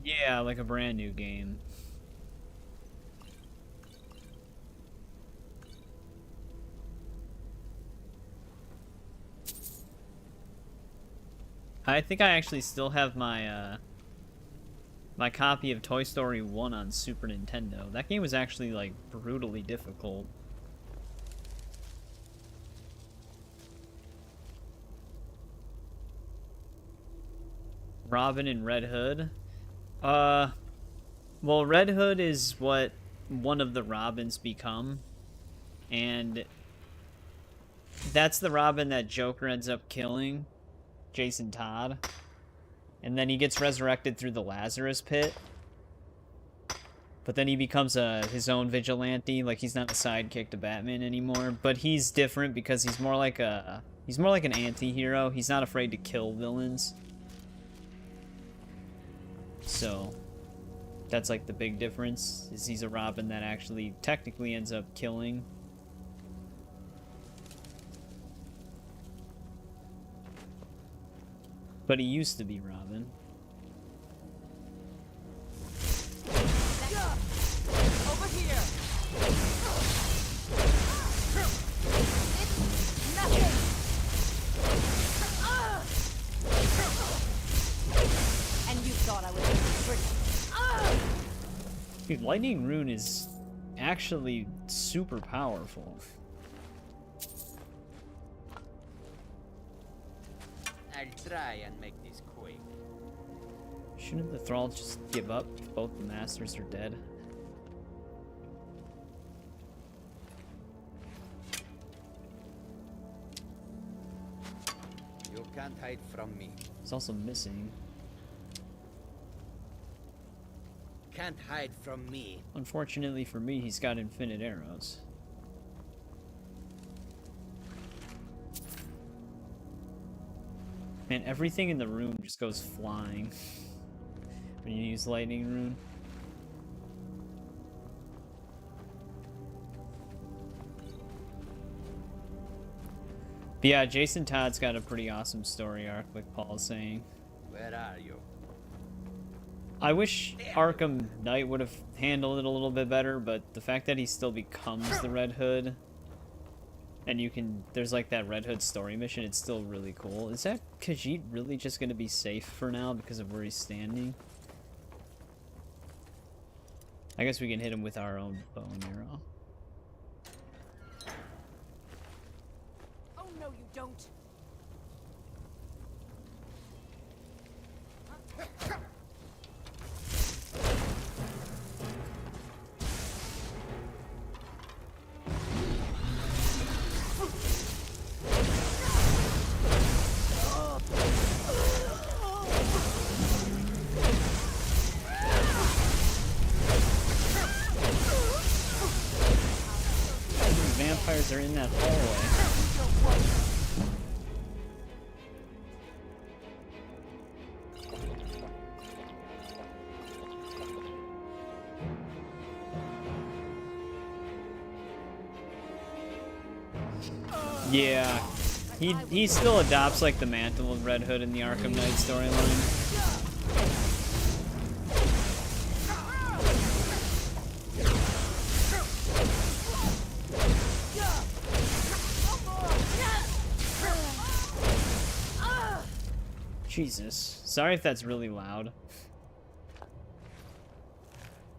Yeah, like a brand new game. I think I actually still have my my copy of Toy Story 1 on Super Nintendo. That game was actually like brutally difficult. Robin and Red Hood. Well, Red Hood is what one of the Robins become, and that's the Robin that Joker ends up killing, Jason Todd, and then he gets resurrected through the Lazarus Pit, but then he becomes his own vigilante. Like, he's not a sidekick to Batman anymore, but he's different because he's more like an anti-hero. He's not afraid to kill villains. So that's like the big difference, is he's a Robin that actually technically ends up killing. But he used to be Robin. Over here. It's nothing. And you thought I was pretty. Dude, Lightning Rune is actually super powerful. I'll try and make this quick. Shouldn't the Thralls just give up if both the Masters are dead? You can't hide from me. He's also missing. Can't hide from me. Unfortunately for me, he's got infinite arrows. Man, everything in the room just goes flying when you use Lightning Rune. But yeah, Jason Todd's got a pretty awesome story arc, like Paul's saying. Where are you? I wish Arkham Knight would have handled it a little bit better, but the fact that he still becomes the Red Hood, and there's like that Red Hood story mission, it's still really cool. Is that Khajiit really just gonna be safe for now because of where he's standing? I guess we can hit him with our own bow and arrow. Oh no, you don't. Vampires are in that hallway. Yeah, he still adopts like the mantle of Red Hood in the Arkham Knight storyline. Jesus. Sorry if that's really loud.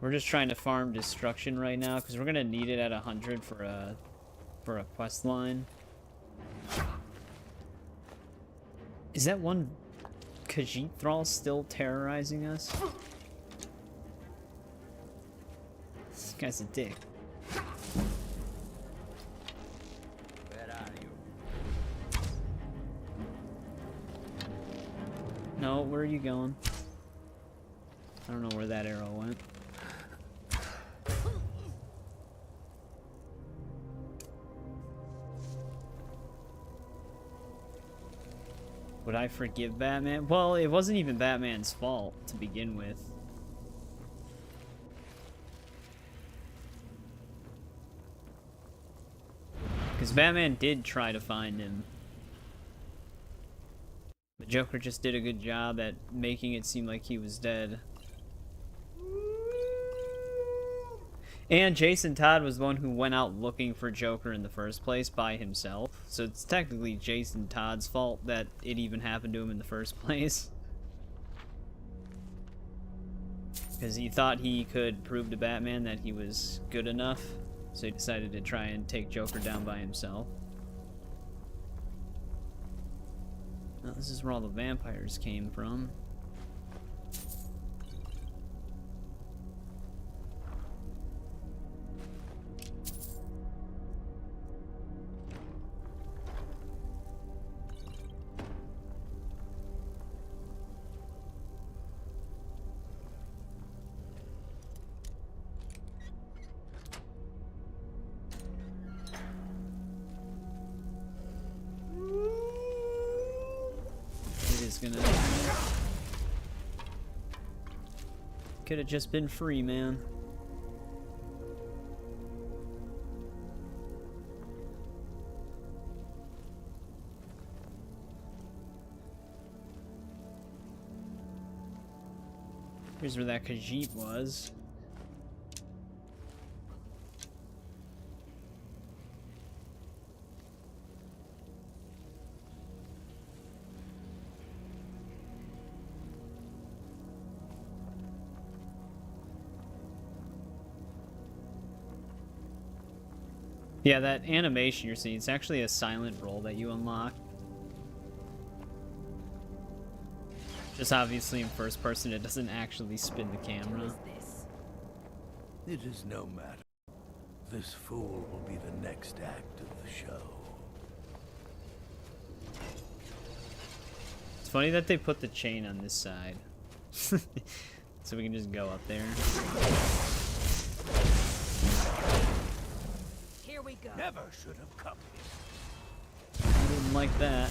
We're just trying to farm destruction right now because we're gonna need it at 100 for a quest line. Is that one Khajiit thrall still terrorizing us? This guy's a dick. Where are you? No, where are you going? I don't know where that arrow went. Would I forgive Batman? Well, it wasn't even Batman's fault to begin with. Because Batman did try to find him. The Joker just did a good job at making it seem like he was dead. And Jason Todd was the one who went out looking for Joker in the first place by himself. So it's technically Jason Todd's fault that it even happened to him in the first place. Because he thought he could prove to Batman that he was good enough. So he decided to try and take Joker down by himself. Now, this is where all the vampires came from. Could have just been free, man. Here's where that Khajiit was. Yeah, that animation you're seeing, it's actually a silent roll that you unlock. Just obviously in first person, it doesn't actually spin the camera. It is no matter. This fool will be the next act of the show. It's funny that they put the chain on this side. So we can just go up there. We go. Never should have come here. I didn't like that.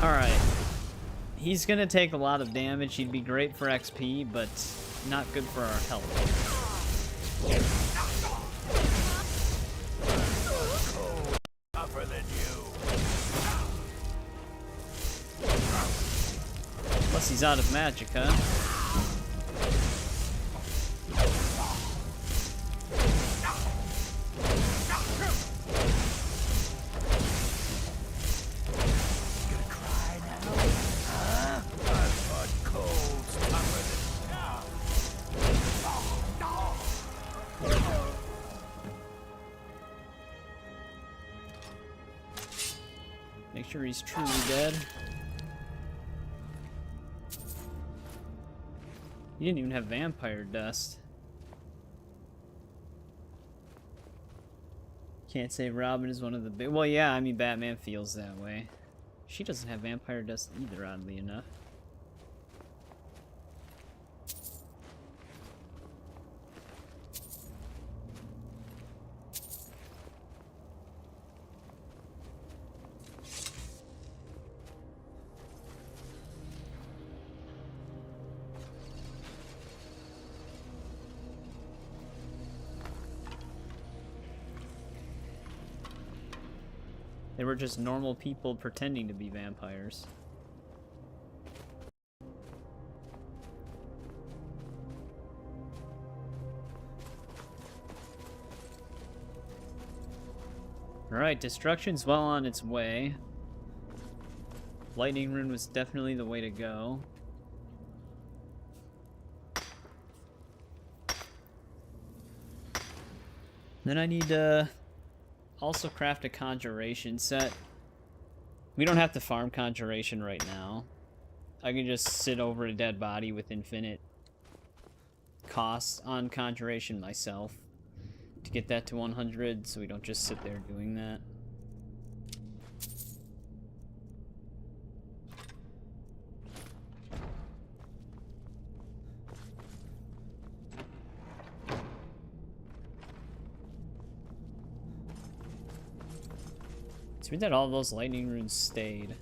Alright. He's gonna take a lot of damage. He'd be great for XP, but not good for our health. Tougher than you. Plus he's out of magic, huh? Make sure he's truly dead. You didn't even have vampire dust. Can't say Robin is one of the big... Well, yeah, I mean, Batman feels that way. She doesn't have vampire dust either, oddly enough. They were just normal people pretending to be vampires. Alright, destruction's well on its way. Lightning Rune was definitely the way to go. Then I need to also craft a conjuration set. We don't have to farm conjuration right now. I can just sit over a dead body with infinite costs on conjuration myself to get that to 100, so we don't just sit there doing that. It's weird that all those lightning runes stayed.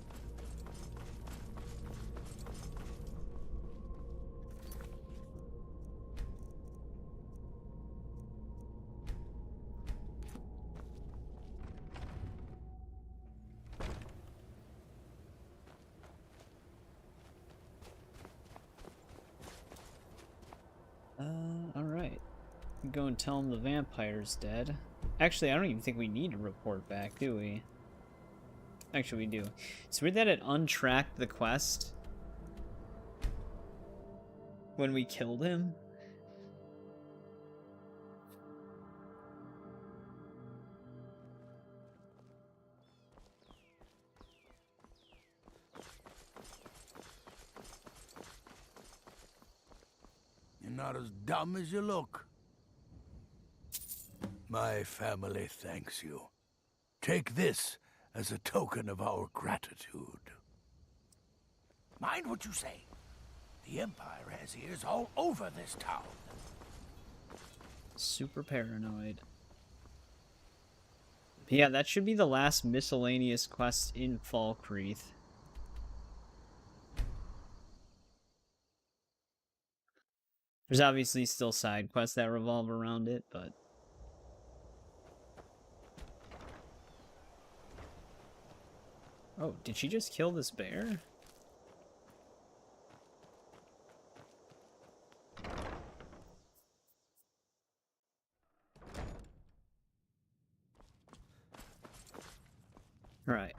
Alright. Go and tell him the vampire's dead. Actually, I don't even think we need to report back, do we? Actually, we do. It's weird that it untracked the quest when we killed him. You're not as dumb as you look. My family thanks you. Take this as a token of our gratitude. Mind what you say. The Empire has ears all over this town. Super paranoid. Yeah, that should be the last miscellaneous quest in Falkreath. There's obviously still side quests that revolve around it, but... Oh, did she just kill this bear? Right.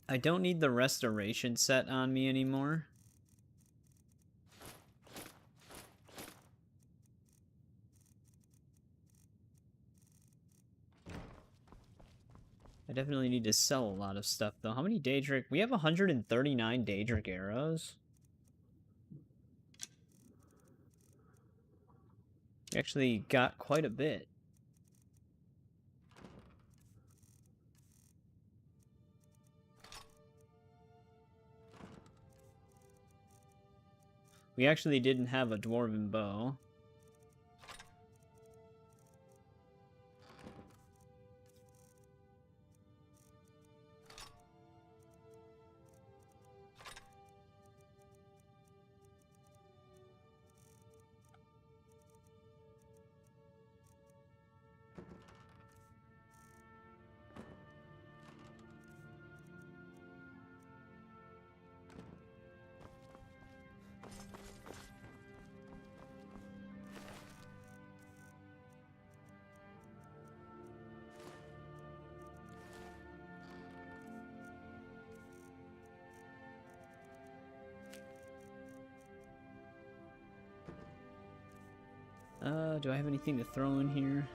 I don't need the restoration set on me anymore. I definitely need to sell a lot of stuff, though. How many Daedric? We have 139 Daedric arrows. We actually got quite a bit. We actually didn't have a dwarven bow. Do I have anything to throw in here?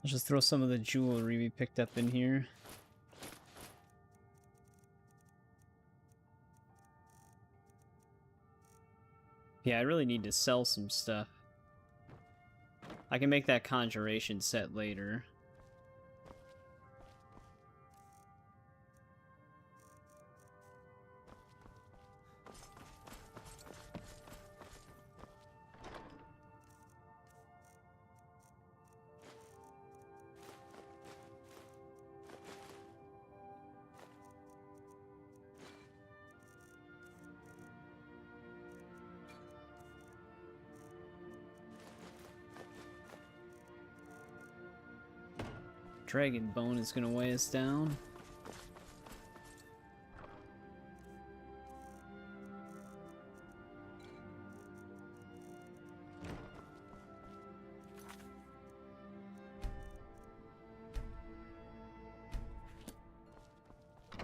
I'll just throw some of the jewelry we picked up in here. Yeah, I really need to sell some stuff. I can make that conjuration set later. Dragon bone is gonna weigh us down.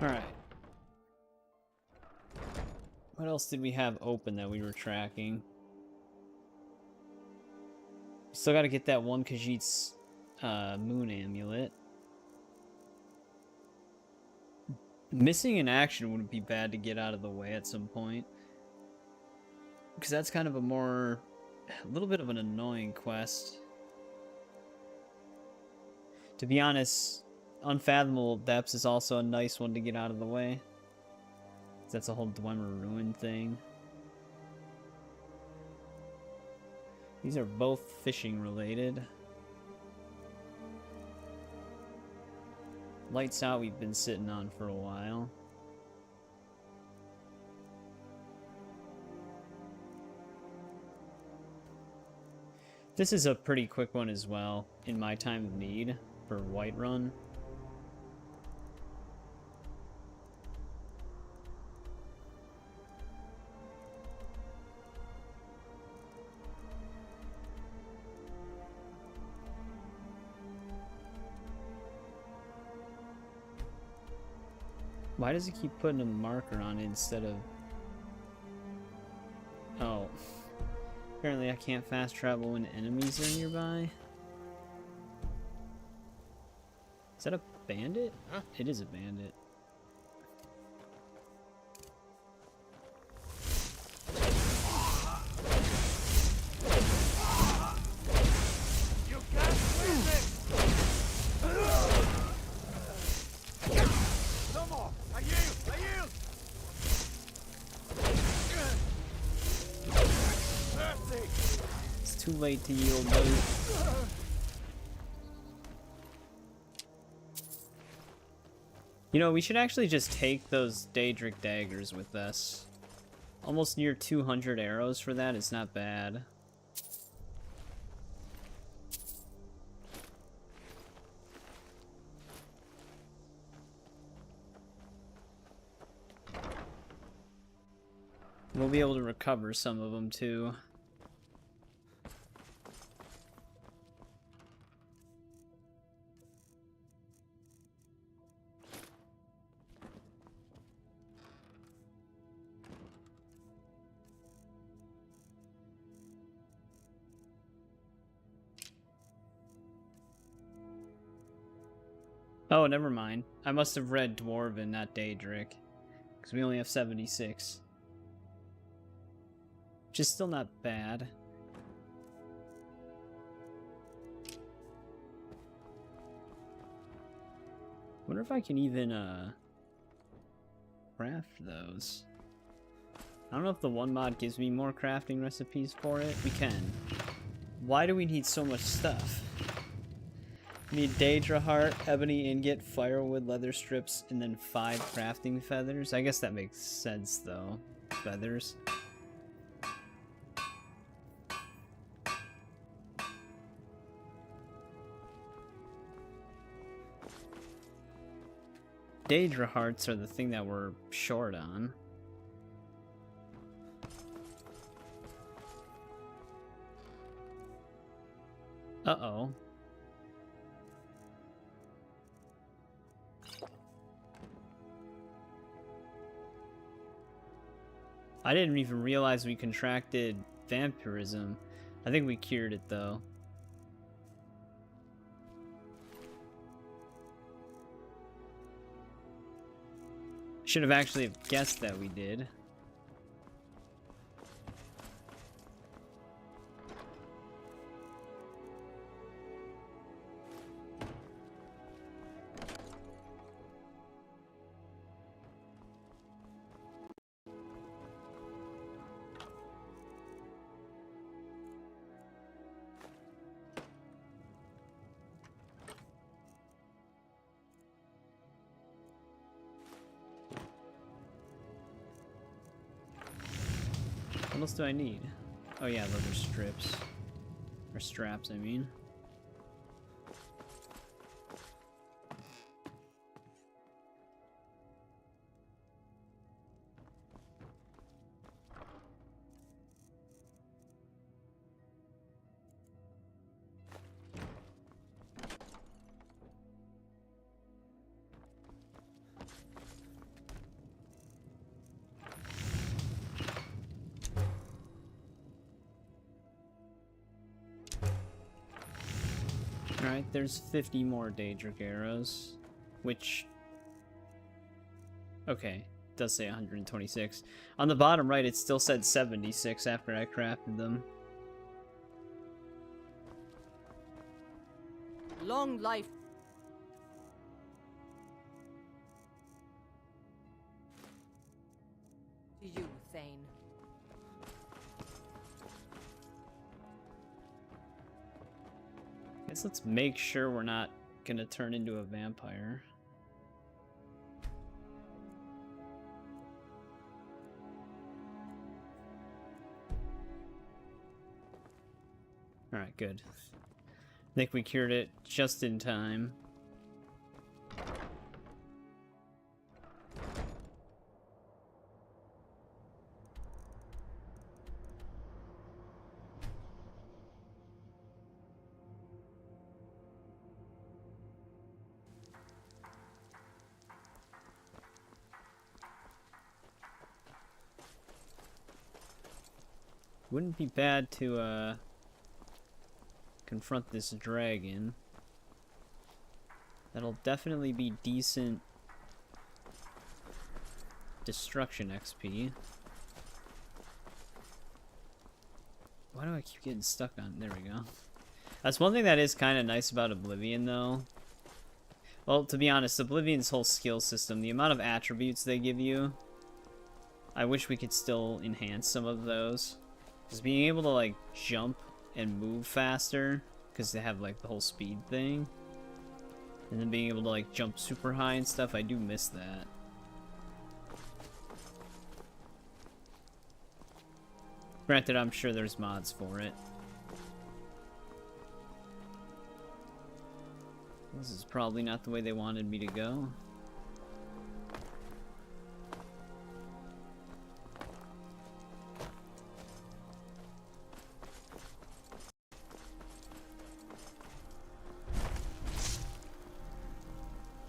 Alright. What else did we have open that we were tracking? Still gotta get that one Khajiit's moon amulet. Missing in action wouldn't be bad to get out of the way at some point. Because that's kind of a little bit of an annoying quest. To be honest, Unfathomable Depths is also a nice one to get out of the way. That's a whole Dwemer Ruin thing. These are both fishing related. Lights Out we've been sitting on for a while. This is a pretty quick one as well, in my time of need, for Whiterun. Why does it keep putting a marker on it instead of... Oh. Apparently I can't fast travel when enemies are nearby. Is that a bandit? Huh? It is a bandit. You can't win this! No more! I yield! I yield! Mercy! It's too late to yield, buddy. You know, we should actually just take those Daedric daggers with us. Almost near 200 arrows for that is not bad. We'll be able to recover some of them too. Oh, never mind. I must have read Dwarven, not Daedric. Because we only have 76. Which is still not bad. Wonder if I can even, craft those. I don't know if the one mod gives me more crafting recipes for it. We can. Why do we need so much stuff? We need Daedra Heart, Ebony Ingot, Firewood, Leather Strips, and then 5 crafting feathers. I guess that makes sense, though. Feathers. Daedra Hearts are the thing that we're short on. Uh-oh. I didn't even realize we contracted vampirism. I think we cured it, though. Should have actually guessed that we did. What else do I need? Oh yeah, leather strips. Or straps, I mean. Alright, there's 50 more Daedric arrows, which... Okay, it does say 126. On the bottom right, it still said 76 after I crafted them. Long life. To you, Thane. Guess let's make sure we're not gonna turn into a vampire. Alright, good. I think we cured it just in time. Wouldn't be bad to, confront this dragon. That'll definitely be decent destruction XP. Why do I keep getting stuck on? There we go. That's one thing that is kind of nice about Oblivion, though. Well, to be honest, Oblivion's whole skill system, the amount of attributes they give you, I wish we could still enhance some of those. Because being able to, like, jump and move faster, because they have, like, the whole speed thing, and then being able to, like, jump super high and stuff, I do miss that. Granted, I'm sure there's mods for it. This is probably not the way they wanted me to go.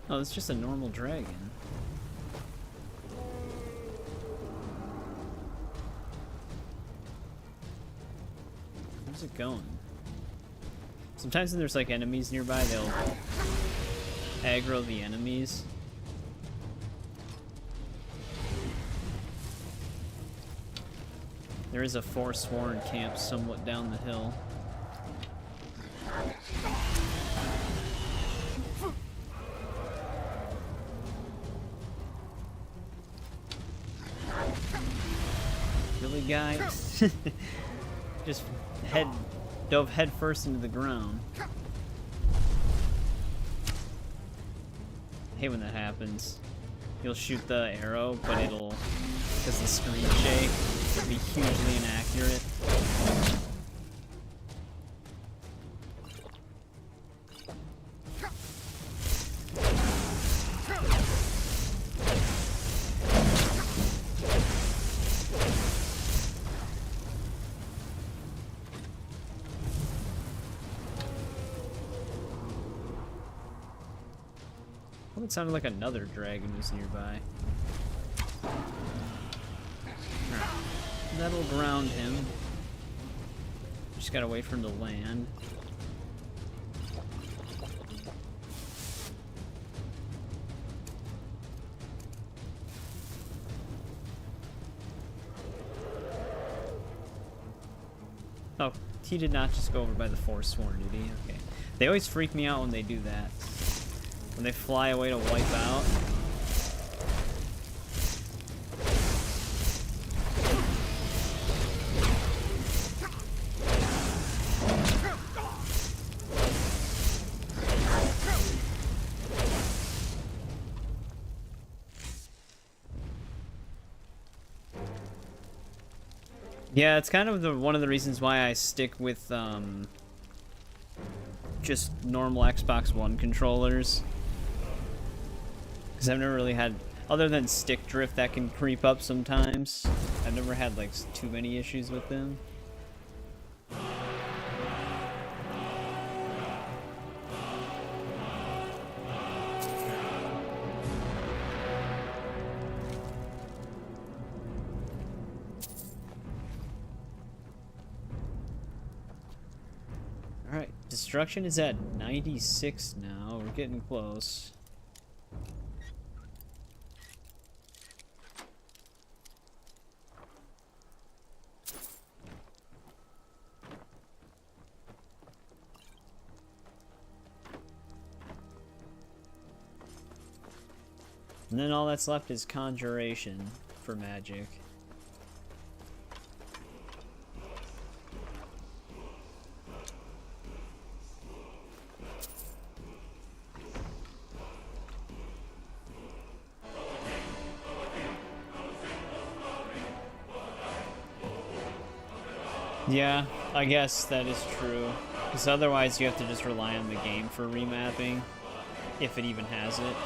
Oh, it's just a normal dragon. Where's it going? Sometimes when there's like enemies nearby, they'll aggro the enemies. There is a Forsworn camp somewhat down the hill. Really, guys? Just dove head first into the ground. I hate when that happens. You'll shoot the arrow, but it'll, because the screen shake, it'll be hugely inaccurate. It sounded like another dragon was nearby. Right. That'll ground him. Just gotta wait for him to land. Oh, he did not just go over by the Forsworn, did he? Okay. They always freak me out when they do that. When they fly away to wipe out. Yeah, it's kind of one of the reasons why I stick with just normal Xbox One controllers. Because I've never really had, other than stick drift that can creep up sometimes, I've never had like too many issues with them. Construction is at 96 now. We're getting close. And then all that's left is conjuration for magic. Yeah, I guess that is true. Because otherwise you have to just rely on the game for remapping, if it even has it.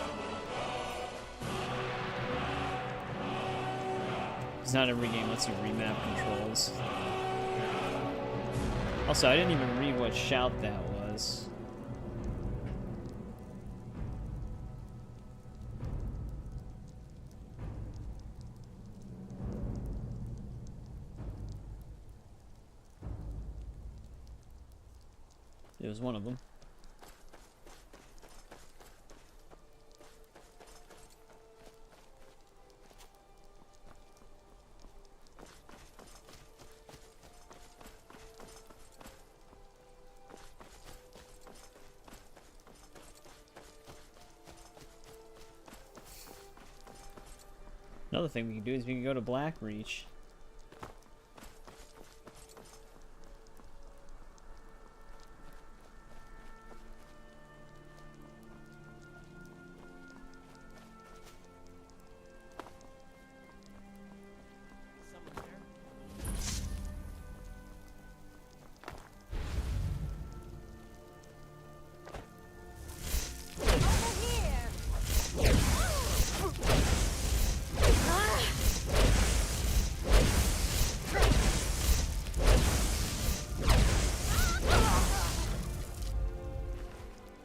Because not every game lets you remap controls. Also, I didn't even read what shout that was. It was one of them. Another thing we can do is we can go to Blackreach.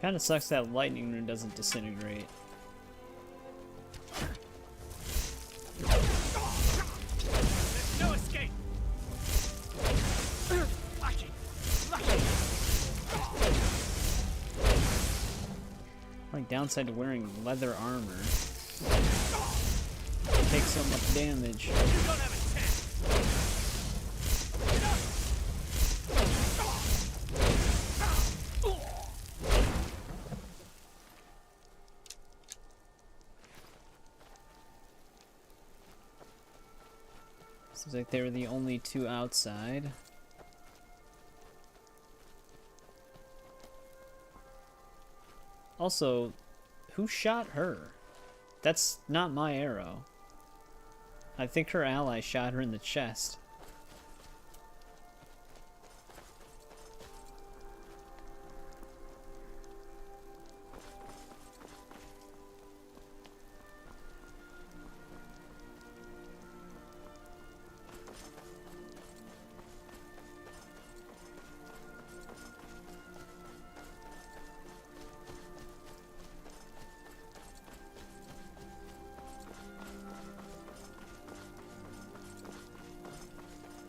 Kinda sucks that lightning rune doesn't disintegrate. No escape. Lucky. Lucky. Like downside to wearing leather armor. Take so much damage. You don't have a chance. Seems like they were the only two outside. Also, who shot her? That's not my arrow. I think her ally shot her in the chest.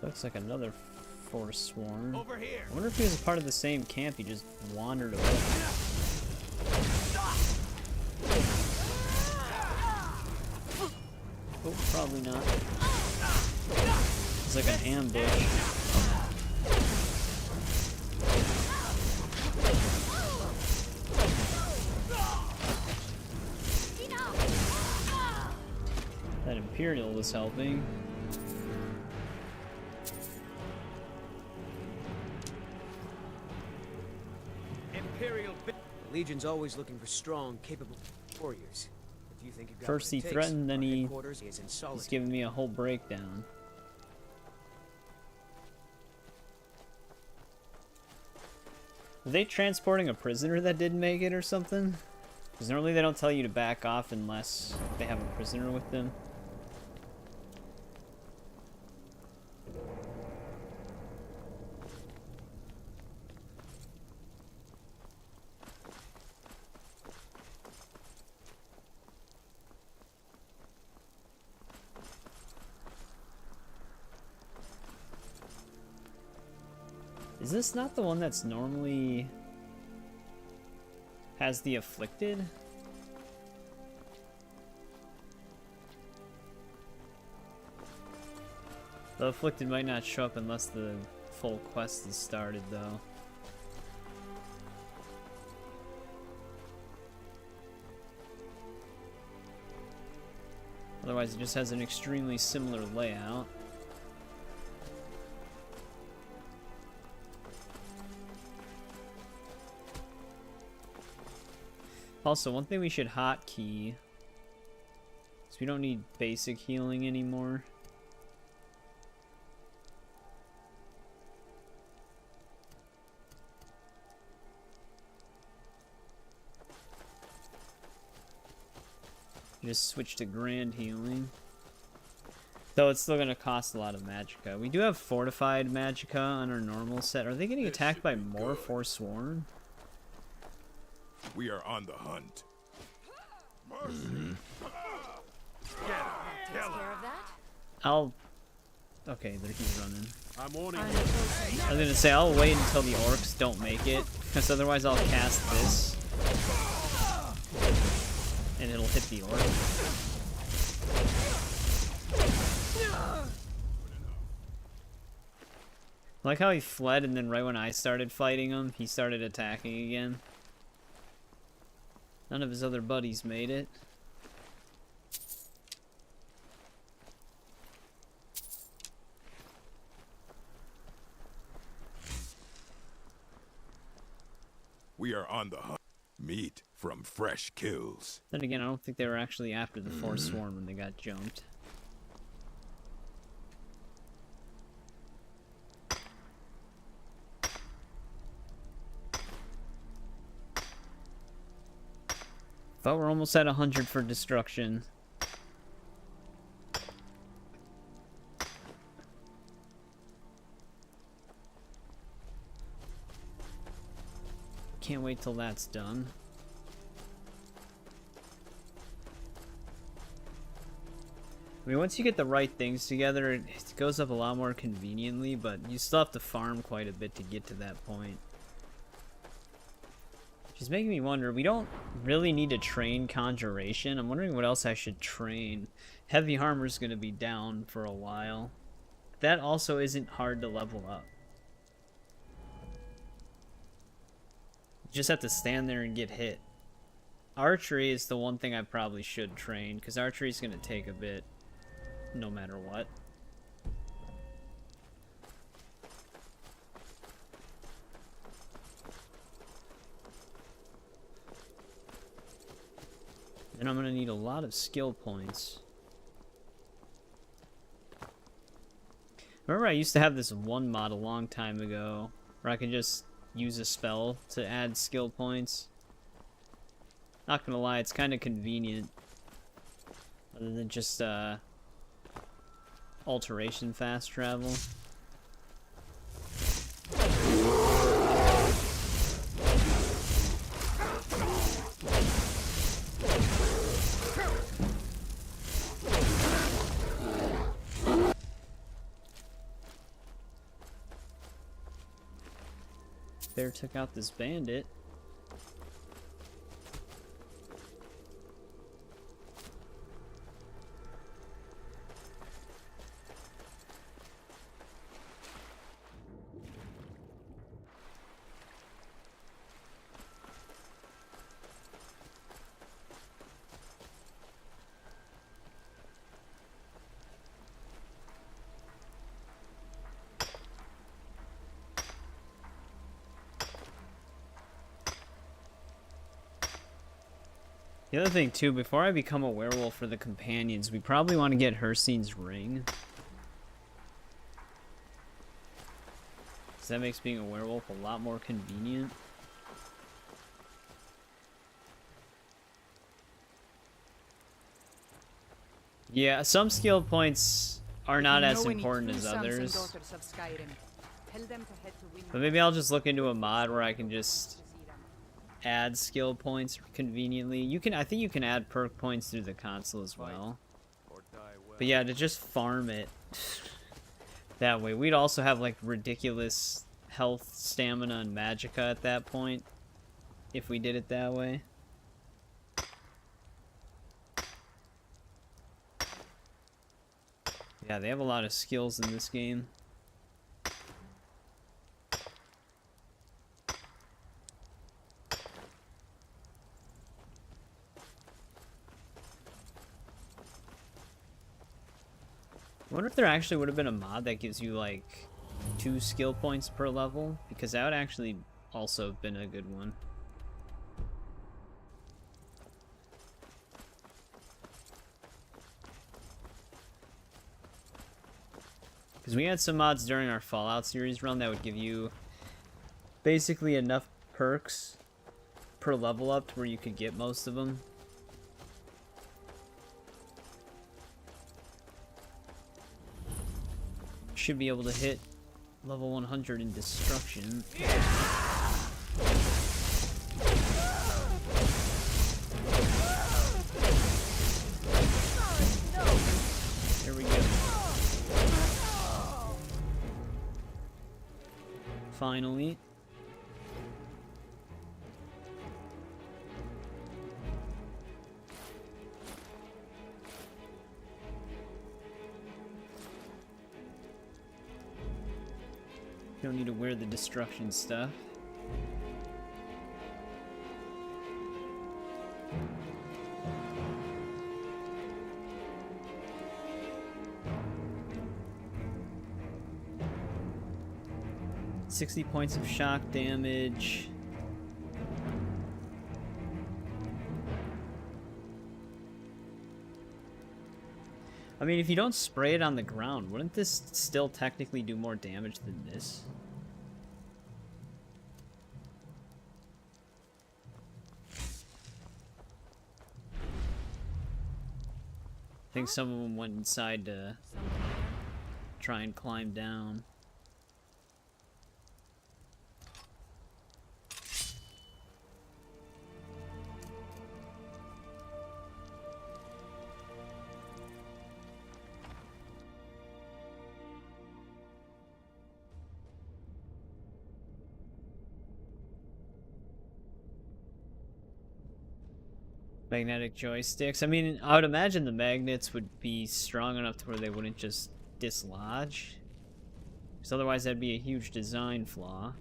Looks like another Forsworn. Over here. I wonder if he was a part of the same camp, he just wandered away. Oh, probably not. It's like an ambush. That Imperial was helping. The Legion's always looking for strong, capable warriors. If you think you've got First what it he takes, threatened, then our he's headquarters is in Solitude. giving me a whole breakdown. Were they transporting a prisoner that didn't make it or something? Because normally they don't tell you to back off unless they have a prisoner with them. Is this not the one that's normally has the Afflicted. The Afflicted might not show up unless the full quest is started, though. Otherwise, it just has an extremely similar layout. Also, one thing we should hotkey is we don't need basic healing anymore. Just switch to grand healing. Though it's still going to cost a lot of magicka. We do have fortified magicka on our normal set. Are they getting attacked by more Forsworn? We are on the hunt. I'll... Okay, there he's running. I'm warning I was going to say, I'll wait until the orcs don't make it, because otherwise I'll cast this. And it'll hit the orc. I like how he fled and then right when I started fighting him, he started attacking again. None of his other buddies made it. We are on the hunt. Meat from fresh kills. Then again, I don't think they were actually after the Forsworn when they got jumped. Thought we're almost at 100 for destruction. Can't wait till that's done. I mean, once you get the right things together, it goes up a lot more conveniently, but you still have to farm quite a bit to get to that point. Which is making me wonder, we don't really need to train Conjuration. I'm wondering what else I should train. Heavy Armor's going to be down for a while. That also isn't hard to level up. You just have to stand there and get hit. Archery is the one thing I probably should train, because archery is going to take a bit, no matter what. And I'm going to need a lot of skill points. Remember I used to have this one mod a long time ago, where I could just use a spell to add skill points. Not gonna lie, it's kind of convenient. Other than just, alteration fast travel. Bear took out this bandit. The other thing too, before I become a werewolf for the companions, we probably want to get Hircine's ring. Because that makes being a werewolf a lot more convenient. Yeah, some skill points are not as important as others. But maybe I'll just look into a mod where I can just add skill points conveniently. You can, I think you can add perk points through the console as well. But yeah, to just farm it that way. We'd also have like ridiculous health, stamina, and magicka at that point. if we did it that way. Yeah, they have a lot of skills in this game. I wonder if there actually would have been a mod that gives you like 2 skill points per level, because that would actually also have been a good one. Because we had some mods during our Fallout series run that would give you basically enough perks per level up to where you could get most of them. Should be able to hit level 100 in destruction. There we go. Finally. You don't need to wear the destruction stuff. $60 points of shock damage. I mean, if you don't spray it on the ground, wouldn't this still technically do more damage than this? I think some of them went inside to try and climb down. Magnetic joysticks. I mean, I would imagine the magnets would be strong enough to where they wouldn't just dislodge. Because otherwise that'd be a huge design flaw.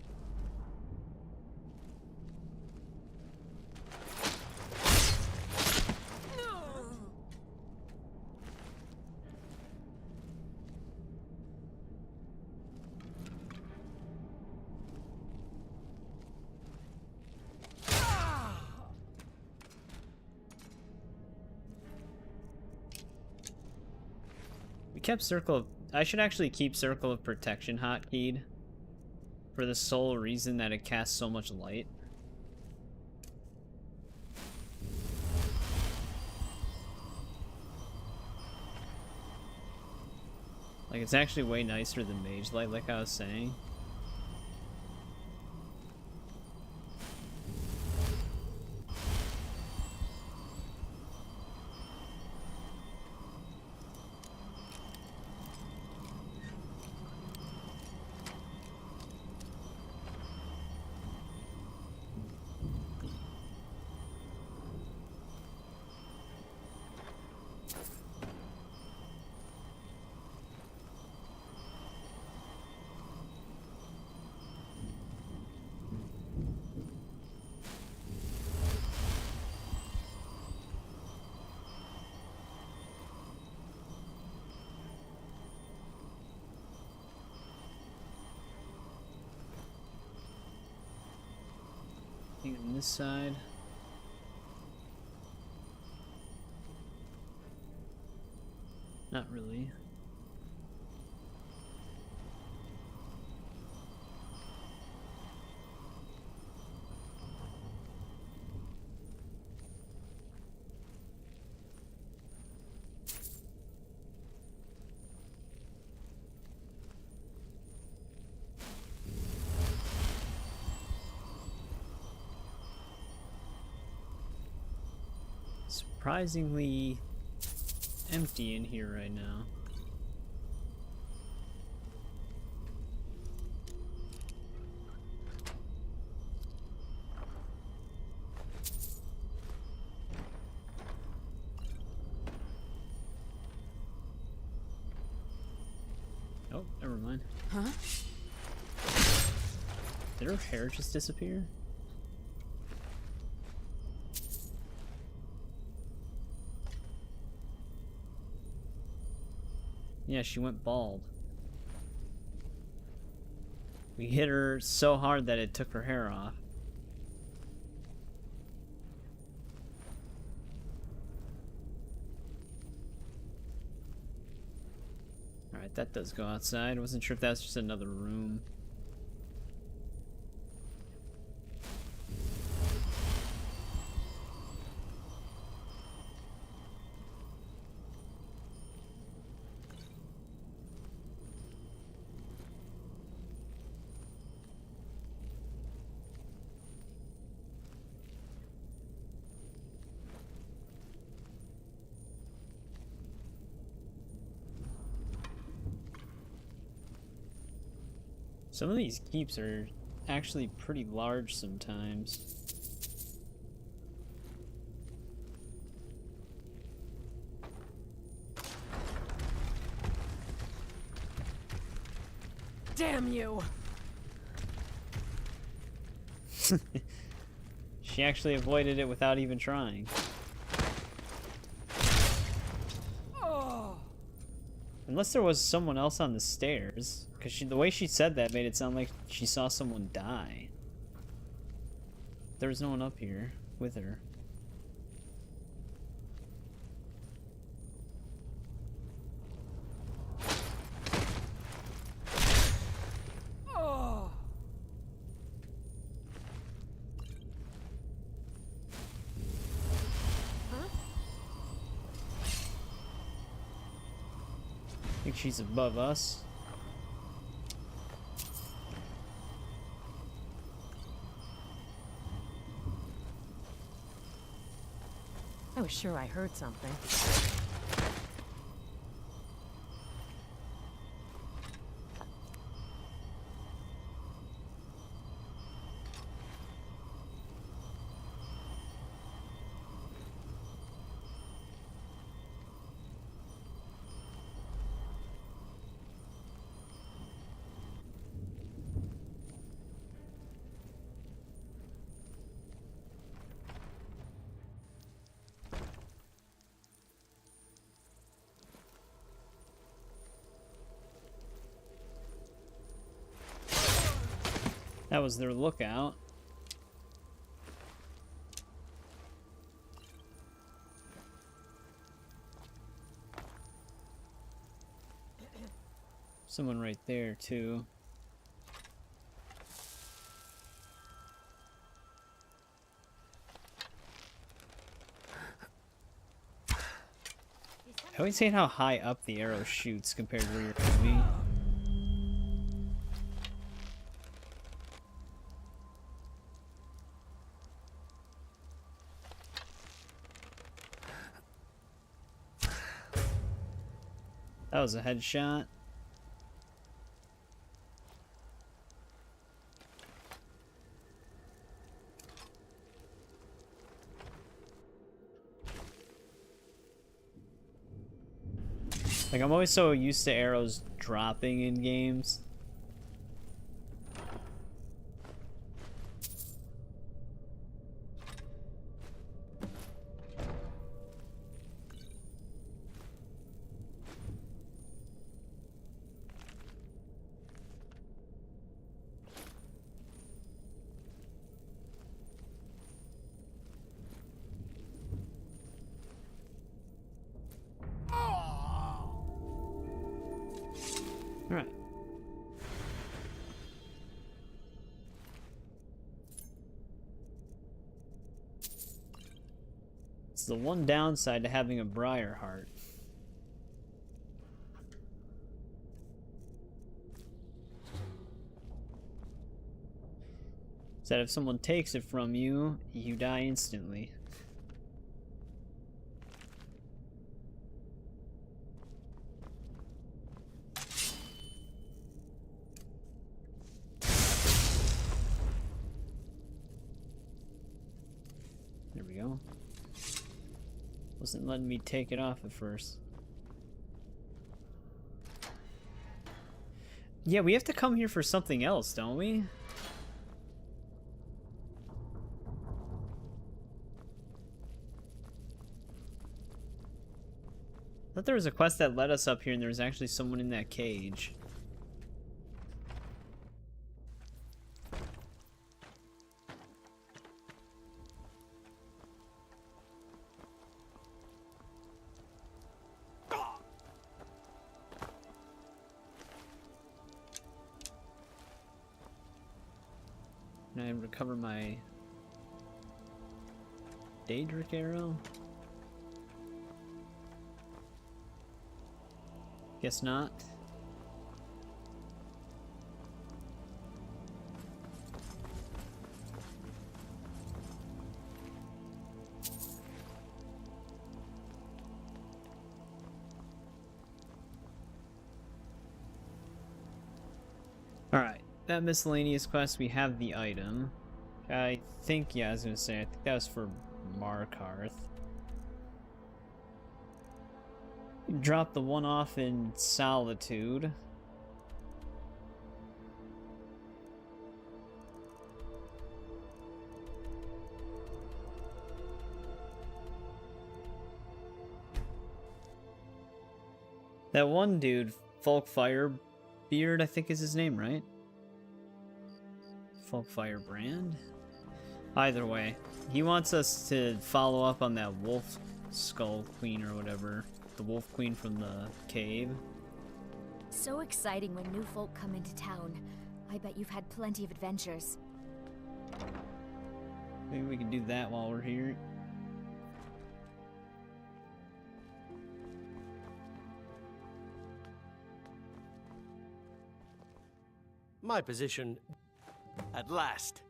Kept Circle of... I should actually keep Circle of Protection hotkeyed for the sole reason that it casts so much light. Like, it's actually way nicer than Mage Light, like I was saying. On this side. Not really. Surprisingly empty in here right now. Oh, never mind. Huh? Did her hair just disappear? Yeah, she went bald. We hit her so hard that it took her hair off. Alright, that does go outside. Wasn't sure if that's just another room. Some of these keeps are actually pretty large sometimes. Damn you! She actually avoided it without even trying. Oh. Unless there was someone else on the stairs. Because the way she said that made it sound like she saw someone die. There was no one up here with her. Oh. Huh? Think she's above us. I was sure I heard something. That was their lookout. Someone right there, too. I always hate how high up the arrow shoots compared to where you're going to be. That was a headshot. Like, I'm always so used to arrows dropping in games. Alright. It's the one downside to having a briar heart. Is that if someone takes it from you, you die instantly. There we go. Wasn't letting me take it off at first. Yeah, we have to come here for something else, don't we? I thought there was a quest that led us up here and there was actually someone in that cage. Can I recover my Daedric arrow? Guess not. Alright, that miscellaneous quest, we have the item. I think, yeah, I was gonna say, I think that was for Markarth. Drop the one off in Solitude. That one dude, Firebeard, I think is his name, right? Firebrand? Either way, he wants us to follow up on that wolf skull queen or whatever. The wolf queen from the cave. So exciting when new folk come into town. I bet you've had plenty of adventures. Maybe we can do that while we're here. My position. At last.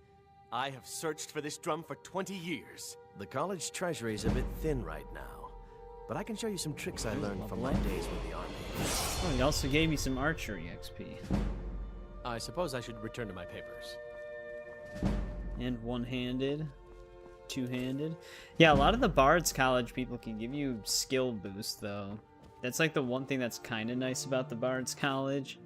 I have searched for this drum for 20 years. The college treasury is a bit thin right now, but I can show you some tricks I learned from my days with the army. Oh, he also gave me some archery XP. I suppose I should return to my papers. And one-handed, two-handed. Yeah, a lot of the Bard's College people can give you skill boost, though. That's like the one thing that's kind of nice about the Bard's College.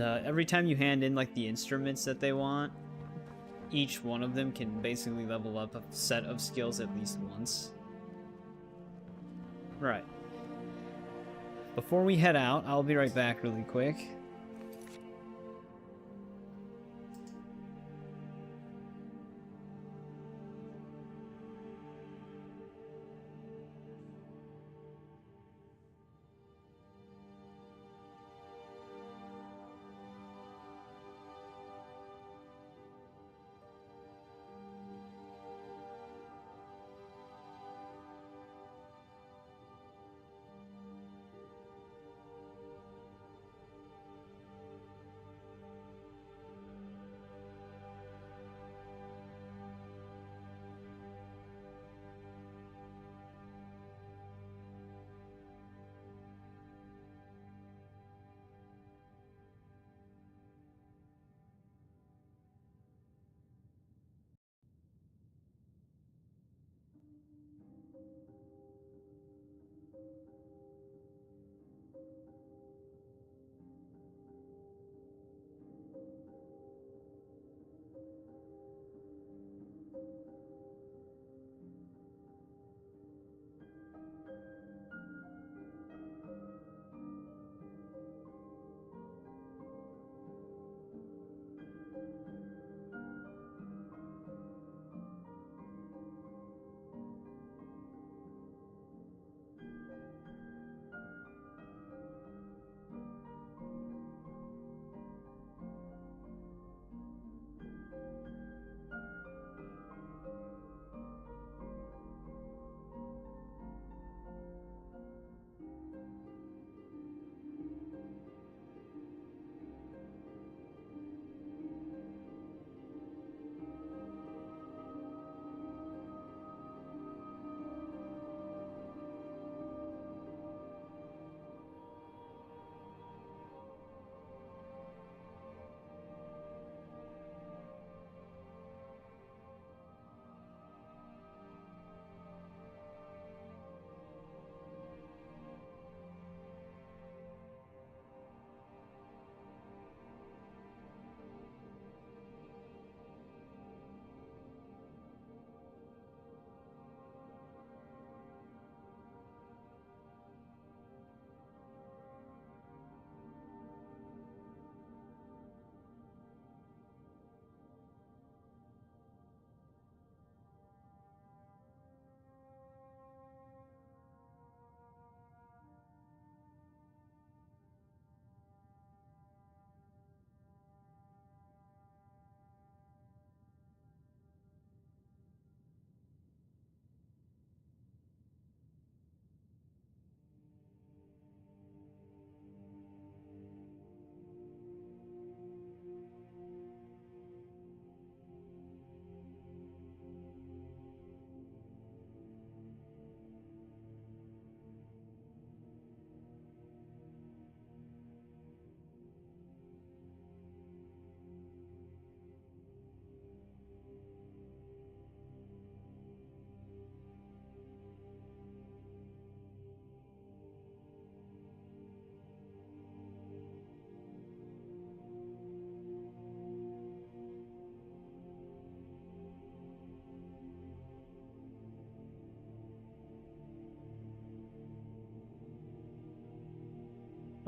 Every time you hand in like the instruments that they want, each one of them can basically level up a set of skills at least once. Right. Before we head out, I'll be right back really quick.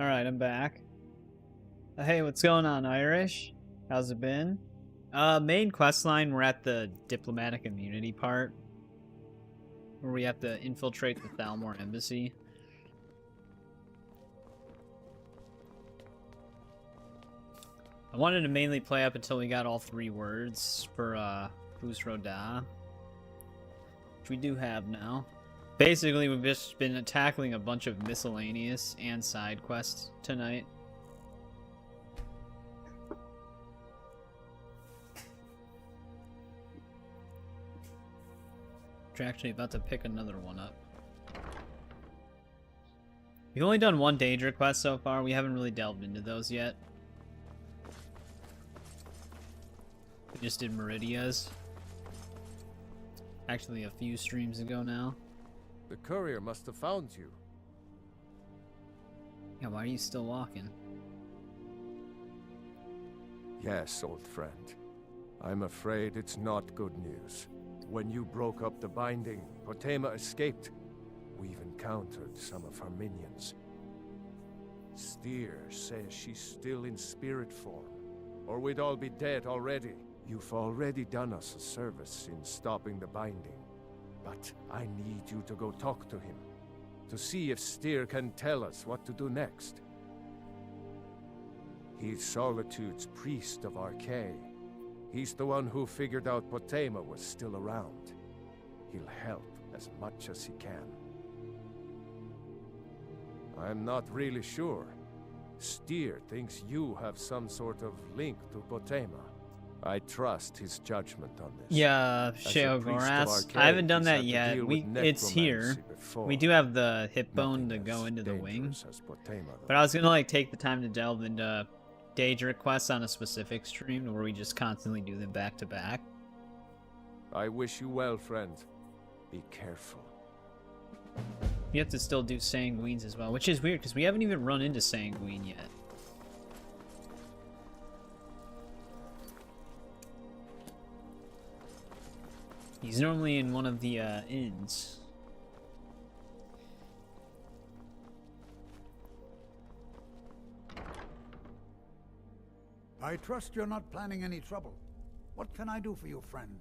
Alright, I'm back. Hey, what's going on, Irish? How's it been? Main quest line, we're at the diplomatic immunity part, where we have to infiltrate the Thalmor embassy. I wanted to mainly play up until we got all 3 words for, Bus Roda, which we do have now. Basically, we've just been tackling a bunch of miscellaneous and side quests tonight. We're actually about to pick another one up. We've only done 1 Daedra quest so far. We haven't really delved into those yet. We just did Meridia's. Actually, a few streams ago now. The courier must have found you. Yeah, why are you still walking? Yes, old friend. I'm afraid it's not good news. When you broke up the binding, Potema escaped. We've encountered some of her minions. Steer says she's still in spirit form, or we'd all be dead already. You've already done us a service in stopping the binding, but I need you to go talk to him, to see if Steer can tell us what to do next. He's Solitude's priest of Archay. He's the one who figured out Potema was still around. He'll help as much as he can. I'm not really sure. Steer thinks you have some sort of link to Potema. I trust his judgment on this. Yeah, Sheogoras. I haven't done that yet. It's here. We do have the hip bone to go into the wing. But I was gonna like take the time to delve into Daedra quests on a specific stream where we just constantly do them back to back. I wish you well, friend. Be careful. You have to still do Sanguines as well, which is weird because we haven't even run into Sanguine yet. He's normally in one of the inns. I trust you're not planning any trouble. What can I do for you, friend?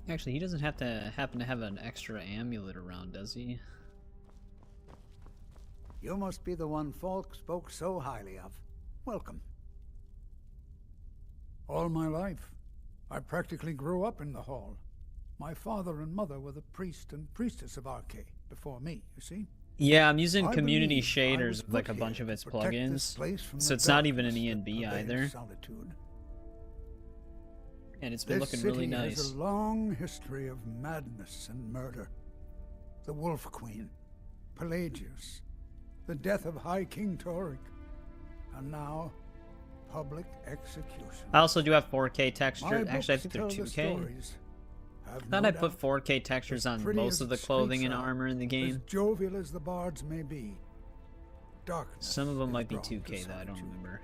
Actually, he doesn't have to happen to have an extra amulet around, does he? You must be the one Falk spoke so highly of. Welcome. All my life, I practically grew up in the hall. My father and mother were the priest and priestess of Archay before me, you see? Yeah, I'm using community shaders with like a bunch of its plugins, so it's not even an ENB either. And it's been looking really nice. This city has a long history of madness and murder. The Wolf Queen, Pelagius, the death of High King Toric, and now public execution. I also do have 4K textures. Actually, I think they're 2K. I thought I put 4K textures on most of the clothing and armor in the game. As jovial as the bards may be, darkness. Some of them might be 2K though, I don't remember.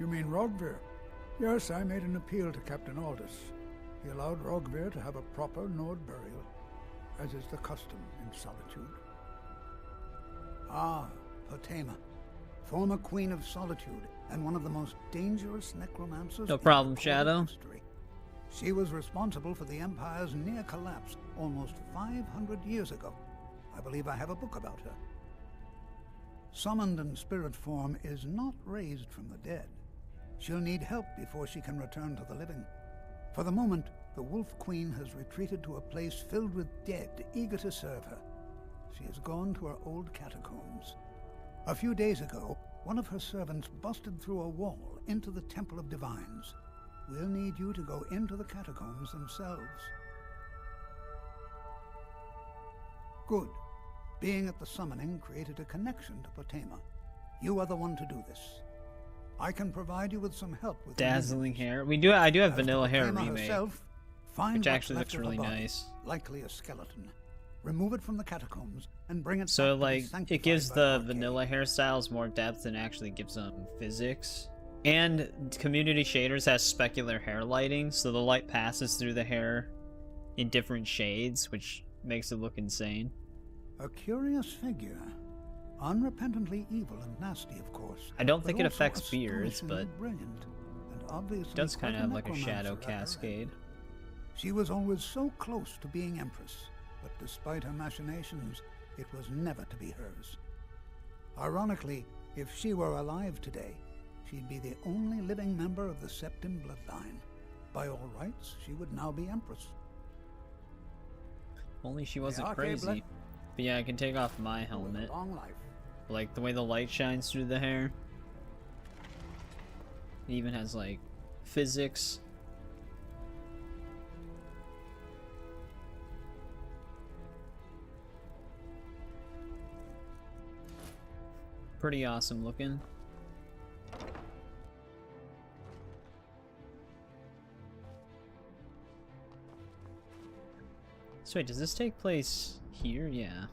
You mean Rogvir? Yes, I made an appeal to Captain Aldous. He allowed Rogvir to have a proper Nord burial, as is the custom in Solitude. Ah, Potema, former Queen of Solitude, and one of the most dangerous necromancers. No problem, Shadow. She was responsible for the Empire's near collapse almost 500 years ago. I believe I have a book about her. Summoned in spirit form is not raised from the dead. She'll need help before she can return to the living. For the moment, the Wolf Queen has retreated to a place filled with dead, eager to serve her. She has gone to her old catacombs. A few days ago, one of her servants busted through a wall into the Temple of Divines. We'll need you to go into the catacombs themselves. Good. Being at the summoning created a connection to Potema. You are the one to do this. I can provide you with some help with dazzling hair. I do have Vanilla Hair remake, herself, which actually looks really nice. Likely a skeleton. Remove it from the catacombs and bring it. So like it gives the vanilla hairstyles more depth and actually gives them physics. And community shaders has specular hair lighting, so the light passes through the hair in different shades, which makes it look insane. A curious figure. Unrepentantly evil and nasty, of course. I don't but think it also affects beards, astonishingly but brilliant, and obviously it does quite kind of a have like a necromancer shadow at her cascade. end. She was always so close to being Empress, but despite her machinations, it was never to be hers. Ironically, if she were alive today, she'd be the only living member of the Septim bloodline. By all rights, she would now be Empress. Only she wasn't okay, crazy. But yeah, I can take off my helmet. Long life. Like the way the light shines through the hair. It even has like physics. Pretty awesome looking. So wait, does this take place here? Yeah.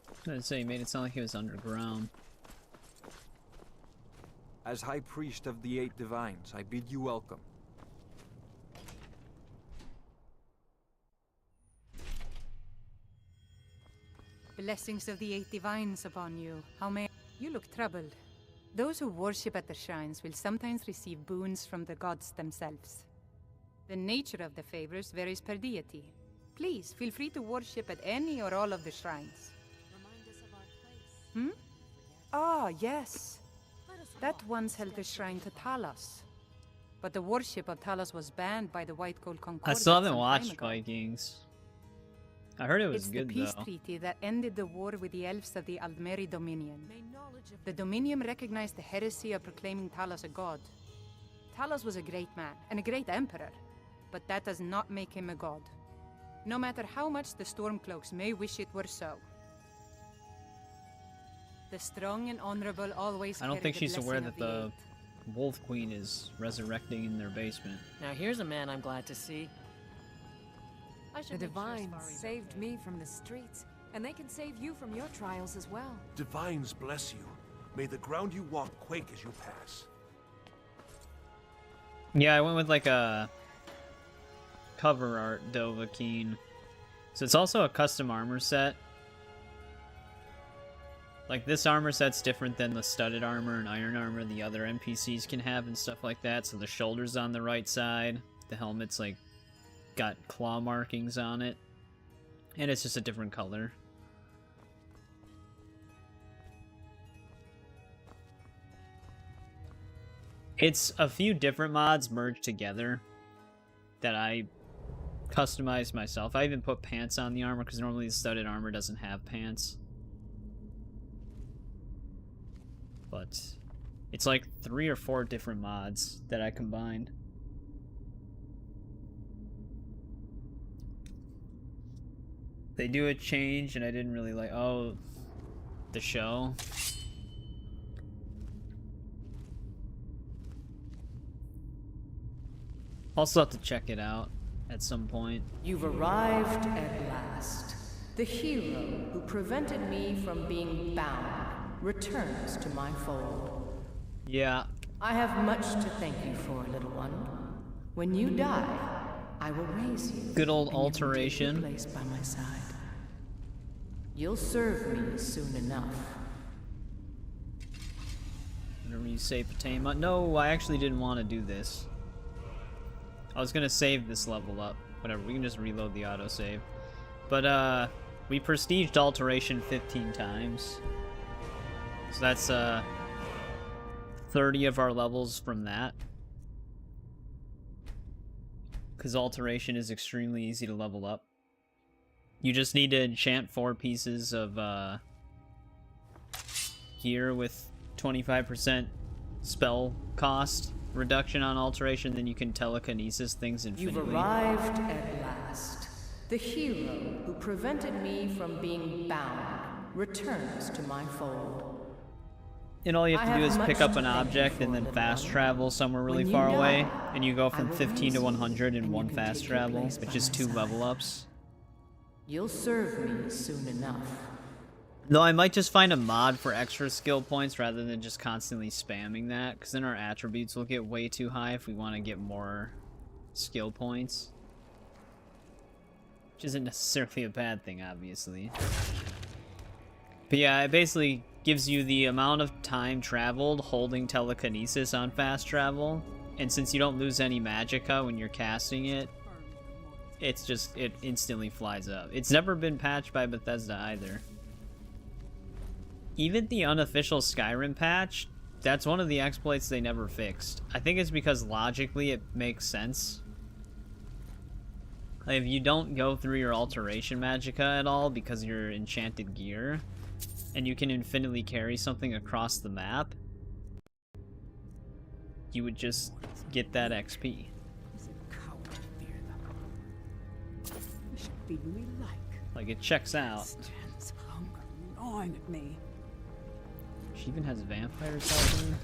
I was gonna say, he made it sound like he was underground. As High Priest of the Eight Divines, I bid you welcome. Blessings of the Eight Divines upon you. How may you look troubled? Those who worship at the shrines will sometimes receive boons from the gods themselves. The nature of the favors varies per deity. Please, feel free to worship at any or all of the shrines. Ah, yes. That once held the shrine to Talos. But the worship of Talos was banned by the White Gold I Concordat still haven't some watched time ago. Vikings. I heard it was It's good the peace though. treaty that ended the war with the elves of the Aldmeri Dominion. The Dominion recognized the heresy of proclaiming Talos a god. Talos was a great man and a great emperor, but that does not make him a god. No matter how much the Stormcloaks may wish it were so. The strong and honorable always I don't carry think the she's aware blessing that of the Wolf Queen is resurrecting in their basement. Now here's a man I'm glad to see. The Divines saved me from the streets, and they can save you from your trials as well. Divines bless you. May the ground you walk quake as you pass. Yeah, I went with like a cover art Dovahkiin. So it's also a custom armor set. Like this armor set's different than the studded armor and iron armor the other NPCs can have and stuff like that. So the shoulder's on the right side. The helmet's like got claw markings on it. And it's just a different color. It's a few different mods merged together that I customized myself. I even put pants on the armor because normally the studded armor doesn't have pants. But it's like 3 or 4 different mods that I combined. They do a change and I didn't really like, oh, the show. Also have to check it out at some point. You've arrived at last. The hero who prevented me from being bound returns to my fold. Yeah. I have much to thank you for, little one. When you die, I will raise you. Good old and you can take your alteration. place by my side. You'll serve me soon enough. Whenever you say Patema. No, I actually didn't want to do this. I was gonna save this level up. Whatever, we can just reload the autosave. But, we prestiged alteration 15 times. So that's, 30 of our levels from that. Because alteration is extremely easy to level up. You just need to enchant 4 pieces of, gear with 25% spell cost reduction on alteration, then you can telekinesis things infinitely. You've arrived at last. The hero who prevented me from being bound returns to my fold. And all you have to do is pick up an to thank you object and then fast travel somewhere really When you far die, away, and you go from will 15 raise to you, 100 in and one you can fast take your travel, place which by is my 2 side. level ups. You'll serve me soon enough. Though I might just find a mod for extra skill points rather than just constantly spamming that, because then our attributes will get way too high if we want to get more skill points. Which isn't necessarily a bad thing, obviously. But yeah, it basically gives you the amount of time traveled holding telekinesis on fast travel. And since you don't lose any magicka when you're casting it, it's just, it instantly flies up. It's never been patched by Bethesda either. Even the unofficial Skyrim patch, that's one of the exploits they never fixed. I think it's because logically it makes sense. Like, if you don't go through your alteration magicka at all because of your enchanted gear, and you can infinitely carry something across the map, you would just get that XP. Like, it checks out. Gnawing at me. She even has vampires helping.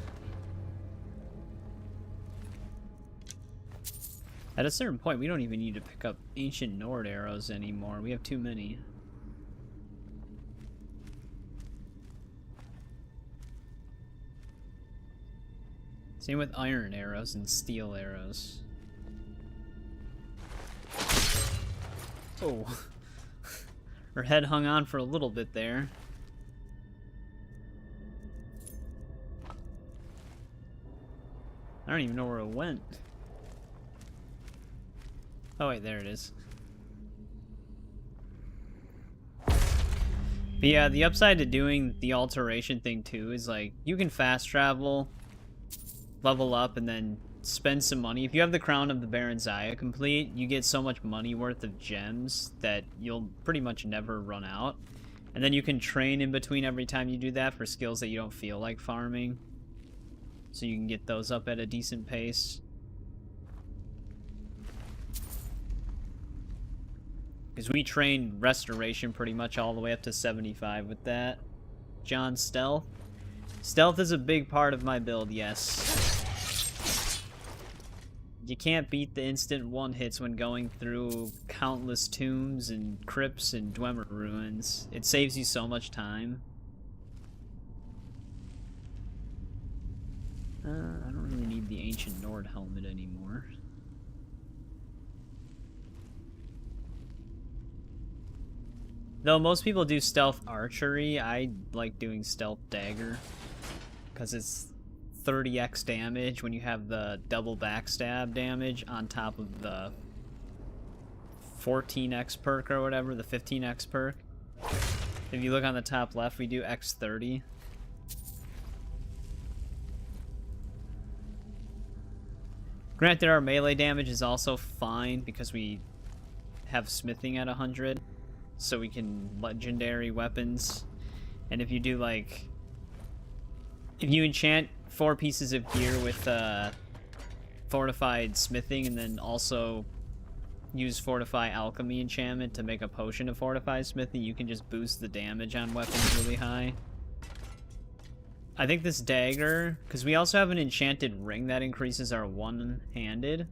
At a certain point, we don't even need to pick up Ancient Nord arrows anymore. We have too many. Same with iron arrows and steel arrows. Oh. Her head hung on for a little bit there. I don't even know where it went. Oh wait, there it is. But yeah, the upside to doing the alteration thing too is like, you can fast travel, level up, and then spend some money. If you have the Crown of the Baron Zaya complete, you get so much money worth of gems that you'll pretty much never run out. And then you can train in between every time you do that for skills that you don't feel like farming. So you can get those up at a decent pace. Because we train restoration pretty much all the way up to 75 with that. John, stealth? Stealth is a big part of my build, yes. You can't beat the instant one-hits when going through countless tombs and crypts and Dwemer ruins. It saves you so much time. I don't really need the Ancient Nord helmet anymore. Though most people do stealth archery, I like doing stealth dagger. Because it's 30x damage when you have the double backstab damage on top of the 14x perk or whatever, the 15x perk. If you look on the top left, we do x30. Granted, our melee damage is also fine because we have smithing at 100, so we can legendary weapons. And if you do like, if you enchant 4 pieces of gear with fortified smithing and then also use fortify alchemy enchantment to make a potion of fortified smithing, you can just boost the damage on weapons really high. I think this dagger, because we also have an enchanted ring that increases our one-handed.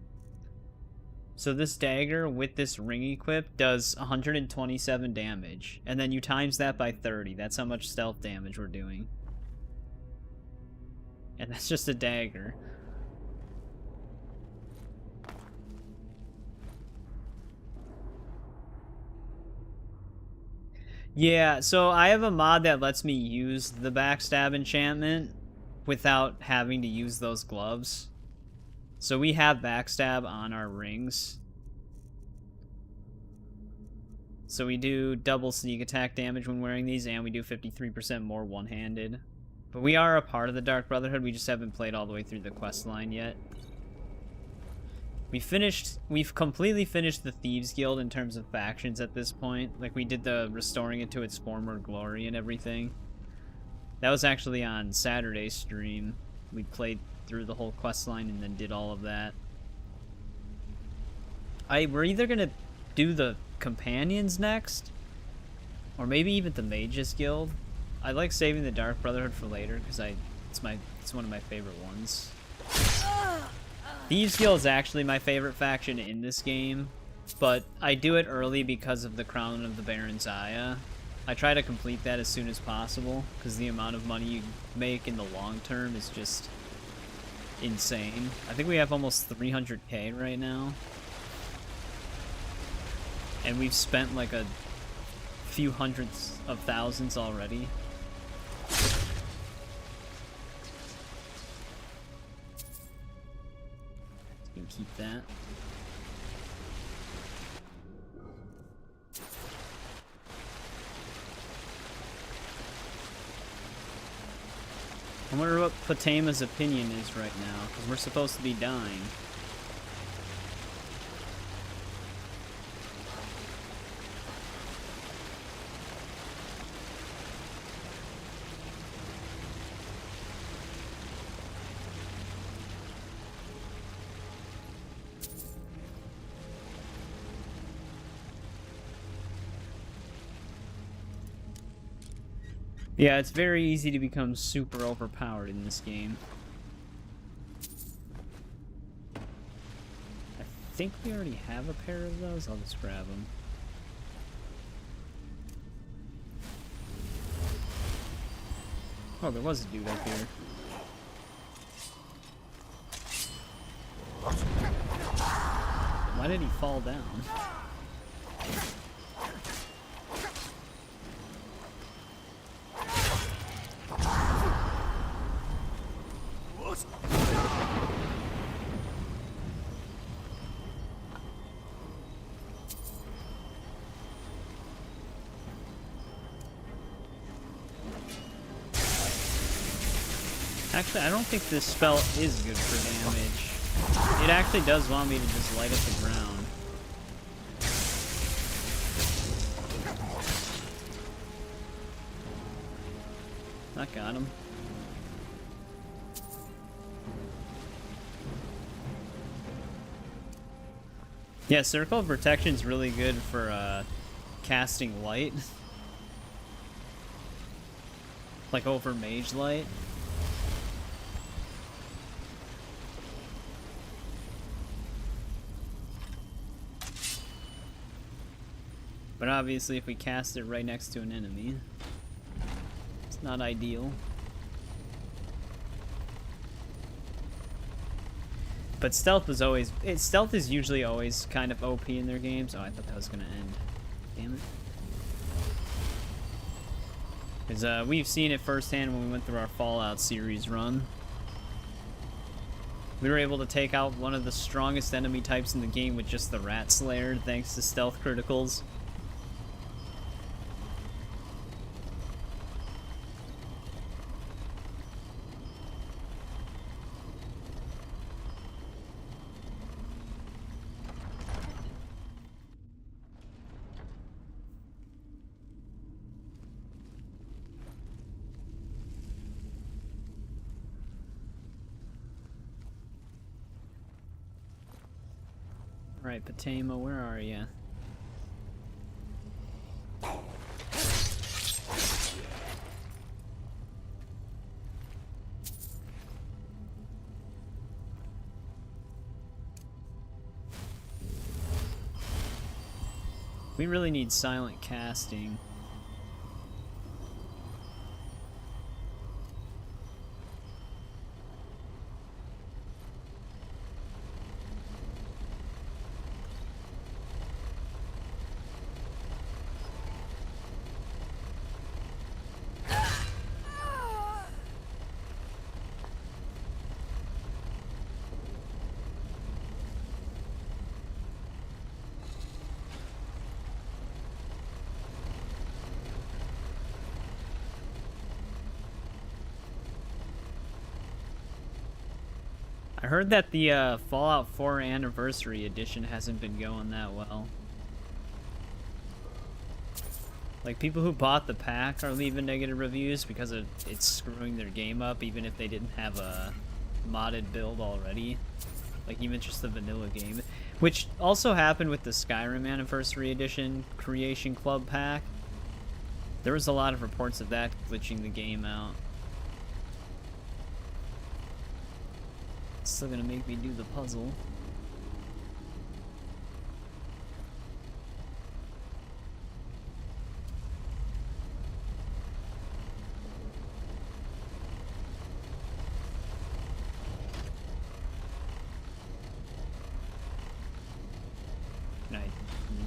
So this dagger with this ring equipped does 127 damage. And then you times that by 30. That's how much stealth damage we're doing. And that's just a dagger. Yeah, so I have a mod that lets me use the backstab enchantment without having to use those gloves. So we have backstab on our rings. So we do double sneak attack damage when wearing these, and we do 53% more one-handed. But we are a part of the Dark Brotherhood, we just haven't played all the way through the quest line yet. We've completely finished the Thieves Guild in terms of factions at this point. Like, we did the restoring it to its former glory and everything. That was actually on Saturday's stream. We played through the whole quest line and then did all of that. We're either gonna do the Companions next, or maybe even the Mages Guild. I like saving the Dark Brotherhood for later, because it's one of my favorite ones. Thieves Guild is actually my favorite faction in this game, but I do it early because of the Crown of the Baron Zaya. I try to complete that as soon as possible, because the amount of money you make in the long term is just insane. I think we have almost 300k right now. And we've spent like a few hundreds of thousands already. You can keep that. I wonder what Potama's opinion is right now, because we're supposed to be dying. Yeah, it's very easy to become super overpowered in this game. I think we already have a pair of those. I'll just grab them. Oh, there was a dude up here. Why did he fall down? Actually, I don't think this spell is good for damage. It actually does want me to just light up the ground. That got him. Yeah, Circle of Protection is really good for casting light. Like over Mage Light. But obviously if we cast it right next to an enemy, it's not ideal. But stealth is always... stealth is usually always kind of OP in their games. Oh, I thought that was going to end. Damn it. Because we've seen it firsthand when we went through our Fallout series run. We were able to take out one of the strongest enemy types in the game with just the Rat Slayer, thanks to stealth criticals. Alright, Potama, where are you? We really need silent casting. I heard that the Fallout 4 Anniversary Edition hasn't been going that well. Like, people who bought the pack are leaving negative reviews because it's screwing their game up, even if they didn't have a modded build already. Like, even just the vanilla game. Which also happened with the Skyrim Anniversary Edition Creation Club pack. There was a lot of reports of that glitching the game out. It's still gonna make me do the puzzle.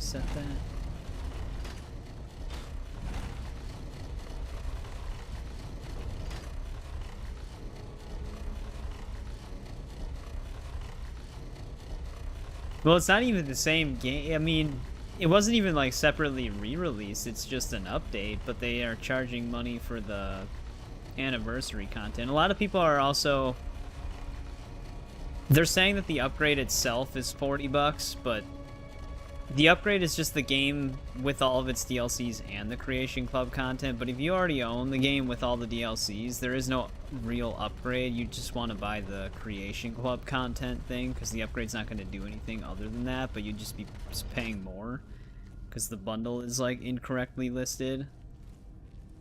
reset that. Well, it's not even the same game. I mean, it wasn't even like separately re-released. It's just an update, but they are charging money for the anniversary content. A lot of people are also... They're saying that the upgrade itself is $40, but the upgrade is just the game with all of its DLCs and the Creation Club content. But if you already own the game with all the DLCs, there is no real upgrade. You just want to buy the Creation Club content thing, because the upgrade's not going to do anything other than that, but you'd just be paying more because the bundle is like incorrectly listed.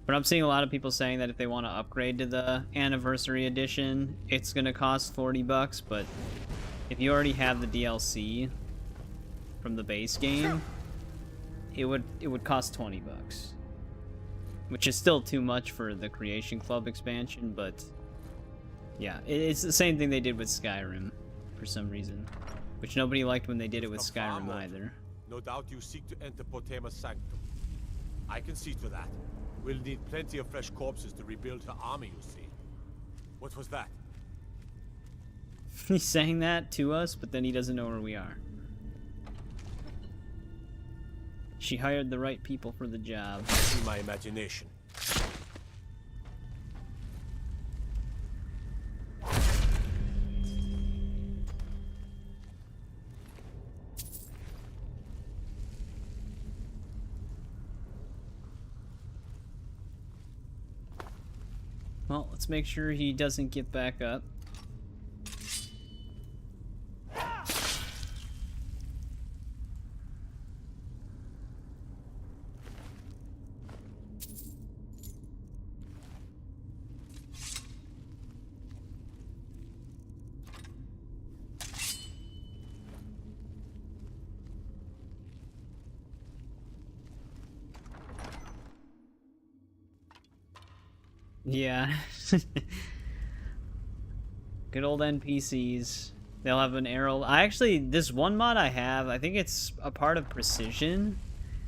But I'm seeing a lot of people saying that if they want to upgrade to the Anniversary Edition, it's going to cost $40, but if you already have the DLC from the base game, it would cost $20, which is still too much for the Creation Club expansion. But yeah, it's the same thing they did with Skyrim for some reason, which nobody liked when they did it with Skyrim either. No doubt you seek to enter Potema's sanctum. I can see to that. We'll need plenty of fresh corpses to rebuild her army, you see. What was that? He's saying that to us, but then he doesn't know where we are. She hired the right people for the job. See my imagination. Well, let's make sure he doesn't get back up. Yeah. Good old NPCs. They'll have an arrow. This one mod I have, I think it's a part of Precision,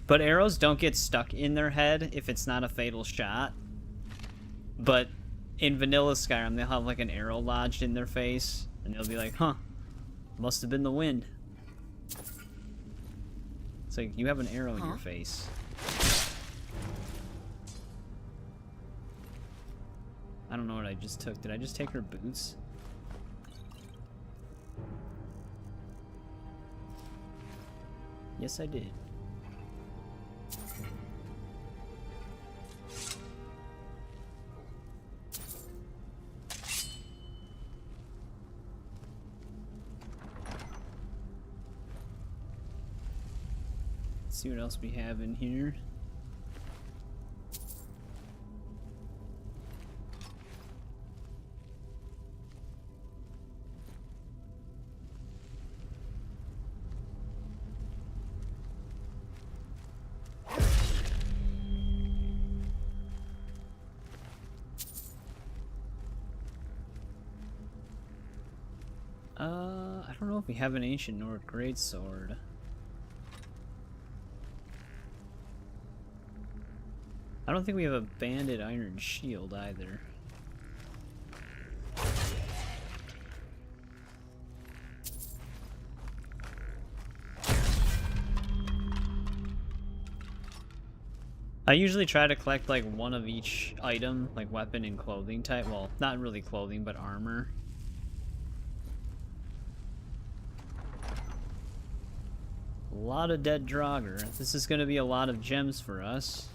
but arrows don't get stuck in their head if it's not a fatal shot. But in vanilla Skyrim, they'll have like an arrow lodged in their face, and they'll be like, huh, must have been the wind. It's like, you have an arrow in your face. I don't know what I just took. Did I just take her boots? Yes, I did. Let's see what else we have in here. I don't know if we have an Ancient Nord Greatsword. I don't think we have a Banded Iron Shield either. I usually try to collect like one of each item, like weapon and clothing type. Well, not really clothing, but armor. A lot of dead Draugr. This is going to be a lot of gems for us.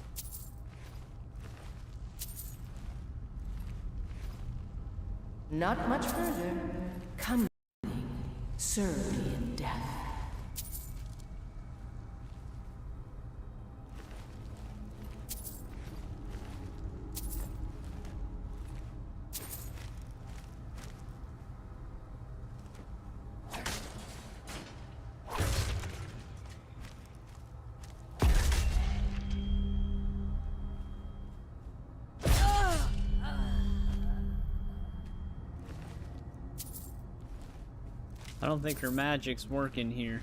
Not much further. Come, serve me in death. I don't think her magic's working here.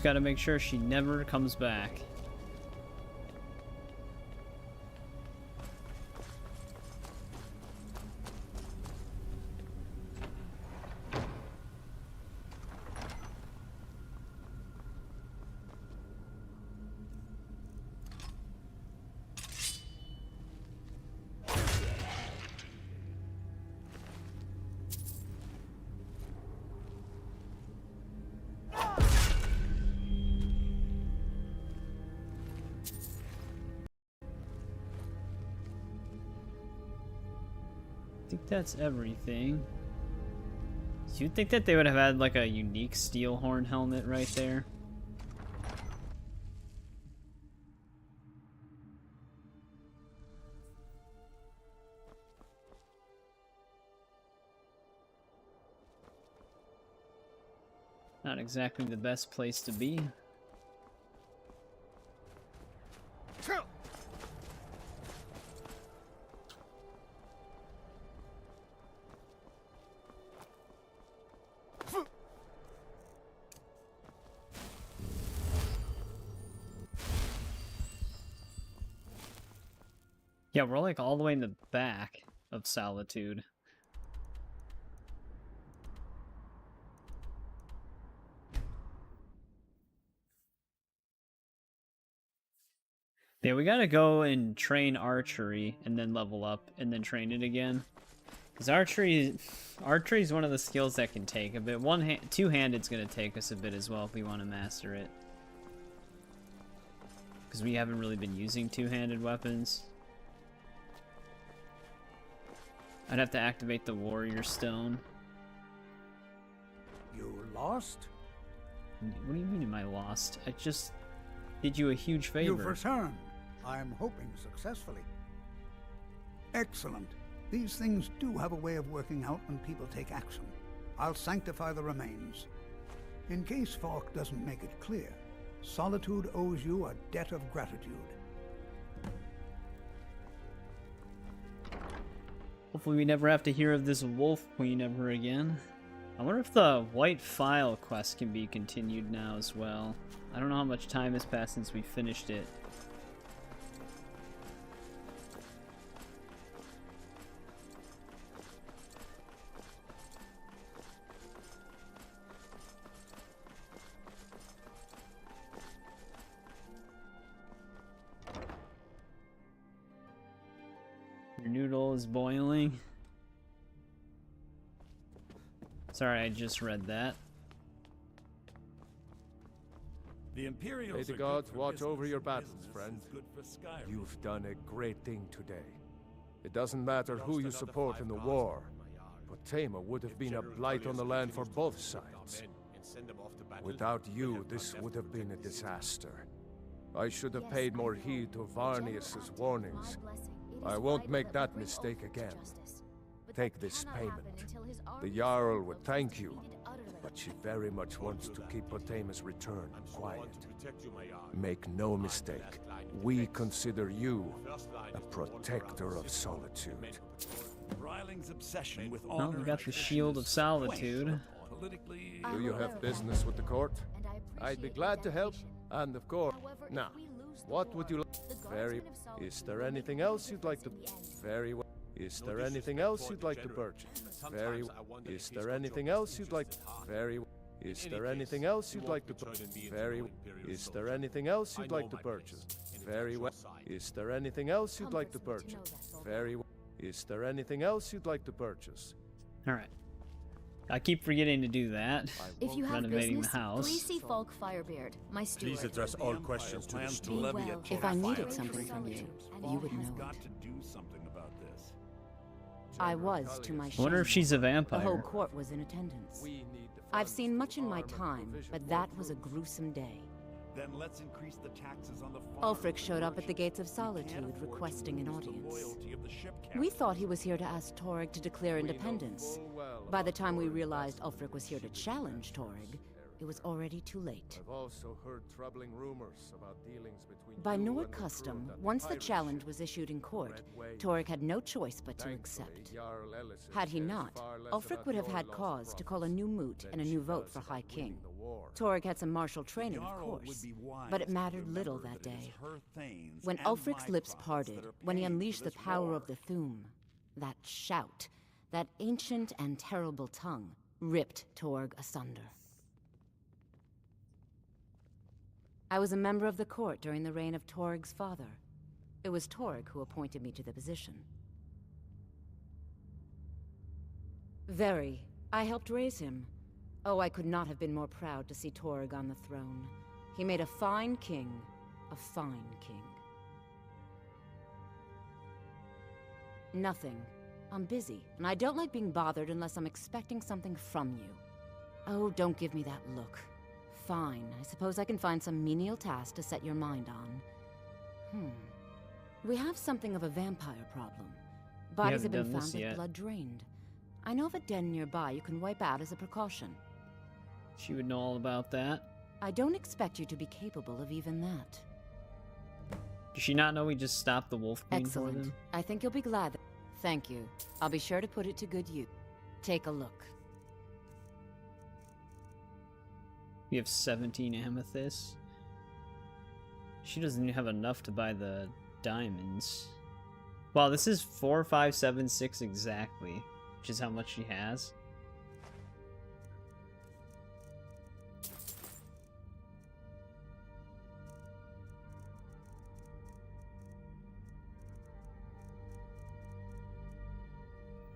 Just gotta make sure she never comes back. I think that's everything. You'd think that they would have had like a unique steel horn helmet right there. Not exactly the best place to be. Yeah, we're like all the way in the back of Solitude. Yeah, we gotta go and train archery and then level up and then train it again. Because archery is one of the skills that can take a bit. Two-handed's gonna take us a bit as well if we want to master it. Because we haven't really been using two-handed weapons. I'd have to activate the warrior stone. You lost? What do you mean am I lost? I just did you a huge favor. You've returned. I'm hoping successfully. Excellent. These things do have a way of working out when people take action. I'll sanctify the remains. In case Falk doesn't make it clear, Solitude owes you a debt of gratitude. Hopefully we never have to hear of this wolf queen ever again. I wonder if the white file quest can be continued now as well. I don't know how much time has passed since we finished it. Your noodle is boiling. Sorry, I just read that. The Imperials May the are gods good for watch business, over your and battles, business friend. is good for Skyrim. You've done a great thing today. It doesn't matter who you support in the war, but Tamriel would have been a blight on the land for both sides. Without you, this would have been a disaster. I should have paid more heed to Varnius's warnings. I won't make that mistake again. Take this payment. The Jarl would thank you, but she very much wants to keep Potema's return quiet. Make no mistake, we consider you a protector of Solitude. Ryling's obsession with Well, we got the Shield of Solitude. Do you have business with the court? I'd be glad to help, and of course. Now, what would you like? Very. Is there anything else you'd like to? Very well. Is there anything else you'd like to purchase? Very well. Is there anything else you'd like? Very well. Is there anything else you'd like to purchase? Very well. Is there anything else you'd like to purchase? Very well. Is there anything else you'd like to purchase? Very well. Is there anything else you'd like to purchase? Alright. I keep forgetting to do that. If you have Renovating business, the house. please see Falk Firebeard, my steward. Please address all questions to the Be steward. well. If I needed something from you, you would know got it. to do something about this. I was, to my I shame. wonder if she's a The whole vampire. court was in attendance. I've seen much in my time, but that was a gruesome day. Then let's increase the taxes on the Ulfric showed up at the Gates of Solitude requesting an audience. We thought he was here to ask Torrig to declare independence. By the time we realized Ulfric was here to challenge Torrig, it was already too late. I've also heard troubling rumors about dealings between By you Nord and the custom, crew of that once the pirate challenge ship. was issued in court, Red Way. Torg had no choice but to Thankfully, accept. Jarl Ellis Had he cares not, far less Ulfric about would have your had lost cause to call a new moot than and a she new vote does for about High winning King. the war. Torg had some martial training, of Jarl would course, be wise but it to mattered little remember that that it is day. her thanes When and Ulfric's my lips profits parted, that are when he paying for unleashed the this power war. of the Thu'um, that shout, that ancient and terrible tongue, ripped Torg asunder. I was a member of the court during the reign of Torg's father. It was Torg who appointed me to the position. Very. I helped raise him. Oh, I could not have been more proud to see Torg on the throne. He made a fine king, a fine king. Nothing. I'm busy, and I don't like being bothered unless I'm expecting something from you. Oh, don't give me that look. Fine, I suppose I can find some menial task to set your mind on. We have something of a vampire problem. Bodies have been found with blood drained. I know of a den nearby you can wipe out as a precaution. She would know all about that. I don't expect you to be capable of even that. Does she not know we just stopped the Wolf Queen for Excellent. them? I think you'll be glad. Thank you. I'll be sure to put it to good use. Take a look. We have 17 amethysts. She doesn't even have enough to buy the diamonds. Wow, this is 4, 5, 7, 6 exactly, which is how much she has.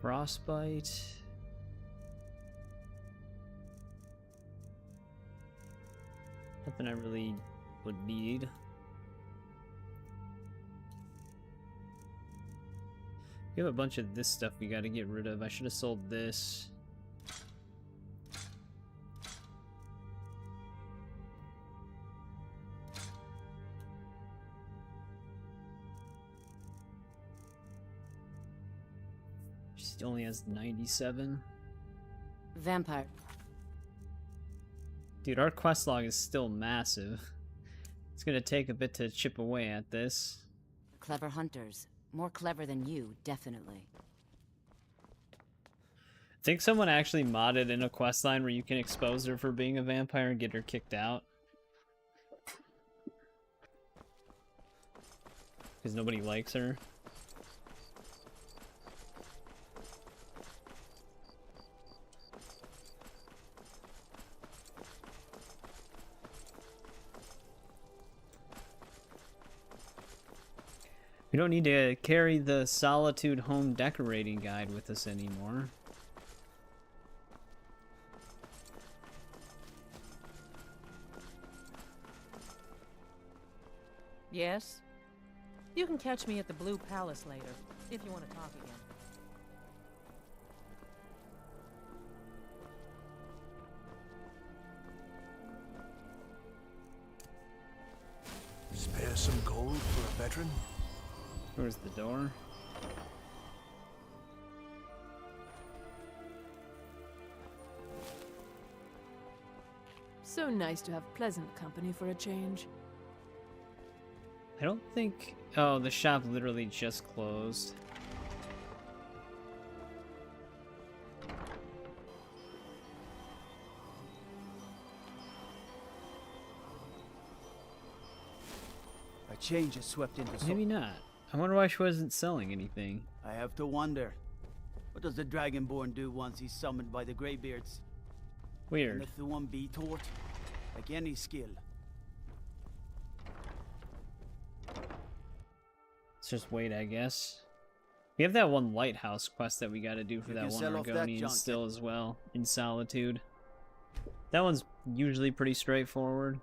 Frostbite. Nothing I really would need. We have a bunch of this stuff we gotta get rid of. I should have sold this. She only has 97. Vampire. Dude, our quest log is still massive. It's gonna take a bit to chip away at this. Clever hunters. More clever than you, definitely. I think someone actually modded in a questline where you can expose her for being a vampire and get her kicked out. Because nobody likes her. We don't need to carry the Solitude Home Decorating Guide with us anymore. Yes? You can catch me at the Blue Palace later, if you want to talk again. Spare some gold for a veteran? Where's the door? So nice to have pleasant company for a change. I don't think... Oh, the shop literally just closed. A change has swept into Maybe not. I wonder why she wasn't selling anything. I have to wonder. What does the Dragonborn do once he's summoned by the Greybeards? Weird. Can the Thu'um be taught? Like any skill. Let's just wait, I guess. We have that one lighthouse quest that we gotta do for You that can one sell off that Argonian junk, still as well, in Solitude. That one's usually pretty straightforward.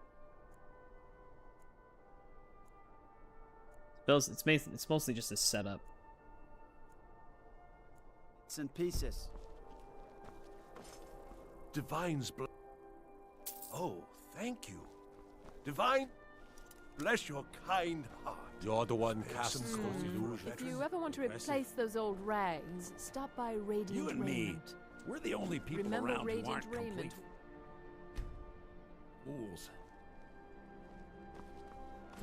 It's mostly just a setup. It's in pieces. Divine's blood. Oh, thank you. Divine, bless your kind heart. You're the one Spare casting some those gold for a illusions. If veteran? you ever want to replace those old rags, stop by Radiant You and me, Raiment. we're the only people Remember around who Radiant aren't Raiment. complete. Fools.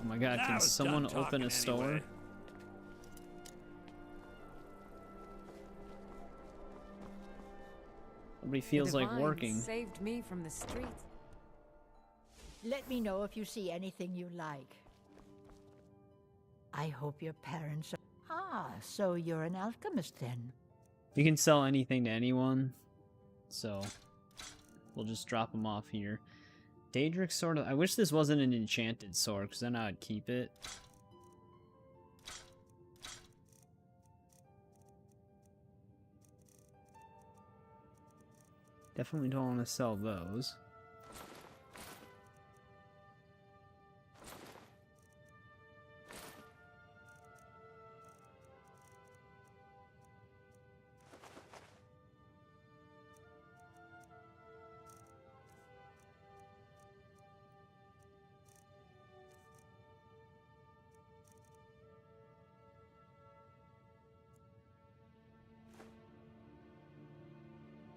Oh my god, I can was someone done open a talking store? anyway. Nobody feels The like divine working. saved me from the streets. Let me know if you see anything you like. I hope your parents are... Ah, so you're an alchemist then. You can sell anything to anyone, so we'll just drop them off here. Daedric sword. I wish this wasn't an enchanted sword, because then I would keep it. Definitely don't want to sell those.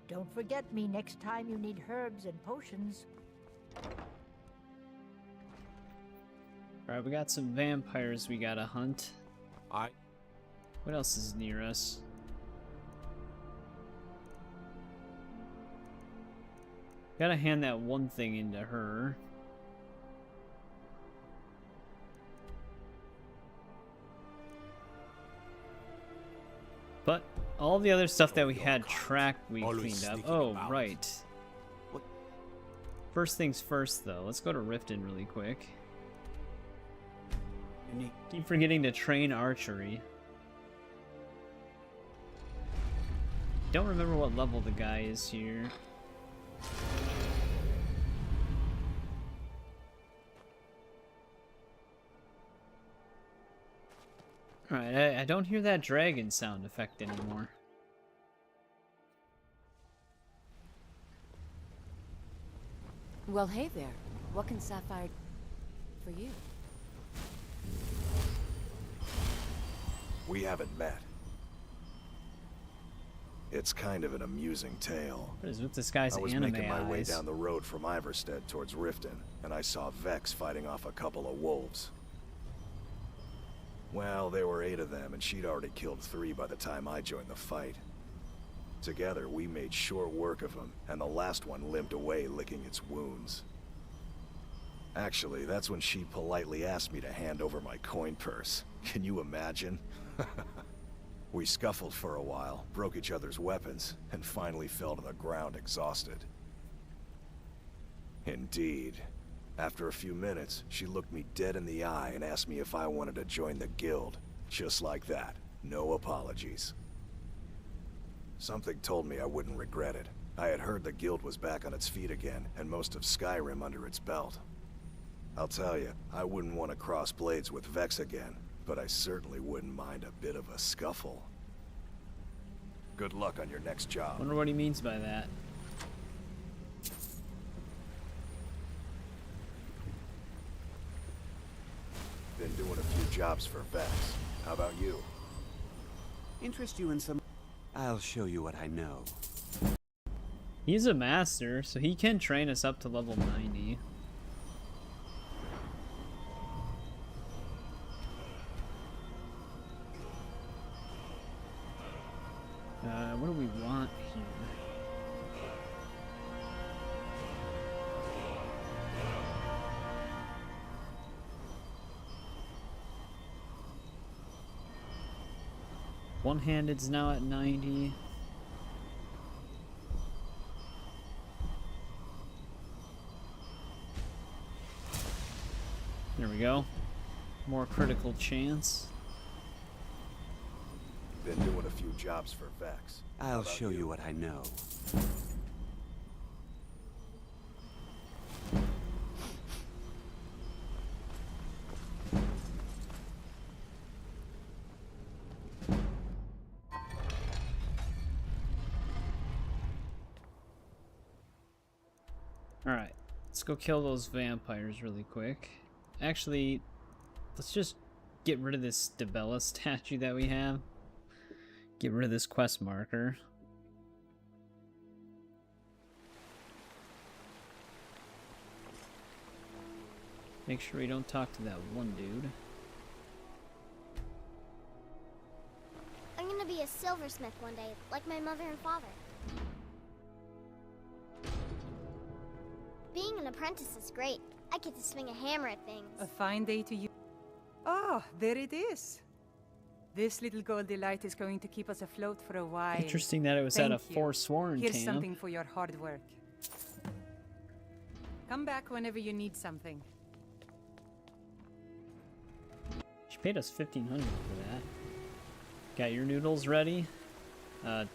Don't forget me next time you need herbs and potions. Alright, we got some vampires we gotta hunt. What else is near us? Gotta hand that one thing into her. But all the other stuff that we had tracked, we cleaned up. Oh, right. First things first, though. Let's go to Riften really quick. Keep forgetting to train archery. Don't remember what level the guy is here. Alright, I don't hear that dragon sound effect anymore. Well, hey there. What can Sapphire do for you? We haven't met. It's kind of an amusing tale. What is with this guy's I was anime making my way eyes? down the road from Iverstead towards Riften, and I saw Vex fighting off a couple of wolves. Well, there were 8 of them, and she'd already killed 3 by the time I joined the fight. Together, we made short work of them, and the last one limped away licking its wounds. Actually, that's when she politely asked me to hand over my coin purse. Can you imagine? We scuffled for a while, broke each other's weapons, and finally fell to the ground exhausted. Indeed. After a few minutes, she looked me dead in the eye and asked me if I wanted to join the guild. Just like that. No apologies. Something told me I wouldn't regret it. I had heard the guild was back on its feet again, and most of Skyrim under its belt. I'll tell you, I wouldn't want to cross blades with Vex again, but I certainly wouldn't mind a bit of a scuffle. Good luck on your next job. Wonder what he means by that. Been doing a few jobs for Vex. How about you? Interest you in some... I'll show you what I know. He's a master, so he can train us up to level 90. What do we want here? One-handed's now at 90. There we go. More critical chance. Been doing a few jobs for Vex. I'll show you what I know. Alright, let's go kill those vampires really quick. Actually, let's just get rid of this Debella statue that we have. Get rid of this quest marker. Make sure we don't talk to that one dude. I'm gonna be a silversmith one day, like my mother and father. Being an apprentice is great. I get to swing a hammer at things. A fine day to you. Oh, there it is. This little goldy light is going to keep us afloat for a while. Interesting that it was at a Forsworn Here's camp. something for your hard work. Come back whenever you need something. She paid us 1,500 for that. Got your noodles ready?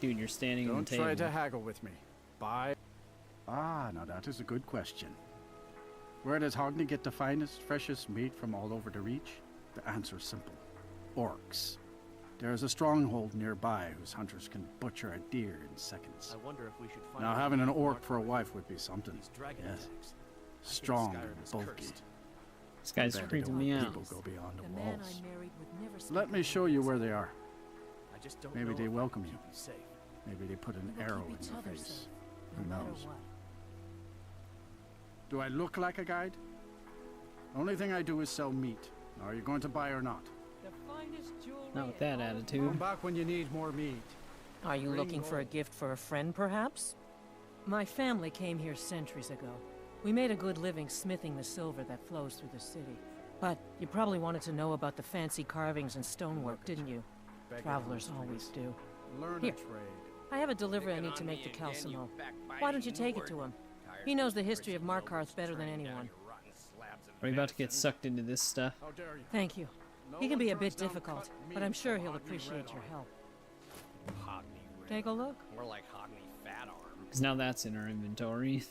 Dude, you're standing on Don't the table. try to haggle with me. Bye. Ah, now that is a good question. Where does Hogni get the finest, freshest meat from all over the Reach? The answer is simple. Orcs. There is a stronghold nearby whose hunters can butcher a deer in seconds. I wonder if we should find Now having an orc for a wife would be something. Yes. Strong and bulky. This guy's freaking me out. People go beyond the walls. Let me show you where they are. Maybe they welcome you. Maybe they put an arrow in your face. Who knows? Do I look like a guide? Only thing I do is sell meat. Are you going to buy or not? Not with that attitude. Come back when you need more meat. Are you looking for a gift for a friend, perhaps? My family came here centuries ago. We made a good living smithing the silver that flows through the city. But you probably wanted to know about the fancy carvings and stonework, didn't you? Travelers always do. Here, I have a delivery I need to make to Calcimo. Why don't you take it to him? He knows the history of Markarth better than anyone. Are we about to get sucked into this stuff? Thank you. He can be a bit difficult, but I'm sure he'll appreciate your help. Take a look. More like Hogni fat arm. Because now that's in our inventory.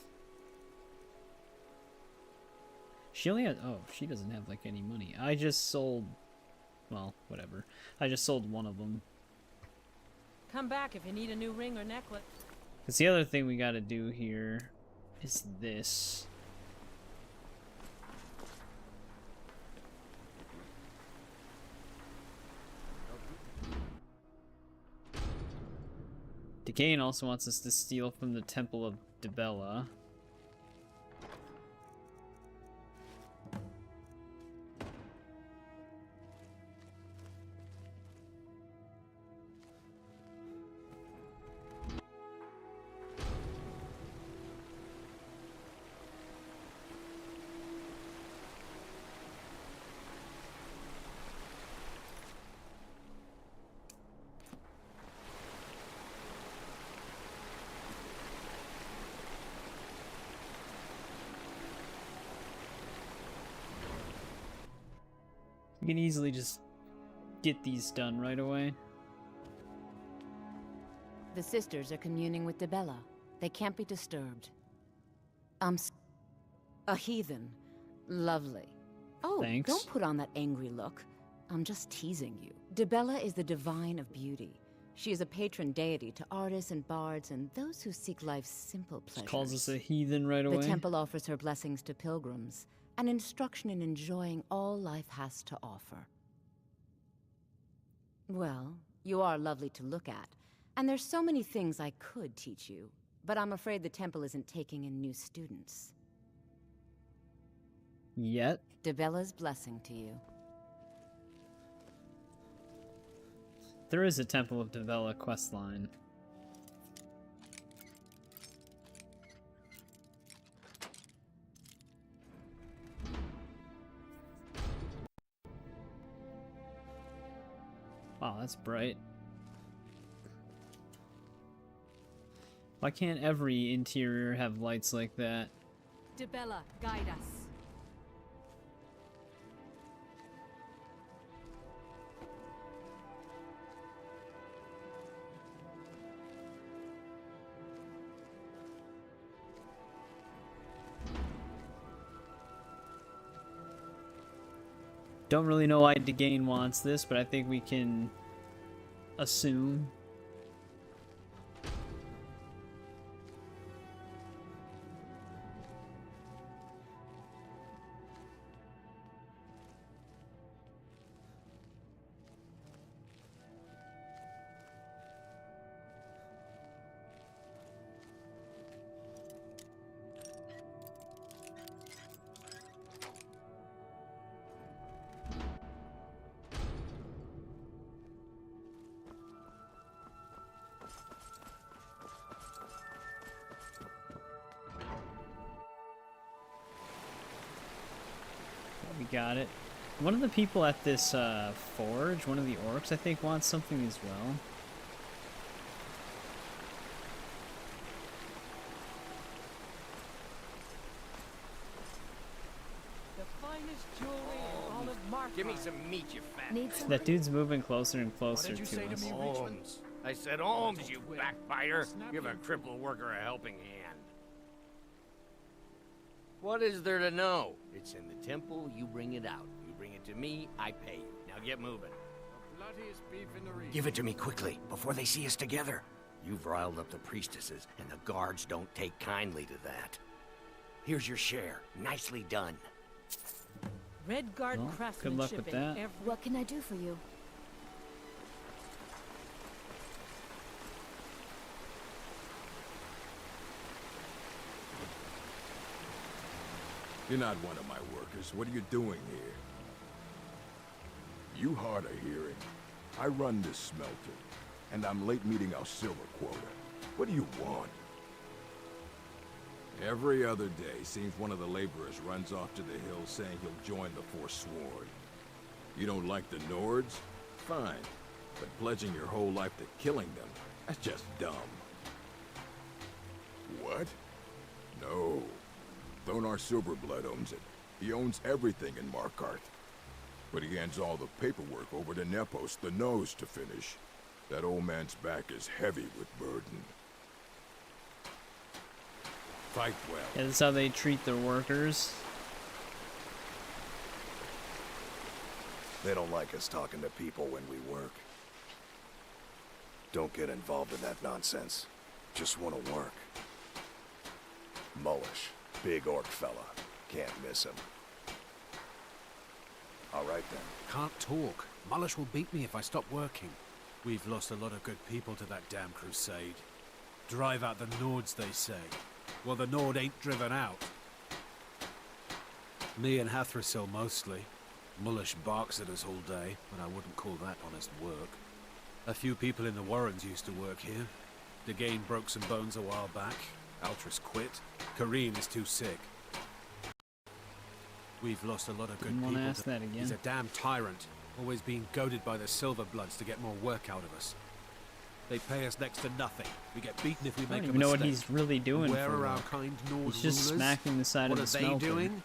She only has... Oh, she doesn't have, like, any money. I just sold... Well, whatever. I just sold one of them. Come back if you need a new ring or necklace. Because the other thing we gotta do here is this. Decane also wants us to steal from the Temple of Dibella. We can easily just get these done right away. The sisters are communing with Dibella. They can't be disturbed. A heathen. Lovely. Oh, thanks. Don't put on that angry look. I'm just teasing you. Dibella is the divine of beauty. She is a patron deity to artists and bards and those who seek life's simple pleasures. Just calls us a heathen right away. The temple offers her blessings to pilgrims, an instruction in enjoying all life has to offer. Well, you are lovely to look at, and there's so many things I could teach you, but I'm afraid the temple isn't taking in new students. Yet? Dibella's blessing to you. There is a Temple of Dibella questline. Wow, that's bright. Why can't every interior have lights like that? Dibella, guide us. Don't really know why Decane wants this, but I think we can assume. got it. One of the people at this forge, one of the orcs, I think, wants something as well. Give me some meat, you fat. That dude's moving closer and closer to us. Holmes. I said Holmes, you backbiter. Give a crippled worker a helping hand. What is there to know? It's in the temple, you bring it out. You bring it to me, I pay you. Now get moving. Give it to me quickly, before they see us together. You've riled up the priestesses, and the guards don't take kindly to that. Here's your share. Nicely done. Red Guard Well, good luck with that. What can I do for you? You're not one of my workers. What are you doing here? You hard of hearing. I run this smelter, and I'm late meeting our silver quota. What do you want? Every other day, seems one of the laborers runs off to the hills saying he'll join the Forsworn. You don't like the Nords? Fine. But pledging your whole life to killing them, that's just dumb. What? No. Thonar Silverblood owns it. He owns everything in Markarth. But he hands all the paperwork over to Nepos, the Nose, to finish. That old man's back is heavy with burden. Fight well. Yeah, this is how they treat their workers. They don't like us talking to people when we work. Don't get involved in that nonsense. Just want to work. Mullish. Big orc fella. Can't miss him. All right then. Can't talk. Mullish will beat me if I stop working. We've lost a lot of good people to that damn crusade. Drive out the Nords, they say. Well, the Nord ain't driven out. Me and Hathrasil mostly. Mullish barks at us all day, but I wouldn't call that honest work. A few people in the Warrens used to work here. Degane broke some bones a while back. Altris quit. Kareen is too sick. We've lost a lot of good Didn't people. want to ask that again. He's a damn tyrant, always being goaded by the Silverbloods to get more work out of us. They pay us next to nothing. We get beaten if we I make don't a even know what mistake. he's really doing. Where for are our work. kind Nord He's just rulers? smacking the side What of the are they smelter. doing?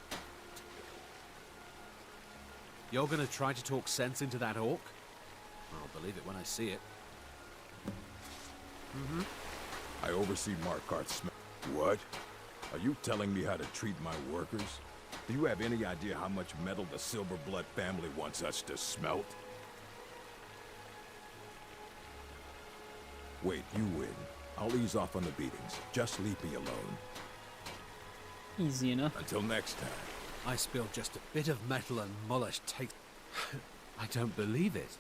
You're gonna try to talk sense into that orc? I'll believe it when I see it. I oversee Markarth's What? Are you telling me how to treat my workers? Do you have any idea how much metal the Silverblood family wants us to smelt? Wait, you win. I'll ease off on the beatings. Just leave me alone. Easy enough. Until next time. I spilled just a bit of metal and Mullish takes... I don't believe it.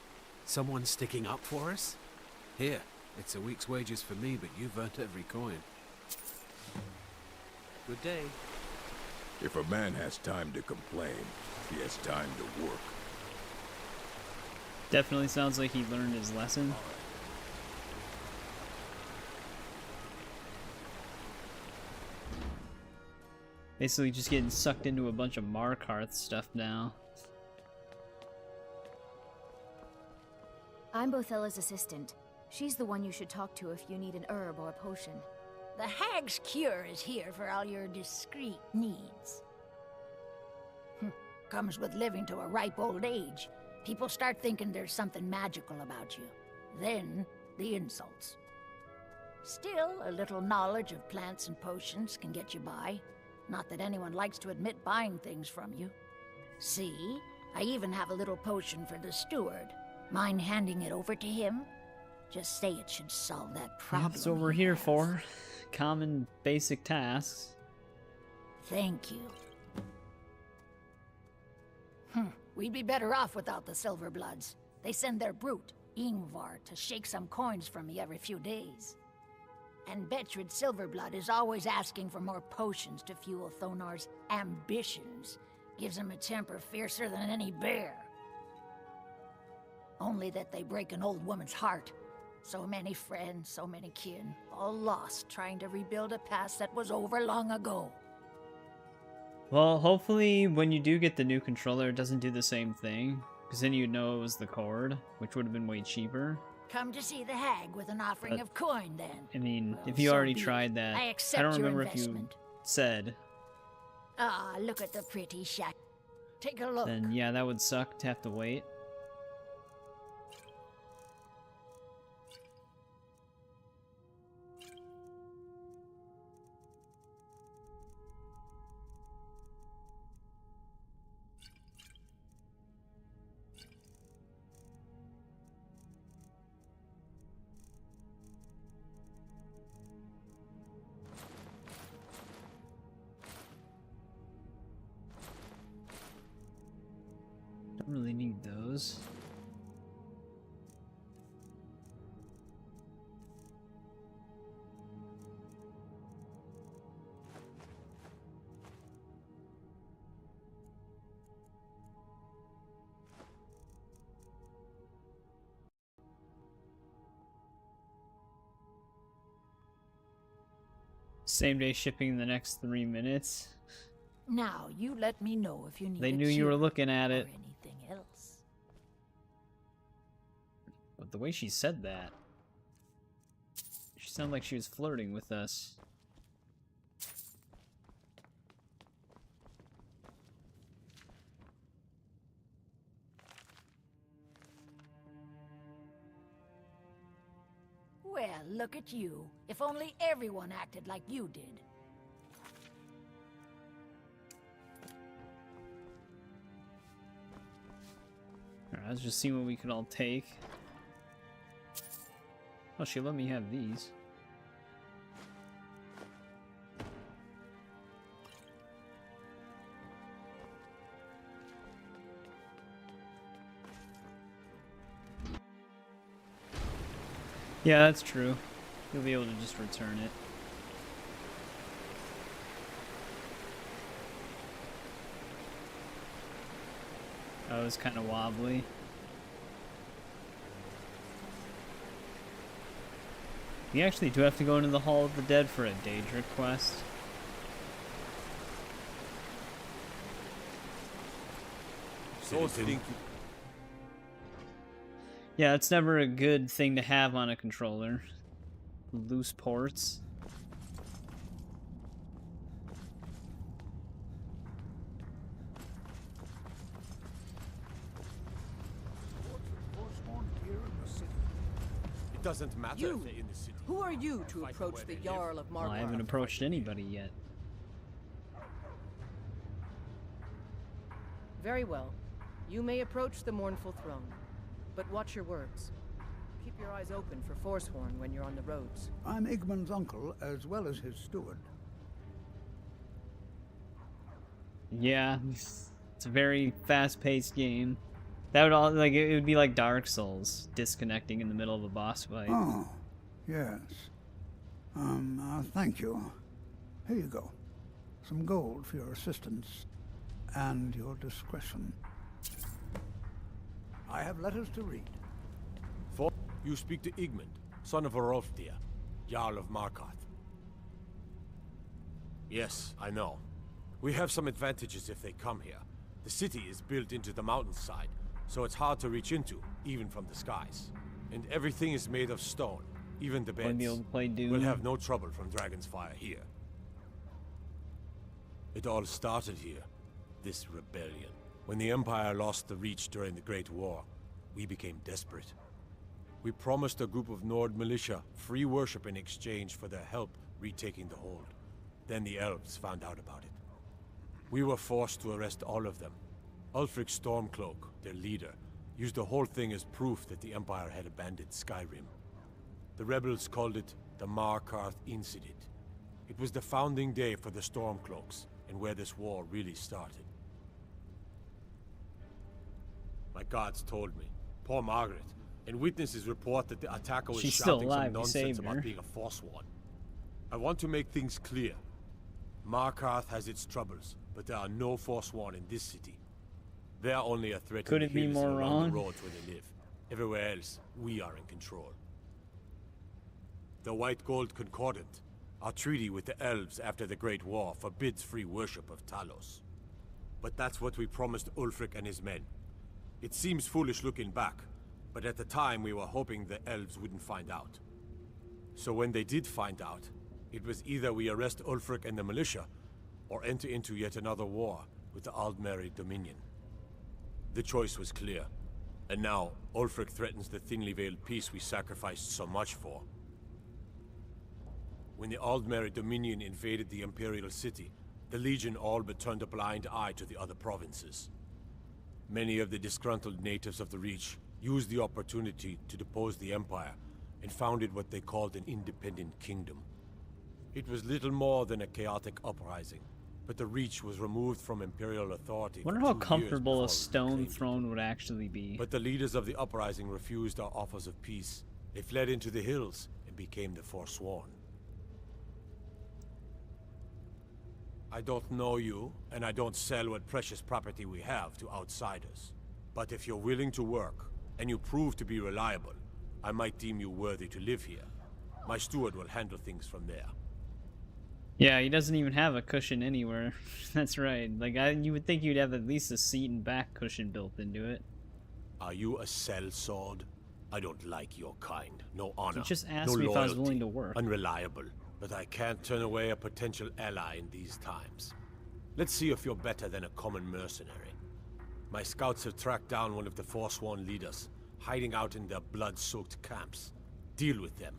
Someone sticking up for us? Here, it's a week's wages for me, but you've earned every coin. Good day. If a man has time to complain, he has time to work. Definitely sounds like he learned his lesson. Basically just getting sucked into a bunch of Markarth stuff now. I'm Bothella's assistant. She's the one you should talk to if you need an herb or a potion. The Hag's Cure is here for all your discreet needs. Comes with living to a ripe old age. People start thinking there's something magical about you. Then, the insults. Still, a little knowledge of plants and potions can get you by. Not that anyone likes to admit buying things from you. See? I even have a little potion for the steward. Mind handing it over to him? Just say it should solve that problem. That's what we're here for. Common basic tasks. Thank you. We'd be better off without the Silverbloods. They send their brute, Ingvar, to shake some coins from me every few days. And Betrid Silverblood is always asking for more potions to fuel Thonar's ambitions. Gives him a temper fiercer than any bear. Only that they break an old woman's heart. So many friends, so many kin, all lost trying to rebuild a past that was over long ago. Well, hopefully when you do get the new controller, it doesn't do the same thing. Because then you'd know it was the cord, which would have been way cheaper. Come to see the hag with an offering But, of coin, then. I mean, Well, if you so already be it. tried that, I accept don't your remember if you investment. said, Ah, look at the pretty shack. Take a look. then yeah, that would suck to have to wait. Don't really need those. Same day shipping in the next 3 minutes. Now, you let me know if you need They a knew you were cure looking at it. or anything else. But the way she said that, she sounded like she was flirting with us. Well, look at you. If only everyone acted like you did. Alright, let's just see what we can all take. Oh, she let me have these. Yeah, that's true. You'll be able to just return it. Oh, it was kind of wobbly. We actually do have to go into the Hall of the Dead for a Daedric quest. So stinky. Yeah, it's never a good thing to have on a controller. Loose ports. It doesn't matter if they're in the city. Who are you to approach the Jarl of Well, Markarth? I haven't approached anybody yet. Very well. You may approach the mournful throne, but watch your words. Keep your eyes open for Forsworn when you're on the roads. I'm Igmund's uncle, as well as his steward. Yeah, it's a very fast-paced game. That would all like it would be like Dark Souls, disconnecting in the middle of a boss fight. Oh, yes. Thank you. Here you go. Some gold for your assistance and your discretion. I have letters to read. For you speak to Igmund, son of Orolfdir, Jarl of Markarth. Yes, I know. We have some advantages if they come here. The city is built into the mountainside, so it's hard to reach into, even from the skies. And everything is made of stone, even the beds. Be able to play Doom. We'll have no trouble from Dragon's Fire here. It all started here, this rebellion. When the Empire lost the Reach during the Great War, we became desperate. We promised a group of Nord militia free worship in exchange for their help retaking the hold. Then the elves found out about it. We were forced to arrest all of them. Ulfric Stormcloak, their leader, used the whole thing as proof that the Empire had abandoned Skyrim. The rebels called it the Markarth Incident. It was the founding day for the Stormcloaks, and where this war really started. My guards told me, poor Margaret, and witnesses report that the attacker was She's still shouting alive, some we nonsense saved about her. being a Forsworn. I want to make things clear. Markarth has its troubles, but there are no Forsworn in this city. They are only a threat Could in it the be hills more and along wrong? the roads where they live. Everywhere else, we are in control. The White Gold Concordant. Our treaty with the elves after the Great War forbids free worship of Talos. But that's what we promised Ulfric and his men. It seems foolish looking back, but at the time we were hoping the elves wouldn't find out. So when they did find out, it was either we arrest Ulfric and the militia, or enter into yet another war with the Aldmeri Dominion. The choice was clear, and now Ulfric threatens the thinly veiled peace we sacrificed so much for. When the Aldmeri Dominion invaded the Imperial City, the Legion all but turned a blind eye to the other provinces. Many of the disgruntled natives of the Reach used the opportunity to depose the Empire and founded what they called an independent kingdom. It was little more than a chaotic uprising, but the Reach was removed from Imperial authority. Wonder how comfortable a stone throne would actually be. But the leaders of the uprising refused our offers of peace. They fled into the hills and became the Forsworn. I don't know you, and I don't sell what precious property we have to outsiders. But if you're willing to work, and you prove to be reliable, I might deem you worthy to live here. My steward will handle things from there. Yeah, he doesn't even have a cushion anywhere. That's right. Like, you would think you'd have at least a seat and back cushion built into it. Are you a sellsword? I don't like your kind. No honor, He just asked no me loyalty, if I was willing to work. Unreliable. But I can't turn away a potential ally in these times. Let's see if you're better than a common mercenary. My scouts have tracked down one of the Forsworn leaders, hiding out in their blood-soaked camps. Deal with them.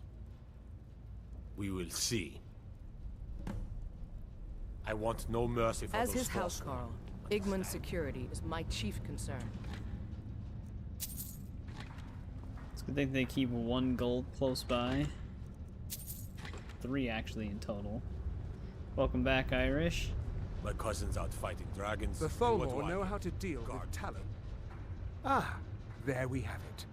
We will see. I want no mercy for As those his housecarl, Igman's security is my chief concern. It's a good thing they keep 1 gold close by. 3 actually in total. Welcome back, Irish. My cousin's out fighting dragons. The Thalmor know how to deal with talent. Ah, there we have it.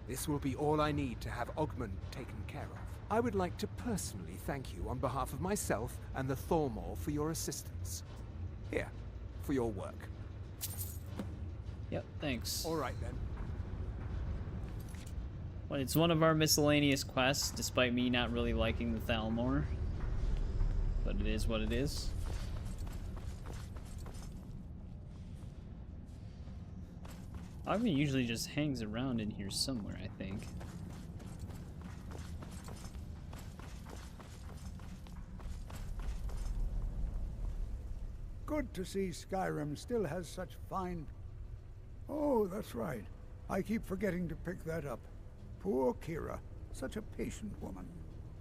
This will be all I need to have Ogmund taken care of. I would like to personally thank you on behalf of myself and the Thalmor for your assistance. Here, for your work. Yep, thanks. All right then. Well, it's one of our miscellaneous quests, despite me not really liking the Thalmor. But it is what it is. Ogden usually just hangs around in here somewhere, I think. Good to see Skyrim still has such fine... Oh, that's right. I keep forgetting to pick that up. Poor Kira. Such a patient woman.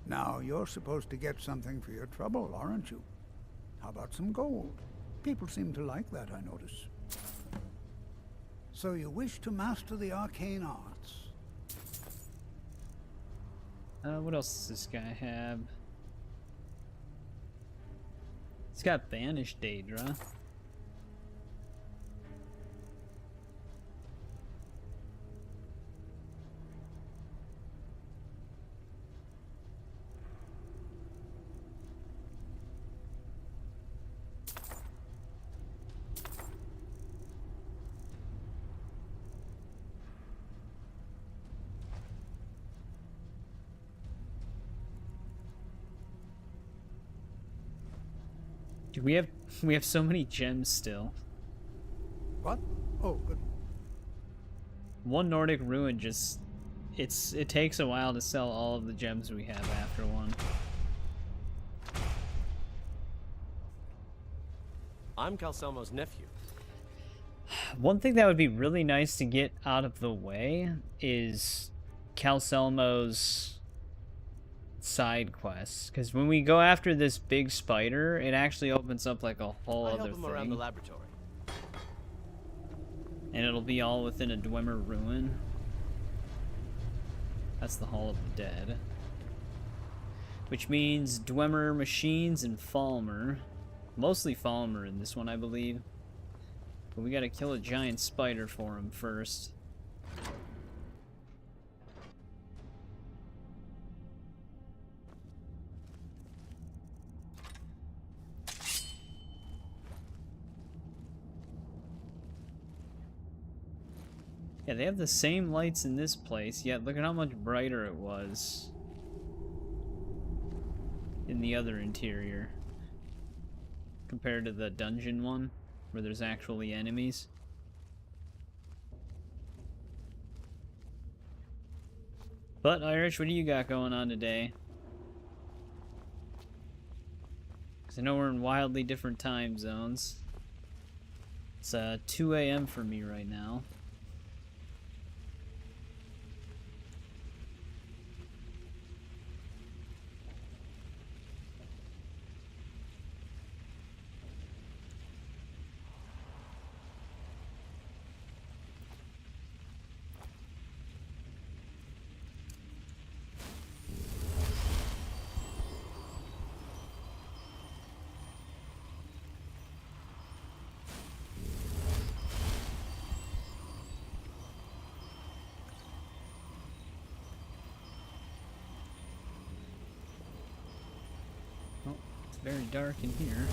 Now, you're supposed to get something for your trouble, aren't you? How about some gold? People seem to like that, I notice. So you wish to master the arcane arts? What else does this guy have? He's got Banished Daedra. Dude, we have so many gems still. What? Oh, good. One Nordic ruin just it takes a while to sell all of the gems we have after one. I'm Calselmo's nephew. One thing that would be really nice to get out of the way is Calselmo's side quests, because when we go after this big spider, it actually opens up like a whole I other help him around the thing, laboratory. and it'll be all within a Dwemer ruin. That's the Hall of the Dead, which means Dwemer machines and Falmer, mostly Falmer in this one, I believe. But we gotta kill a giant spider for him first. Yeah, they have the same lights in this place, yet look at how much brighter it was. in the other interior compared to the dungeon one where there's actually enemies. But Irish, what do you got going on today? Because I know we're in wildly different time zones. It's 2 a.m. for me right now. Very dark in here.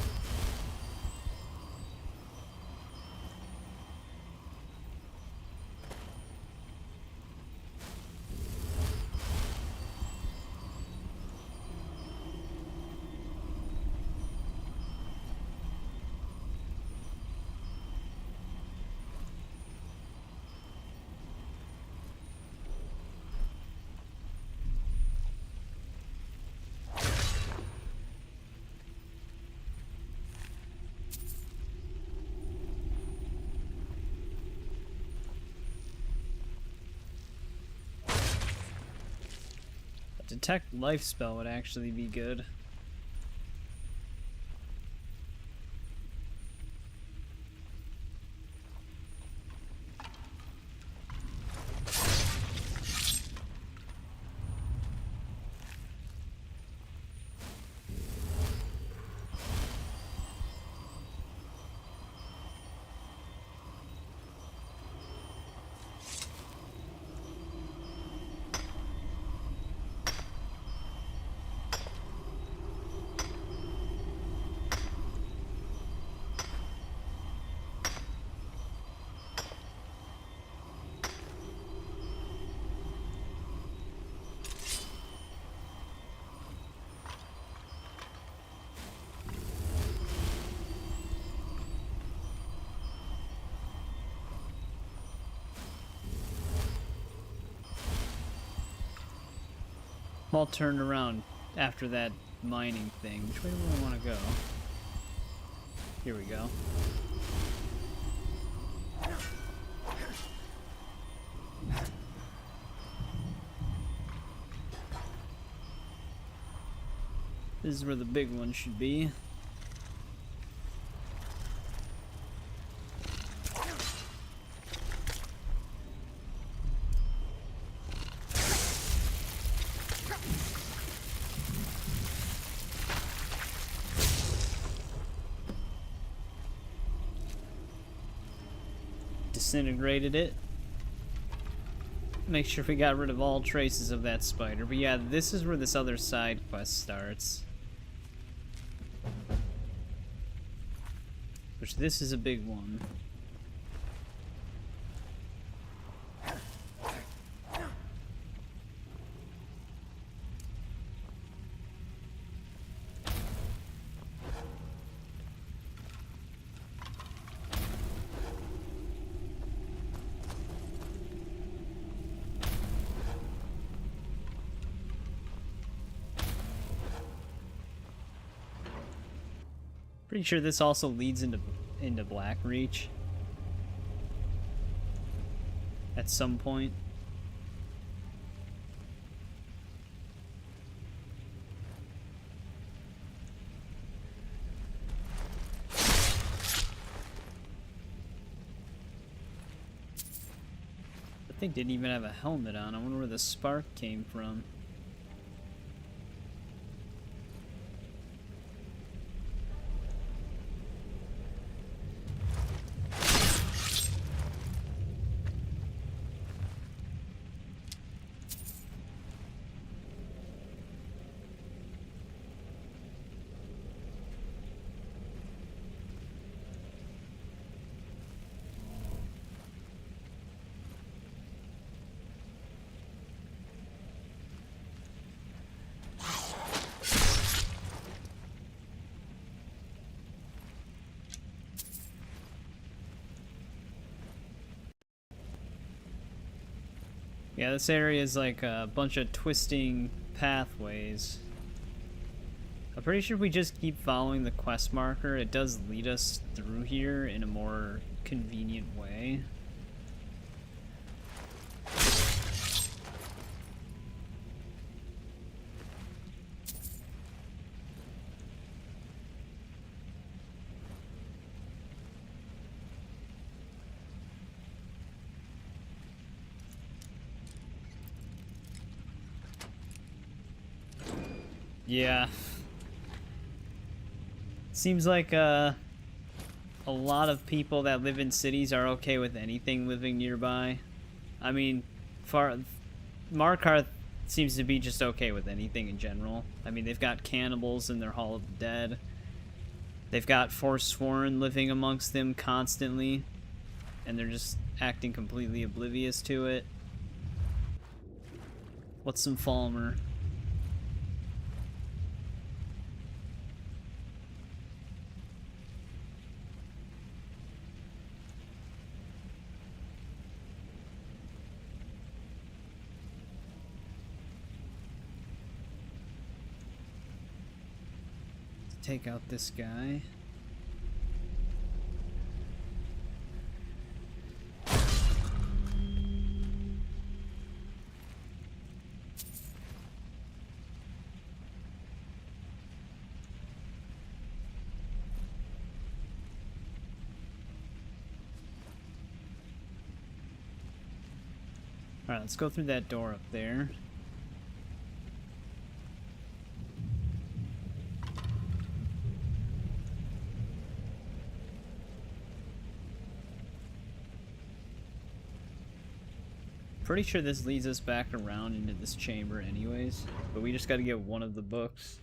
Detect life spell would actually be good. I'm all turned around after that mining thing. Which way do I want to go? Here we go. This is where the big one should be. Disintegrated it. Make sure we got rid of all traces of that spider. But yeah, this is where this other side quest starts. Which this is a big one. Pretty sure this also leads into Blackreach at some point. The thing didn't even have a helmet on. I wonder where the spark came from. Yeah, this area is like a bunch of twisting pathways. I'm pretty sure if we just keep following the quest marker, it does lead us through here in a more convenient way. Yeah. Seems like a lot of people that live in cities are okay with anything living nearby. I mean, Markarth seems to be just okay with anything in general. I mean, they've got cannibals in their Hall of the Dead. They've got Forsworn living amongst them constantly, and they're just acting completely oblivious to it. What's some Falmer? Take out this guy. Alright, let's go through that door up there. Pretty sure this leads us back around into this chamber anyways, but we just gotta get one of the books.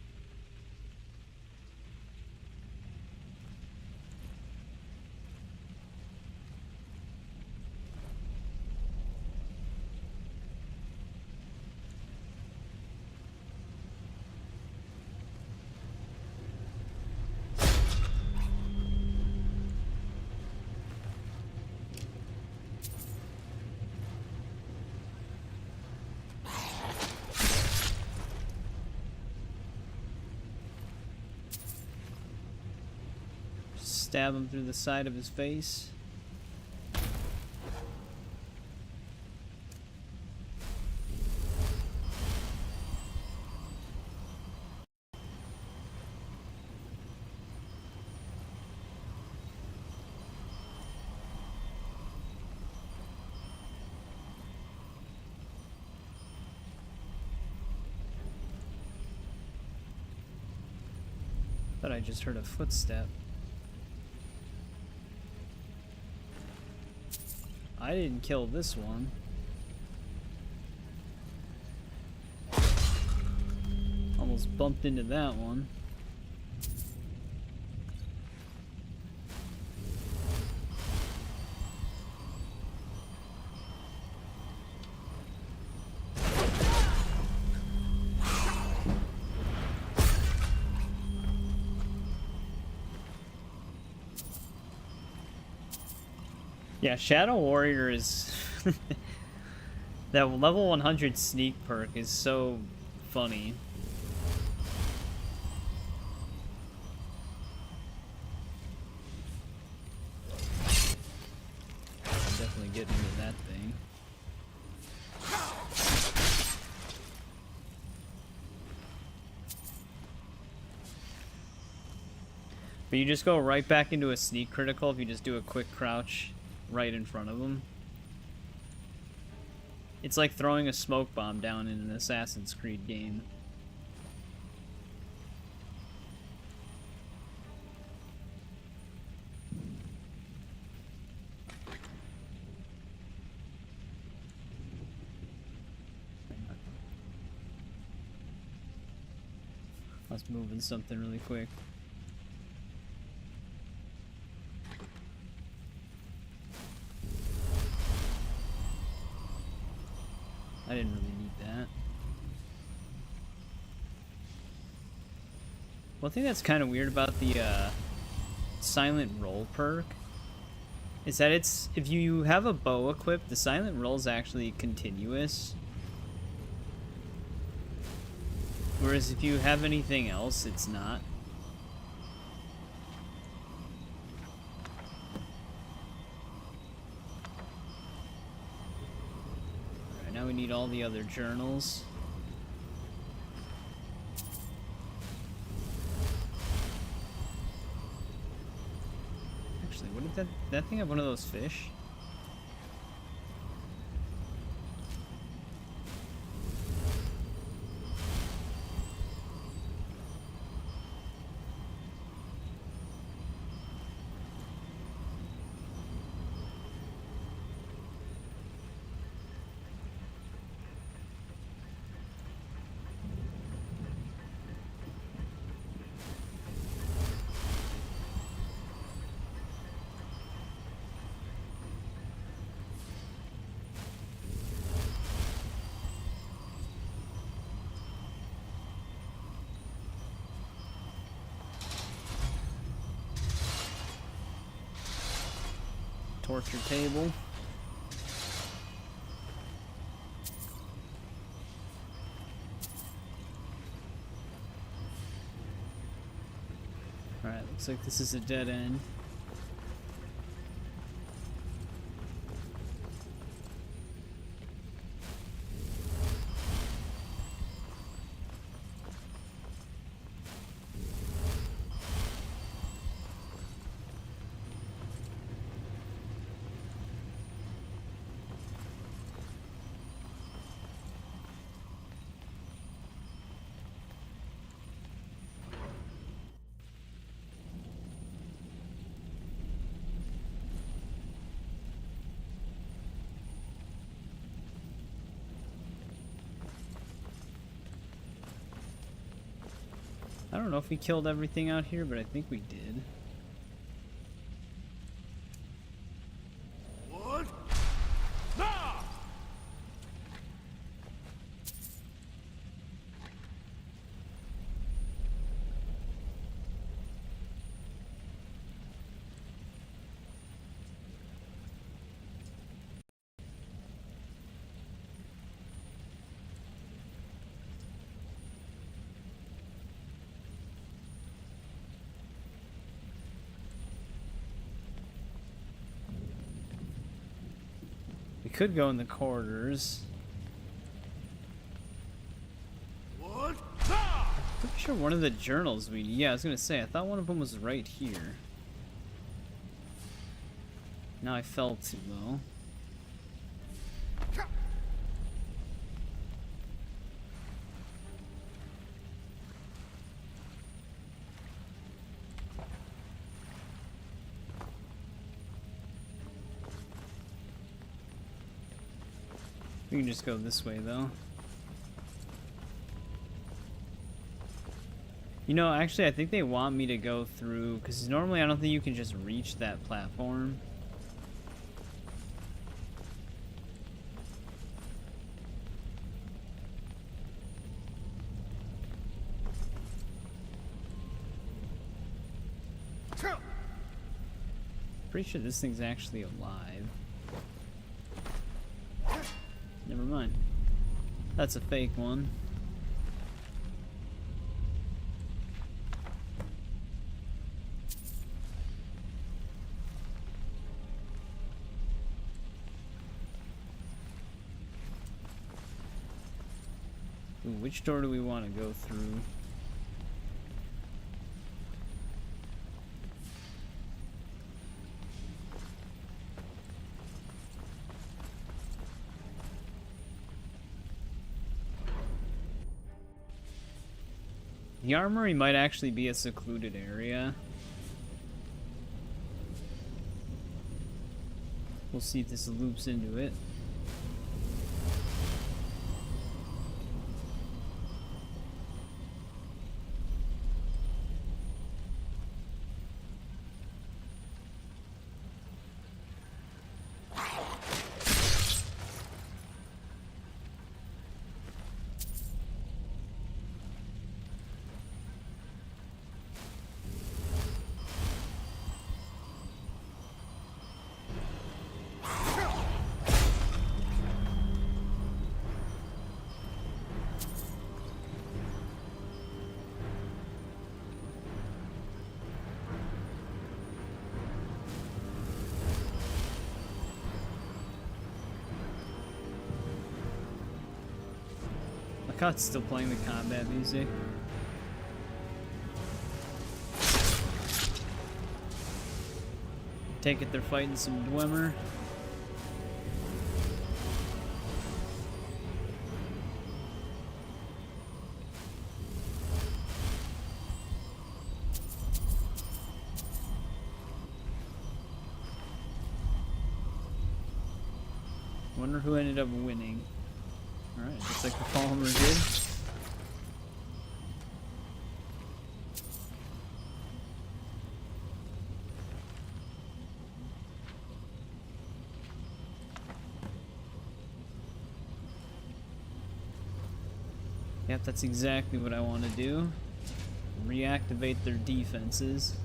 Stab him through the side of his face. Thought I just heard a footstep. I didn't kill this one. Almost bumped into that one. Yeah, Shadow Warrior is... that level 100 sneak perk is so funny. I'm definitely getting into that thing. But you just go right back into a sneak critical if you just do a quick crouch right in front of them. It's like throwing a smoke bomb down in an Assassin's Creed game. I was moving something really quick. I didn't really need that. One thing that's kind of weird about the silent roll perk is that if you have a bow equipped, the silent roll is actually continuous. Whereas if you have anything else, it's not. Alright, now we need all the other journals. Actually, what did that thing have one of those fish? Torture table. Alright, looks like this is a dead end. I don't know if we killed everything out here, but I think we did. What? Ah! We could go in the corridors. What? Ah! Pretty sure one of the journals yeah, I was gonna say, I thought one of them was right here. Now I fell too low. We can just go this way, though. You know, actually, I think they want me to go through, because normally I don't think you can just reach that platform. Pretty sure this thing's actually alive. Never mind. That's a fake one. Ooh, which door do we want to go through? The armory might actually be a secluded area. We'll see if this loops into it. Look how it's still playing the combat music. Take it they're fighting some Dwemer. Wonder who ended up winning. Alright, looks like the Falmer did. Yep, that's exactly what I want to do. Reactivate their defenses.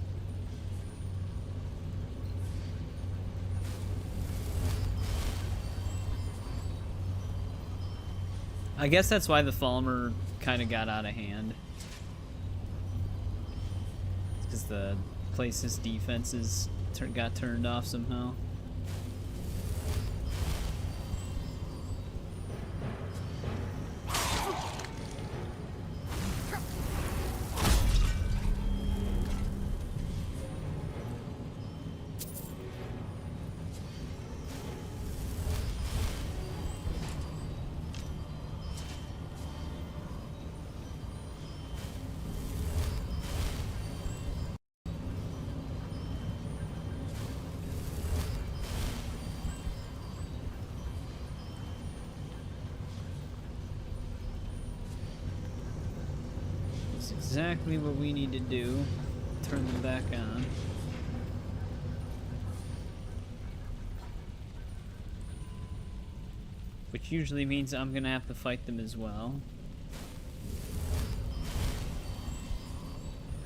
I guess that's why the Falmer kind of got out of hand. Because the place's defenses got turned off somehow. Exactly what we need to do. Turn them back on. Which usually means I'm gonna have to fight them as well.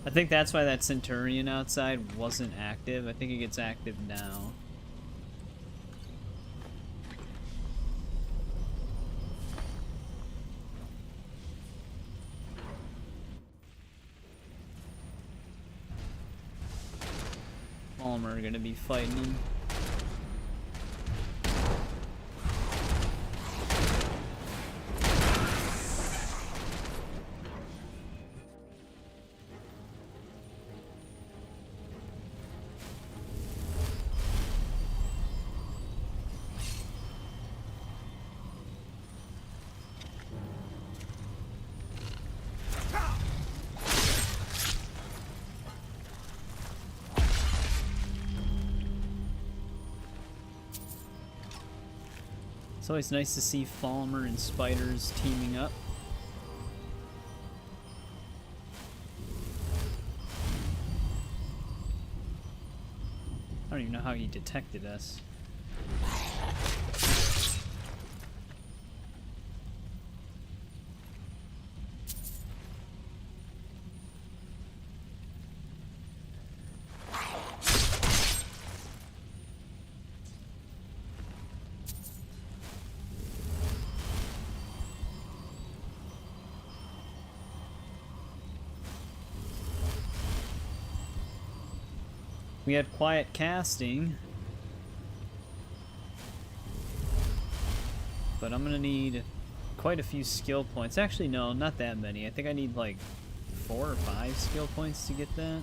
I think that's why that Centurion outside wasn't active. I think it gets active now. Are gonna be fighting him. It's always nice to see Falmer and Spiders teaming up. I don't even know how he detected us. We had quiet casting, but I'm gonna need quite a few skill points. Actually, no, not that many. I think I need like 4 or 5 skill points to get that.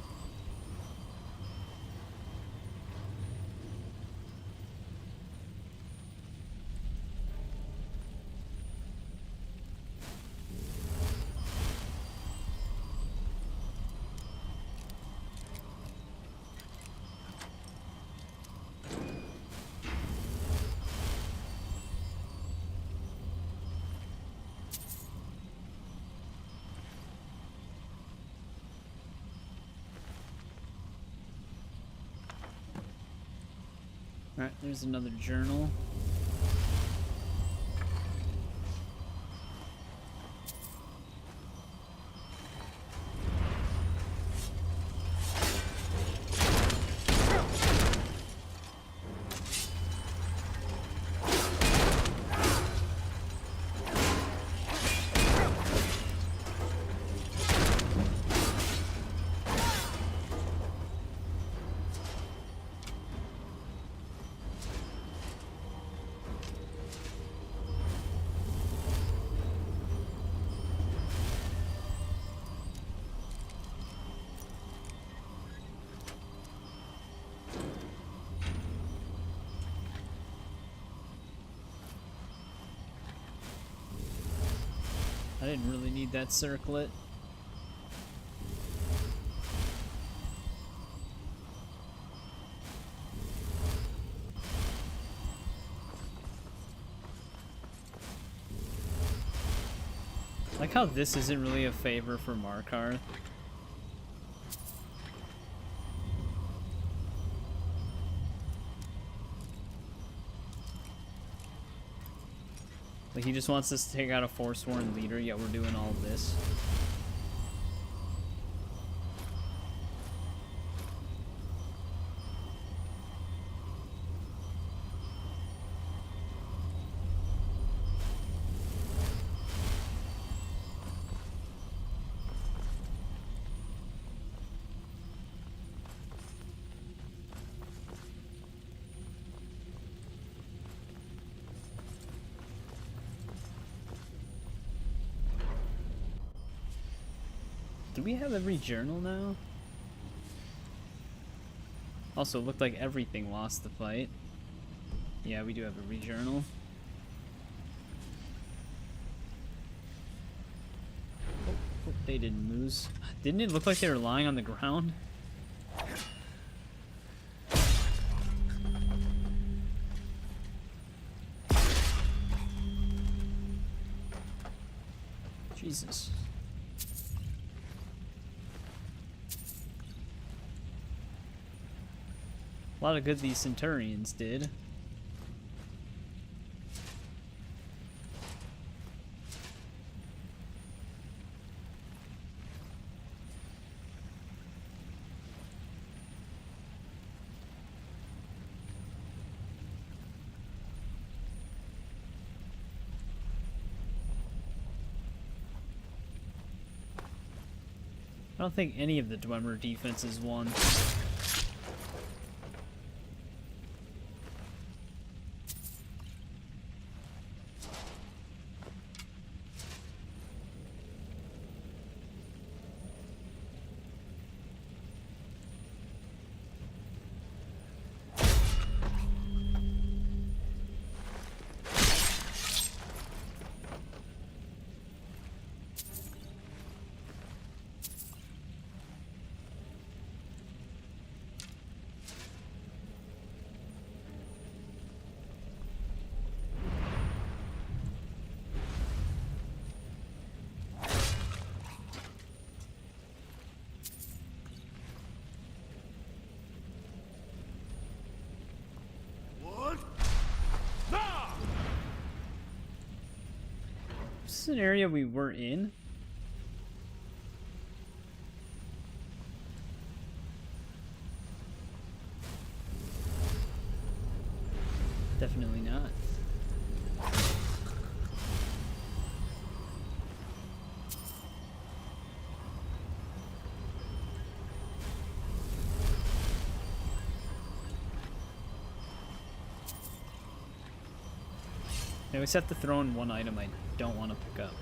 Alright, there's another journal. I didn't really need that circlet. I like how this isn't really a favor for Markarth. Like, he just wants us to take out a Forsworn leader, yet we're doing all of this. Do we have every journal now? Also, it looked like everything lost the fight. Yeah, we do have every journal. Oh, they didn't lose. Didn't it look like they were lying on the ground? Jesus. A lot of good these Centurions did. I don't think any of the Dwemer defenses won. This is an area we were in. Definitely not. I always have to throw in one item I don't want to pick up.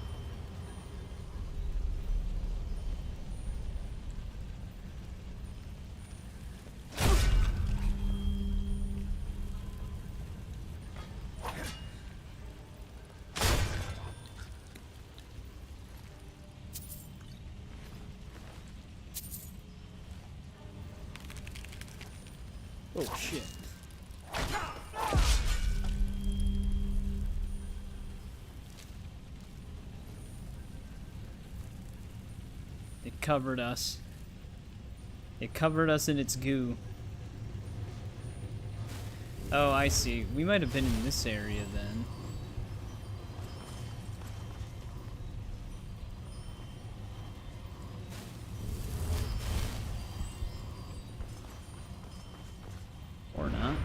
Oh shit. It covered us. It covered us in its goo. Oh, I see. We might have been in this area then. Or not.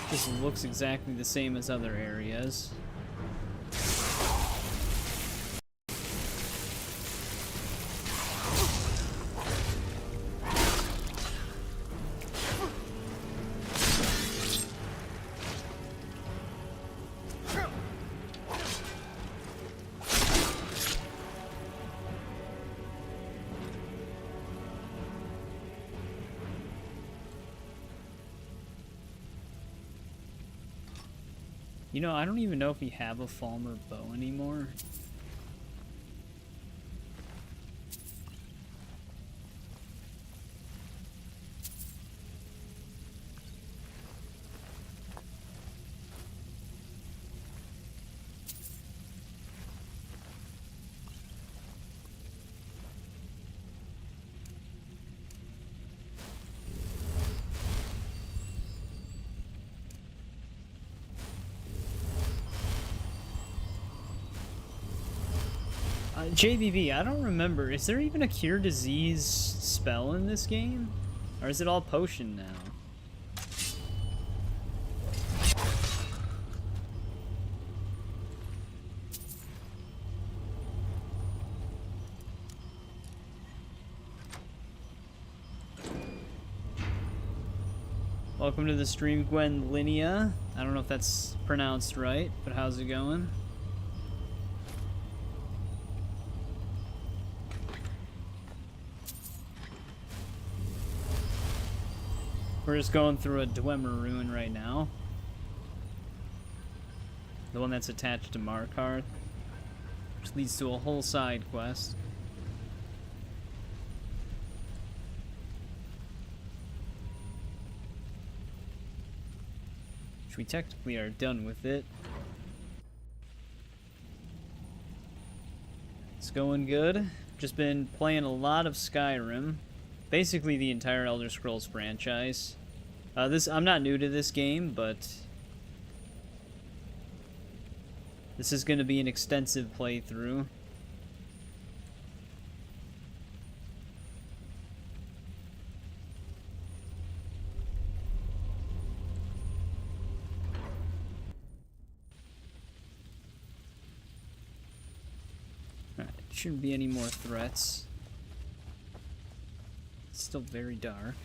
This looks exactly the same as other areas. You know, I don't even know if we have a Falmer bow anymore. JBB, I don't remember. Is there even a cure disease spell in this game? Or is it all potion now? Welcome to the stream, Gwen Linnea. I don't know if that's pronounced right, but how's it going? We're just going through a Dwemer ruin right now. The one that's attached to Markarth, which leads to a whole side quest. Which we technically are done with it. It's going good. Just been playing a lot of Skyrim. Basically the entire Elder Scrolls franchise. I'm not new to this game, but this is going to be an extensive playthrough. Alright, shouldn't be any more threats. It's still very dark.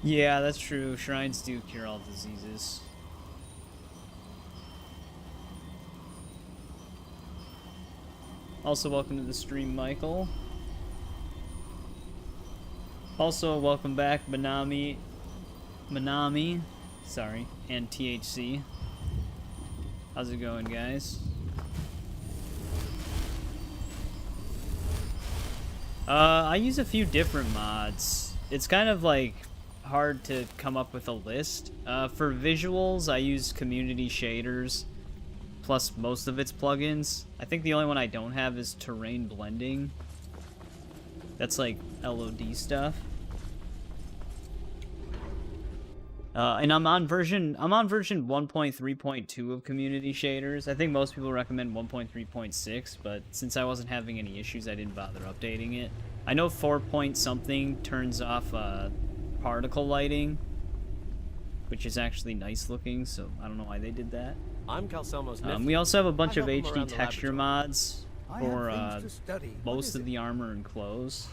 Yeah, that's true. Shrines do cure all diseases. Also, welcome to the stream, Michael. Also, welcome back, Manami, sorry, and THC. How's it going, guys? I use a few different mods. It's kind of like hard to come up with a list. For visuals, I use community shaders, plus most of its plugins. I think the only one I don't have is terrain blending. That's like LOD stuff. And I'm on version 1.3.2 of community shaders. I think most people recommend 1.3.6, but since I wasn't having any issues, I didn't bother updating it. I know 4 point something turns off particle lighting, which is actually nice looking, so I don't know why they did that. I'm Calcelmo's nephew. We also have a bunch of I help him HD around the texture laboratory. mods for study. most of the armor and clothes.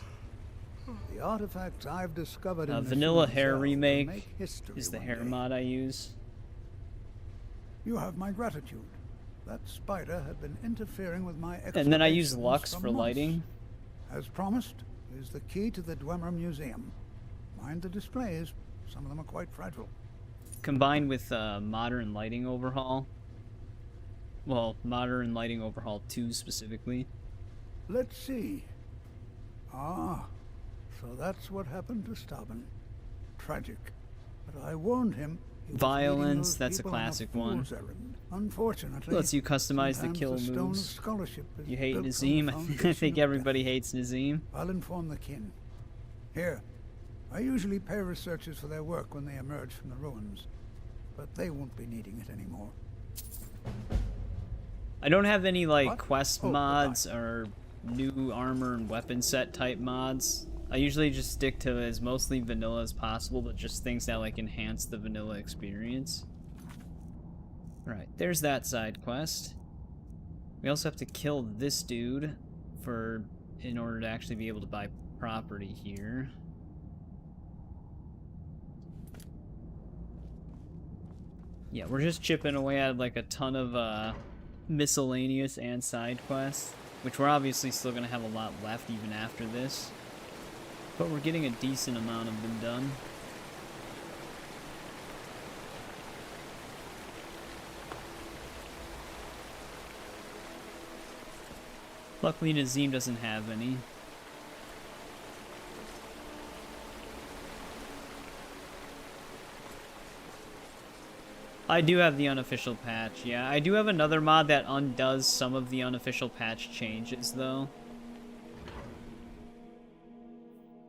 The artifacts I've discovered in Vanilla this Hair cell will Remake make history is the one hair day. mod I use. You have my gratitude. That spider had been interfering with my And then I use excavations Lux for for months. lighting. As promised, is the key to the Dwemer Museum. Mind the displays. Some of them are quite fragile. Combined with Modern Lighting Overhaul. Well, Modern Lighting Overhaul 2 specifically. Let's see. Ah, so that's what happened to Stauben. Tragic. But I warned him. He was leading Violence, those that's a people on classic one. fool's errand. Unfortunately, Lets you customize the sometimes kill Stone of moves. Scholarship is You hate built from the Nazim? I foundation think of everybody hates Nazim. I'll inform the kin. Here, I usually pay researchers for their work when they emerge from the ruins, but they won't be needing it anymore. I don't have any like What? quest Oh, mods or new armor and weapon set type mods. I usually just stick to as mostly vanilla as possible, but just things that like enhance the vanilla experience. Right, there's that side quest. We also have to kill this dude in order to actually be able to buy property here. Yeah, we're just chipping away at like a ton of miscellaneous and side quests, which we're obviously still going to have a lot left even after this. But we're getting a decent amount of them done. Luckily, Nazim doesn't have any. I do have the unofficial patch, yeah. I do have another mod that undoes some of the unofficial patch changes, though.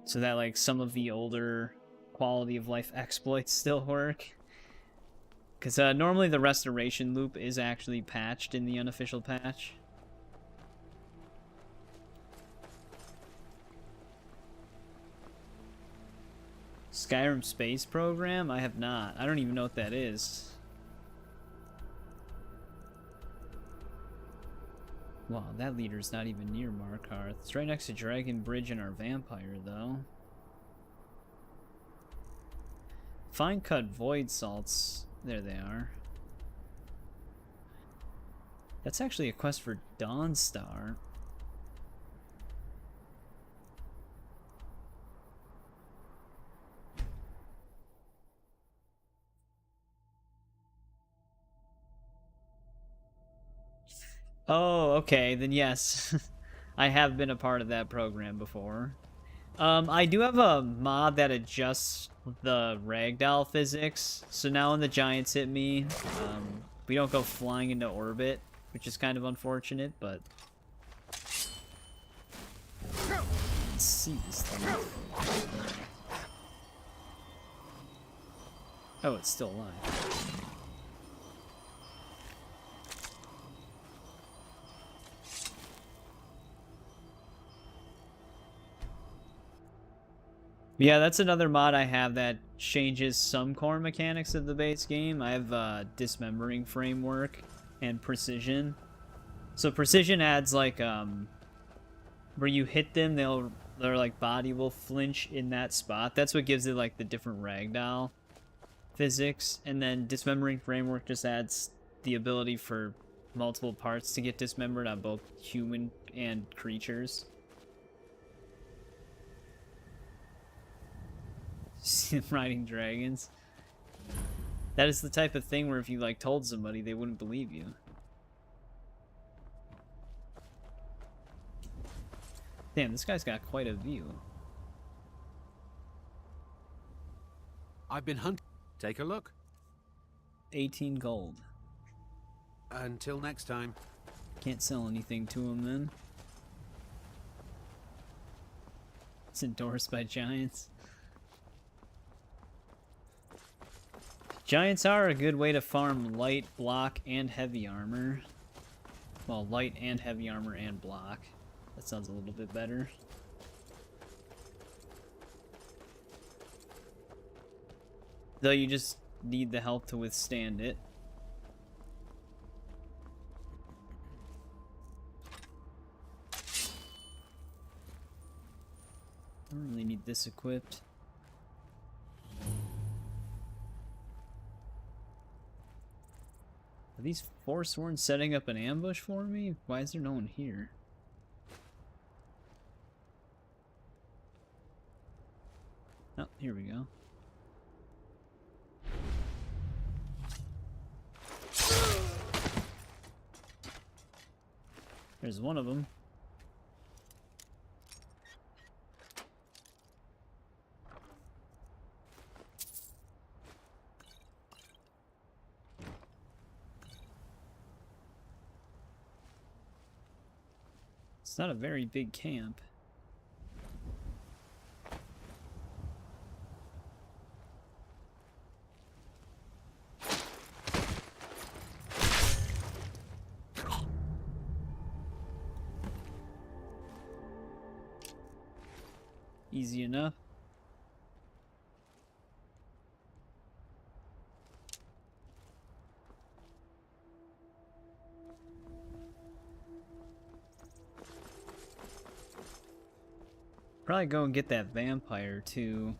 So that, like, some of the older quality of life exploits still work. Because normally the restoration loop is actually patched in the unofficial patch. Skyrim Space Program? I have not. I don't even know what that is. Wow, that leader's not even near Markarth. It's right next to Dragon Bridge and our vampire, though. Fine cut void salts. There they are. That's actually a quest for Dawnstar. Oh, okay, then yes. I have been a part of that program before. I do have a mod that adjusts the ragdoll physics, so now when the giants hit me, we don't go flying into orbit, which is kind of unfortunate, but... Let's see this thing. Oh, it's still alive. Yeah, that's another mod I have that changes some core mechanics of the base game. I have dismembering framework and precision. So precision adds like where you hit them, their like body will flinch in that spot. That's what gives it like the different ragdoll physics. And then dismembering framework just adds the ability for multiple parts to get dismembered on both human and creatures. See them riding dragons. That is the type of thing where if you like told somebody, they wouldn't believe you. Damn, this guy's got quite a view. I've been hunting. Take a look. 18 gold. Until next time. Can't sell anything to him then. It's endorsed by giants. Giants are a good way to farm light, block, and heavy armor. Well, light and heavy armor and block. That sounds a little bit better. Though you just need the health to withstand it. I don't really need this equipped. Are these Forsworn setting up an ambush for me? Why is there no one here? Oh, here we go. There's one of them. It's not a very big camp. Easy enough. Probably go and get that vampire too.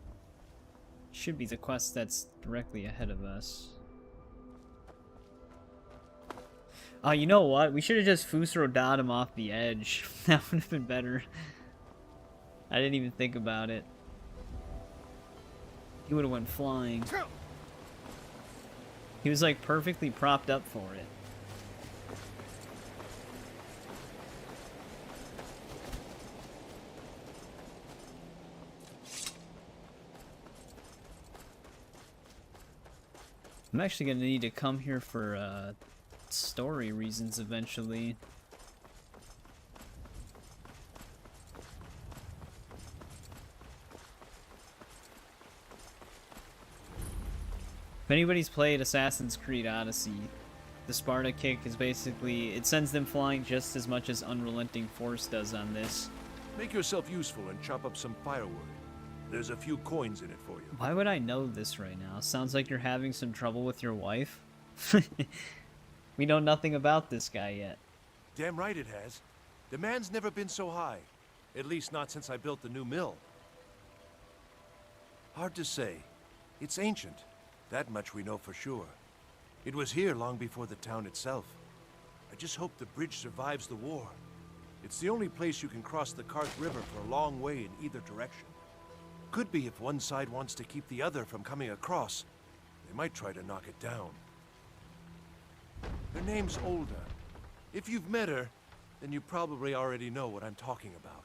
Should be the quest that's directly ahead of us. Oh, you know what? We should have just Fusro-da'd him off the edge. That would have been better. I didn't even think about it. He would have went flying. He was like perfectly propped up for it. I'm actually gonna need to come here for story reasons eventually. If anybody's played Assassin's Creed Odyssey, the Sparta kick is basically, it sends them flying just as much as Unrelenting Force does on this. Make yourself useful and chop up some firewood. There's a few coins in it for you. Why would I know this right now? Sounds like you're having some trouble with your wife. We know nothing about this guy yet. Damn right it has. Demand's never been so high. At least not since I built the new mill. Hard to say. It's ancient. That much we know for sure. It was here long before the town itself. I just hope the bridge survives the war. It's the only place you can cross the Karth River for a long way in either direction. Could be if one side wants to keep the other from coming across. They might try to knock it down. Her name's Olda. If you've met her, then you probably already know what I'm talking about.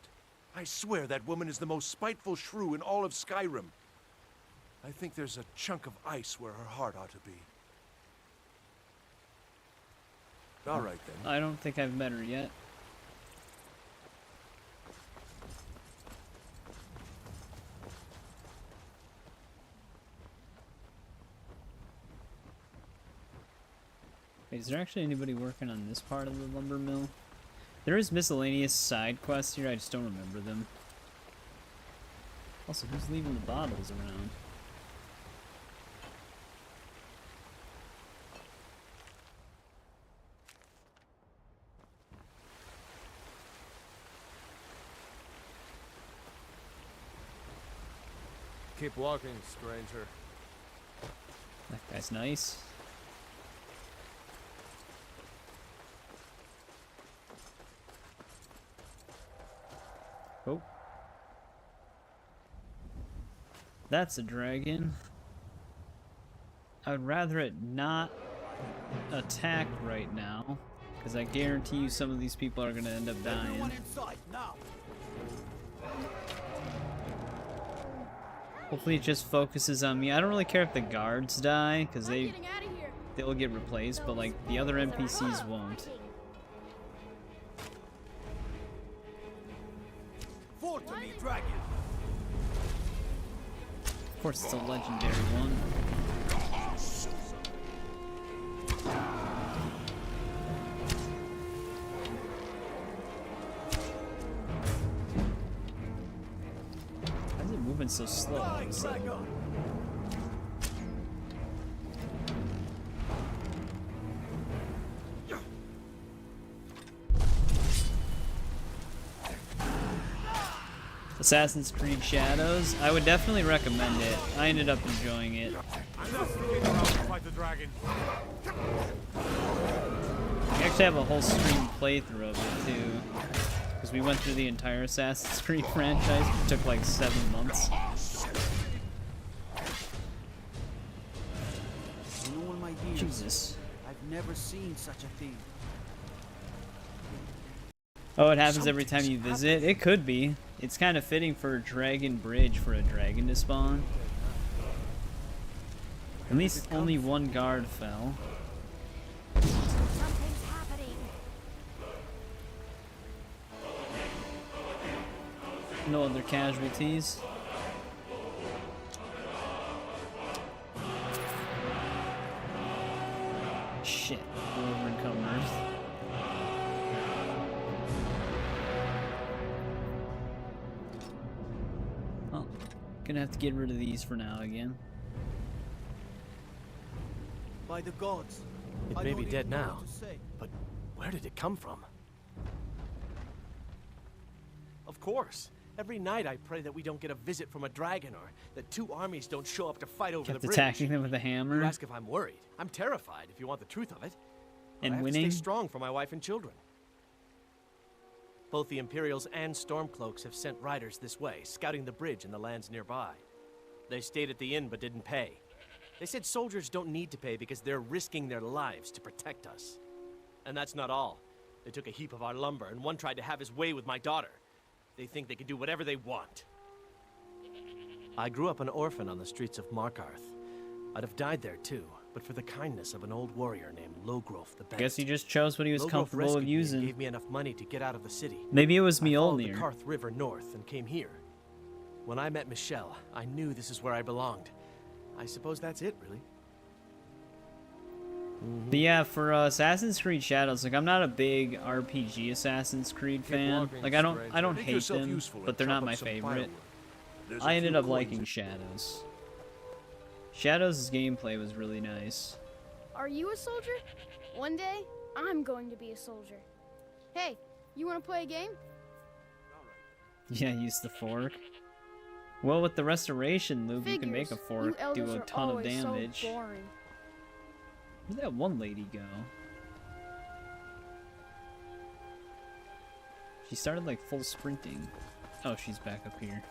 I swear that woman is the most spiteful shrew in all of Skyrim. I think there's a chunk of ice where her heart ought to be. All right, then. I don't think I've met her yet. Wait, is there actually anybody working on this part of the lumber mill? There is miscellaneous side quests here, I just don't remember them. Also, who's leaving the bottles around? Keep walking, stranger. That guy's nice. Oh. That's a dragon. I would rather it not attack right now, because I guarantee you some of these people are going to end up dying. Hopefully it just focuses on me. I don't really care if the guards die, because they'll get replaced, but like the other NPCs won't. Of course it's a legendary one. Why is it moving so slow all of a sudden? Assassin's Creed Shadows. I would definitely recommend it. I ended up enjoying it. Fight the dragon. We actually have a whole stream playthrough of it too, because we went through the entire Assassin's Creed franchise. It took like 7 months. In all my years, Jesus. I've never seen such a thing. Oh, it happens every time you visit? It could be. It's kind of fitting for a dragon bridge for a dragon to spawn. At least only one guard fell. Something's happening. No other casualties. Shit, we're over-encumbered. Oh, gonna have to get rid of these for now again. By the gods. It may be dead now, but where did it come from? Of course. Every night I pray that we don't get a visit from a dragon, or that 2 armies don't show up to fight over Kept the bridge. attacking them with a hammer. You ask if I'm worried. I'm terrified, if you want the truth of it. And I have winning. to stay strong for my wife and children. Both the Imperials and Stormcloaks have sent riders this way, scouting the bridge and the lands nearby. They stayed at the inn but didn't pay. They said soldiers don't need to pay because they're risking their lives to protect us. And that's not all. They took a heap of our lumber, and one tried to have his way with my daughter. They think they can do whatever they want. I grew up an orphan on the streets of Markarth. I'd have died there too, but for the kindness of an old warrior named Logrove the Bent. Guess he just chose what he was Logrove comfortable rescued with me and using. gave me enough money to get out of the city. Maybe it was I followed Mjolnir. the Karth River north and came here. When I met Michelle, I knew this is where I belonged. I suppose that's it, really. But yeah, for Assassin's Creed Shadows, like I'm not a big RPG Assassin's Creed fan. Like I don't hate them, but they're not my favorite. I ended up liking Shadows. Shadows' gameplay was really nice. Are you a soldier? One day, I'm going to be a soldier. Hey, you want to play a game? Yeah, use the fork. Well, with the restoration loop, you can make a fork do a ton of damage. So boring. Where'd that one lady go? She started like full sprinting. Oh, she's back up here.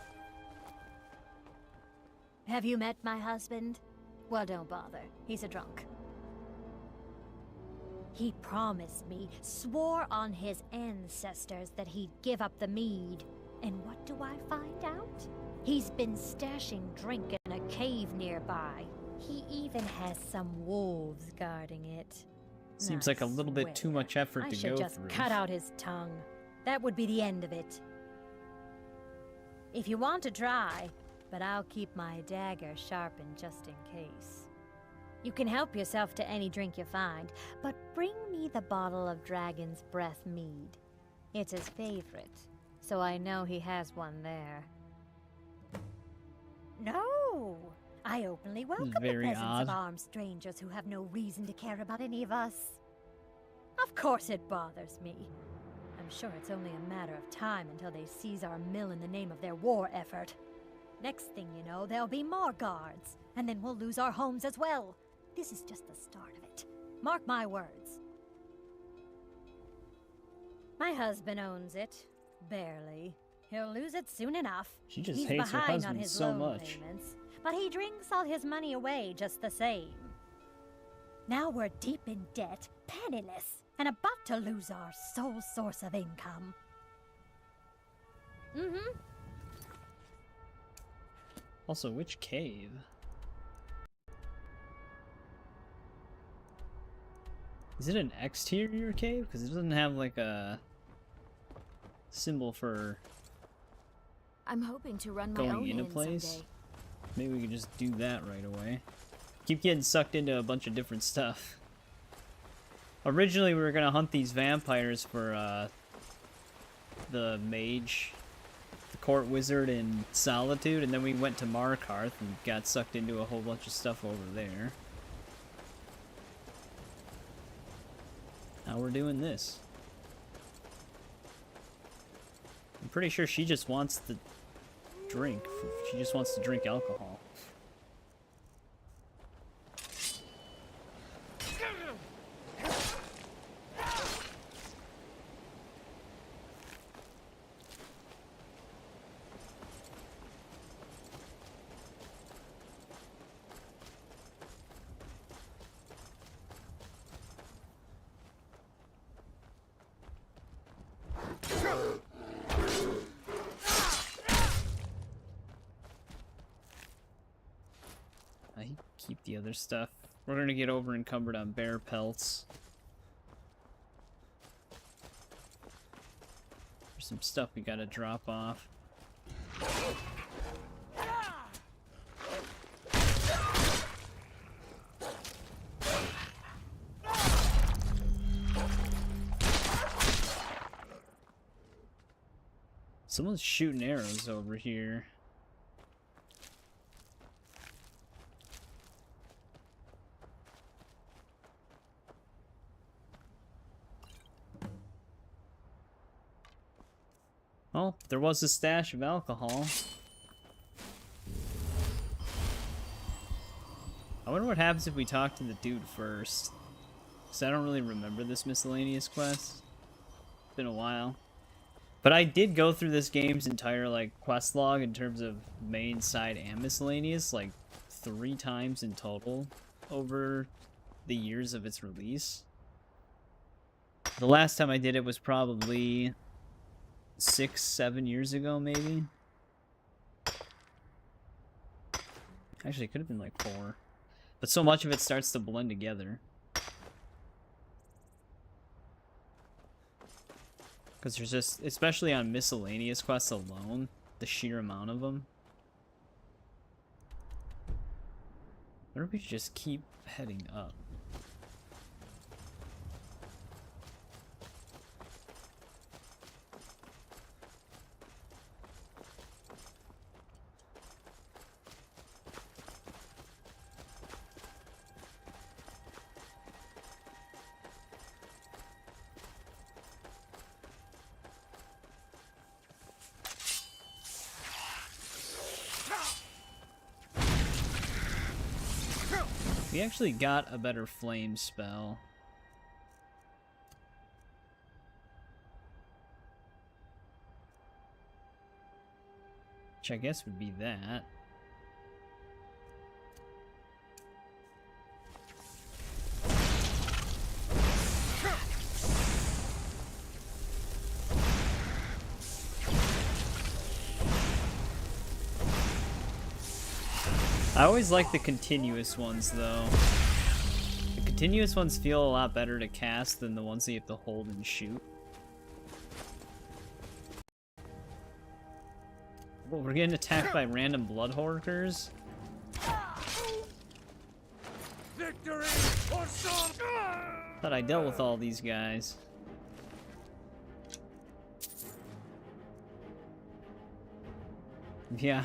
Have you met my husband? Well, don't bother. He's a drunk. He promised me, swore on his ancestors that he'd give up the mead. And what do I find out? He's been stashing drink in a cave nearby. He even has some wolves guarding it. Seems like a little bit too much effort to go through. I should just cut out his tongue. That would be the end of it. If you want to try, but I'll keep my dagger sharpened just in case. You can help yourself to any drink you find, but bring me the bottle of Dragon's Breath mead. It's his favorite, so I know he has one there. No! I openly welcome the presence of armed strangers who have no reason to care about any of us. Of course it bothers me. I'm sure it's only a matter of time until they seize our mill in the name of their war effort. Next thing you know, there'll be more guards, and then we'll lose our homes as well. This is just the start of it. Mark my words. My husband owns it. Barely. He'll lose it soon enough. She just He's hates her behind on husband his so loan much. payments, but he drinks all his money away just the same. Now we're deep in debt, penniless, and about to lose our sole source of income. Mm-hmm. Also, which cave? Is it an exterior cave? Because it doesn't have like a symbol for I'm hoping to run my own going in a inn place. someday. Maybe we could just do that right away. Keep getting sucked into a bunch of different stuff. Originally, we were gonna hunt these vampires for the mage, the court wizard in Solitude, and then we went to Markarth and got sucked into a whole bunch of stuff over there. Now we're doing this. I'm pretty sure she just wants to drink. She just wants to drink alcohol. I keep the other stuff. We're gonna get over encumbered on bear pelts. There's some stuff we gotta drop off. Someone's shooting arrows over here. Well, there was a stash of alcohol. I wonder what happens if we talk to the dude first. because I don't really remember this miscellaneous quest. It's been a while. But I did go through this game's entire, like, quest log in terms of main, side, and miscellaneous, like, 3 times in total over the years of its release. The last time I did it was probably 6-7 years ago, maybe. Actually, it could have been like 4. But so much of it starts to blend together. Because there's just, especially on miscellaneous quests alone, the sheer amount of them. Or we should just keep heading up. We actually got a better flame spell. Which I guess would be that. I always like the continuous ones, though. The continuous ones feel a lot better to cast than the ones that you have to hold and shoot. Well, we're getting attacked by random bloodhorkers. Victory or some. Thought I dealt with all these guys. Yeah.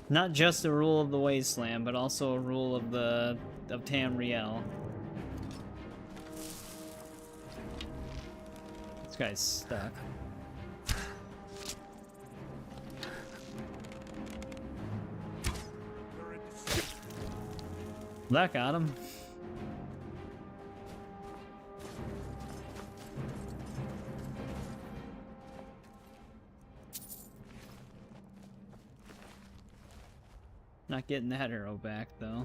Not just a rule of the Wasteland, but also a rule of Tamriel. This guy's stuck. That got him. Not getting that arrow back, though.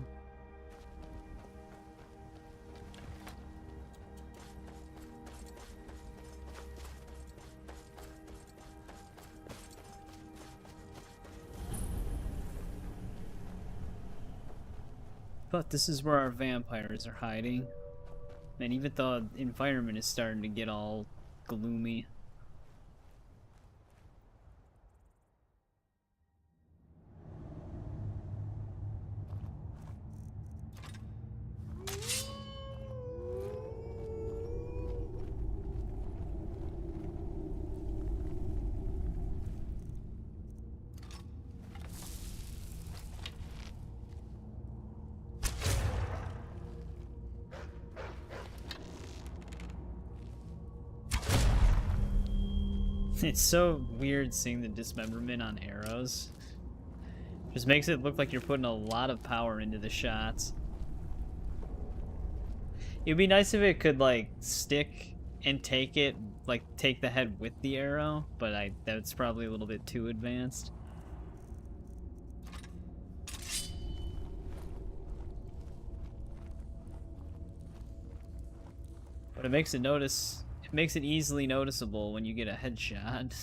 But this is where our vampires are hiding. And even the environment is starting to get all gloomy. It's so weird seeing the dismemberment on arrows. Just makes it look like you're putting a lot of power into the shots. It'd be nice if it could, like, stick and take it, like, take the head with the arrow, but that's probably a little bit too advanced. But it makes it easily noticeable when you get a headshot.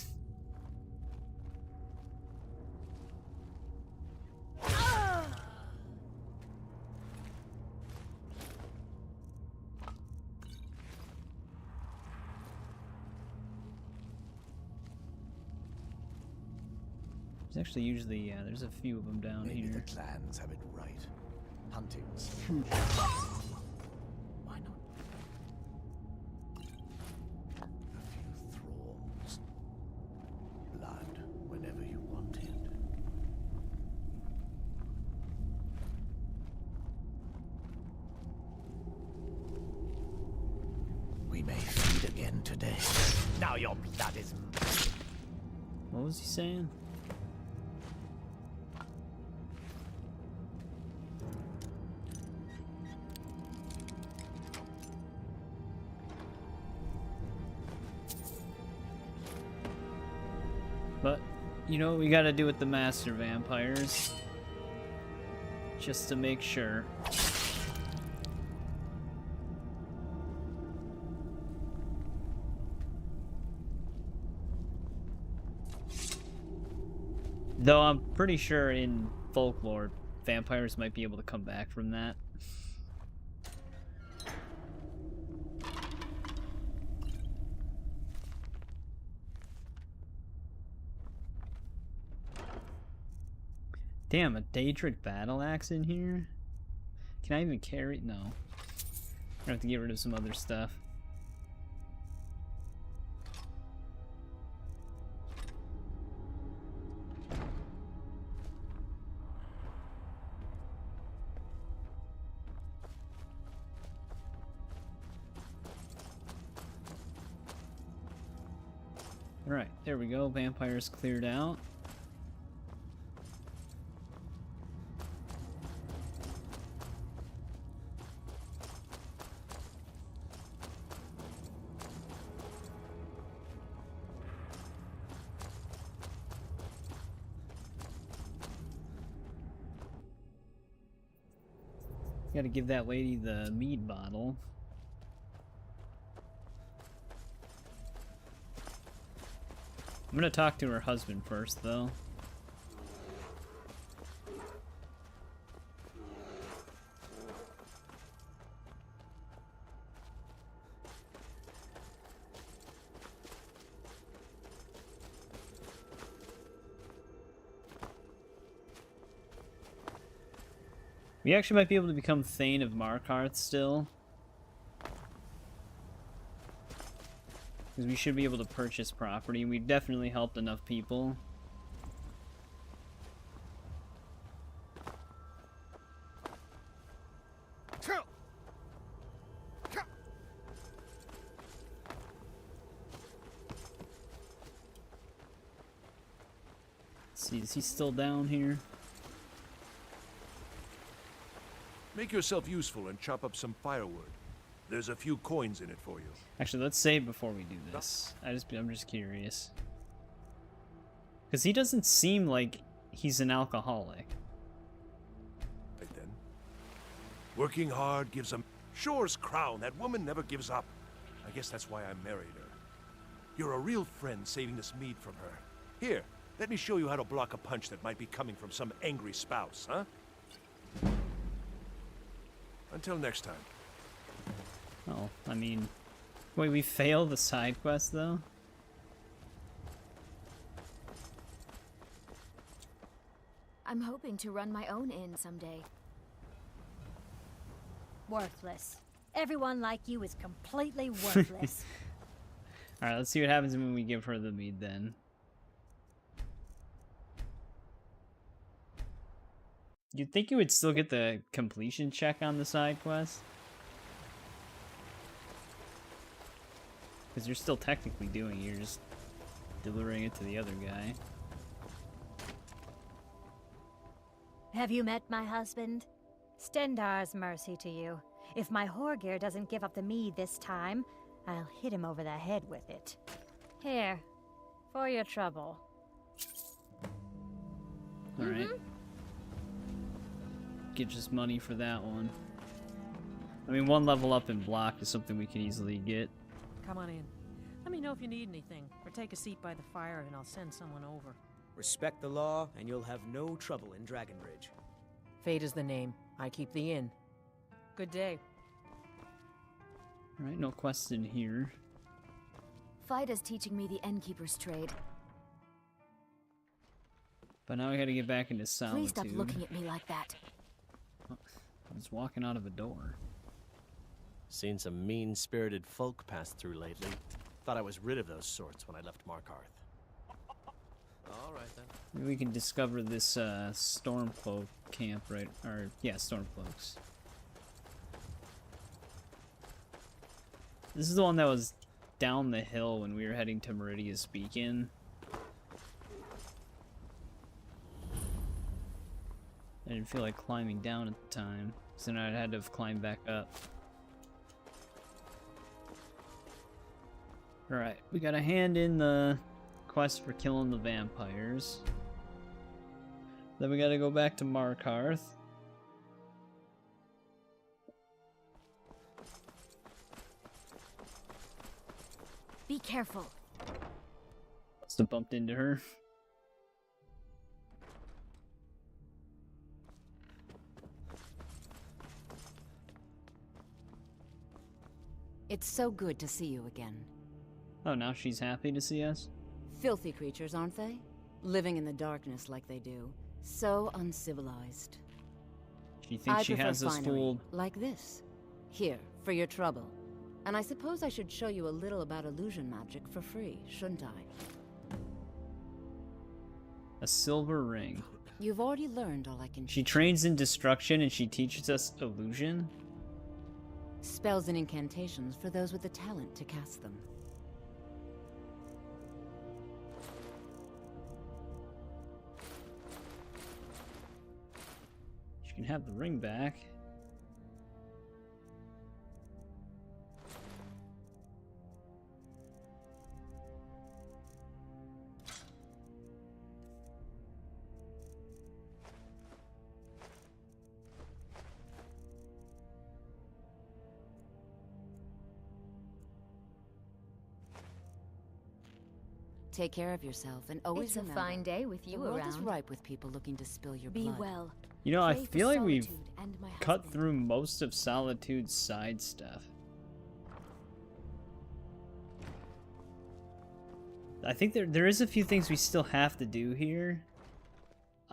There's actually usually, yeah, there's a few of them down Maybe here. the clans have it right. Hunting's. Why not? A few thralls. Blood whenever you want it. We may feed again today. Now your blood is... What was he saying? But, you know what we gotta do with the master vampires? Just to make sure. Though I'm pretty sure in folklore, vampires might be able to come back from that. Damn, a Daedric battle axe in here? Can I even carry? No. I have to get rid of some other stuff. Alright, there we go. Vampires cleared out. Gotta give that lady the mead bottle. I'm gonna talk to her husband first, though. We actually might be able to become Thane of Markarth still. Because we should be able to purchase property. We've definitely helped enough people. Let's see, is he still down here? Make yourself useful and chop up some firewood. There's a few coins in it for you. Actually, let's save before we do this. I'm just curious. Because he doesn't seem like he's an alcoholic. Right then. Working hard gives a Shore's crown. That woman never gives up. I guess that's why I married her. You're a real friend saving this mead from her. Here, let me show you how to block a punch that might be coming from some angry spouse, huh? Until next time. Oh, I mean... Wait, we failed the side quest, though? I'm hoping to run my own inn someday. Worthless. Everyone like you is completely worthless. Alright, let's see what happens when we give her the mead, then. You'd think you would still get the completion check on the side quest? Because you're still technically doing it, you're just delivering it to the other guy. Have you met my husband? Stendar's mercy to you. If my Horgir doesn't give up the mead this time, I'll hit him over the head with it. Here, for your trouble. Alright. Gives us money for that one. I mean, one level up in block is something we can easily get. Come on in. Let me know if you need anything, or take a seat by the fire and I'll send someone over. Respect the law, and you'll have no trouble in Dragonbridge. Fate is the name. I keep the inn. Good day. Alright, no quests in here. Fida's teaching me the innkeeper's trade. But now I gotta get back into solitude. Please stop looking at me like that. I was walking out of a door. Seen some mean-spirited folk pass through lately. Thought I was rid of those sorts when I left Markarth. Alright then. Maybe we can discover this Stormcloak camp, right? Or, yeah, Stormcloaks. This is the one that was down the hill when we were heading to Meridia's Beacon. I didn't feel like climbing down at the time, so now I had to climb back up. Alright, we got a hand in the quest for killing the vampires. Then we gotta go back to Markarth. Be careful. Must have bumped into her. It's so good to see you again. Oh, now she's happy to see us? Filthy creatures, aren't they? Living in the darkness like they do. So uncivilized. She thinks she has us fooled. Like this. Here, for your trouble. And I suppose I should show you a little about illusion magic for free, shouldn't I? A silver ring. You've already learned all I can. She trains in destruction and she teaches us illusion? Spells and incantations for those with the talent to cast them. She can have the ring back. Take care of yourself and always remember. It's a fine day with you the world around. is ripe with people looking to spill your Be blood. well. You know, I Pray feel for like we've Solitude and my cut husband. through most of Solitude's side stuff. I think there is a few things we still have to do here.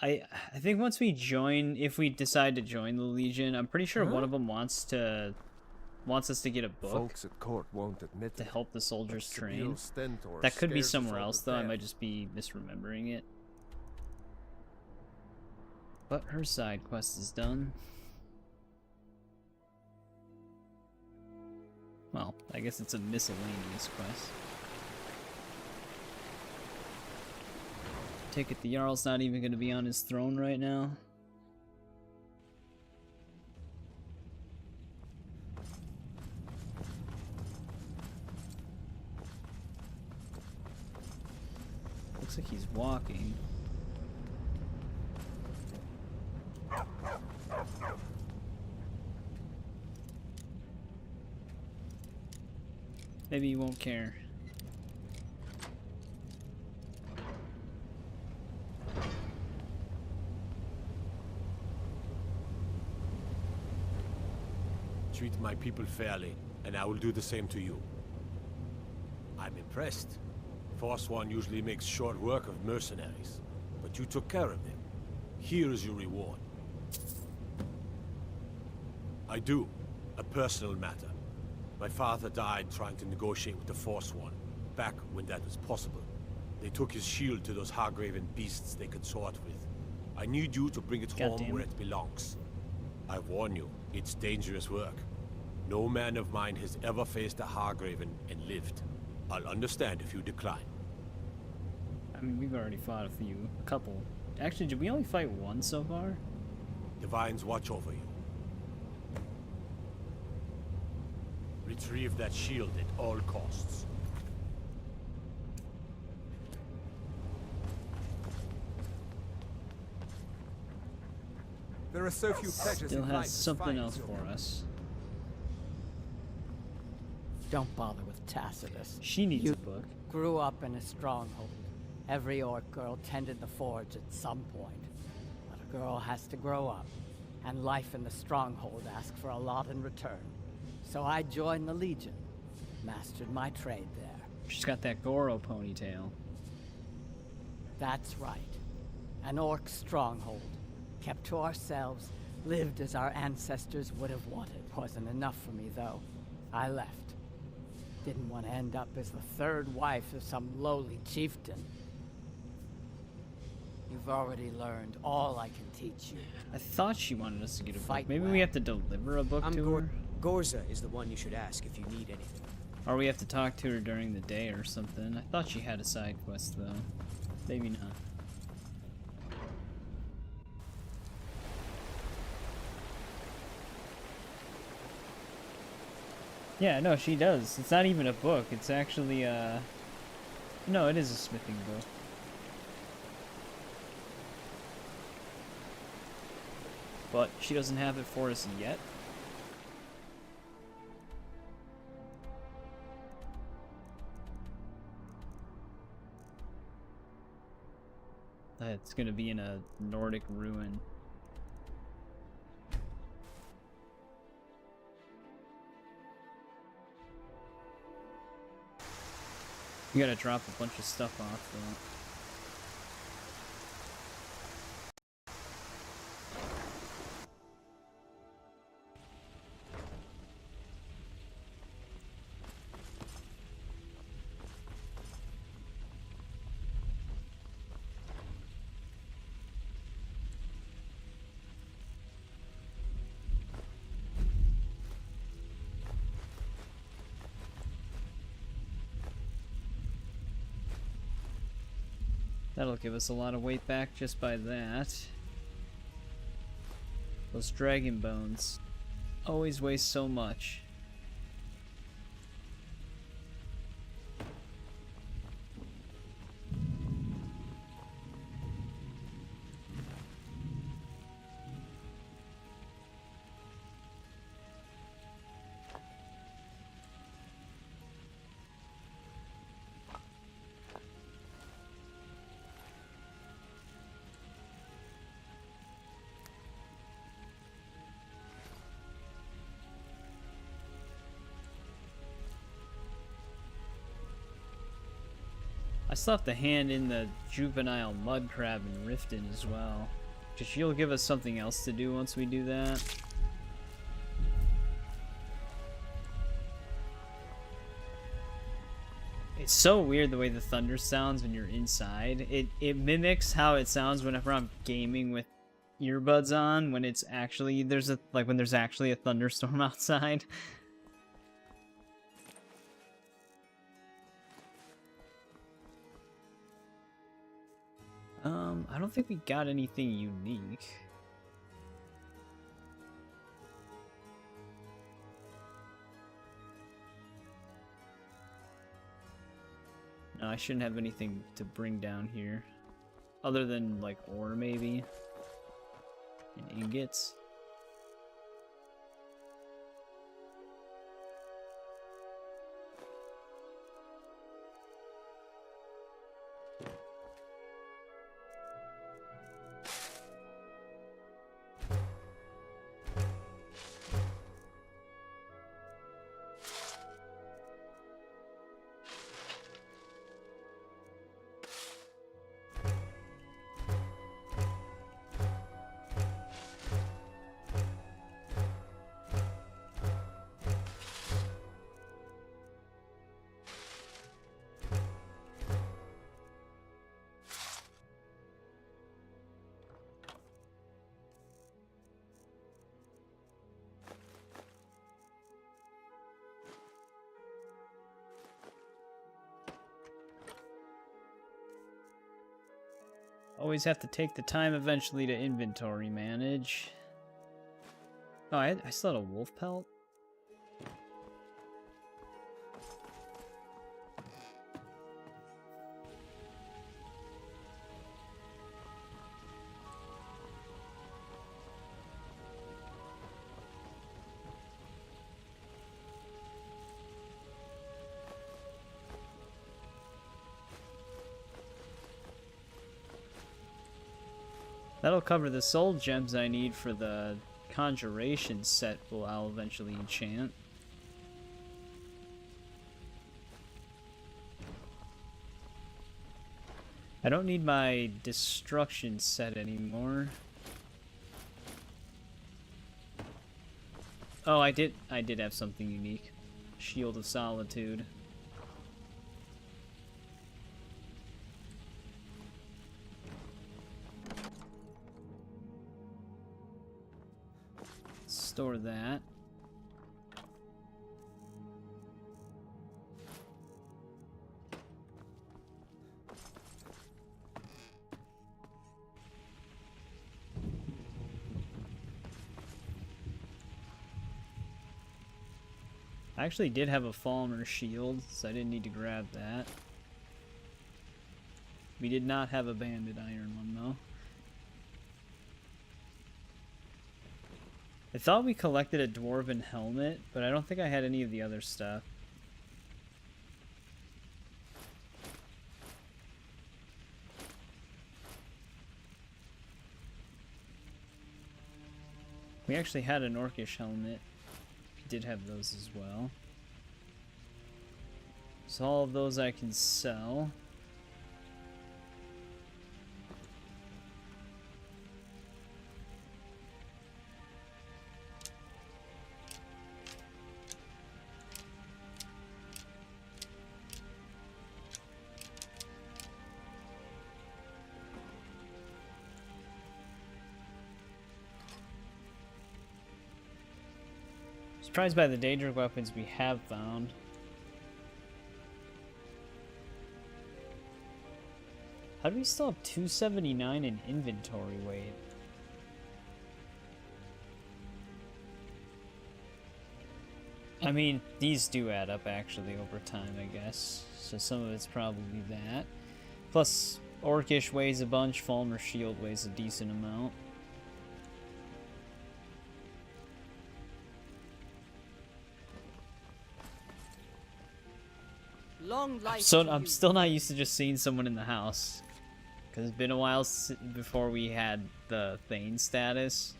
I think once we join, if we decide to join the Legion, I'm pretty sure one of them wants us to get a book. Folks at court won't admit to help the soldiers but train. Sibyl Stentor That could be scares us somewhere all else to though. I death. might just be misremembering it. But her side quest is done. Well, I guess it's a miscellaneous quest. Take it the Jarl's not even going to be on his throne right now. Looks like he's walking. Maybe he won't care. Treat my people fairly, and I will do the same to you. I'm impressed. Forsworn usually makes short work of mercenaries, but you took care of them. Here is your reward. I do. A personal matter. My father died trying to negotiate with the Forsworn, back when that was possible. They took his shield to those Hargraven beasts they consort with. I need you to bring it home where it belongs. I warn you, it's dangerous work. No man of mine has ever faced a Hargraven and lived. I'll understand if you decline. I mean, we've already fought a couple. Actually, did we only fight one so far? Divines watch over you. Retrieve that shield at all costs. There are so few pleasures Still in has life as something fine else as your for us. Don't bother with Tacitus. She needs a book. Grew up in a stronghold. Every orc girl tended the forge at some point. But a girl has to grow up, and life in the stronghold asks for a lot in return. So I joined the Legion, mastered my trade there. She's got that Goro ponytail. That's right. An orc stronghold. Kept to ourselves, lived as our ancestors would have wanted. Wasn't enough for me, though. I left. Didn't want to end up as the third wife of some lowly chieftain. You've already learned all I can teach you. I thought she wanted us to get a book. Fight Maybe we have to deliver a book to her? Gorza is the one you should ask if you need anything. Or we have to talk to her during the day or something. I thought she had a side quest though. Maybe not. Yeah, no, she does. It's not even a book. It's actually, No, it is a smithing bow. But she doesn't have it for us yet. It's gonna be in a Nordic ruin. You gotta drop a bunch of stuff off though. That'll give us a lot of weight back just by that. Those dragon bones always weigh so much. I still have to hand in the juvenile mud crab and Riften as well. Just she'll give us something else to do once we do that. It's so weird the way the thunder sounds when you're inside. It mimics how it sounds whenever I'm gaming with earbuds on when it's actually when there's actually a thunderstorm outside. I don't think we got anything unique. No, I shouldn't have anything to bring down here. Other than, like, ore, maybe. And ingots. Always have to take the time eventually to inventory manage. Oh, I still had a wolf pelt? That'll cover the soul gems I need for the conjuration set I'll eventually enchant. I don't need my destruction set anymore. Oh, I did have something unique. Shield of Solitude. Store that. I actually did have a Falmer shield, so I didn't need to grab that. We did not have a banded iron one, though. I thought we collected a dwarven helmet, but I don't think I had any of the other stuff. We actually had an orcish helmet. We did have those as well. So all of those I can sell. Surprised by the dangerous weapons we have found. How do we still have 279 in inventory weight? I mean, these do add up actually over time, I guess. So some of it's probably that. Plus, Orcish weighs a bunch, Falmer Shield weighs a decent amount. Long life So to I'm you. still not used to just seeing someone in the house. Because it's been a while before we had the Thane status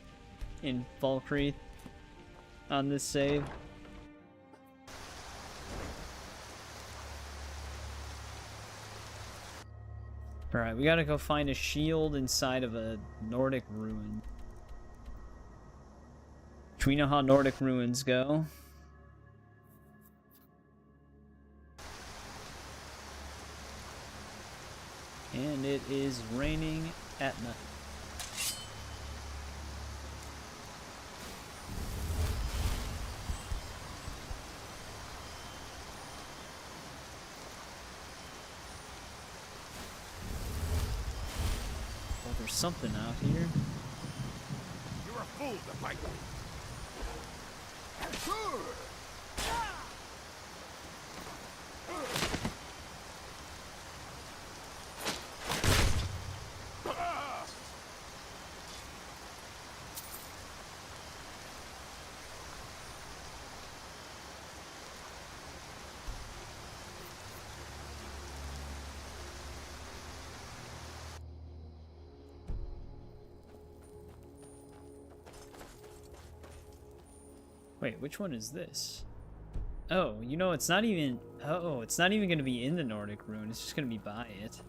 in Falkreath on this save. Alright, we gotta go find a shield inside of a Nordic ruin. Do we know how Nordic ruins go? And it is raining Etna. Well, there's something out here. You're a fool to fight me. Wait, which one is this? Oh, you know, it's not even... Oh, it's not even going to be in the Nordic rune. It's just going to be by it.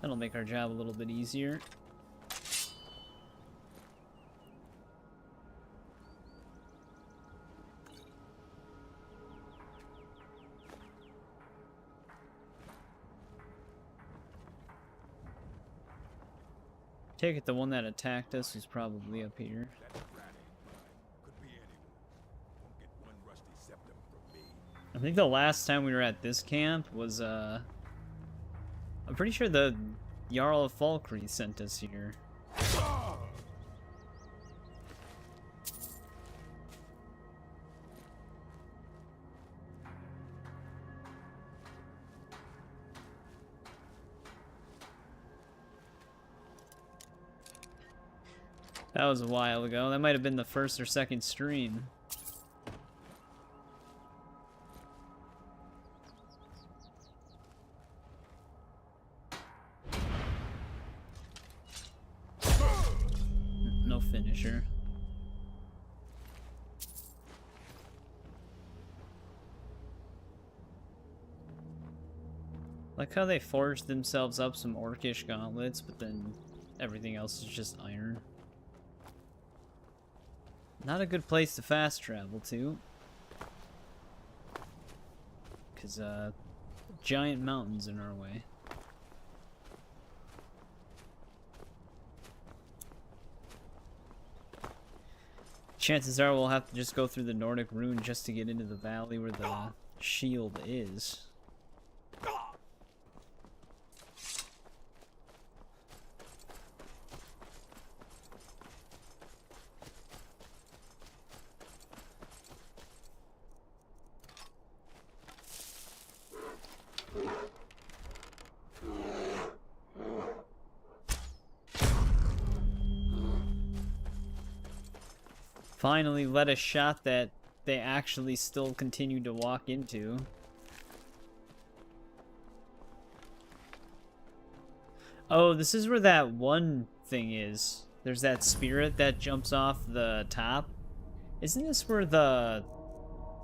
That'll make our job a little bit easier. Take it the one that attacked us was probably up here. I think the last time we were at this camp was, I'm pretty sure the Jarl of Falkreath sent us here. That was a while ago. That might have been the first or second stream. No finisher. Like how they forged themselves up some orcish gauntlets, but then everything else is just iron. Not a good place to fast travel to. Because, giant mountains in our way. Chances are we'll have to just go through the Nordic rune just to get into the valley where the shield is. Finally let a shot that they actually still continue to walk into. Oh, this is where that one thing is. There's that spirit that jumps off the top. Isn't this where the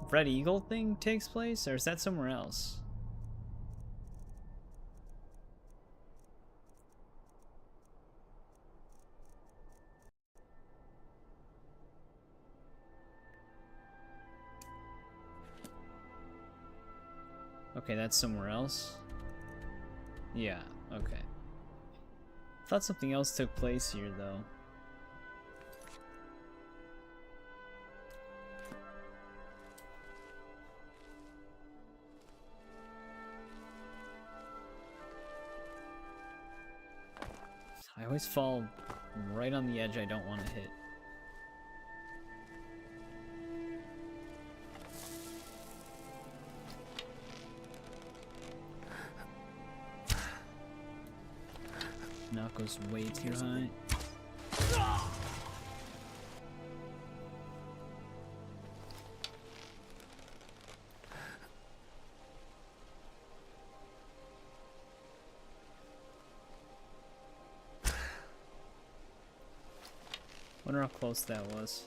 Red Eagle thing takes place, or is that somewhere else? Okay, that's somewhere else. Yeah, okay. Thought something else took place here, though. I always fall right on the edge I don't want to hit. Knock goes way too high. Wonder how close that was.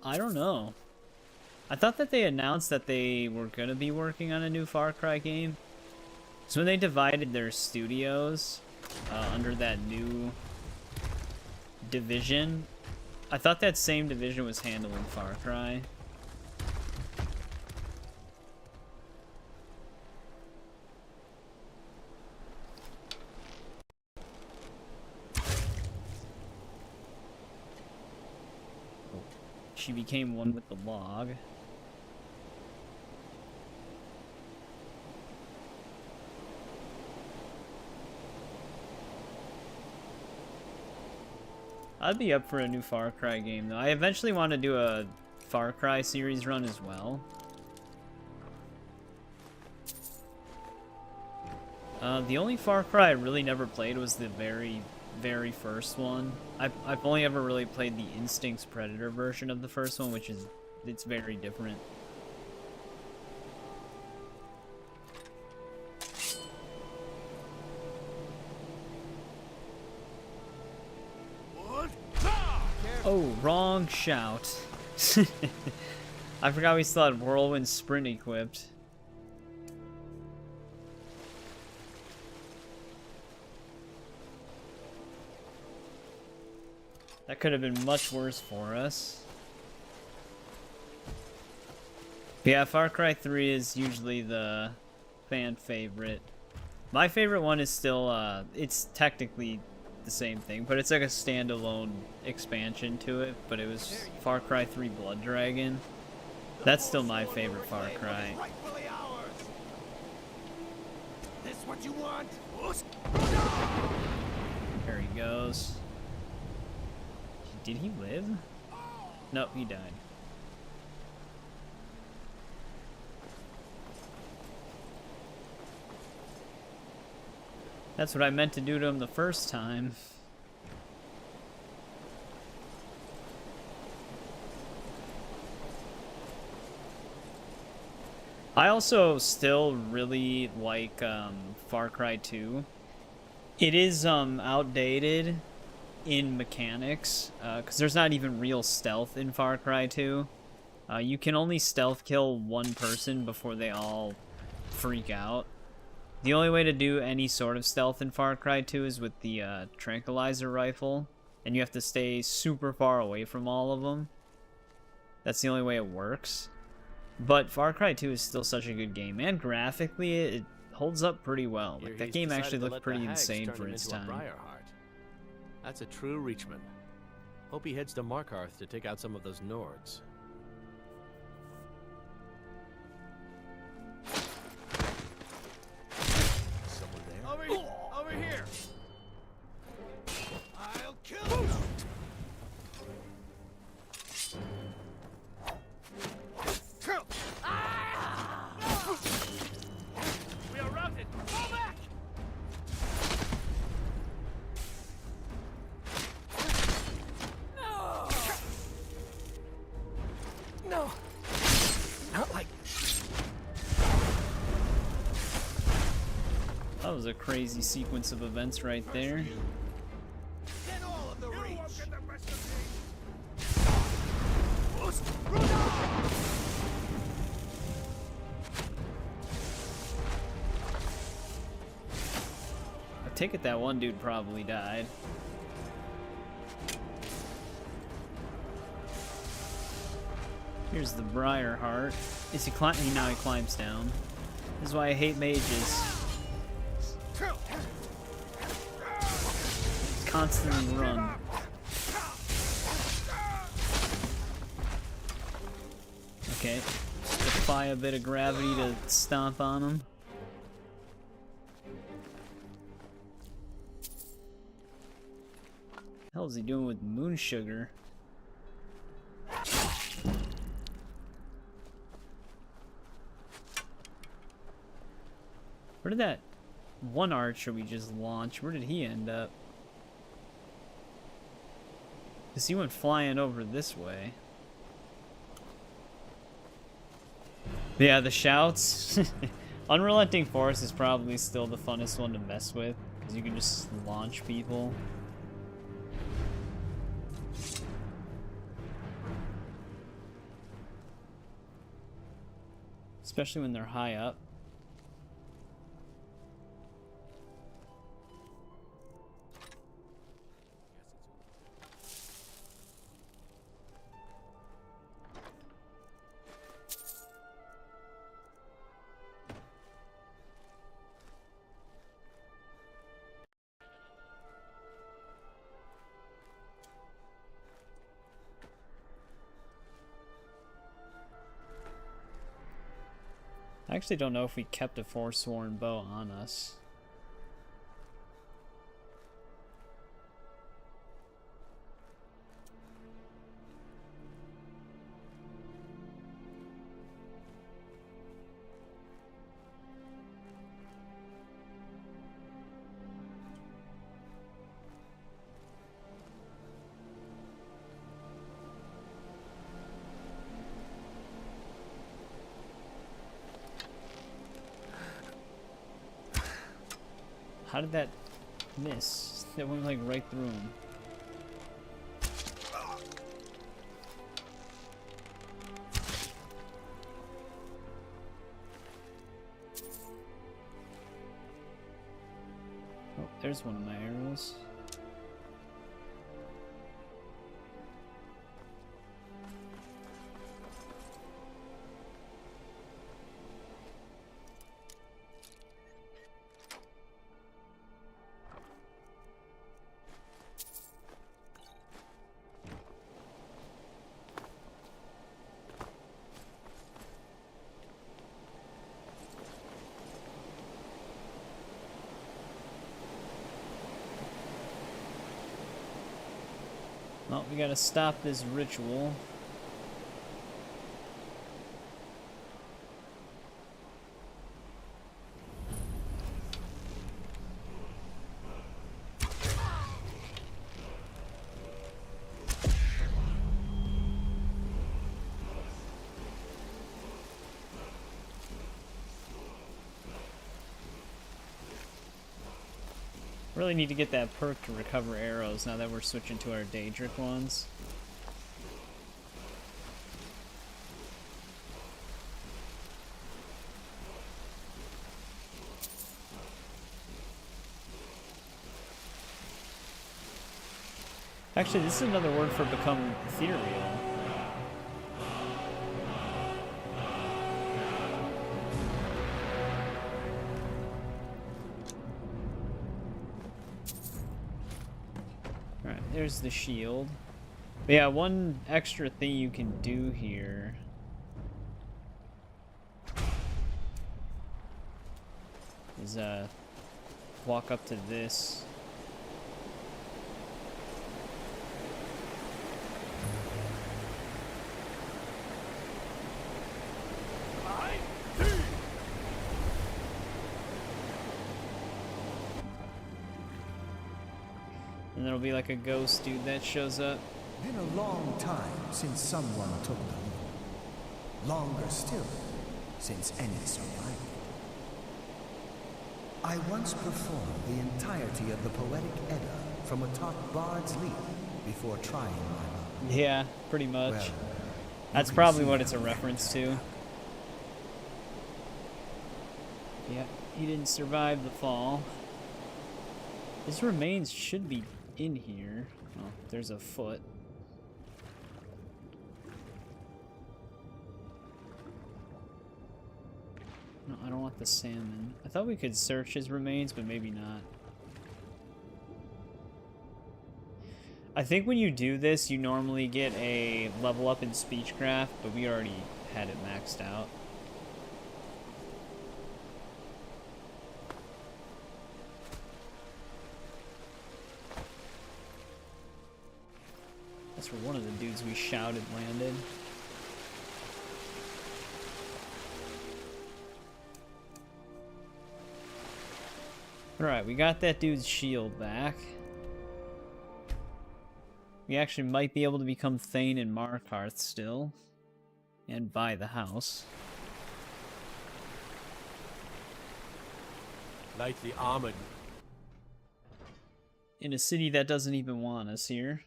I don't know. I thought that they announced that they were gonna be working on a new Far Cry game. So when they divided their studios under that new division, I thought that same division was handling Far Cry. She became one with the log. I'd be up for a new Far Cry game, though. I eventually want to do a Far Cry series run as well. The only Far Cry I really never played was the very first one. I've only ever really played the Instincts Predator version of the first one, which is, it's very different. Oh, wrong shout. I forgot we still had Whirlwind Sprint equipped. That could have been much worse for us. But yeah, Far Cry 3 is usually the fan favorite. My favorite one is still, it's technically the same thing, but it's like a standalone expansion to it, but it was Far Cry 3 Blood Dragon. That's still my favorite Far Cry. This what you want? There he goes. Did he live? Nope, he died. That's what I meant to do to him the first time. I also still really like Far Cry 2. It is outdated in mechanics, because there's not even real stealth in Far Cry 2. You can only stealth kill one person before they all freak out. The only way to do any sort of stealth in Far Cry 2 is with the tranquilizer rifle, and you have to stay super far away from all of them. That's the only way it works. But Far Cry 2 is still such a good game, and graphically it holds up pretty well. Like, that game actually looked pretty insane for its time. That's a true Reachman. Hope he heads to Markarth to take out some of those Nords. Someone there? Over here! I'll kill you! We are routed! Fall back! Not like... That was a crazy sequence of events right there. Get all of the reach. I take it that one dude probably died. Here's the Briar Heart. Is he now he climbs down. This is why I hate mages. Constantly run. Okay. Defy a bit of gravity to stomp on him. What the hell is he doing with moon sugar? Where did that one archer we just launched, where did he end up? Because he went flying over this way. Yeah, the shouts. Unrelenting Force is probably still the funnest one to mess with, because you can just launch people. Especially when they're high up. I actually don't know if we kept a Forsworn bow on us. How did that miss? That went like right through him. Oh, there's one of my arrows. Well, we gotta stop this ritual. Really need to get that perk to recover arrows now that we're switching to our Daedric ones. Actually, this is another word for become ethereal. There's the shield. But yeah, one extra thing you can do here is walk up to this. And there'll be like a ghost dude that shows up. Been a long time since someone took them. longer still, since any survived. I once performed the entirety of the Poetic Edda from atop Bard's Leap before trying my luck. Yeah, pretty much. Well, that's probably what it's a reference to. Yeah, he didn't survive the fall. His remains should be in here. Oh, there's a foot. No, I don't want the salmon. I thought we could search his remains, but maybe not. I think when you do this, you normally get a level up in Speechcraft, but we already had it maxed out. That's where one of the dudes we shouted landed. Alright, we got that dude's shield back. We actually might be able to become Thane in Markarth still. And buy the house. Lightly armored. In a city that doesn't even want us here.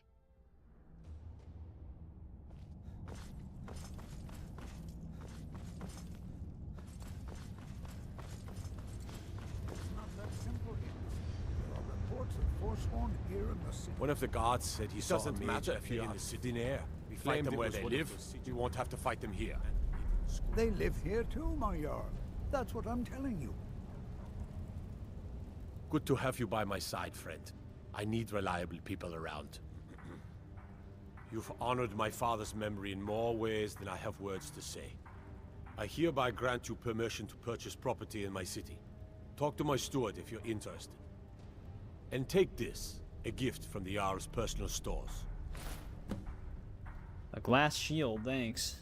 One of the guards said he saw doesn't matter if you're in the city air. We fight them where they live. We won't have to fight them here. They live here too, my Jarl. That's what I'm telling you. Good to have you by my side, friend. I need reliable people around. You've honored my father's memory in more ways than I have words to say. I hereby grant you permission to purchase property in my city. Talk to my steward if you're interested. And take this, a gift from the Jarl's personal stores. A glass shield, thanks.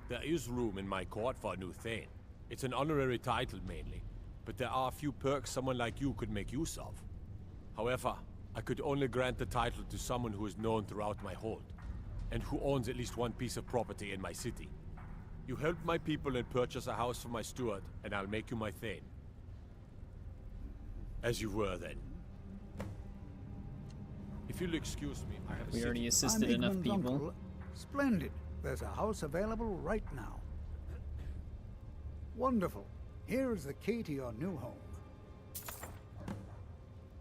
There is room in my court for a new Thane. It's an honorary title mainly, but there are a few perks someone like you could make use of. However, I could only grant the title to someone who is known throughout my hold, and who owns at least one piece of property in my city. You help my people and purchase a house for my steward, and I'll make you my Thane. As you were then. If you'll excuse me, I have we already assisted enough people. Uncle. Splendid. There's a house available right now. Wonderful. Here is the key to your new home.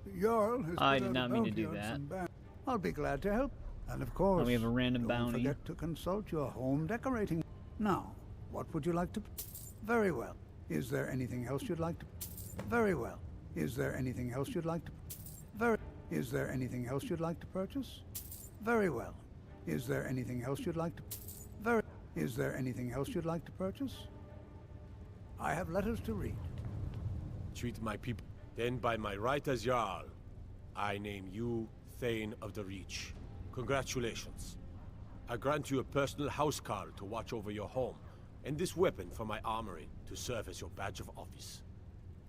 The Jarl has I put did out not a mean to bounty do on that. some I'll be glad to help. And of course, we have a random don't bounty. forget to consult your home decorating. Now, what would you like to... Very well. Is there anything else you'd like to... Very well. Is there anything else you'd like to... Is there anything else you'd like to purchase? Very well. Is there anything else you'd like to... Is there anything else you'd like to purchase? I have letters to read. Treat my people. Then by my right as Jarl, I name you Thane of the Reach. Congratulations. I grant you a personal housecarl to watch over your home, and this weapon from my armory to serve as your badge of office.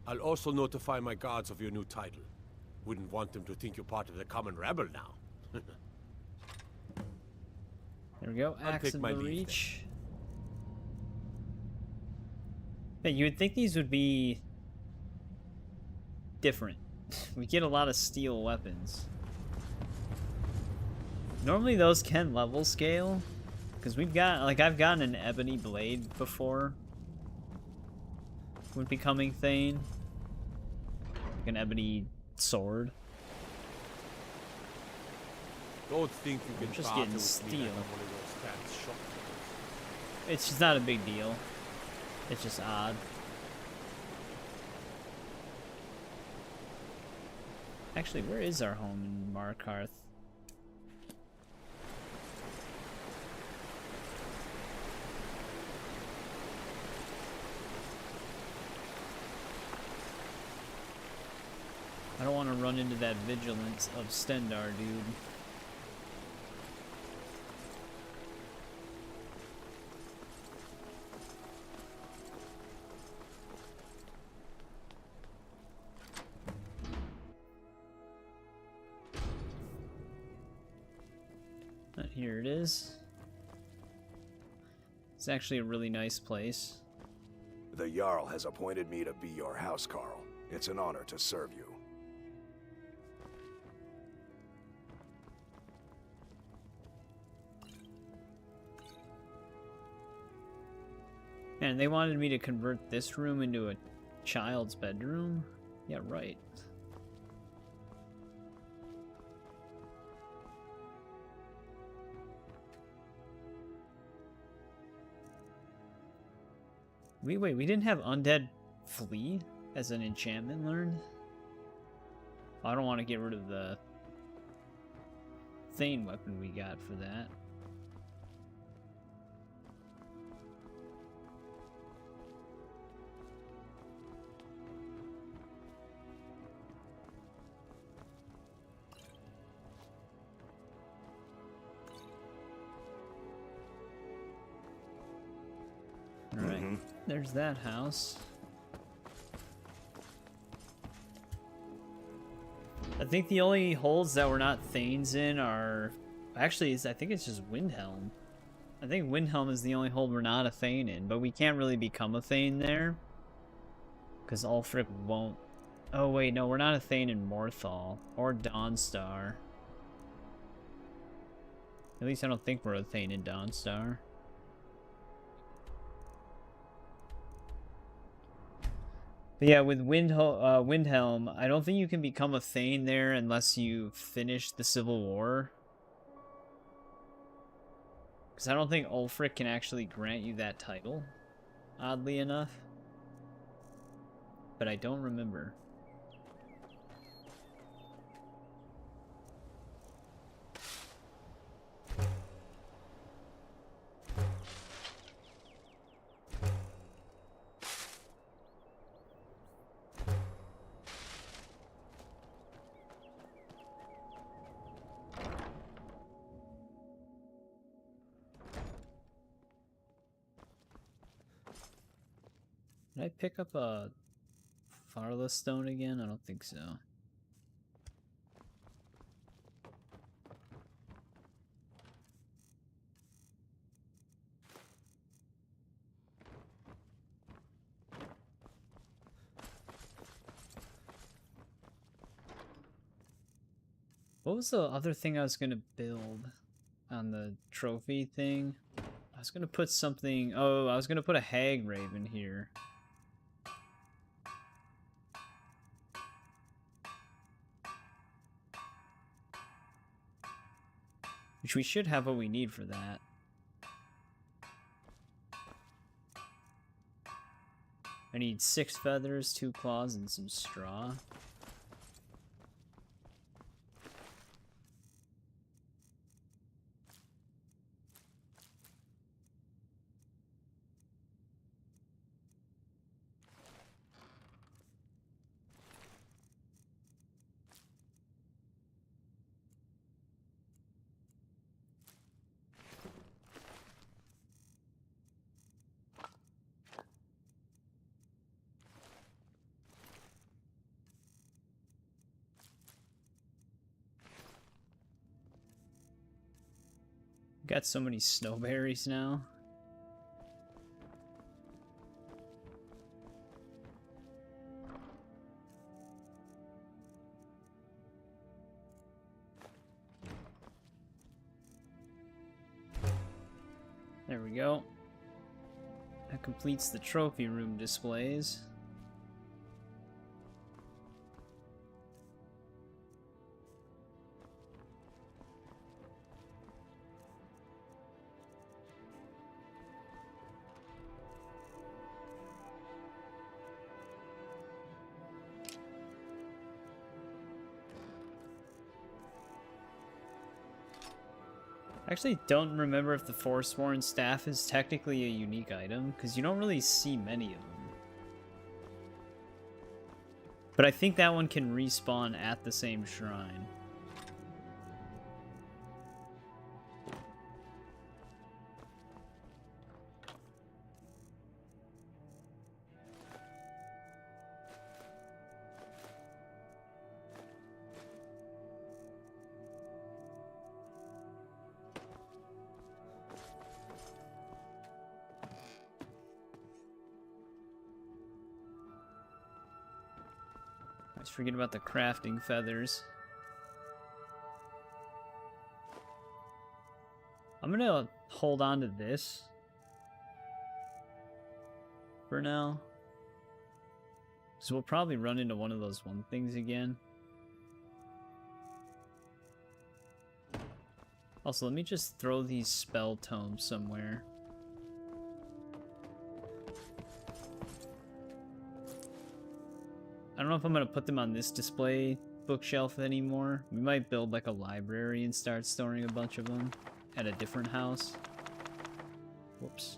I'll also notify my guards of your new title. Wouldn't want them to think you're part of the common rabble now. There we go, Axe of the Reach. Hey, you would think these would be different. We get a lot of steel weapons. Normally those can level scale, because we've got, like, I've gotten an ebony blade before when becoming Thane. Like an ebony sword. Don't think you can just barter getting with steel. me like I'm one of those fat shopkeepers. It's just not a big deal. It's just odd. Actually, where is our home in Markarth? I don't want to run into that vigilance of Stendar, dude. Here it is. It's actually a really nice place. The Jarl has appointed me to be your housecarl. It's an honor to serve you. Man, they wanted me to convert this room into a child's bedroom? Yeah, right. Wait, we didn't have Undead Flee as an enchantment learned? I don't want to get rid of the Thane weapon we got for that. Alright, there's that house. I think the only holds that we're not Thanes in are... Actually, I think it's just Windhelm. I think Windhelm is the only hold we're not a Thane in, but we can't really become a Thane there. Because Ulfric won't... Oh wait, no, we're not a Thane in Morthal. Or Dawnstar. At least I don't think we're a Thane in Dawnstar. But yeah, with Windhelm, I don't think you can become a Thane there unless you finish the Civil War. Because I don't think Ulfric can actually grant you that title, oddly enough. But I don't remember. Did I pick up a Farla stone again? I don't think so. What was the other thing I was gonna build on the trophy thing? I was gonna put something... Oh, I was gonna put a hag raven here. Which we should have what we need for that. I need 6 feathers, 2 claws, and some straw. Got so many snowberries now. There we go. That completes the trophy room displays. I actually don't remember if the Forsworn Staff is technically a unique item, because you don't really see many of them. But I think that one can respawn at the same shrine. Always forget about the crafting feathers. I'm gonna hold on to this for now. So we'll probably run into one of those one things again. Also, let me just throw these spell tomes somewhere. I don't know if I'm going to put them on this display bookshelf anymore. We might build like a library and start storing a bunch of them at a different house. Whoops.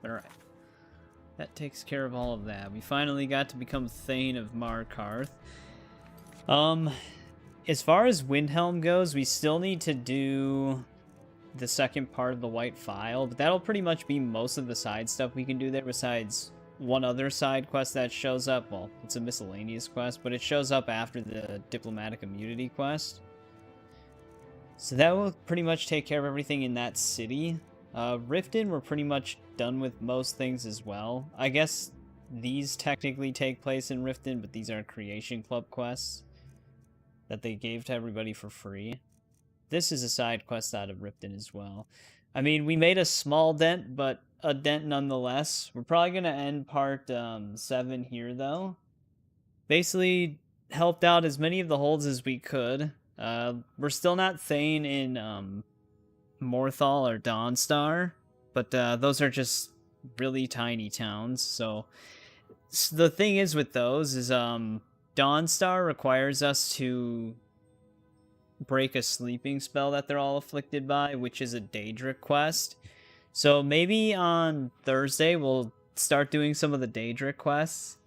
Alright. That takes care of all of that. We finally got to become Thane of Markarth. As far as Windhelm goes, we still need to do the second part of the White File, but that'll pretty much be most of the side stuff we can do there, besides one other side quest that shows up. Well, it's a miscellaneous quest, but it shows up after the Diplomatic Immunity quest. So that will pretty much take care of everything in that city. Riften, we're pretty much done with most things as well. I guess these technically take place in Riften, but these are Creation Club quests that they gave to everybody for free. This is a side quest out of Riften as well. I mean, we made a small dent, but a dent nonetheless. We're probably going to end part 7 here, though. Basically, helped out as many of the holds as we could. We're still not Thane in Morthal or Dawnstar, but those are just really tiny towns. So the thing is with those is Dawnstar requires us to break a sleeping spell that they're all afflicted by, which is a Daedric quest. So maybe on Thursday we'll start doing some of the Daedric quests.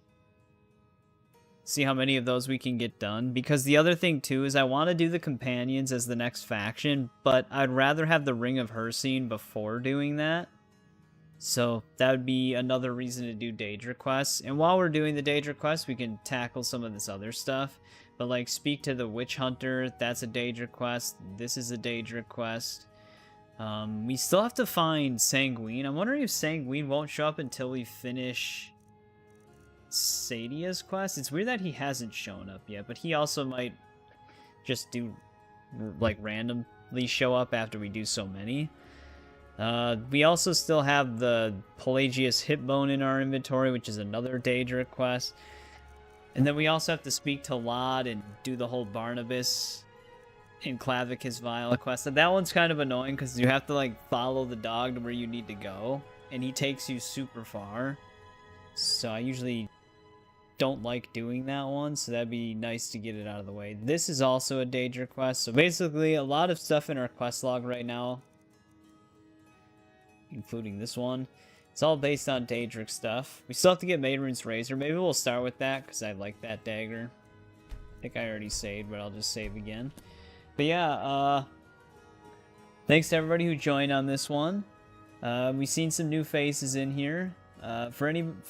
See how many of those we can get done. Because the other thing, too, is I want to do the Companions as the next faction, but I'd rather have the Ring of Hersine before doing that. So that would be another reason to do Daedric quests. And while we're doing the Daedric quests, we can tackle some of this other stuff. But, like, Speak to the Witch Hunter, that's a Daedric quest. This is a Daedric quest. We still have to find Sanguine. I'm wondering if Sanguine won't show up until we finish Sadia's quest. It's weird that he hasn't shown up yet, but he also might just do, like, randomly show up after we do so many. We also still have the Pelagius Hipbone in our inventory, which is another Daedric quest. And then we also have to speak to Lod and do the whole Barnabas and Clavicus Viola quest. And that one's kind of annoying because you have to, like, follow the dog to where you need to go, and he takes you super far. So I usually don't like doing that one, so that'd be nice to get it out of the way. This is also a Daedric quest, so basically a lot of stuff in our quest log right now, including this one, it's all based on Daedric stuff. We still have to get Maedrune's Razor. Maybe we'll start with that, because I like that dagger. I think I already saved, but I'll just save again. But yeah, thanks to everybody who joined on this one. We've seen some new faces in here. For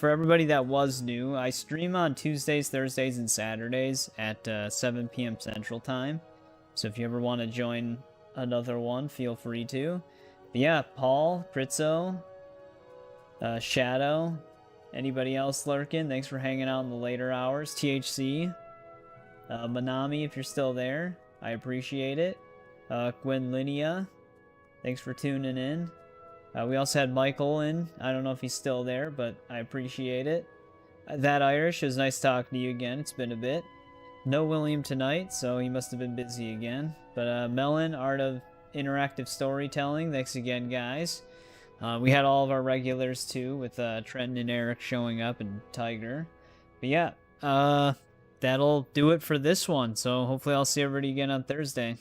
everybody that was new, I stream on Tuesdays, Thursdays, and Saturdays at 7 p.m. Central Time. So if you ever want to join another one, feel free to. But yeah, Paul, Pritzo, Shadow, anybody else lurking, thanks for hanging out in the later hours. THC, Manami, if you're still there, I appreciate it. Gwen Linnea, thanks for tuning in. We also had Michael in. I don't know if he's still there, but I appreciate it. That Irish, it was nice talking to you again. It's been a bit. No William tonight, so he must have been busy again. But Melon, Art of Interactive Storytelling, thanks again, guys. We had all of our regulars, too, with Trent and Eric showing up, and Tiger. But yeah, that'll do it for this one. So hopefully I'll see everybody again on Thursday.